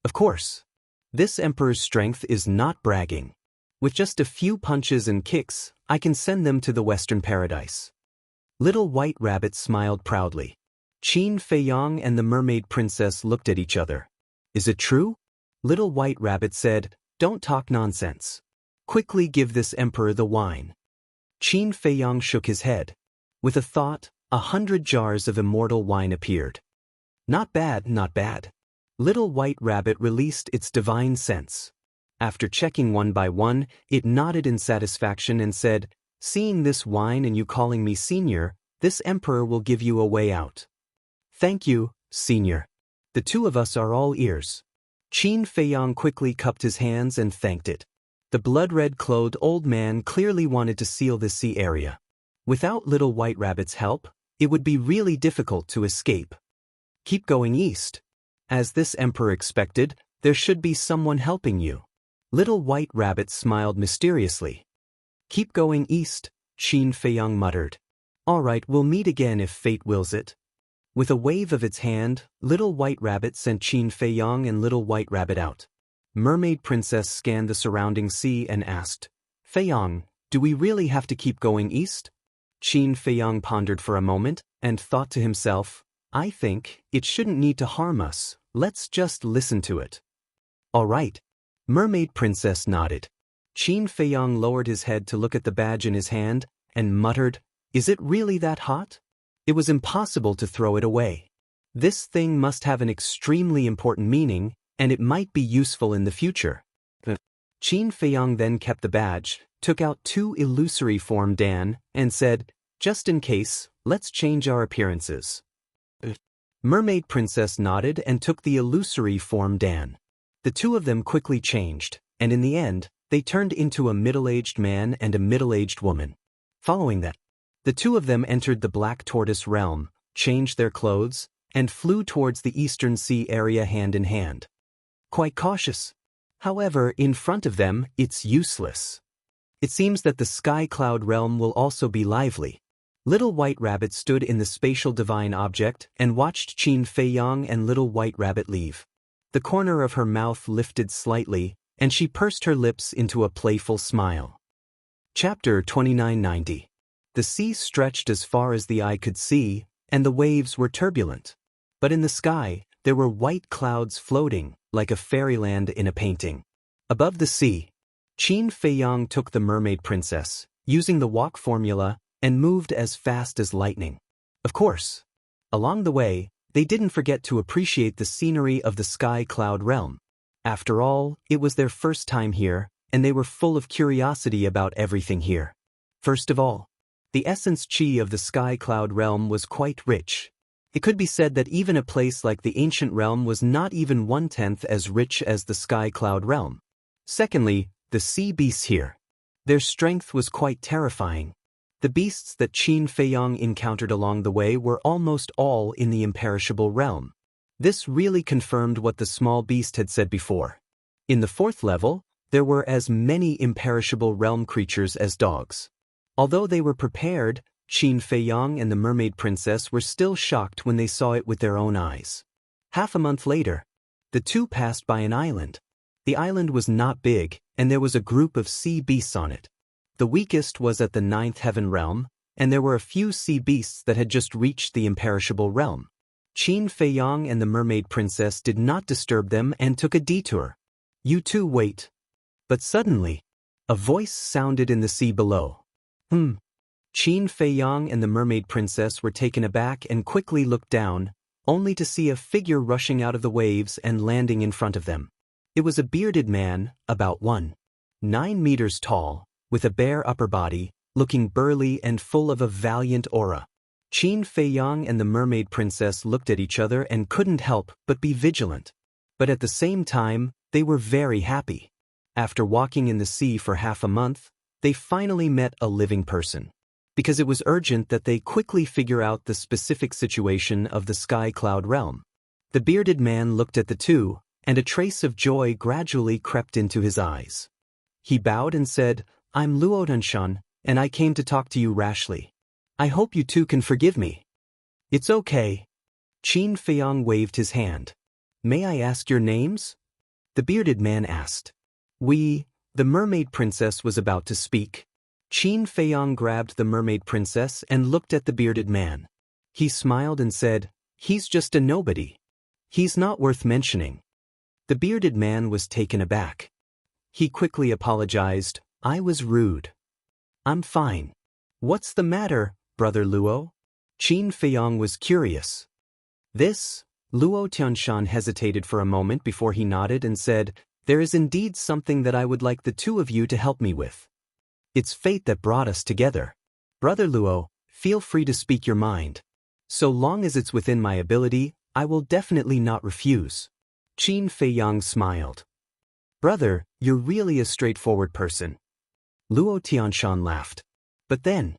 Of course. This emperor's strength is not bragging. With just a few punches and kicks, I can send them to the Western Paradise. Little White Rabbit smiled proudly. Qin Feiyang and the Mermaid Princess looked at each other. Is it true? Little White Rabbit said, don't talk nonsense. Quickly give this emperor the wine. Qin Feiyang shook his head. With a thought, 100 jars of immortal wine appeared. Not bad, not bad. Little White Rabbit released its divine sense. After checking one by one, it nodded in satisfaction and said, seeing this wine and you calling me senior, this emperor will give you a way out. Thank you, senior. The two of us are all ears. Qin Feiyang quickly cupped his hands and thanked it. The blood-red clothed old man clearly wanted to seal the sea area. Without Little White Rabbit's help, it would be really difficult to escape. Keep going east. As this emperor expected, there should be someone helping you. Little White Rabbit smiled mysteriously. Keep going east, Qin Feiyang muttered. All right, we'll meet again if fate wills it. With a wave of its hand, Little White Rabbit sent Qin Feiyang and Little White Rabbit out. Mermaid Princess scanned the surrounding sea and asked, Feiyang, do we really have to keep going east? Qin Feiyang pondered for a moment and thought to himself, I think it shouldn't need to harm us. Let's just listen to it. All right. Mermaid Princess nodded. Qin Feiyang lowered his head to look at the badge in his hand and muttered, is it really that hot? It was impossible to throw it away. This thing must have an extremely important meaning, and it might be useful in the future. Qin Feiyang then kept the badge, took out 2 illusory form Dan, and said, just in case, let's change our appearances. Mermaid Princess nodded and took the illusory form Dan. The two of them quickly changed, and in the end, they turned into a middle-aged man and a middle-aged woman. Following that, the two of them entered the Black Tortoise realm, changed their clothes, and flew towards the Eastern Sea area hand in hand. Quite cautious. However, in front of them, it's useless. It seems that the sky cloud realm will also be lively. Little White Rabbit stood in the spatial divine object and watched Qin Feiyang and Little White Rabbit leave. The corner of her mouth lifted slightly, and she pursed her lips into a playful smile. Chapter 2990. The sea stretched as far as the eye could see, and the waves were turbulent. But in the sky, there were white clouds floating, like a fairyland in a painting. Above the sea, Qin Feiyang took the mermaid princess, using the walk formula, and moved as fast as lightning. Of course, along the way, they didn't forget to appreciate the scenery of the sky cloud realm. After all, it was their first time here, and they were full of curiosity about everything here. First of all, the essence chi of the sky cloud realm was quite rich. It could be said that even a place like the ancient realm was not even 1/10 as rich as the sky cloud realm. Secondly, the sea beasts here. Their strength was quite terrifying. The beasts that Qin Feiyang encountered along the way were almost all in the imperishable realm. This really confirmed what the small beast had said before. In the 4th level, there were as many imperishable realm creatures as dogs. Although they were prepared, Qin Feiyang and the mermaid princess were still shocked when they saw it with their own eyes. Half a month later, the two passed by an island. The island was not big, and there was a group of sea beasts on it. The weakest was at the 9th heaven realm, and there were a few sea beasts that had just reached the imperishable realm. Qin Feiyang and the mermaid princess did not disturb them and took a detour. "You two wait." But suddenly, a voice sounded in the sea below. Qin Feiyang and the mermaid princess were taken aback and quickly looked down, only to see a figure rushing out of the waves and landing in front of them. It was a bearded man, about 1.9 meters tall, with a bare upper body, looking burly and full of a valiant aura. Qin Feiyang and the mermaid princess looked at each other and couldn't help but be vigilant. But at the same time, they were very happy. After walking in the sea for half a month, they finally met a living person. Because it was urgent that they quickly figure out the specific situation of the sky cloud realm. The bearded man looked at the two, and a trace of joy gradually crept into his eyes. He bowed and said, "I'm Luo Tianshan, and I came to talk to you rashly. I hope you two can forgive me." "It's okay." Qin Feiyang waved his hand. "May I ask your names?" the bearded man asked. The mermaid princess was about to speak. Qin Feiyang grabbed the mermaid princess and looked at the bearded man. He smiled and said, "He's just a nobody. He's not worth mentioning." The bearded man was taken aback. He quickly apologized. "I was rude. I'm fine." "What's the matter, Brother Luo?" Qin Feiyang was curious. Luo Tianshan hesitated for a moment before he nodded and said, "There is indeed something that I would like the two of you to help me with. It's fate that brought us together. Brother Luo, feel free to speak your mind. So long as it's within my ability, I will definitely not refuse." Qin Feiyang smiled. "Brother, you're really a straightforward person." Luo Tianshan laughed. But then,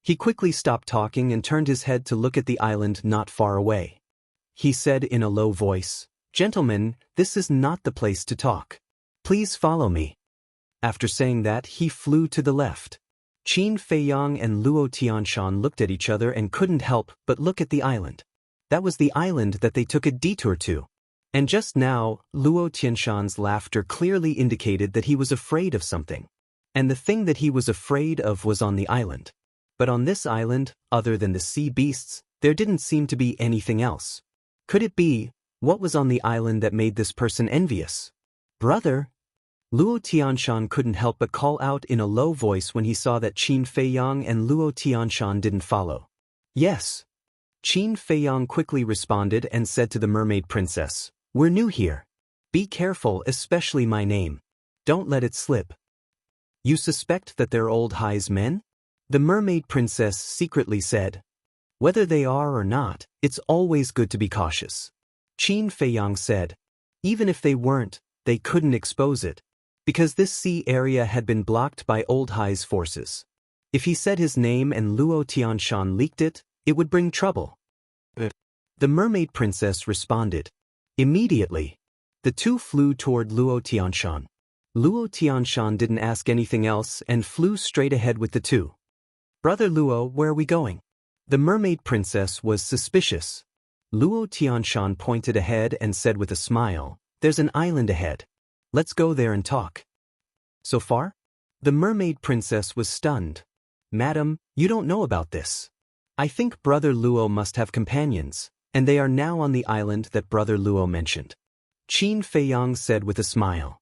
he quickly stopped talking and turned his head to look at the island not far away. He said in a low voice, "Gentlemen, this is not the place to talk. Please follow me." After saying that, he flew to the left. Qin Feiyang and Luo Tianshan looked at each other and couldn't help but look at the island. That was the island that they took a detour to. And just now, Luo Tianshan's laughter clearly indicated that he was afraid of something. And the thing that he was afraid of was on the island. But on this island, other than the sea beasts, there didn't seem to be anything else. Could it be, what was on the island that made this person envious? "Brother!" Luo Tianshan couldn't help but call out in a low voice when he saw that Qin Feiyang and Luo Tianshan didn't follow. "Yes." Qin Feiyang quickly responded and said to the mermaid princess, "We're new here. Be careful, especially my name. Don't let it slip." "You suspect that they're old Hai's men?" the mermaid princess secretly said. "Whether they are or not, it's always good to be cautious." Qin Feiyang said. Even if they weren't, they couldn't expose it, because this sea area had been blocked by Old Hai's forces. If he said his name and Luo Tianshan leaked it, it would bring trouble. The mermaid princess responded. Immediately, the two flew toward Luo Tianshan. Luo Tianshan didn't ask anything else and flew straight ahead with the two. Brother Luo, where are we going? The mermaid princess was suspicious. Luo Tianshan pointed ahead and said with a smile, there's an island ahead. Let's go there and talk. So far? The mermaid princess was stunned. Madam, you don't know about this. I think Brother Luo must have companions, and they are now on the island that Brother Luo mentioned. Qin Feiyang said with a smile.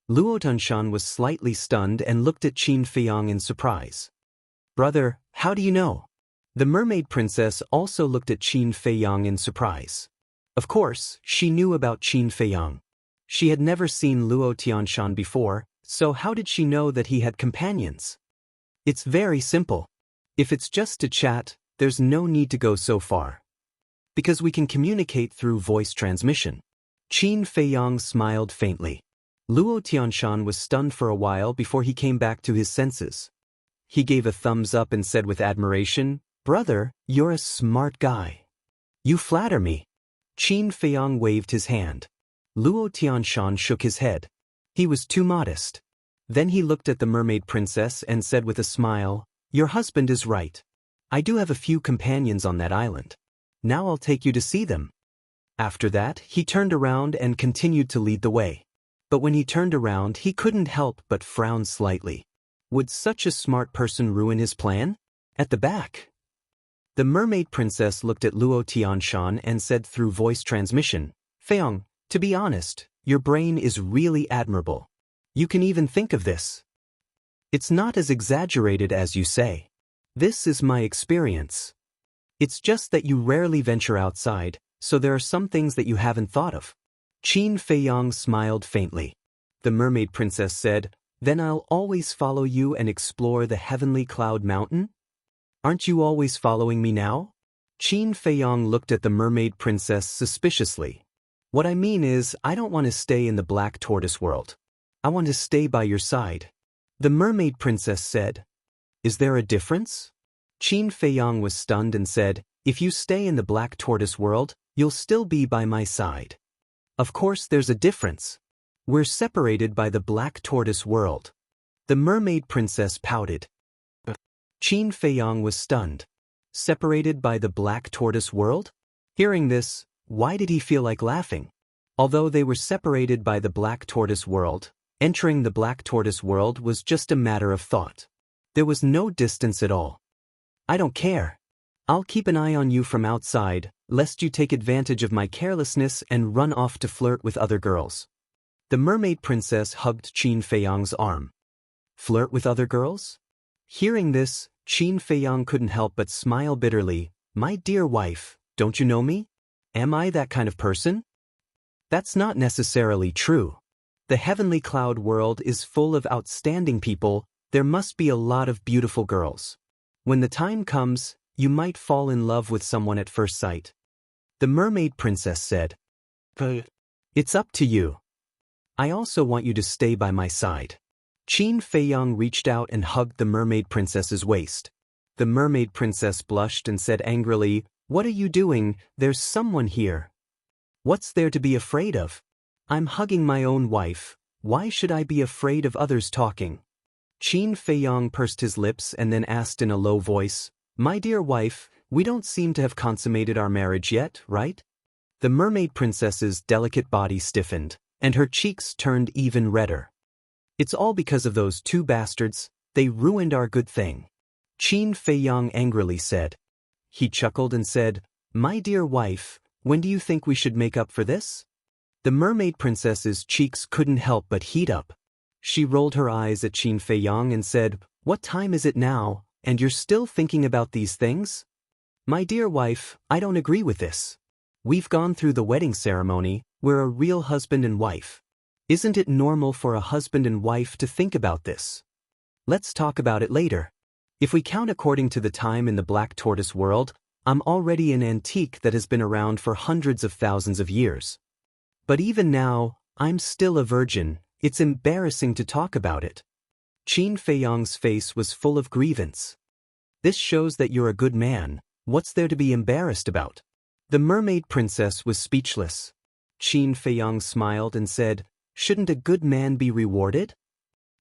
Luo Tianshan was slightly stunned and looked at Qin Feiyang in surprise. Brother, how do you know? The mermaid princess also looked at Qin Feiyang in surprise. Of course, she knew about Qin Feiyang. She had never seen Luo Tianshan before, so how did she know that he had companions? It's very simple. If it's just to chat, there's no need to go so far. Because we can communicate through voice transmission. Qin Feiyang smiled faintly. Luo Tianshan was stunned for a while before he came back to his senses. He gave a thumbs up and said with admiration, Brother, you're a smart guy. You flatter me. Qin Feiyang waved his hand. Luo Tianshan shook his head. He was too modest. Then he looked at the mermaid princess and said with a smile, Your husband is right. I do have a few companions on that island. Now I'll take you to see them. After that, he turned around and continued to lead the way. But when he turned around, he couldn't help but frown slightly. Would such a smart person ruin his plan? At the back. The mermaid princess looked at Luo Tianshan and said through voice transmission, Feiyang, to be honest, your brain is really admirable. You can even think of this. It's not as exaggerated as you say. This is my experience. It's just that you rarely venture outside, so there are some things that you haven't thought of. Qin Feiyang smiled faintly. The mermaid princess said, Then I'll always follow you and explore the heavenly cloud mountain? Aren't you always following me now? Qin Feiyang looked at the mermaid princess suspiciously. What I mean is, I don't want to stay in the black tortoise world. I want to stay by your side. The mermaid princess said. Is there a difference? Qin Feiyang was stunned and said, If you stay in the black tortoise world, you'll still be by my side. Of course there's a difference. We're separated by the black tortoise world. The mermaid princess pouted. Qin Feiyang was stunned. Separated by the black tortoise world? Hearing this, why did he feel like laughing? Although they were separated by the black tortoise world, entering the black tortoise world was just a matter of thought. There was no distance at all. I don't care. I'll keep an eye on you from outside, lest you take advantage of my carelessness and run off to flirt with other girls. The mermaid princess hugged Qin Feiyang's arm. Flirt with other girls? Hearing this, Qin Feiyang couldn't help but smile bitterly. My dear wife, don't you know me? Am I that kind of person? That's not necessarily true. The heavenly cloud world is full of outstanding people. There must be a lot of beautiful girls. When the time comes, you might fall in love with someone at first sight. The mermaid princess said. It's up to you. I also want you to stay by my side. Qin Feiyang reached out and hugged the mermaid princess's waist. The mermaid princess blushed and said angrily, What are you doing? There's someone here. What's there to be afraid of? I'm hugging my own wife. Why should I be afraid of others talking? Qin Feiyang pursed his lips and then asked in a low voice, My dear wife, we don't seem to have consummated our marriage yet, right? The mermaid princess's delicate body stiffened, and her cheeks turned even redder. It's all because of those two bastards. They ruined our good thing. Qin Feiyang angrily said. He chuckled and said, My dear wife, when do you think we should make up for this? The mermaid princess's cheeks couldn't help but heat up. She rolled her eyes at Qin Feiyang and said, What time is it now, and you're still thinking about these things? My dear wife, I don't agree with this. We've gone through the wedding ceremony. We're a real husband and wife. Isn't it normal for a husband and wife to think about this? Let's talk about it later. If we count according to the time in the black tortoise world, I'm already an antique that has been around for hundreds of thousands of years. But even now, I'm still a virgin. It's embarrassing to talk about it. Qin Feiyang's face was full of grievance. This shows that you're a good man. What's there to be embarrassed about? The mermaid princess was speechless. Qin Feiyang smiled and said, Shouldn't a good man be rewarded?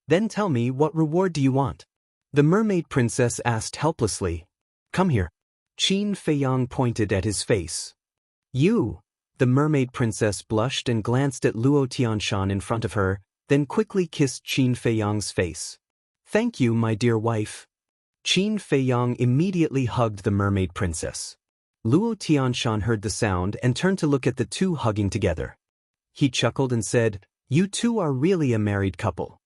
Then tell me, what reward do you want? The mermaid princess asked helplessly. Come here. Qin Feiyang pointed at his face. You! The mermaid princess blushed and glanced at Luo Tianshan in front of her, then quickly kissed Qin Feiyang's face. Thank you, my dear wife. Qin Feiyang immediately hugged the mermaid princess. Luo Tianshan heard the sound and turned to look at the two hugging together. He chuckled and said, You two are really a married couple.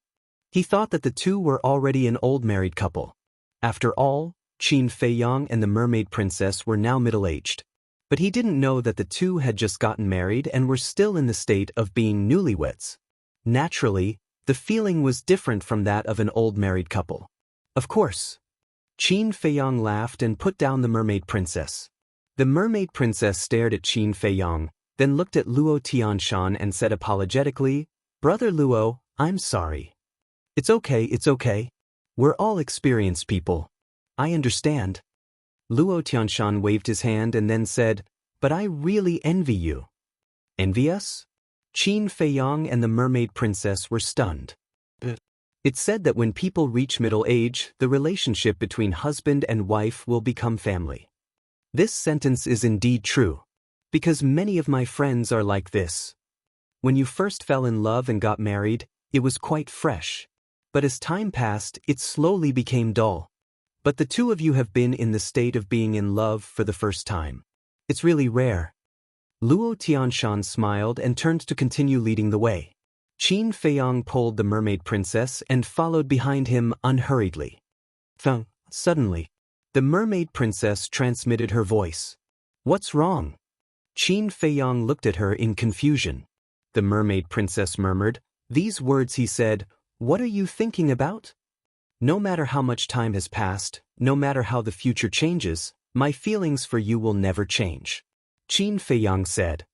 He thought that the two were already an old married couple. After all, Qin Feiyang and the mermaid princess were now middle-aged. But he didn't know that the two had just gotten married and were still in the state of being newlyweds. Naturally, the feeling was different from that of an old married couple. Of course. Qin Feiyang laughed and put down the mermaid princess. The mermaid princess stared at Qin Feiyang, then looked at Luo Tianshan and said apologetically, Brother Luo, I'm sorry. It's okay. We're all experienced people. I understand. Luo Tianshan waved his hand and then said, But I really envy you. Envy us? Qin Feiyang and the mermaid princess were stunned. It's said that when people reach middle age, the relationship between husband and wife will become family. This sentence is indeed true. Because many of my friends are like this. When you first fell in love and got married, it was quite fresh. But as time passed, it slowly became dull. But the two of you have been in the state of being in love for the first time. It's really rare. Luo Tianshan smiled and turned to continue leading the way. Qin Feiyang pulled the mermaid princess and followed behind him unhurriedly. Suddenly, the mermaid princess transmitted her voice. What's wrong? Qin Feiyang looked at her in confusion. The mermaid princess murmured, These words he said, What are you thinking about? No matter how much time has passed, no matter how the future changes, my feelings for you will never change. Qin Feiyang said.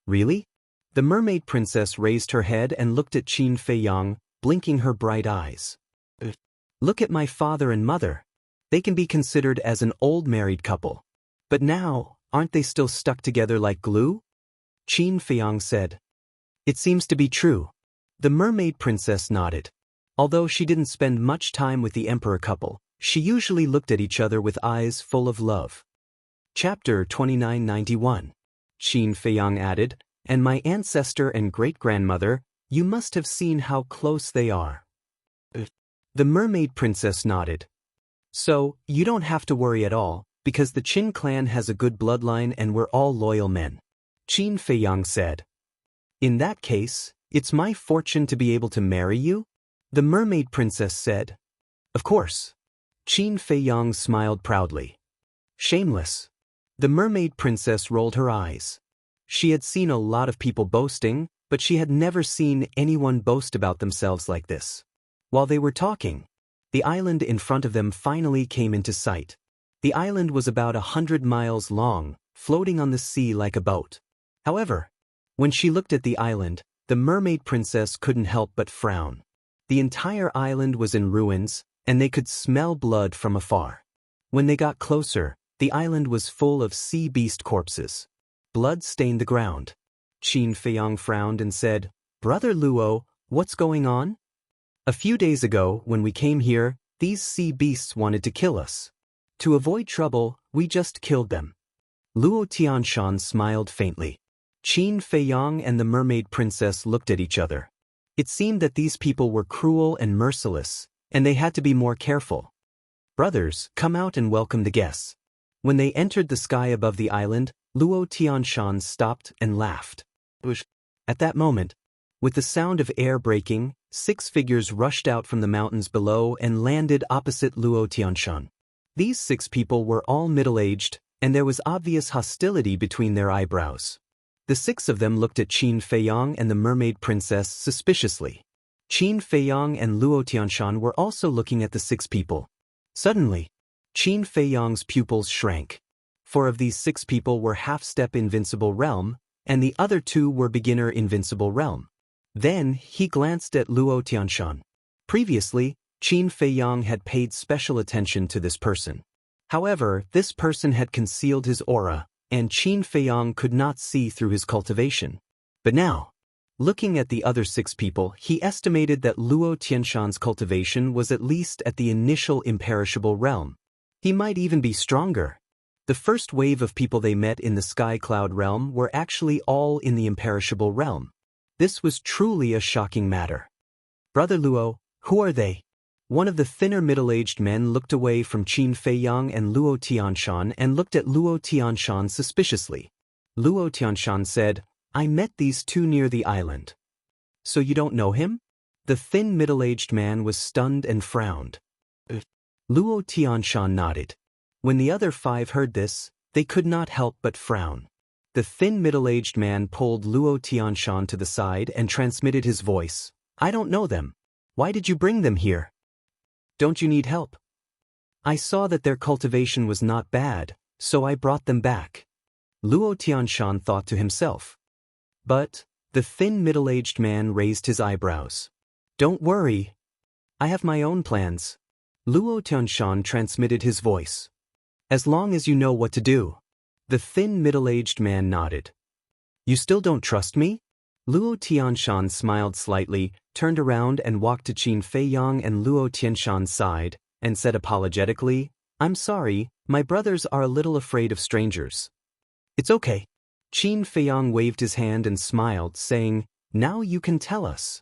Really? The mermaid princess raised her head and looked at Qin Feiyang, blinking her bright eyes. Look at my father and mother. They can be considered as an old married couple. But now, aren't they still stuck together like glue? Qin Feiyang said. It seems to be true. The mermaid princess nodded. Although she didn't spend much time with the emperor couple, she usually looked at each other with eyes full of love. Chapter 2991. Qin Feiyang added, And my ancestor and great-grandmother, you must have seen how close they are. The mermaid princess nodded. So, you don't have to worry at all, because the Qin clan has a good bloodline and we're all loyal men. Qin Feiyang said. In that case, it's my fortune to be able to marry you? The mermaid princess said. Of course. Qin Feiyang smiled proudly. Shameless. The mermaid princess rolled her eyes. She had seen a lot of people boasting, but she had never seen anyone boast about themselves like this. While they were talking, the island in front of them finally came into sight. The island was about 100 miles long, floating on the sea like a boat. However, when she looked at the island, the mermaid princess couldn't help but frown. The entire island was in ruins, and they could smell blood from afar. When they got closer, the island was full of sea beast corpses. Blood stained the ground. Qin Feiyang frowned and said, Brother Luo, what's going on? A few days ago, when we came here, these sea beasts wanted to kill us. To avoid trouble, we just killed them. Luo Tianshan smiled faintly. Qin Feiyang and the mermaid princess looked at each other. It seemed that these people were cruel and merciless, and they had to be more careful. Brothers, come out and welcome the guests. When they entered the sky above the island, Luo Tianshan stopped and laughed. At that moment, with the sound of air breaking, 6 figures rushed out from the mountains below and landed opposite Luo Tianshan. These 6 people were all middle-aged, and there was obvious hostility between their eyebrows. The 6 of them looked at Qin Feiyang and the mermaid princess suspiciously. Qin Feiyang and Luo Tianshan were also looking at the 6 people. Suddenly, Qin Feiyang's pupils shrank. 4 of these 6 people were half-step invincible realm, and the other 2 were beginner invincible realm. Then, he glanced at Luo Tianshan. Previously, Qin Feiyang had paid special attention to this person. However, this person had concealed his aura, and Qin Feiyang could not see through his cultivation. But now, Looking at the other 6 people, he estimated that Luo Tianshan's cultivation was at least at the initial imperishable realm. He might even be stronger. The first wave of people they met in the Sky Cloud realm were actually all in the imperishable realm. This was truly a shocking matter. Brother Luo, who are they? One of the thinner middle-aged men looked away from Qin Feiyang and Luo Tianshan and looked at Luo Tianshan suspiciously. Luo Tianshan said, I met these 2 near the island. So you don't know him? The thin middle-aged man was stunned and frowned. Luo Tianshan nodded. When the other 5 heard this, they could not help but frown. The thin middle-aged man pulled Luo Tianshan to the side and transmitted his voice. I don't know them. Why did you bring them here? Don't you need help? I saw that their cultivation was not bad, so I brought them back. Luo Tianshan thought to himself. But the thin middle-aged man raised his eyebrows. Don't worry. I have my own plans. Luo Tianshan transmitted his voice. As long as you know what to do. The thin middle-aged man nodded. You still don't trust me? Luo Tianshan smiled slightly, turned around and walked to Qin Feiyang and Luo Tianshan's side, and said apologetically, I'm sorry, my brothers are a little afraid of strangers. It's okay. Qin Feiyang waved his hand and smiled, saying, Now you can tell us.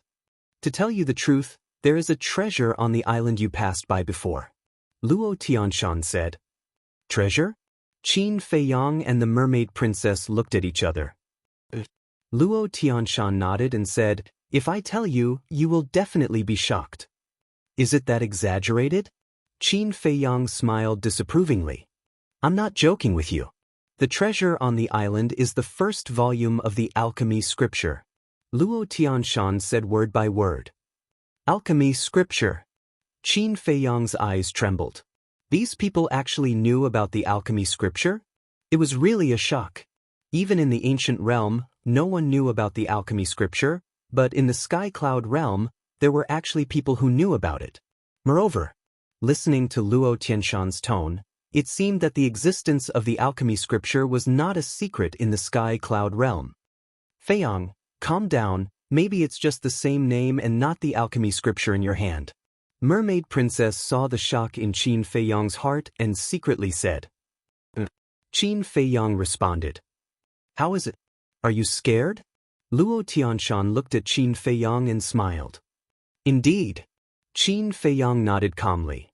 To tell you the truth, there is a treasure on the island you passed by before. Luo Tianshan said. Treasure? Qin Feiyang and the mermaid princess looked at each other. Luo Tianshan nodded and said, If I tell you, you will definitely be shocked. Is it that exaggerated? Qin Feiyang smiled disapprovingly. I'm not joking with you. The treasure on the island is the first volume of the alchemy scripture. Luo Tianshan said word by word. Alchemy scripture. Qin Feiyang's eyes trembled. These people actually knew about the alchemy scripture? It was really a shock. Even in the ancient realm, no one knew about the alchemy scripture, but in the Sky Cloud realm, there were actually people who knew about it. Moreover, listening to Luo Tianshan's tone, it seemed that the existence of the alchemy scripture was not a secret in the Sky Cloud realm. Feiyang, calm down, maybe it's just the same name and not the alchemy scripture in your hand. Mermaid Princess saw the shock in Qin Feiyang's heart and secretly said. Qin Feiyang responded. How is it? Are you scared? Luo Tianshan looked at Qin Feiyang and smiled. Indeed. Qin Feiyang nodded calmly.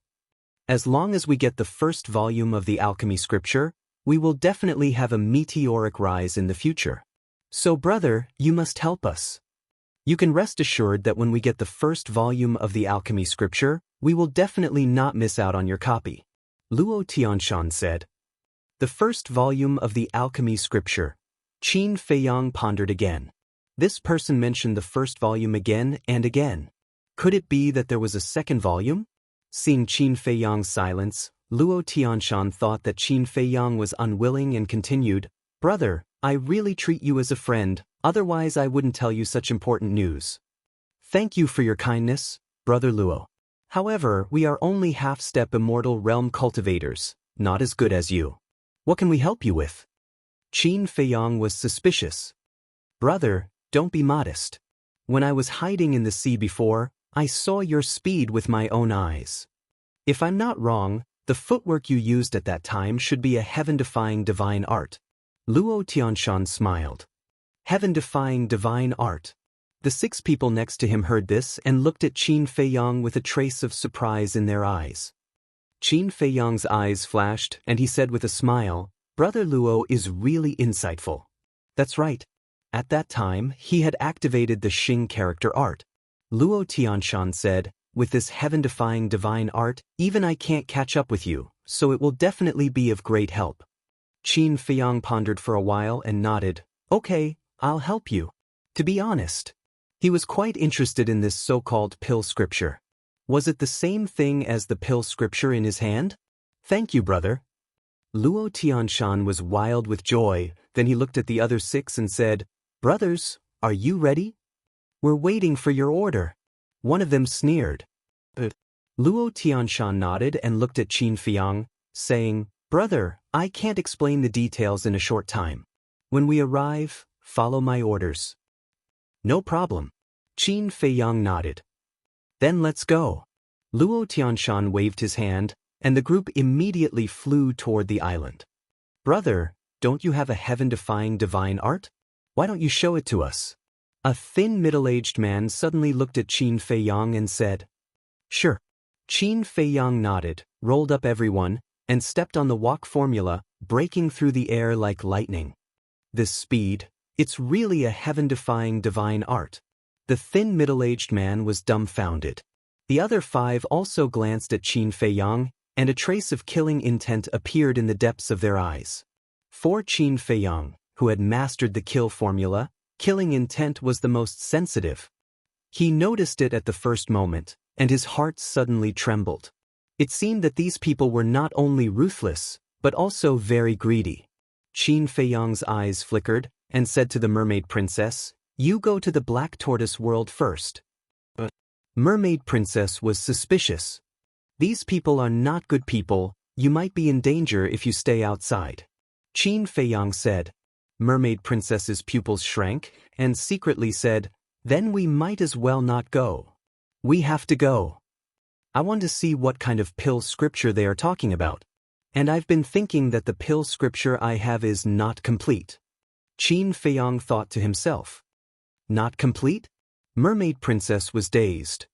As long as we get the first volume of the alchemy scripture, we will definitely have a meteoric rise in the future. So brother, you must help us. You can rest assured that when we get the first volume of the alchemy scripture, we will definitely not miss out on your copy. Luo Tianshan said. The first volume of the alchemy scripture. Qin Feiyang pondered again. This person mentioned the first volume again and again. Could it be that there was a second volume? Seeing Qin Feiyang's silence, Luo Tianshan thought that Qin Feiyang was unwilling and continued, Brother, I really treat you as a friend, otherwise I wouldn't tell you such important news. Thank you for your kindness, Brother Luo. However, we are only half-step immortal realm cultivators, not as good as you. What can we help you with? Qin Feiyang was suspicious. Brother, don't be modest. When I was hiding in the sea before, I saw your speed with my own eyes. If I'm not wrong, the footwork you used at that time should be a heaven-defying divine art. Luo Tianshan smiled. Heaven-defying divine art. The 6 people next to him heard this and looked at Qin Feiyang with a trace of surprise in their eyes. Qin Feiyang's eyes flashed and he said with a smile, Brother Luo is really insightful. That's right. At that time, he had activated the Xing character art. Luo Tianshan said, with this heaven-defying divine art, even I can't catch up with you, so it will definitely be of great help. Qin Feiyang pondered for a while and nodded. Okay, I'll help you. To be honest, he was quite interested in this so-called pill scripture. Was it the same thing as the pill scripture in his hand? Thank you, brother. Luo Tianshan was wild with joy, then he looked at the other 6 and said, Brothers, are you ready? We're waiting for your order. One of them sneered. Luo Tianshan nodded and looked at Qin Feiyang, saying, Brother, I can't explain the details in a short time. When we arrive, follow my orders. No problem. Qin Feiyang nodded. Then let's go. Luo Tianshan waved his hand, and the group immediately flew toward the island. Brother, don't you have a heaven-defying divine art? Why don't you show it to us? A thin middle-aged man suddenly looked at Qin Feiyang and said, Sure. Qin Feiyang nodded, rolled up everyone, and stepped on the walk formula, breaking through the air like lightning. This speed, it's really a heaven-defying divine art. The thin middle-aged man was dumbfounded. The other 5 also glanced at Qin Feiyang, and a trace of killing intent appeared in the depths of their eyes. For Qin Feiyang, who had mastered the kill formula, killing intent was the most sensitive. He noticed it at the first moment, and his heart suddenly trembled. It seemed that these people were not only ruthless, but also very greedy. Qin Feiyang's eyes flickered, and said to the mermaid princess, You go to the Black Tortoise world first. But Mermaid Princess was suspicious. These people are not good people, you might be in danger if you stay outside. Qin Feiyang said. Mermaid Princess's pupils shrank, and secretly said, Then we might as well not go. We have to go. I want to see what kind of pill scripture they are talking about. And I've been thinking that the pill scripture I have is not complete. Qin Feiyang thought to himself. Not complete? Mermaid Princess was dazed.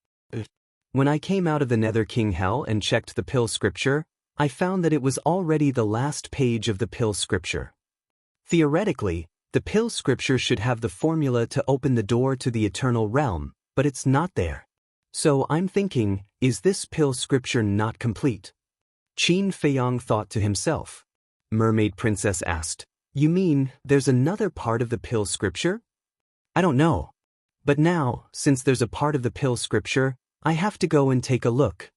When I came out of the Nether King Hell and checked the pill scripture, I found that it was already the last page of the pill scripture. Theoretically, the pill scripture should have the formula to open the door to the eternal realm, but it's not there. So I'm thinking, is this pill scripture not complete? Qin Feiyang thought to himself. Mermaid Princess asked, You mean there's another part of the pill scripture? I don't know. But now, since there's a part of the pill scripture, I have to go and take a look.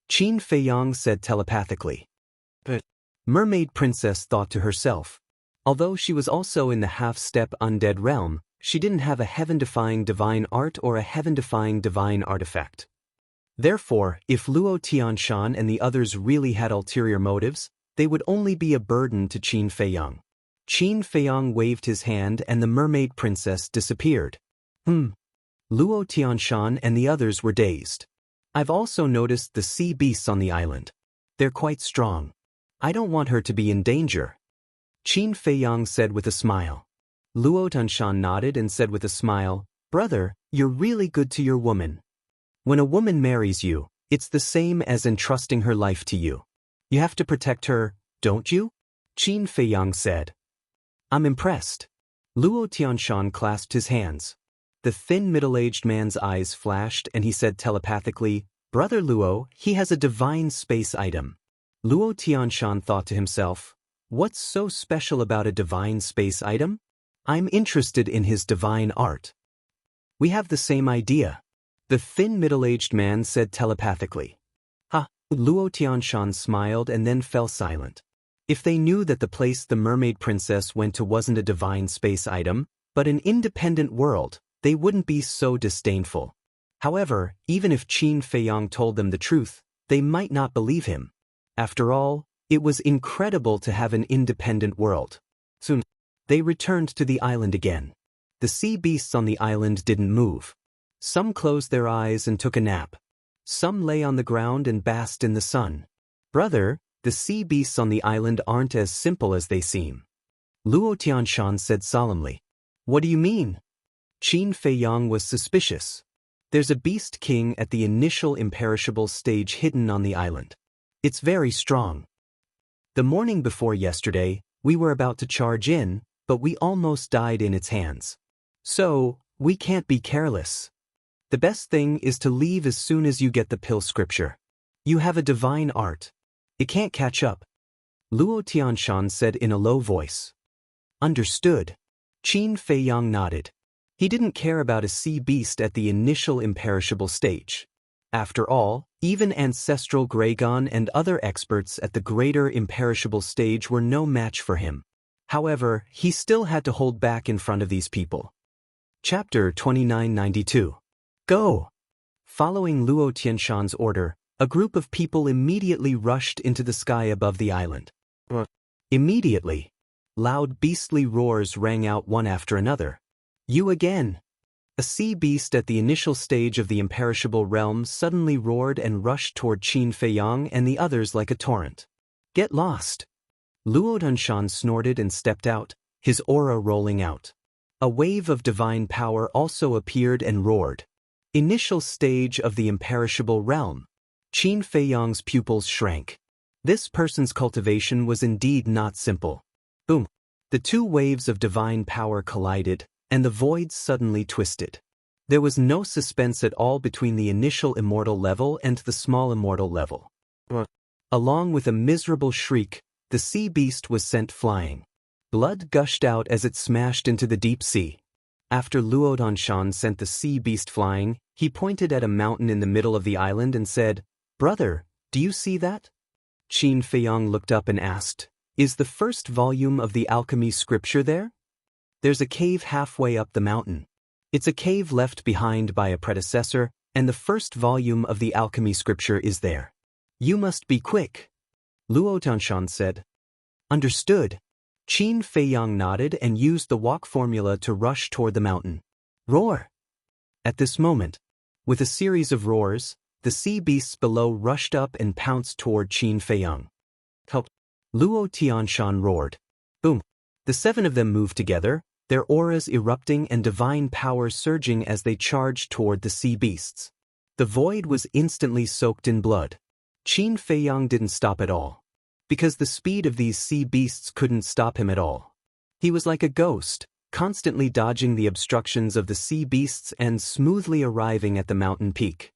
Qin Feiyang said telepathically. But Mermaid Princess thought to herself. Although she was also in the half-step undead realm, she didn't have a heaven-defying divine art or a heaven-defying divine artifact. Therefore, if Luo Tianshan and the others really had ulterior motives, they would only be a burden to Qin Feiyang. Qin Feiyang waved his hand and the Mermaid Princess disappeared. Luo Tianshan and the others were dazed. I've also noticed the sea beasts on the island. They're quite strong. I don't want her to be in danger. Qin Feiyang said with a smile. Luo Tianshan nodded and said with a smile, Brother, you're really good to your woman. When a woman marries you, it's the same as entrusting her life to you. You have to protect her, don't you? Qin Feiyang said. I'm impressed. Luo Tianshan clasped his hands. The thin middle-aged man's eyes flashed and he said telepathically, Brother Luo, he has a divine space item. Luo Tianshan thought to himself, What's so special about a divine space item? I'm interested in his divine art. We have the same idea. The thin middle-aged man said telepathically. Ha! Luo Tianshan smiled and then fell silent. If they knew that the place the Mermaid Princess went to wasn't a divine space item, but an independent world, they wouldn't be so disdainful. However, even if Qin Feiyang told them the truth, they might not believe him. After all, it was incredible to have an independent world. Soon, they returned to the island again. The sea beasts on the island didn't move. Some closed their eyes and took a nap. Some lay on the ground and basked in the sun. Brother, the sea beasts on the island aren't as simple as they seem. Luo Tianshan said solemnly. What do you mean? Qin Feiyang was suspicious. There's a beast king at the initial imperishable stage hidden on the island. It's very strong. The morning before yesterday, we were about to charge in, but we almost died in its hands. So, we can't be careless. The best thing is to leave as soon as you get the pill scripture. You have a divine art. It can't catch up. Luo Tianshan said in a low voice. Understood. Qin Feiyang nodded. He didn't care about a sea beast at the initial imperishable stage. After all, even ancestral Graygon and other experts at the greater imperishable stage were no match for him. However, he still had to hold back in front of these people. Chapter 2992. Go! Following Luo Tianshan's order, a group of people immediately rushed into the sky above the island. Immediately, loud beastly roars rang out one after another. You again! A sea beast at the initial stage of the imperishable realm suddenly roared and rushed toward Qin Feiyang and the others like a torrent. Get lost! Luo Dunshan snorted and stepped out, his aura rolling out. A wave of divine power also appeared and roared. Initial stage of the imperishable realm. Qin Feiyang's pupils shrank. This person's cultivation was indeed not simple. Boom! The two waves of divine power collided, and the void suddenly twisted. There was no suspense at all between the initial immortal level and the small immortal level. Along with a miserable shriek, the sea beast was sent flying. Blood gushed out as it smashed into the deep sea. After Luo Dunshan sent the sea beast flying, he pointed at a mountain in the middle of the island and said, "Brother, do you see that?" Qin Feiyang looked up and asked, "Is the first volume of the alchemy scripture there?" "There's a cave halfway up the mountain. It's a cave left behind by a predecessor, and the first volume of the alchemy scripture is there. You must be quick," Luo Dunshan said. "Understood." Qin Feiyang nodded and used the walk formula to rush toward the mountain. Roar! At this moment, with a series of roars, the sea beasts below rushed up and pounced toward Qin Feiyang. Help! Luo Tianshan roared. Boom! The seven of them moved together, their auras erupting and divine power surging as they charged toward the sea beasts. The void was instantly soaked in blood. Qin Feiyang didn't stop at all, because the speed of these sea beasts couldn't stop him at all. He was like a ghost, constantly dodging the obstructions of the sea beasts and smoothly arriving at the mountain peak.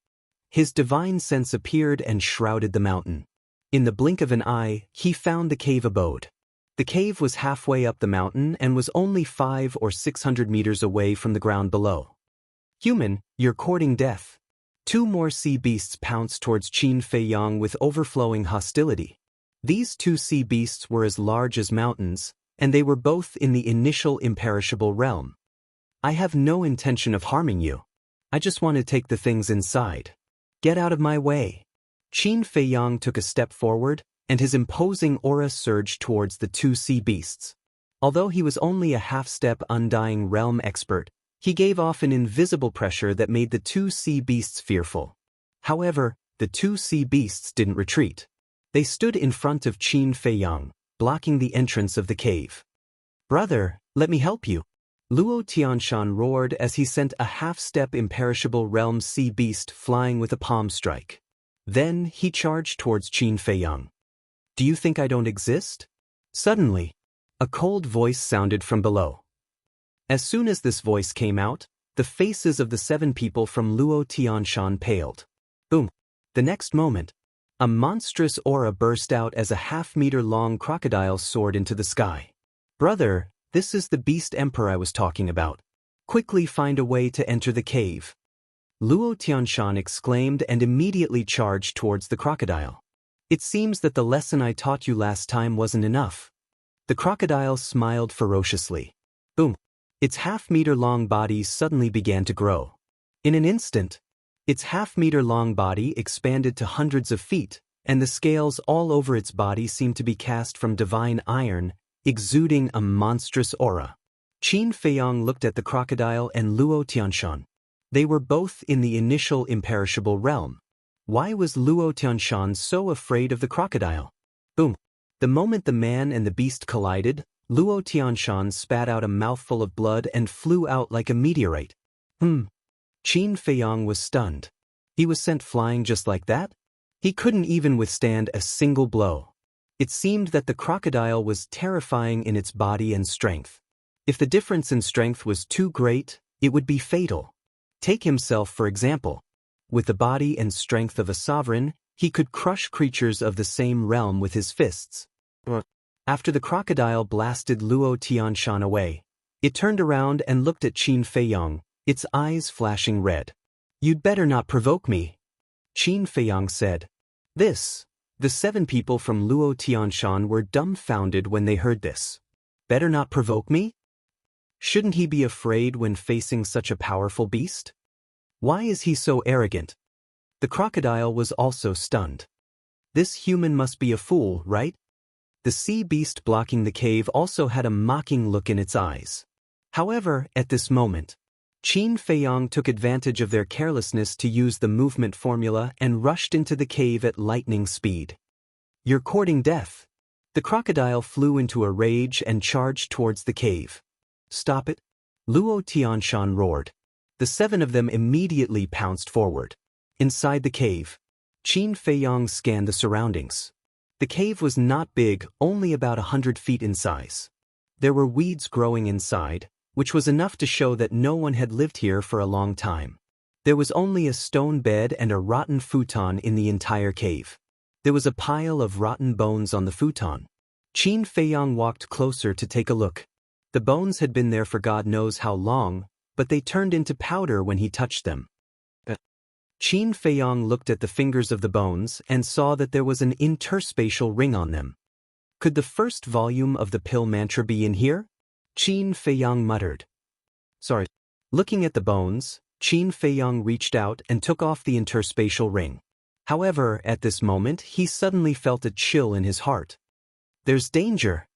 His divine sense appeared and shrouded the mountain. In the blink of an eye, he found the cave abode. The cave was halfway up the mountain and was only 500 or 600 meters away from the ground below. "Human, you're courting death." Two more sea beasts pounced towards Qin Feiyang with overflowing hostility. These two sea beasts were as large as mountains, and they were both in the initial imperishable realm. "I have no intention of harming you. I just want to take the things inside. Get out of my way." Qin Feiyang took a step forward, and his imposing aura surged towards the two sea beasts. Although he was only a half-step undying realm expert, he gave off an invisible pressure that made the two sea beasts fearful. However, the two sea beasts didn't retreat. They stood in front of Qin Feiyang, blocking the entrance of the cave. "Brother, let me help you." Luo Tianshan roared as he sent a half-step imperishable realm sea beast flying with a palm strike. Then he charged towards Qin Feiyang. "Do you think I don't exist?" Suddenly, a cold voice sounded from below. As soon as this voice came out, the faces of the seven people from Luo Tianshan paled. Boom! The next moment, a monstrous aura burst out as a half-meter-long crocodile soared into the sky. "Brother, this is the beast emperor I was talking about. Quickly find a way to enter the cave." Luo Tianshan exclaimed and immediately charged towards the crocodile. "It seems that the lesson I taught you last time wasn't enough." The crocodile smiled ferociously. Boom! Its half-meter-long body suddenly began to grow. In an instant, its half-meter-long body expanded to hundreds of feet, and the scales all over its body seemed to be cast from divine iron, exuding a monstrous aura. Qin Feiyang looked at the crocodile and Luo Tianshan. They were both in the initial imperishable realm. Why was Luo Tianshan so afraid of the crocodile? Boom! The moment the man and the beast collided, Luo Tianshan spat out a mouthful of blood and flew out like a meteorite. Qin Feiyang was stunned. He was sent flying just like that? He couldn't even withstand a single blow. It seemed that the crocodile was terrifying in its body and strength. If the difference in strength was too great, it would be fatal. Take himself for example. With the body and strength of a sovereign, he could crush creatures of the same realm with his fists. After the crocodile blasted Luo Tianshan away, it turned around and looked at Qin Feiyang, its eyes flashing red. "You'd better not provoke me," Qin Feiyang said. The seven people from Luo Tianshan were dumbfounded when they heard this. Better not provoke me? Shouldn't he be afraid when facing such a powerful beast? Why is he so arrogant? The crocodile was also stunned. This human must be a fool, right? The sea beast blocking the cave also had a mocking look in its eyes. However, at this moment, Qin Feiyong took advantage of their carelessness to use the movement formula and rushed into the cave at lightning speed. "You're courting death." The crocodile flew into a rage and charged towards the cave. "Stop it!" Luo Tianshan roared. The 7 of them immediately pounced forward. Inside the cave, Qin Feiyong scanned the surroundings. The cave was not big, only about 100 feet in size. There were weeds growing inside, which was enough to show that no one had lived here for a long time. There was only a stone bed and a rotten futon in the entire cave. There was a pile of rotten bones on the futon. Qin Feiyong walked closer to take a look. The bones had been there for God knows how long, but they turned into powder when he touched them. Qin Feiyong looked at the fingers of the bones and saw that there was an interspatial ring on them. "Could the first volume of the pill mantra be in here?" Qin Feiyong muttered. "Sorry." Looking at the bones, Qin Feiyong reached out and took off the interspatial ring. However, at this moment, he suddenly felt a chill in his heart. "There's danger."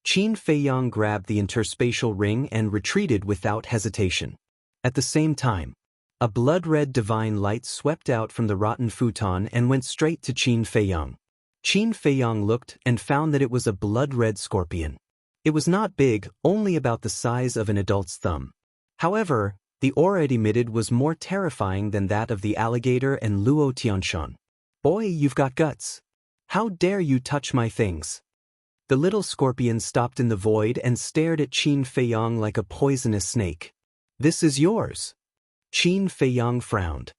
Qin Feiyong grabbed the interspatial ring and retreated without hesitation. At the same time, a blood-red divine light swept out from the rotten futon and went straight to Qin Feiyong. Qin Feiyong looked and found that it was a blood-red scorpion. It was not big, only about the size of an adult's thumb. However, the aura it emitted was more terrifying than that of the alligator and Luo Tianshan. "Boy, you've got guts. How dare you touch my things?" The little scorpion stopped in the void and stared at Qin Feiyong like a poisonous snake. "This is yours." Qin Feiyong frowned.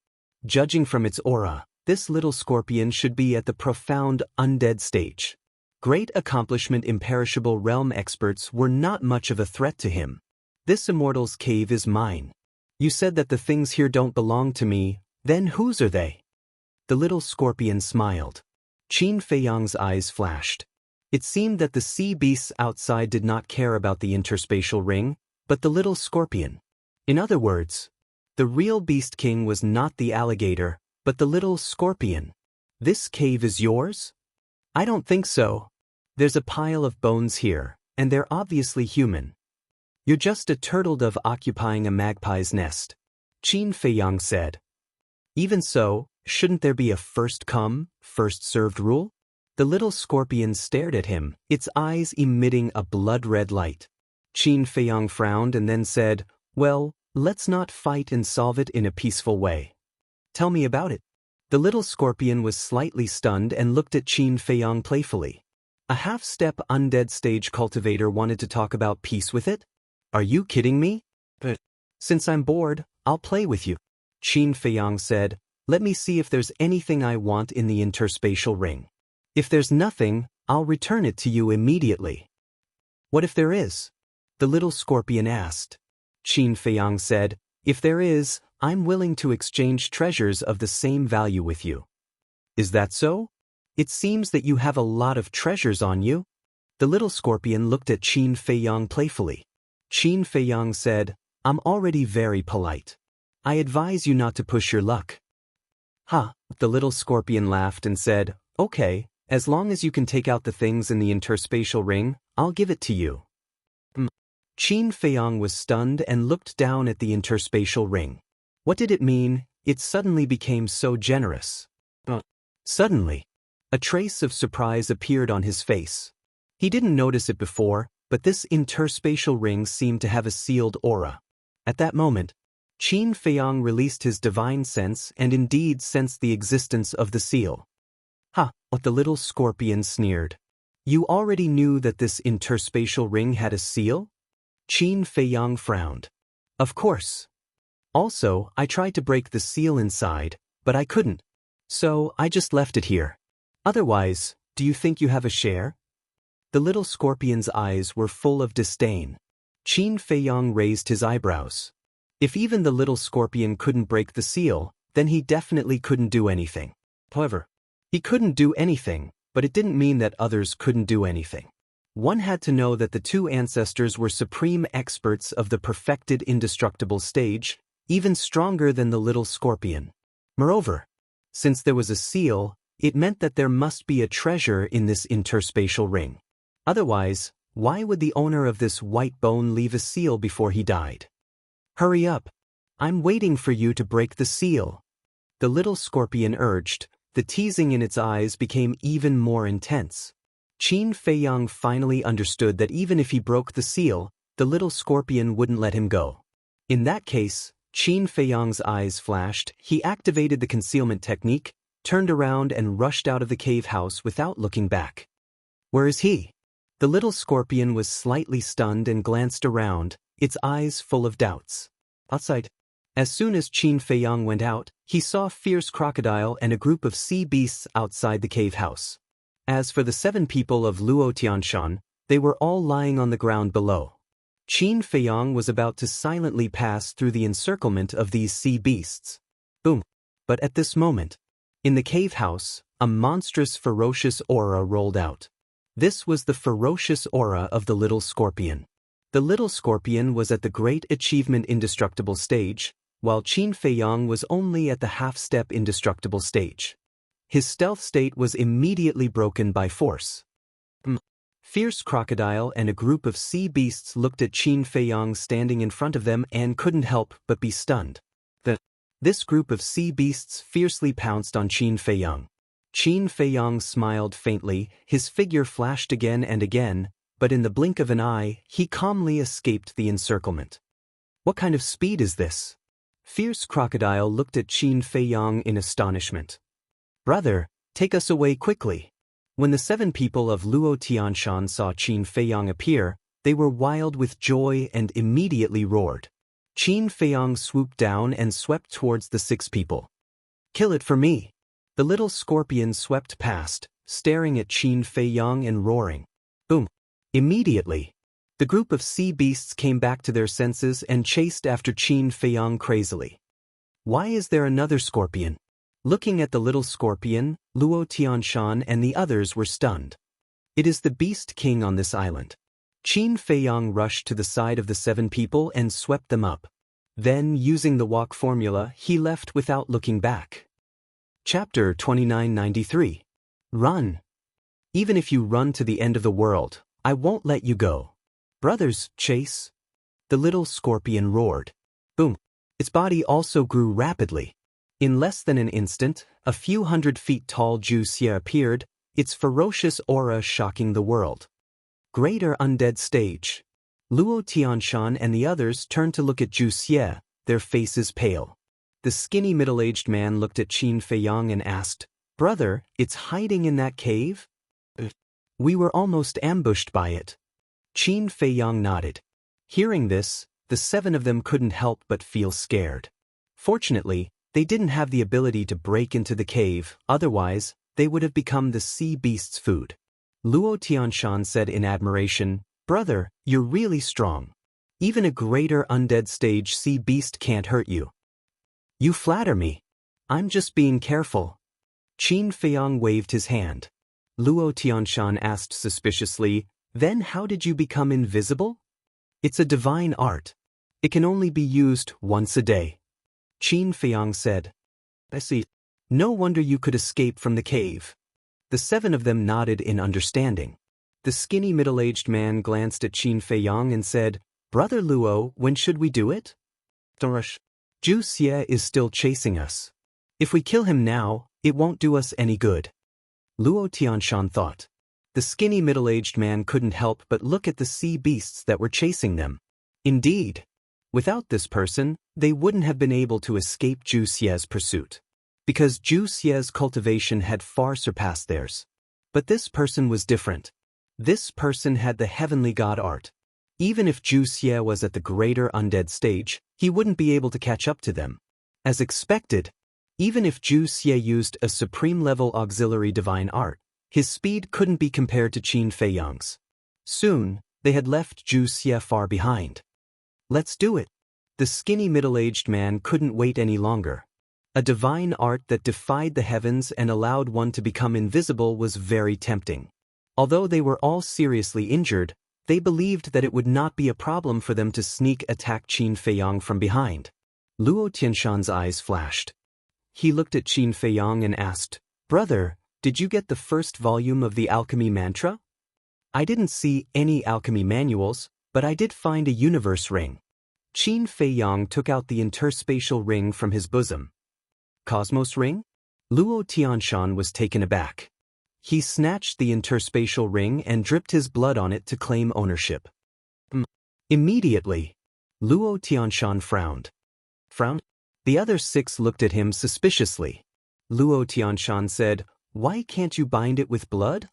Judging from its aura, this little scorpion should be at the profound undead stage. Great accomplishment imperishable realm experts were not much of a threat to him. "This immortal's cave is mine. You said that the things here don't belong to me, then whose are they?" The little scorpion smiled. Qin Feiyong's eyes flashed. It seemed that the sea beasts outside did not care about the interspatial ring, but the little scorpion. In other words, the real Beast King was not the alligator, but the little scorpion. "This cave is yours?" "I don't think so. There's a pile of bones here, and they're obviously human." "You're just a turtledove occupying a magpie's nest," Qin Feiyong said. "Even so, shouldn't there be a first-come, first-served rule?" The little scorpion stared at him, its eyes emitting a blood-red light. Qin Feiyong frowned and then said, "Well, let's not fight and solve it in a peaceful way. Tell me about it." The little scorpion was slightly stunned and looked at Qin Feiyong playfully. A half-step undead stage cultivator wanted to talk about peace with it? "Are you kidding me?" "But since I'm bored, I'll play with you." Qin Feiyong said, "Let me see if there's anything I want in the interspatial ring. If there's nothing, I'll return it to you immediately." "What if there is?" the little scorpion asked. Qin Feiyong said, "If there is, I'm willing to exchange treasures of the same value with you." "Is that so? It seems that you have a lot of treasures on you." The little scorpion looked at Qin Feiyong playfully. Qin Feiyong said, "I'm already very polite. I advise you not to push your luck." "Huh," the little scorpion laughed and said, "Okay, as long as you can take out the things in the interspatial ring, I'll give it to you." Qin Feiyong was stunned and looked down at the interspatial ring. What did it mean? It suddenly became so generous. Suddenly, a trace of surprise appeared on his face. He didn't notice it before, but this interspatial ring seemed to have a sealed aura. At that moment, Qin Feiyong released his divine sense and indeed sensed the existence of the seal. "Ha!" the little scorpion sneered. "You already knew that this interspatial ring had a seal?" Qin Feiyong frowned. "Of course. Also, I tried to break the seal inside, but I couldn't. So I just left it here. Otherwise, do you think you have a share?" The little scorpion's eyes were full of disdain. Qin Feiyong raised his eyebrows. If even the little scorpion couldn't break the seal, then he definitely couldn't do anything. However, he couldn't do anything, but it didn't mean that others couldn't do anything. One had to know that the two ancestors were supreme experts of the perfected indestructible stage, even stronger than the little scorpion. Moreover, since there was a seal, it meant that there must be a treasure in this interspatial ring. Otherwise, why would the owner of this white bone leave a seal before he died? Hurry up. I'm waiting for you to break the seal. The little scorpion urged. The teasing in its eyes became even more intense. Qin Feiyang finally understood that even if he broke the seal, the little scorpion wouldn't let him go. In that case, Qin Feiyang's eyes flashed. He activated the concealment technique, turned around and rushed out of the cave house without looking back. Where is he? The little scorpion was slightly stunned and glanced around, its eyes full of doubts. Outside. As soon as Qin Feiyang went out, he saw Fierce Crocodile and a group of sea beasts outside the cave house. As for the 7 people of Luo Tianshan, they were all lying on the ground below. Qin Feiyang was about to silently pass through the encirclement of these sea beasts. Boom! But at this moment, in the cave house, a monstrous ferocious aura rolled out. This was the ferocious aura of the little scorpion. The little scorpion was at the Great Achievement Indestructible stage, while Qin Feiyang was only at the half-step indestructible stage. His stealth state was immediately broken by force. Fierce Crocodile and a group of sea beasts looked at Qin Feiyang standing in front of them and couldn't help but be stunned. This group of sea beasts fiercely pounced on Qin Feiyang. Qin Feiyang smiled faintly, his figure flashed again and again, but in the blink of an eye, he calmly escaped the encirclement. What kind of speed is this? Fierce Crocodile looked at Qin Feiyang in astonishment. Brother, take us away quickly. When the 7 people of Luo Tianshan saw Qin Feiyang appear, they were wild with joy and immediately roared. Qin Feiyang swooped down and swept towards the 6 people. Kill it for me. The little scorpion swept past, staring at Qin Feiyang and roaring. Boom! Immediately, the group of sea beasts came back to their senses and chased after Qin Feiyang crazily. Why is there another scorpion? Looking at the little scorpion, Luo Tianshan and the others were stunned. It is the Beast King on this island. Qin Feiyang rushed to the side of the 7 people and swept them up. Then, using the walk formula, he left without looking back. Chapter 2993. Run. Even if you run to the end of the world, I won't let you go. Brothers, chase. The little scorpion roared. Boom. Its body also grew rapidly. In less than an instant, a few 100 feet tall Zhu Xie appeared, its ferocious aura shocking the world. Greater Undead Stage. Luo Tianshan and the others turned to look at Zhu Xie, their faces pale. The skinny middle-aged man looked at Qin Feiyang and asked, Brother, it's hiding in that cave? We were almost ambushed by it. Qin Feiyang nodded. Hearing this, the 7 of them couldn't help but feel scared. Fortunately, they didn't have the ability to break into the cave, otherwise, they would have become the sea beast's food. Luo Tianshan said in admiration, Brother, you're really strong. Even a greater undead stage sea beast can't hurt you. You flatter me. I'm just being careful. Qin Feiyang waved his hand. Luo Tianshan asked suspiciously, Then how did you become invisible? It's a divine art. It can only be used once a day. Qin Feiyang said. I see. No wonder you could escape from the cave. The 7 of them nodded in understanding. The skinny middle-aged man glanced at Qin Feiyang and said, Brother Luo, when should we do it? Don't rush. Zhu Xie is still chasing us. If we kill him now, it won't do us any good. Luo Tianshan thought. The skinny middle-aged man couldn't help but look at the sea beasts that were chasing them. Indeed, without this person, they wouldn't have been able to escape Zhu Xie's pursuit. Because Zhu Xie's cultivation had far surpassed theirs. But this person was different. This person had the heavenly god art. Even if Zhu Xie was at the greater undead stage, he wouldn't be able to catch up to them. As expected, even if Zhu Xie used a supreme-level auxiliary divine art, his speed couldn't be compared to Qin Feiyang's. Soon, they had left Zhu Xie far behind. Let's do it. The skinny middle-aged man couldn't wait any longer. A divine art that defied the heavens and allowed one to become invisible was very tempting. Although they were all seriously injured, they believed that it would not be a problem for them to sneak attack Qin Feiyang from behind. Luo Tianshan's eyes flashed. He looked at Qin Feiyang and asked, Brother, did you get the first volume of the alchemy mantra? I didn't see any alchemy manuals, but I did find a universe ring. Qin Feiyang took out the interspatial ring from his bosom. Cosmos ring? Luo Tianshan was taken aback. He snatched the interspatial ring and dripped his blood on it to claim ownership. Immediately, Luo Tianshan frowned. Frowned? The other 6 looked at him suspiciously. Luo Tianshan said, "Why can't you bind it with blood?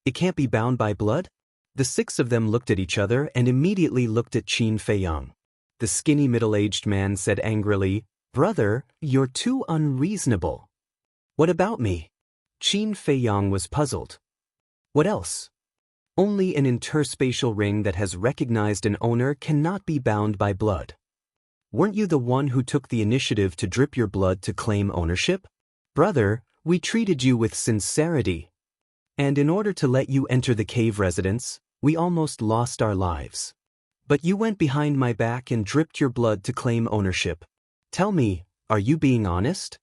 It can't be bound by blood?" The 6 of them looked at each other and immediately looked at Qin Feiyang. The skinny middle-aged man said angrily, "Brother, you're too unreasonable." "What about me?" Qin Feiyang was puzzled. "What else?" "Only an interspatial ring that has recognized an owner cannot be bound by blood. Weren't you the one who took the initiative to drip your blood to claim ownership? Brother, we treated you with sincerity. And in order to let you enter the cave residence, we almost lost our lives. But you went behind my back and dripped your blood to claim ownership. Tell me, are you being honest?"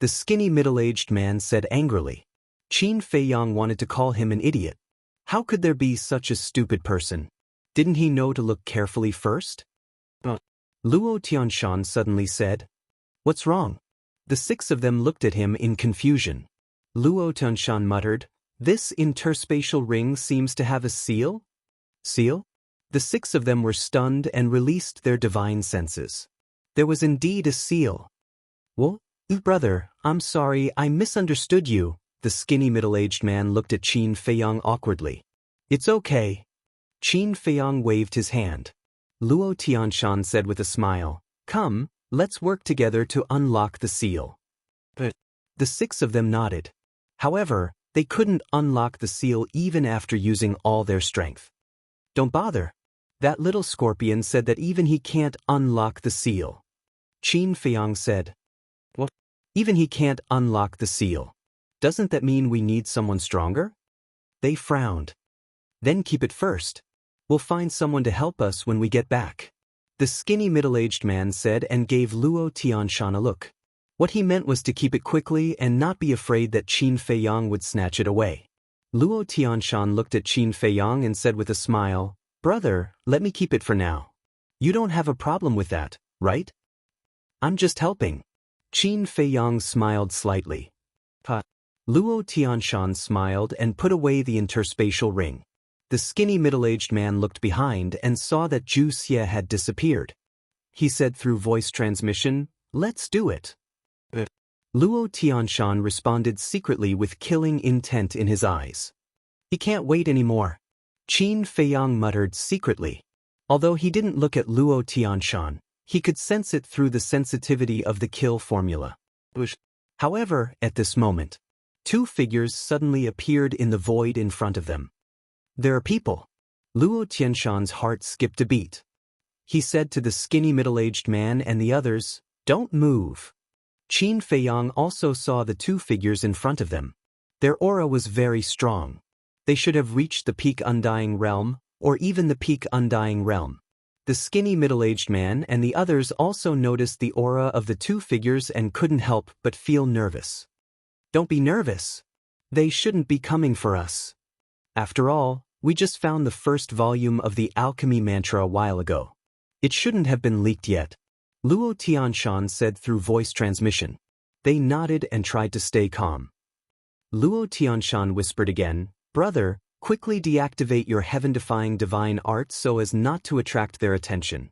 The skinny middle-aged man said angrily. Qin Feiyang wanted to call him an idiot. How could there be such a stupid person? Didn't he know to look carefully first? Luo Tianshan suddenly said, "What's wrong?" The 6 of them looked at him in confusion. Luo Tianshan muttered, "This interspatial ring seems to have a seal?" "Seal?" The 6 of them were stunned and released their divine senses. There was indeed a seal. "Well, brother, I'm sorry, I misunderstood you." The skinny middle-aged man looked at Qin Feiyang awkwardly. "It's okay." Qin Feiyang waved his hand. Luo Tianshan said with a smile, "Come, let's work together to unlock the seal." But the 6 of them nodded. However, they couldn't unlock the seal even after using all their strength. "Don't bother. That little scorpion said that even he can't unlock the seal." Qin Feiyang said, "What? Even he can't unlock the seal. Doesn't that mean we need someone stronger?" They frowned. "Then keep it first. We'll find someone to help us when we get back," the skinny middle-aged man said and gave Luo Tianshan a look. What he meant was to keep it quickly and not be afraid that Qin Feiyang would snatch it away. Luo Tianshan looked at Qin Feiyang and said with a smile, "Brother, let me keep it for now. You don't have a problem with that, right? I'm just helping." Qin Feiyang smiled slightly. Luo Tianshan smiled and put away the interspatial ring. The skinny middle-aged man looked behind and saw that Zhu Xie had disappeared. He said through voice transmission, "Let's do it." Luo Tianshan responded secretly with killing intent in his eyes. "He can't wait anymore," Qin Feiyang muttered secretly. Although he didn't look at Luo Tianshan, he could sense it through the sensitivity of the kill formula. However, at this moment, 2 figures suddenly appeared in the void in front of them. "There are people." Luo Tianshan's heart skipped a beat. He said to the skinny middle-aged man and the others, "Don't move." Qin Feiyang also saw the 2 figures in front of them. Their aura was very strong. They should have reached the peak Undying Realm, or even the peak Undying Realm. The skinny middle-aged man and the others also noticed the aura of the 2 figures and couldn't help but feel nervous. "Don't be nervous. They shouldn't be coming for us. After all, we just found the first volume of the alchemy mantra a while ago. It shouldn't have been leaked yet," Luo Tianshan said through voice transmission. They nodded and tried to stay calm. Luo Tianshan whispered again, "Brother, quickly deactivate your heaven-defying divine art so as not to attract their attention."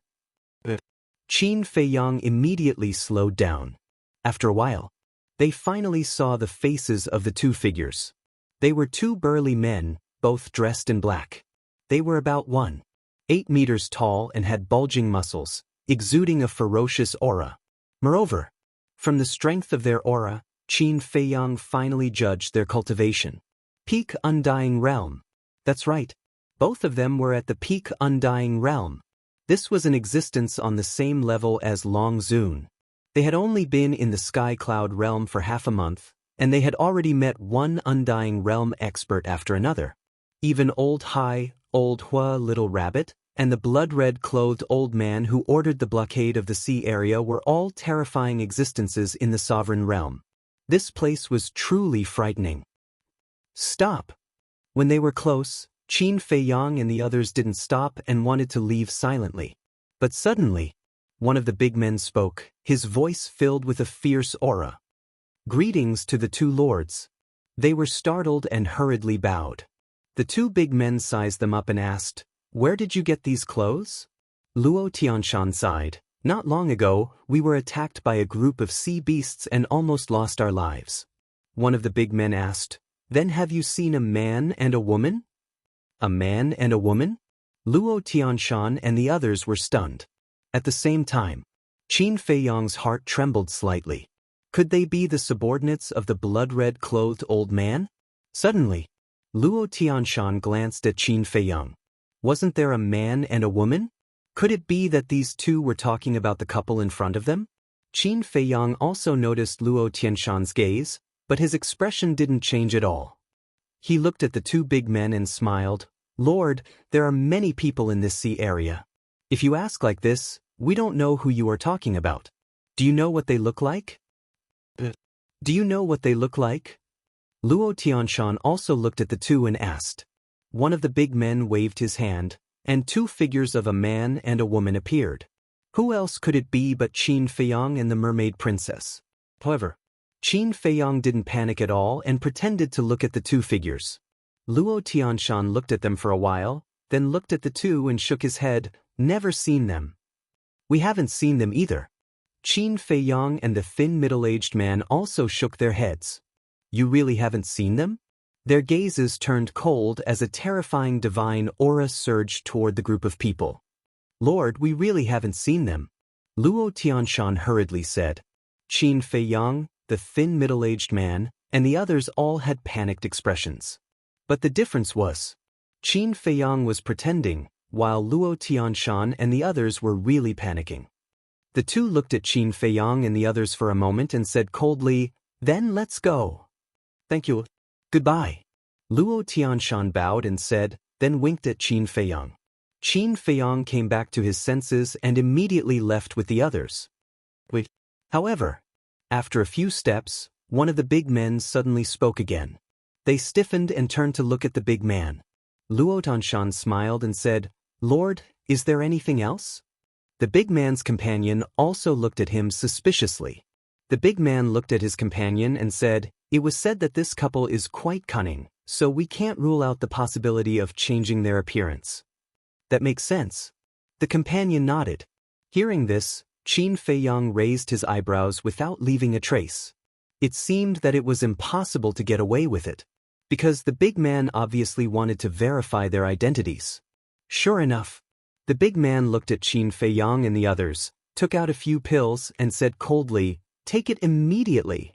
Qin Feiyang immediately slowed down. After a while, they finally saw the faces of the 2 figures. They were 2 burly men, both dressed in black. They were about 1.8 meters tall and had bulging muscles, exuding a ferocious aura. Moreover, from the strength of their aura, Qin Feiyang finally judged their cultivation. Peak Undying Realm. That's right. Both of them were at the peak Undying Realm. This was an existence on the same level as Long Zun. They had only been in the Sky Cloud Realm for half a month, and they had already met one Undying Realm expert after another. Even Old Hua Little Rabbit, and the blood-red clothed old man who ordered the blockade of the sea area were all terrifying existences in the Sovereign Realm. This place was truly frightening. "Stop!" When they were close, Qin Feiyang and the others didn't stop and wanted to leave silently. But suddenly, one of the big men spoke, his voice filled with a fierce aura. "Greetings to the two lords." They were startled and hurriedly bowed. The two big men sized them up and asked, "Where did you get these clothes?" Luo Tianshan sighed. "Not long ago, we were attacked by a group of sea beasts and almost lost our lives." One of the big men asked, "Then have you seen a man and a woman?" "A man and a woman?" Luo Tianshan and the others were stunned. At the same time, Qin Feiyang's heart trembled slightly. Could they be the subordinates of the blood-red clothed old man? Suddenly, Luo Tianshan glanced at Qin Feiyang. Wasn't there a man and a woman? Could it be that these two were talking about the couple in front of them? Qin Feiyang also noticed Luo Tianshan's gaze, but his expression didn't change at all. He looked at the two big men and smiled. "Lord, there are many people in this sea area. If you ask like this, we don't know who you are talking about. Do you know what they look like?" "Do you know what they look like?" Luo Tianshan also looked at the two and asked. One of the big men waved his hand, and two figures of a man and a woman appeared. Who else could it be but Qin Feiyang and the mermaid princess? However, Qin Feiyang didn't panic at all and pretended to look at the two figures. Luo Tianshan looked at them for a while, then looked at the two and shook his head. "Never seen them." "We haven't seen them either." Qin Feiyang and the thin middle-aged man also shook their heads. "You really haven't seen them?" Their gazes turned cold as a terrifying divine aura surged toward the group of people. "Lord, we really haven't seen them," Luo Tianshan hurriedly said. Qin Feiyang, the thin middle-aged man, and the others all had panicked expressions. But the difference was, Qin Feiyang was pretending, while Luo Tianshan and the others were really panicking. The two looked at Qin Feiyang and the others for a moment and said coldly, "Then let's go." "Thank you. Goodbye." Luo Tianshan bowed and said, then winked at Qin Feiyang. Qin Feiyang came back to his senses and immediately left with the others. However, after a few steps, one of the big men suddenly spoke again. They stiffened and turned to look at the big man. Luo Tianshan smiled and said, "Lord, is there anything else?" The big man's companion also looked at him suspiciously. The big man looked at his companion and said, "It was said that this couple is quite cunning, so we can't rule out the possibility of changing their appearance." "That makes sense." The companion nodded. Hearing this, Qin Feiyang raised his eyebrows without leaving a trace. It seemed that it was impossible to get away with it, because the big man obviously wanted to verify their identities. Sure enough, the big man looked at Qin Feiyang and the others, took out a few pills and said coldly, "Take it immediately."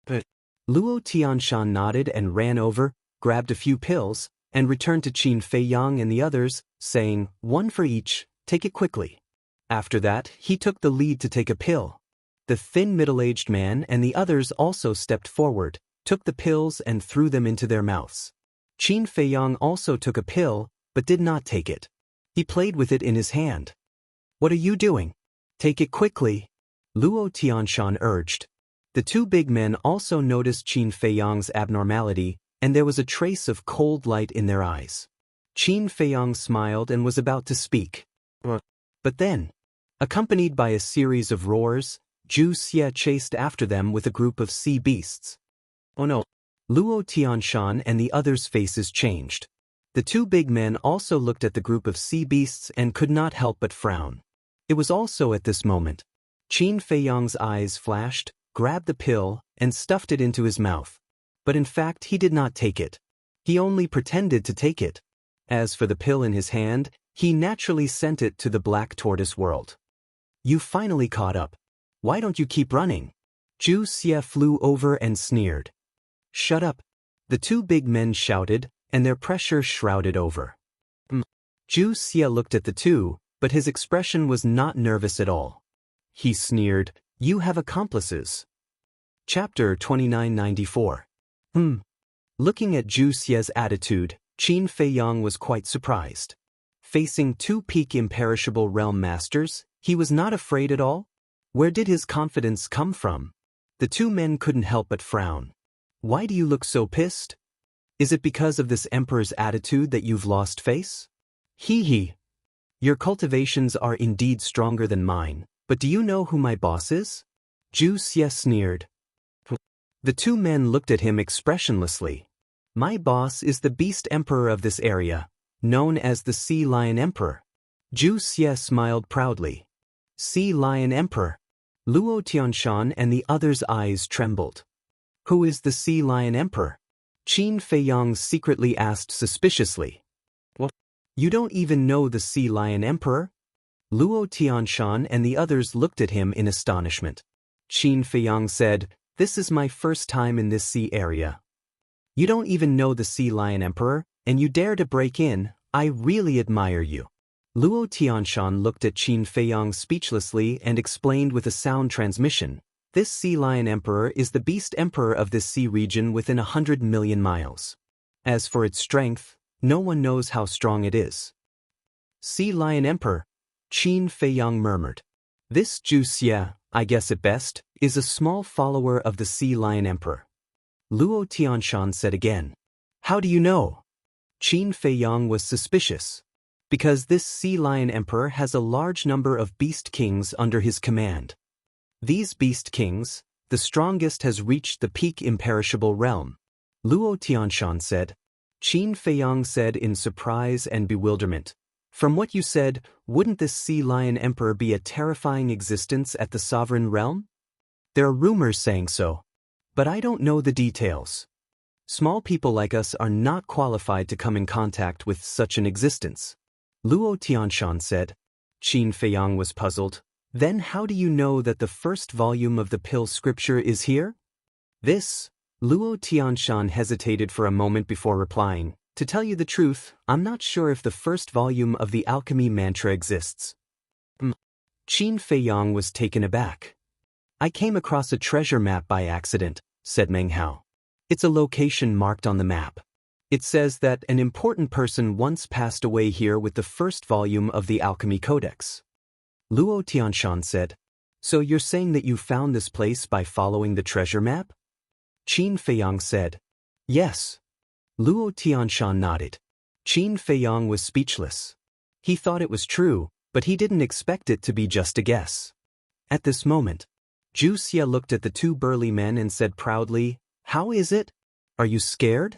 But Luo Tianshan nodded and ran over, grabbed a few pills, and returned to Qin Feiyang and the others, saying, "One for each, take it quickly." After that, he took the lead to take a pill. The thin middle-aged man and the others also stepped forward, took the pills and threw them into their mouths. Qin Feiyang also took a pill, but did not take it. He played with it in his hand. "What are you doing? Take it quickly," Luo Tianshan urged. The two big men also noticed Qin Feiyang's abnormality, and there was a trace of cold light in their eyes. Qin Feiyang smiled and was about to speak. But then, accompanied by a series of roars, Zhu Xie chased after them with a group of sea beasts. "Oh no!" Luo Tianshan and the others' faces changed. The two big men also looked at the group of sea beasts and could not help but frown. It was also at this moment. Qin Feiyang's eyes flashed, grabbed the pill, and stuffed it into his mouth. But in fact he did not take it. He only pretended to take it. As for the pill in his hand, he naturally sent it to the black tortoise world. "You finally caught up. Why don't you keep running?" Zhu Xie flew over and sneered. "Shut up," the two big men shouted, and their pressure shrouded over. Zhu Xie looked at the two, but his expression was not nervous at all. He sneered, "You have accomplices." Chapter 2994. Looking at Zhu Xie's attitude, Qin Feiyang was quite surprised. Facing two peak imperishable realm masters, he was not afraid at all? Where did his confidence come from? The two men couldn't help but frown. "Why do you look so pissed? Is it because of this emperor's attitude that you've lost face?" He. Your cultivations are indeed stronger than mine, but do you know who my boss is? Zhu Xie sneered. The two men looked at him expressionlessly. My boss is the Beast Emperor of this area, known as the Sea Lion Emperor. Zhu Xie smiled proudly. Sea Lion Emperor. Luo Tianshan and the others' eyes trembled. Who is the Sea Lion Emperor? Qin Feiyang secretly asked suspiciously. What? You don't even know the Sea Lion Emperor? Luo Tianshan and the others looked at him in astonishment. Qin Feiyang said, This is my first time in this sea area. You don't even know the Sea Lion Emperor, and you dare to break in. I really admire you. Luo Tianshan looked at Qin Feiyang speechlessly and explained with a sound transmission. This Sea Lion Emperor is the Beast Emperor of this sea region within 100 million miles. As for its strength, no one knows how strong it is. Sea Lion Emperor, Qin Feiyang murmured. This Zhu Xie, I guess at best, is a small follower of the Sea Lion Emperor. Luo Tianshan said again. How do you know? Qin Feiyang was suspicious. Because this Sea Lion Emperor has a large number of beast kings under his command. These beast kings, the strongest has reached the peak imperishable realm. Luo Tianshan said. Qin Feiyang said in surprise and bewilderment. From what you said, wouldn't this Sea Lion Emperor be a terrifying existence at the sovereign realm? There are rumors saying so. But I don't know the details. Small people like us are not qualified to come in contact with such an existence. Luo Tianshan said. Qin Feiyang was puzzled. Then how do you know that the first volume of the pill scripture is here? This, Luo Tianshan hesitated for a moment before replying. To tell you the truth, I'm not sure if the first volume of the alchemy mantra exists. Qin Feiyang was taken aback. I came across a treasure map by accident, said Meng Hao. It's a location marked on the map. It says that an important person once passed away here with the first volume of the Alchemy Codex. Luo Tianshan said, So you're saying that you found this place by following the treasure map? Qin Feiyang said, Yes. Luo Tianshan nodded. Qin Feiyang was speechless. He thought it was true, but he didn't expect it to be just a guess. At this moment, Zhu Xie looked at the two burly men and said proudly, How is it? Are you scared?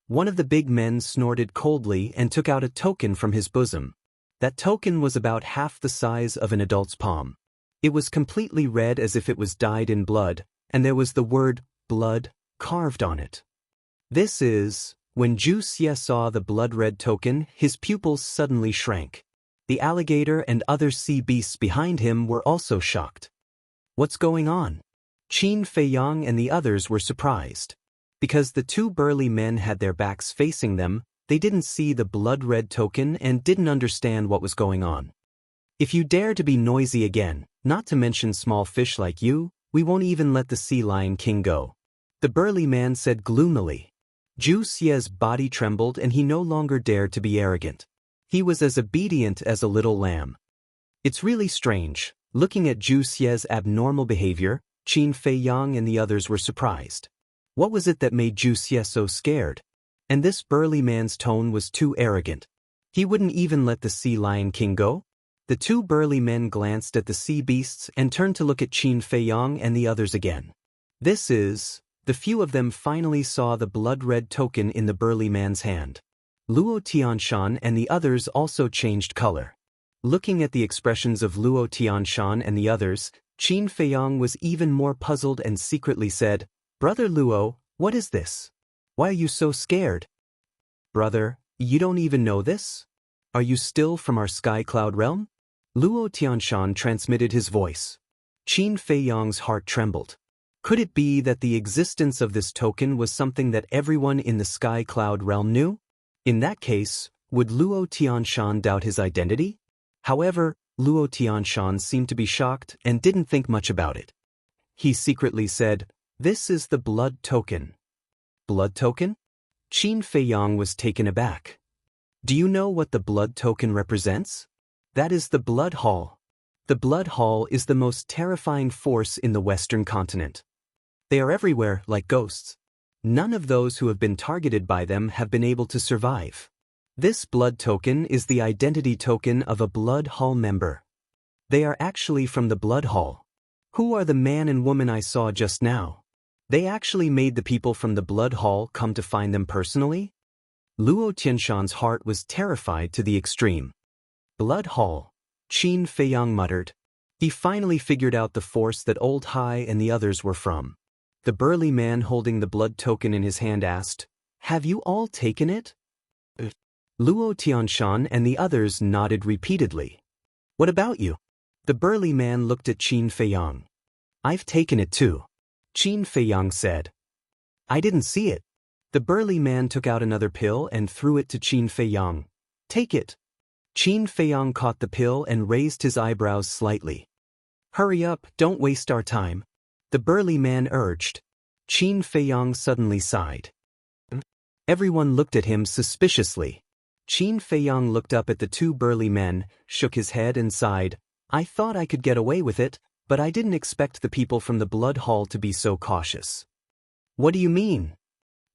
One of the big men snorted coldly and took out a token from his bosom. That token was about half the size of an adult's palm. It was completely red as if it was dyed in blood, and there was the word, blood, carved on it. This is, when Zhu Xie saw the blood-red token, his pupils suddenly shrank. The alligator and other sea beasts behind him were also shocked. What's going on? Qin Feiyang and the others were surprised. Because the two burly men had their backs facing them, they didn't see the blood-red token and didn't understand what was going on. If you dare to be noisy again, not to mention small fish like you, we won't even let the Sea Lion King go. The burly man said gloomily. Zhu Xie's body trembled and he no longer dared to be arrogant. He was as obedient as a little lamb. It's really strange. Looking at Zhu Xie's abnormal behavior, Qin Feiyang and the others were surprised. What was it that made Zhu Xie so scared? And this burly man's tone was too arrogant. He wouldn't even let the Sea Lion King go? The two burly men glanced at the sea beasts and turned to look at Qin Feiyang and the others again. This is... The few of them finally saw the blood-red token in the burly man's hand. Luo Tianshan and the others also changed color. Looking at the expressions of Luo Tianshan and the others, Qin Feiyang was even more puzzled and secretly said, Brother Luo, what is this? Why are you so scared? Brother, you don't even know this? Are you still from our sky cloud realm? Luo Tianshan transmitted his voice. Qin Feiyang's heart trembled. Could it be that the existence of this token was something that everyone in the sky cloud realm knew? In that case, would Luo Tianshan doubt his identity? However, Luo Tianshan seemed to be shocked and didn't think much about it. He secretly said, This is the blood token. Blood token? Qin Feiyang was taken aback. Do you know what the blood token represents? That is the blood hall. The blood hall is the most terrifying force in the Western continent. They are everywhere, like ghosts. None of those who have been targeted by them have been able to survive. This blood token is the identity token of a blood hall member. They are actually from the blood hall. Who are the man and woman I saw just now? They actually made the people from the blood hall come to find them personally? Luo Tianshan's heart was terrified to the extreme. Blood hall, Qin Feiyang muttered. He finally figured out the force that Old Hai and the others were from. The burly man holding the blood token in his hand asked, "Have you all taken it?" Luo Tianshan and the others nodded repeatedly. "What about you?" The burly man looked at Qin Feiyang. "I've taken it too," Qin Feiyang said. "I didn't see it." The burly man took out another pill and threw it to Qin Feiyang. "Take it." Qin Feiyang caught the pill and raised his eyebrows slightly. "Hurry up, don't waste our time," the burly man urged. Qin Feiyang suddenly sighed. Everyone looked at him suspiciously. Qin Feiyang looked up at the two burly men, shook his head and sighed. "I thought I could get away with it, but I didn't expect the people from the blood hall to be so cautious." "What do you mean?"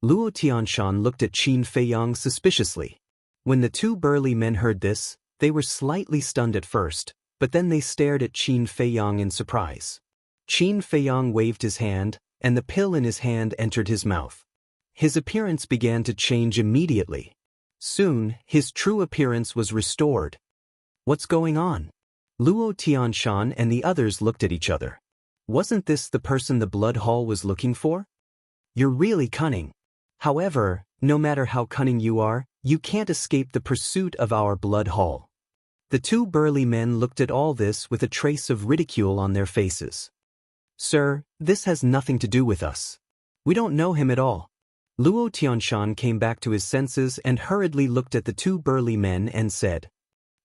Luo Tianshan looked at Qin Feiyang suspiciously. When the two burly men heard this, they were slightly stunned at first, but then they stared at Qin Feiyang in surprise. Qin Feiyang waved his hand, and the pill in his hand entered his mouth. His appearance began to change immediately. Soon, his true appearance was restored. "What's going on?" Luo Tianshan and the others looked at each other. Wasn't this the person the blood hall was looking for? "You're really cunning. However, no matter how cunning you are, you can't escape the pursuit of our blood hall." The two burly men looked at all this with a trace of ridicule on their faces. "Sir, this has nothing to do with us. We don't know him at all." Luo Tianshan came back to his senses and hurriedly looked at the two burly men and said,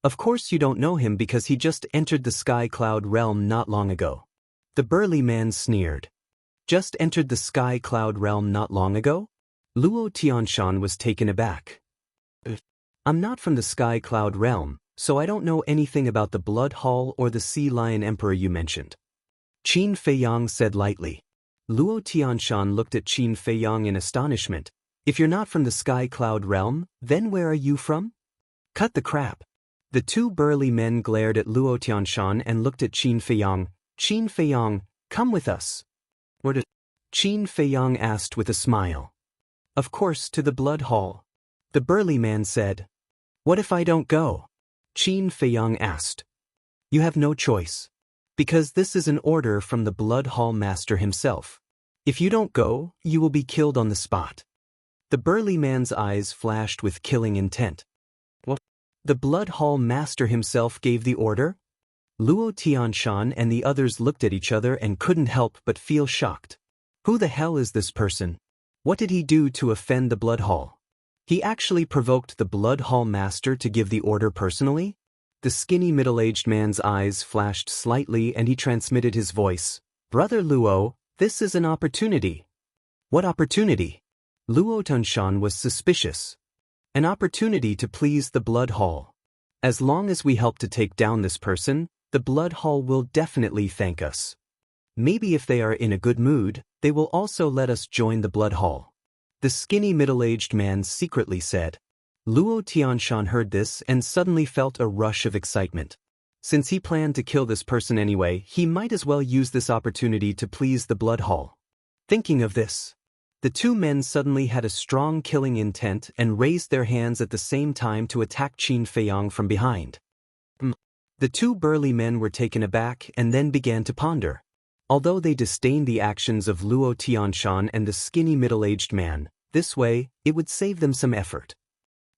"Of course you don't know him because he just entered the sky cloud realm not long ago." The burly man sneered. "Just entered the sky cloud realm not long ago?" Luo Tianshan was taken aback. "I'm not from the sky cloud realm, so I don't know anything about the blood hall or the sea lion emperor you mentioned," Qin Feiyang said lightly. Luo Tianshan looked at Qin Feiyang in astonishment. "If you're not from the sky cloud realm, then where are you from?" "Cut the crap." The two burly men glared at Luo Tianshan and looked at Qin Feiyang. "Qin Feiyang, come with us." "Where to?" Qin Feiyang asked with a smile. "Of course, to the blood hall." The burly man said. "What if I don't go?" Qin Feiyang asked. "You have no choice. Because this is an order from the blood hall master himself. If you don't go, you will be killed on the spot." The burly man's eyes flashed with killing intent. "What? The blood hall master himself gave the order?" Luo Tianshan and the others looked at each other and couldn't help but feel shocked. Who the hell is this person? What did he do to offend the blood hall? He actually provoked the blood hall master to give the order personally? The skinny middle-aged man's eyes flashed slightly and he transmitted his voice. "Brother Luo, this is an opportunity." "What opportunity?" Luo Tianshan was suspicious. "An opportunity to please the blood hall. As long as we help to take down this person, the blood hall will definitely thank us. Maybe if they are in a good mood, they will also let us join the blood hall," the skinny middle-aged man secretly said. Luo Tianshan heard this and suddenly felt a rush of excitement. Since he planned to kill this person anyway, he might as well use this opportunity to please the blood hall. Thinking of this, the two men suddenly had a strong killing intent and raised their hands at the same time to attack Qin Feiyang from behind. The two burly men were taken aback and then began to ponder. Although they disdained the actions of Luo Tianshan and the skinny middle-aged man, this way, it would save them some effort.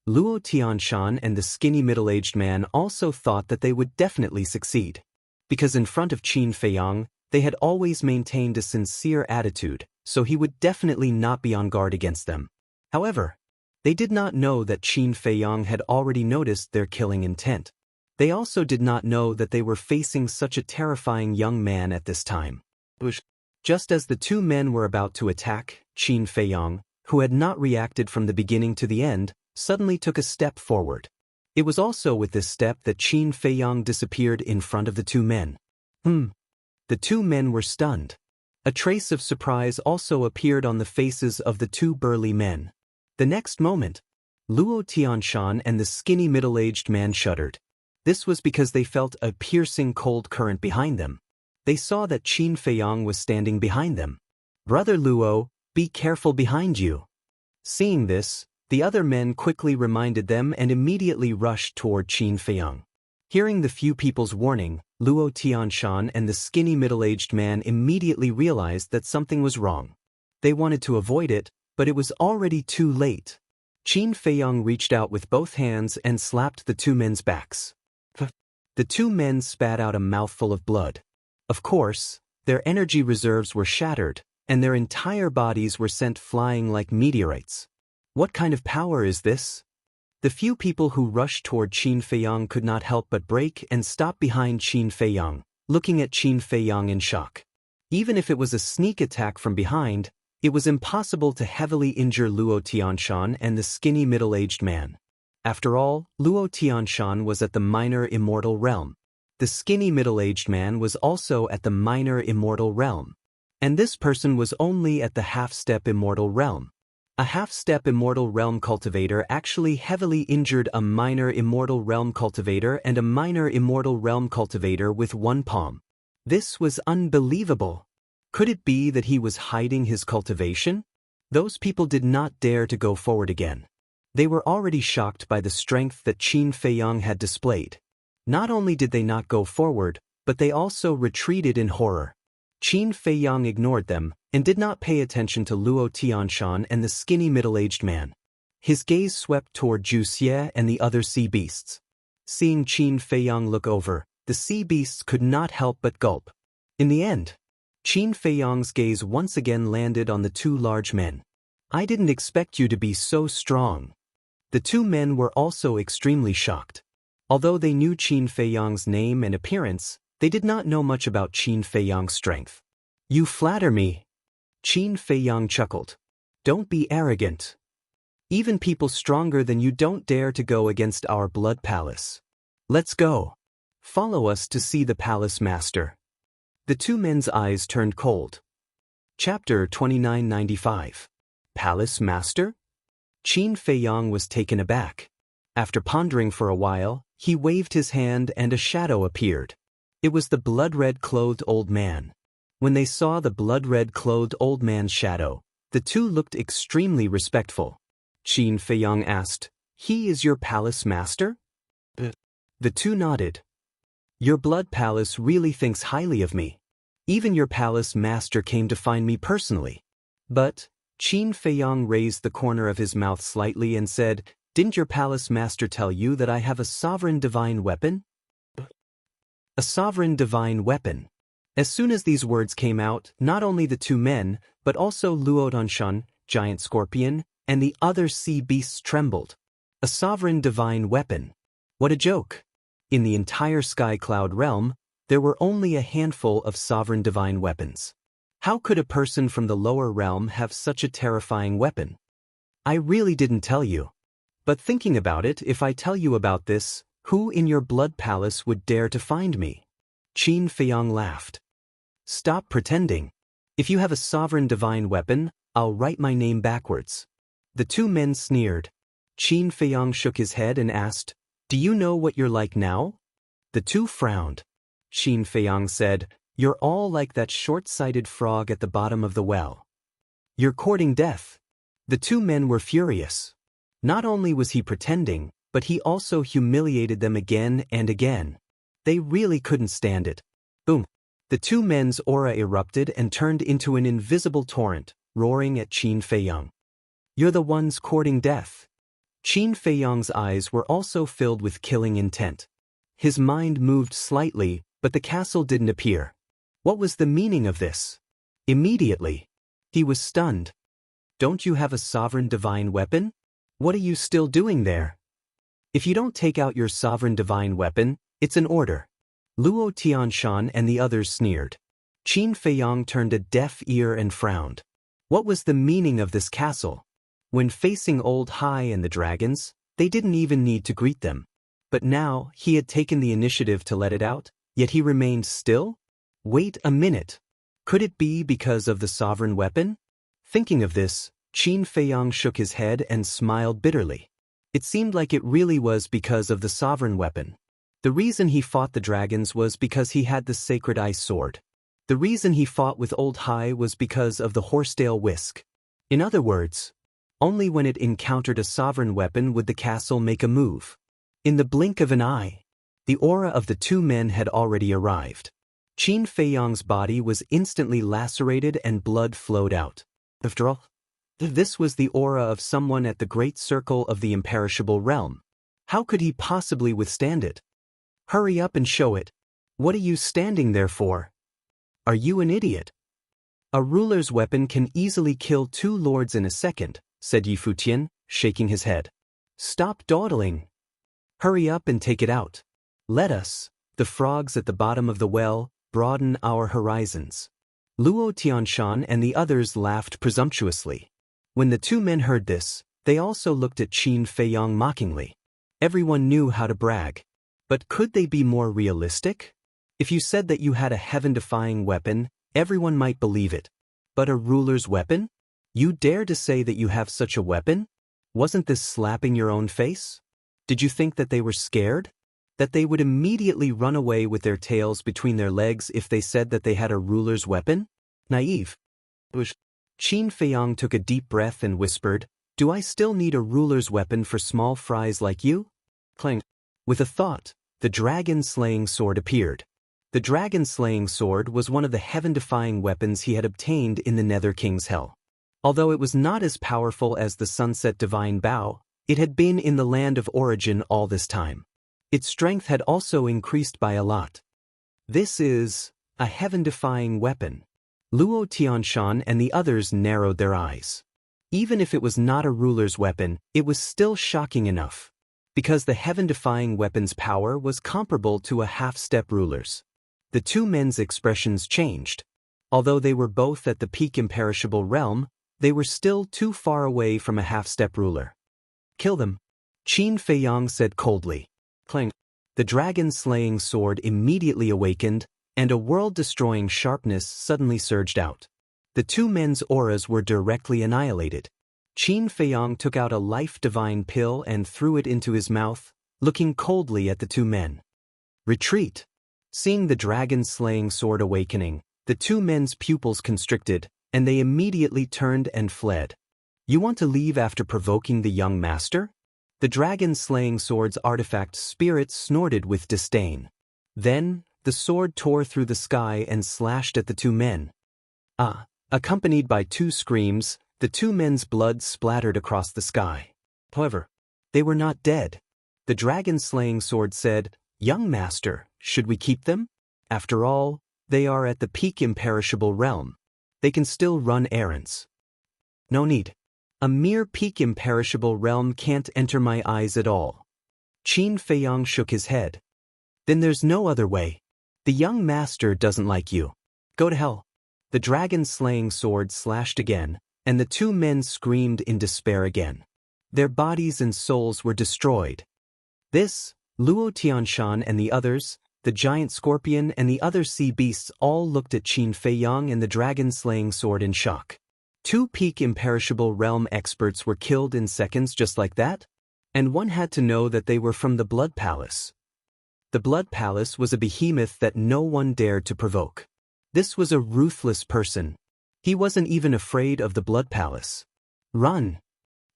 Luo Tianshan and the skinny middle-aged man also thought that they would definitely succeed. Because in front of Qin Feiyang, they had always maintained a sincere attitude, so he would definitely not be on guard against them. However, they did not know that Qin Feiyang had already noticed their killing intent. They also did not know that they were facing such a terrifying young man at this time. Just as the two men were about to attack, Qin Feiyang, who had not reacted from the beginning to the end, suddenly took a step forward. It was also with this step that Qin Feiyang disappeared in front of the two men. The two men were stunned. A trace of surprise also appeared on the faces of the two burly men. The next moment, Luo Tianshan and the skinny middle-aged man shuddered. This was because they felt a piercing cold current behind them. They saw that Qin Feiyang was standing behind them. "Brother Luo, be careful behind you." Seeing this, the other men quickly reminded them and immediately rushed toward Qin Feiyang. Hearing the few people's warning, Luo Tianshan and the skinny middle-aged man immediately realized that something was wrong. They wanted to avoid it, but it was already too late. Qin Feiyang reached out with both hands and slapped the two men's backs. The two men spat out a mouthful of blood. Of course, their energy reserves were shattered, and their entire bodies were sent flying like meteorites. What kind of power is this? The few people who rushed toward Qin Feiyang could not help but break and stop behind Qin Feiyang, looking at Qin Feiyang in shock. Even if it was a sneak attack from behind, it was impossible to heavily injure Luo Tianshan and the skinny middle-aged man. After all, Luo Tianshan was at the minor immortal realm. The skinny middle-aged man was also at the minor immortal realm. And this person was only at the half-step immortal realm. A half-step immortal realm cultivator actually heavily injured a minor immortal realm cultivator and a minor immortal realm cultivator with one palm. This was unbelievable. Could it be that he was hiding his cultivation? Those people did not dare to go forward again. They were already shocked by the strength that Qin Feiyang had displayed. Not only did they not go forward, but they also retreated in horror. Qin Feiyang ignored them and did not pay attention to Luo Tianshan and the skinny middle-aged man. His gaze swept toward Zhu Xie and the other sea beasts. Seeing Qin Feiyang look over, the sea beasts could not help but gulp. In the end, Qin Feiyang's gaze once again landed on the two large men. "I didn't expect you to be so strong." The two men were also extremely shocked. Although they knew Qin Feiyang's name and appearance, they did not know much about Qin Feiyang's strength. "You flatter me." Qin Feiyang chuckled. "Don't be arrogant. Even people stronger than you don't dare to go against our blood palace. Let's go. Follow us to see the palace master." The two men's eyes turned cold. Chapter 2995. Palace Master? Qin Feiyang was taken aback. After pondering for a while, he waved his hand and a shadow appeared. It was the blood-red-clothed old man. When they saw the blood-red-clothed old man's shadow, the two looked extremely respectful. Qin Feiyang asked, "He is your palace master?" The two nodded. "Your blood palace really thinks highly of me. Even your palace master came to find me personally." But, Qin Feiyang raised the corner of his mouth slightly and said, "Didn't your palace master tell you that I have a sovereign divine weapon?" A sovereign divine weapon. As soon as these words came out, not only the two men, but also Luo Tianshan, giant scorpion, and the other sea beasts trembled. A sovereign divine weapon. What a joke! In the entire sky cloud realm, there were only a handful of sovereign divine weapons. How could a person from the lower realm have such a terrifying weapon? I really didn't tell you. But thinking about it, if I tell you about this, who in your blood palace would dare to find me? Qin Feiyang laughed. Stop pretending. If you have a sovereign divine weapon, I'll write my name backwards. The two men sneered. Qin Feiyang shook his head and asked, "Do you know what you're like now?" The two frowned. Qin Feiyang said, "You're all like that short-sighted frog at the bottom of the well. You're courting death." The two men were furious. Not only was he pretending, but he also humiliated them again and again. They really couldn't stand it. Boom! The two men's aura erupted and turned into an invisible torrent, roaring at Qin Feiyang. "You're the ones courting death." Qin Feiyang's eyes were also filled with killing intent. His mind moved slightly, but the castle didn't appear. What was the meaning of this? Immediately, he was stunned. "Don't you have a sovereign divine weapon? What are you still doing there? If you don't take out your sovereign divine weapon, it's an order." Luo Tianshan and the others sneered. Qin Feiyang turned a deaf ear and frowned. What was the meaning of this castle? When facing Old Hai and the dragons, they didn't even need to greet them. But now, he had taken the initiative to let it out, yet he remained still? Wait a minute. Could it be because of the sovereign weapon? Thinking of this, Qin Feiyang shook his head and smiled bitterly. It seemed like it really was because of the sovereign weapon. The reason he fought the dragons was because he had the sacred ice sword. The reason he fought with Old High was because of the horsetail whisk. In other words, only when it encountered a sovereign weapon would the castle make a move. In the blink of an eye, the aura of the two men had already arrived. Qin Feiyang's body was instantly lacerated and blood flowed out. After all, this was the aura of someone at the great circle of the imperishable realm. How could he possibly withstand it? Hurry up and show it. What are you standing there for? Are you an idiot? A ruler's weapon can easily kill 2 lords in a second, said Yi Futian, shaking his head. Stop dawdling. Hurry up and take it out. Let us, the frogs at the bottom of the well, broaden our horizons. Luo Tianshan and the others laughed presumptuously. When the 2 men heard this, they also looked at Qin Feiyang mockingly. Everyone knew how to brag. But could they be more realistic? If you said that you had a heaven-defying weapon, everyone might believe it. But a ruler's weapon? You dare to say that you have such a weapon? Wasn't this slapping your own face? Did you think that they were scared? That they would immediately run away with their tails between their legs if they said that they had a ruler's weapon? Naive. Qin Feiyang took a deep breath and whispered, "Do I still need a ruler's weapon for small fries like you?" Clang. With a thought, the dragon-slaying sword appeared. The dragon-slaying sword was one of the heaven-defying weapons he had obtained in the Nether King's Hell. Although it was not as powerful as the Sunset Divine Bow, it had been in the land of origin all this time. Its strength had also increased by a lot. This is a heaven-defying weapon. Luo Tianshan and the others narrowed their eyes. Even if it was not a ruler's weapon, it was still shocking enough. Because the heaven-defying weapon's power was comparable to a half-step ruler's. The 2 men's expressions changed. Although they were both at the peak imperishable realm, they were still too far away from a half-step ruler. Kill them, Qin Feiyang said coldly. Clang. The dragon-slaying sword immediately awakened, and a world-destroying sharpness suddenly surged out. The 2 men's auras were directly annihilated. Qin Feiyang took out a life-divine pill and threw it into his mouth, looking coldly at the 2 men. Retreat. Seeing the dragon-slaying sword awakening, the 2 men's pupils constricted, and they immediately turned and fled. You want to leave after provoking the young master? The dragon-slaying sword's artifact spirit snorted with disdain. Then, the sword tore through the sky and slashed at the 2 men. Accompanied by 2 screams, the 2 men's blood splattered across the sky. However, they were not dead. The dragon-slaying sword said, "Young master, should we keep them? After all, they are at the peak imperishable realm. They can still run errands." No need. A mere peak imperishable realm can't enter my eyes at all. Qin Feiyang shook his head. Then there's no other way. The young master doesn't like you. Go to hell. The dragon-slaying sword slashed again, and the 2 men screamed in despair again. Their bodies and souls were destroyed. This, Luo Tianshan and the others, the giant scorpion and the other sea beasts all looked at Qin Feiyang and the dragon-slaying sword in shock. 2 peak imperishable realm experts were killed in seconds just like that? And one had to know that they were from the Blood Palace. The Blood Palace was a behemoth that no one dared to provoke. This was a ruthless person. He wasn't even afraid of the Blood Palace. Run!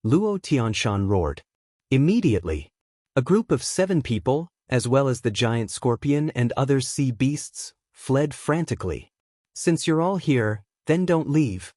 Luo Tianshan roared. Immediately, a group of 7 people, as well as the giant scorpion and other sea beasts, fled frantically. Since you're all here, then don't leave.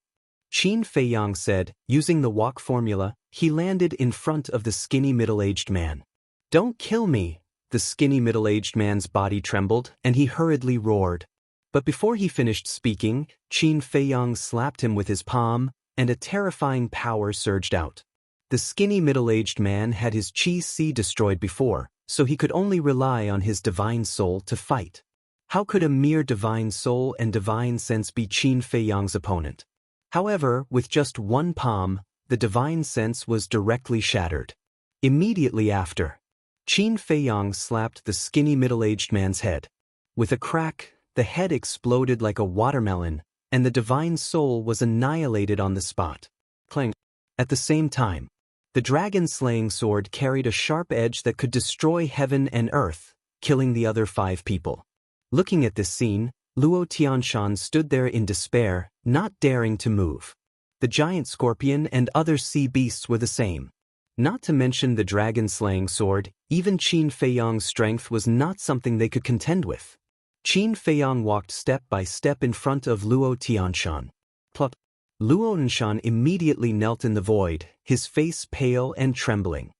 Qin Feiyang said, using the walk formula. He landed in front of the skinny middle-aged man. Don't kill me! The skinny middle-aged man's body trembled, and he hurriedly roared. But before he finished speaking, Qin Feiyang slapped him with his palm, and a terrifying power surged out. The skinny middle-aged man had his Qi destroyed before, so he could only rely on his divine soul to fight. How could a mere divine soul and divine sense be Qin Feiyang's opponent? However, with just 1 palm, the divine sense was directly shattered. Immediately after, Qin Feiyang slapped the skinny middle-aged man's head. With a crack, the head exploded like a watermelon, and the divine soul was annihilated on the spot. Clang. At the same time, The dragon-slaying sword carried a sharp edge that could destroy heaven and earth, killing the other 5 people. Looking at this scene, Luo Tianshan stood there in despair, not daring to move. The giant scorpion and other sea beasts were the same. Not to mention the dragon-slaying sword, even Qin Feiyang's strength was not something they could contend with. Qin Feiyang walked step by step in front of Luo Tianshan. Plop. Luo Tianshan immediately knelt in the void, his face pale and trembling.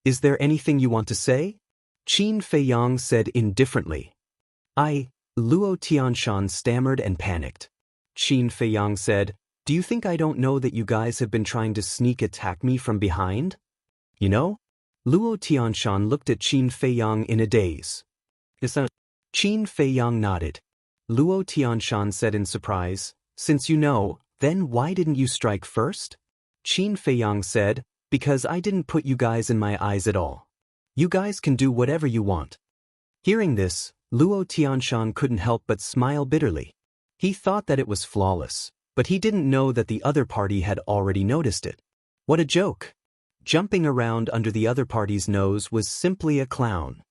"Is there anything you want to say?" Qin Feiyang said indifferently. Luo Tianshan stammered and panicked. Qin Feiyang said, "Do you think I don't know that you guys have been trying to sneak attack me from behind?" "You know?" Luo Tianshan looked at Qin Feiyang in a daze. Qin Feiyang nodded. Luo Tianshan said in surprise, "Since you know, then why didn't you strike first?" Qin Feiyang said, "Because I didn't put you guys in my eyes at all. You guys can do whatever you want." Hearing this, Luo Tianshan couldn't help but smile bitterly. He thought that it was flawless, but he didn't know that the other party had already noticed it. What a joke! Jumping around under the other party's nose was simply a clown.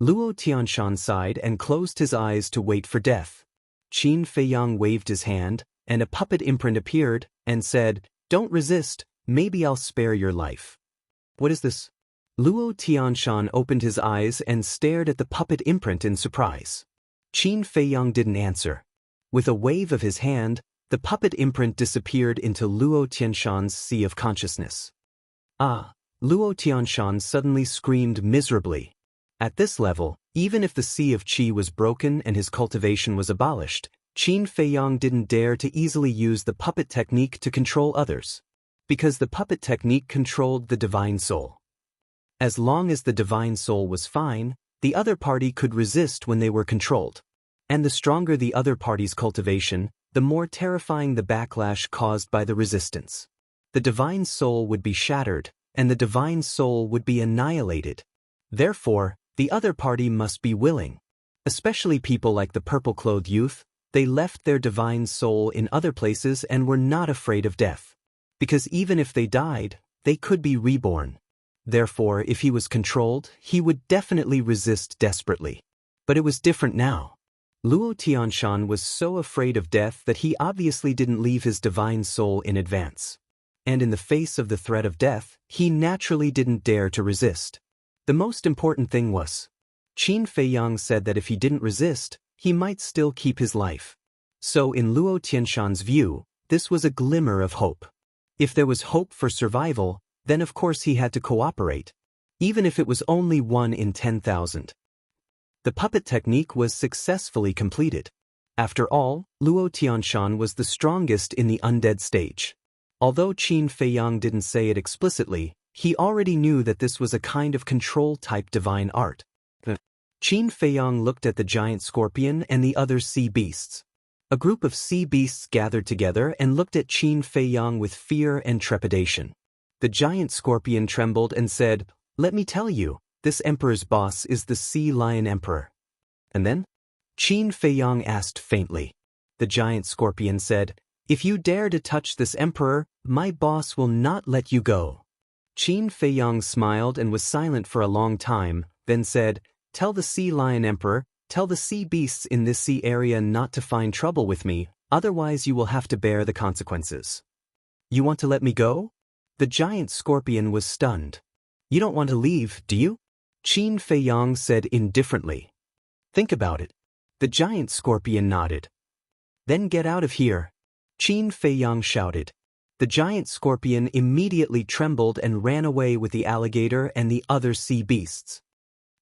Luo Tianshan sighed and closed his eyes to wait for death. Qin Feiyang waved his hand, and a puppet imprint appeared, and said, "Don't resist, maybe I'll spare your life." "What is this?" Luo Tianshan opened his eyes and stared at the puppet imprint in surprise. Qin Feiyang didn't answer. With a wave of his hand, the puppet imprint disappeared into Luo Tianshan's sea of consciousness. Luo Tianshan suddenly screamed miserably. At this level, even if the sea of qi was broken and his cultivation was abolished, Qin Feiyang didn't dare to easily use the puppet technique to control others. Because the puppet technique controlled the divine soul. As long as the divine soul was fine, the other party could resist when they were controlled. And the stronger the other party's cultivation, the more terrifying the backlash caused by the resistance. The divine soul would be shattered, and the divine soul would be annihilated. Therefore, the other party must be willing. Especially people like the purple-clothed youth, they left their divine soul in other places and were not afraid of death. Because even if they died, they could be reborn. Therefore, if he was controlled, he would definitely resist desperately. But it was different now. Luo Tianshan was so afraid of death that he obviously didn't leave his divine soul in advance. And in the face of the threat of death, he naturally didn't dare to resist. The most important thing was, Qin Feiyang said that if he didn't resist, he might still keep his life. So in Luo Tianshan's view, this was a glimmer of hope. If there was hope for survival, then of course he had to cooperate, even if it was only 1 in 10,000. The puppet technique was successfully completed. After all, Luo Tianshan was the strongest in the undead stage. Although Qin Feiyang didn't say it explicitly, he already knew that this was a kind of control-type divine art. Qin Feiyang looked at the giant scorpion and the other sea beasts. A group of sea beasts gathered together and looked at Qin Feiyang with fear and trepidation. The giant scorpion trembled and said, "Let me tell you, this emperor's boss is the Sea Lion Emperor." And then? Qin Feiyang asked faintly. The giant scorpion said, "If you dare to touch this emperor, my boss will not let you go." Qin Feiyang smiled and was silent for a long time, then said, "Tell the Sea Lion Emperor, tell the sea beasts in this sea area not to find trouble with me, otherwise you will have to bear the consequences." "You want to let me go?" The giant scorpion was stunned. "You don't want to leave, do you?" Qin Feiyang said indifferently. "Think about it." The giant scorpion nodded. "Then get out of here," Qin Feiyang shouted. The giant scorpion immediately trembled and ran away with the alligator and the other sea beasts.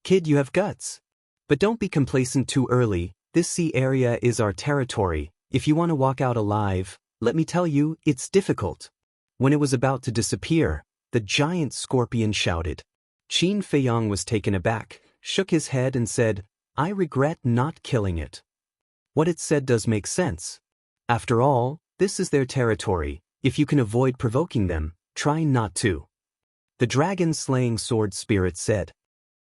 "Kid, you have guts. But don't be complacent too early, this sea area is our territory. If you want to walk out alive, let me tell you, it's difficult." When it was about to disappear, the giant scorpion shouted. Qin Feiyang was taken aback, shook his head and said, "I regret not killing it." What it said does make sense. After all, this is their territory. If you can avoid provoking them, try not to. The dragon-slaying sword spirit said.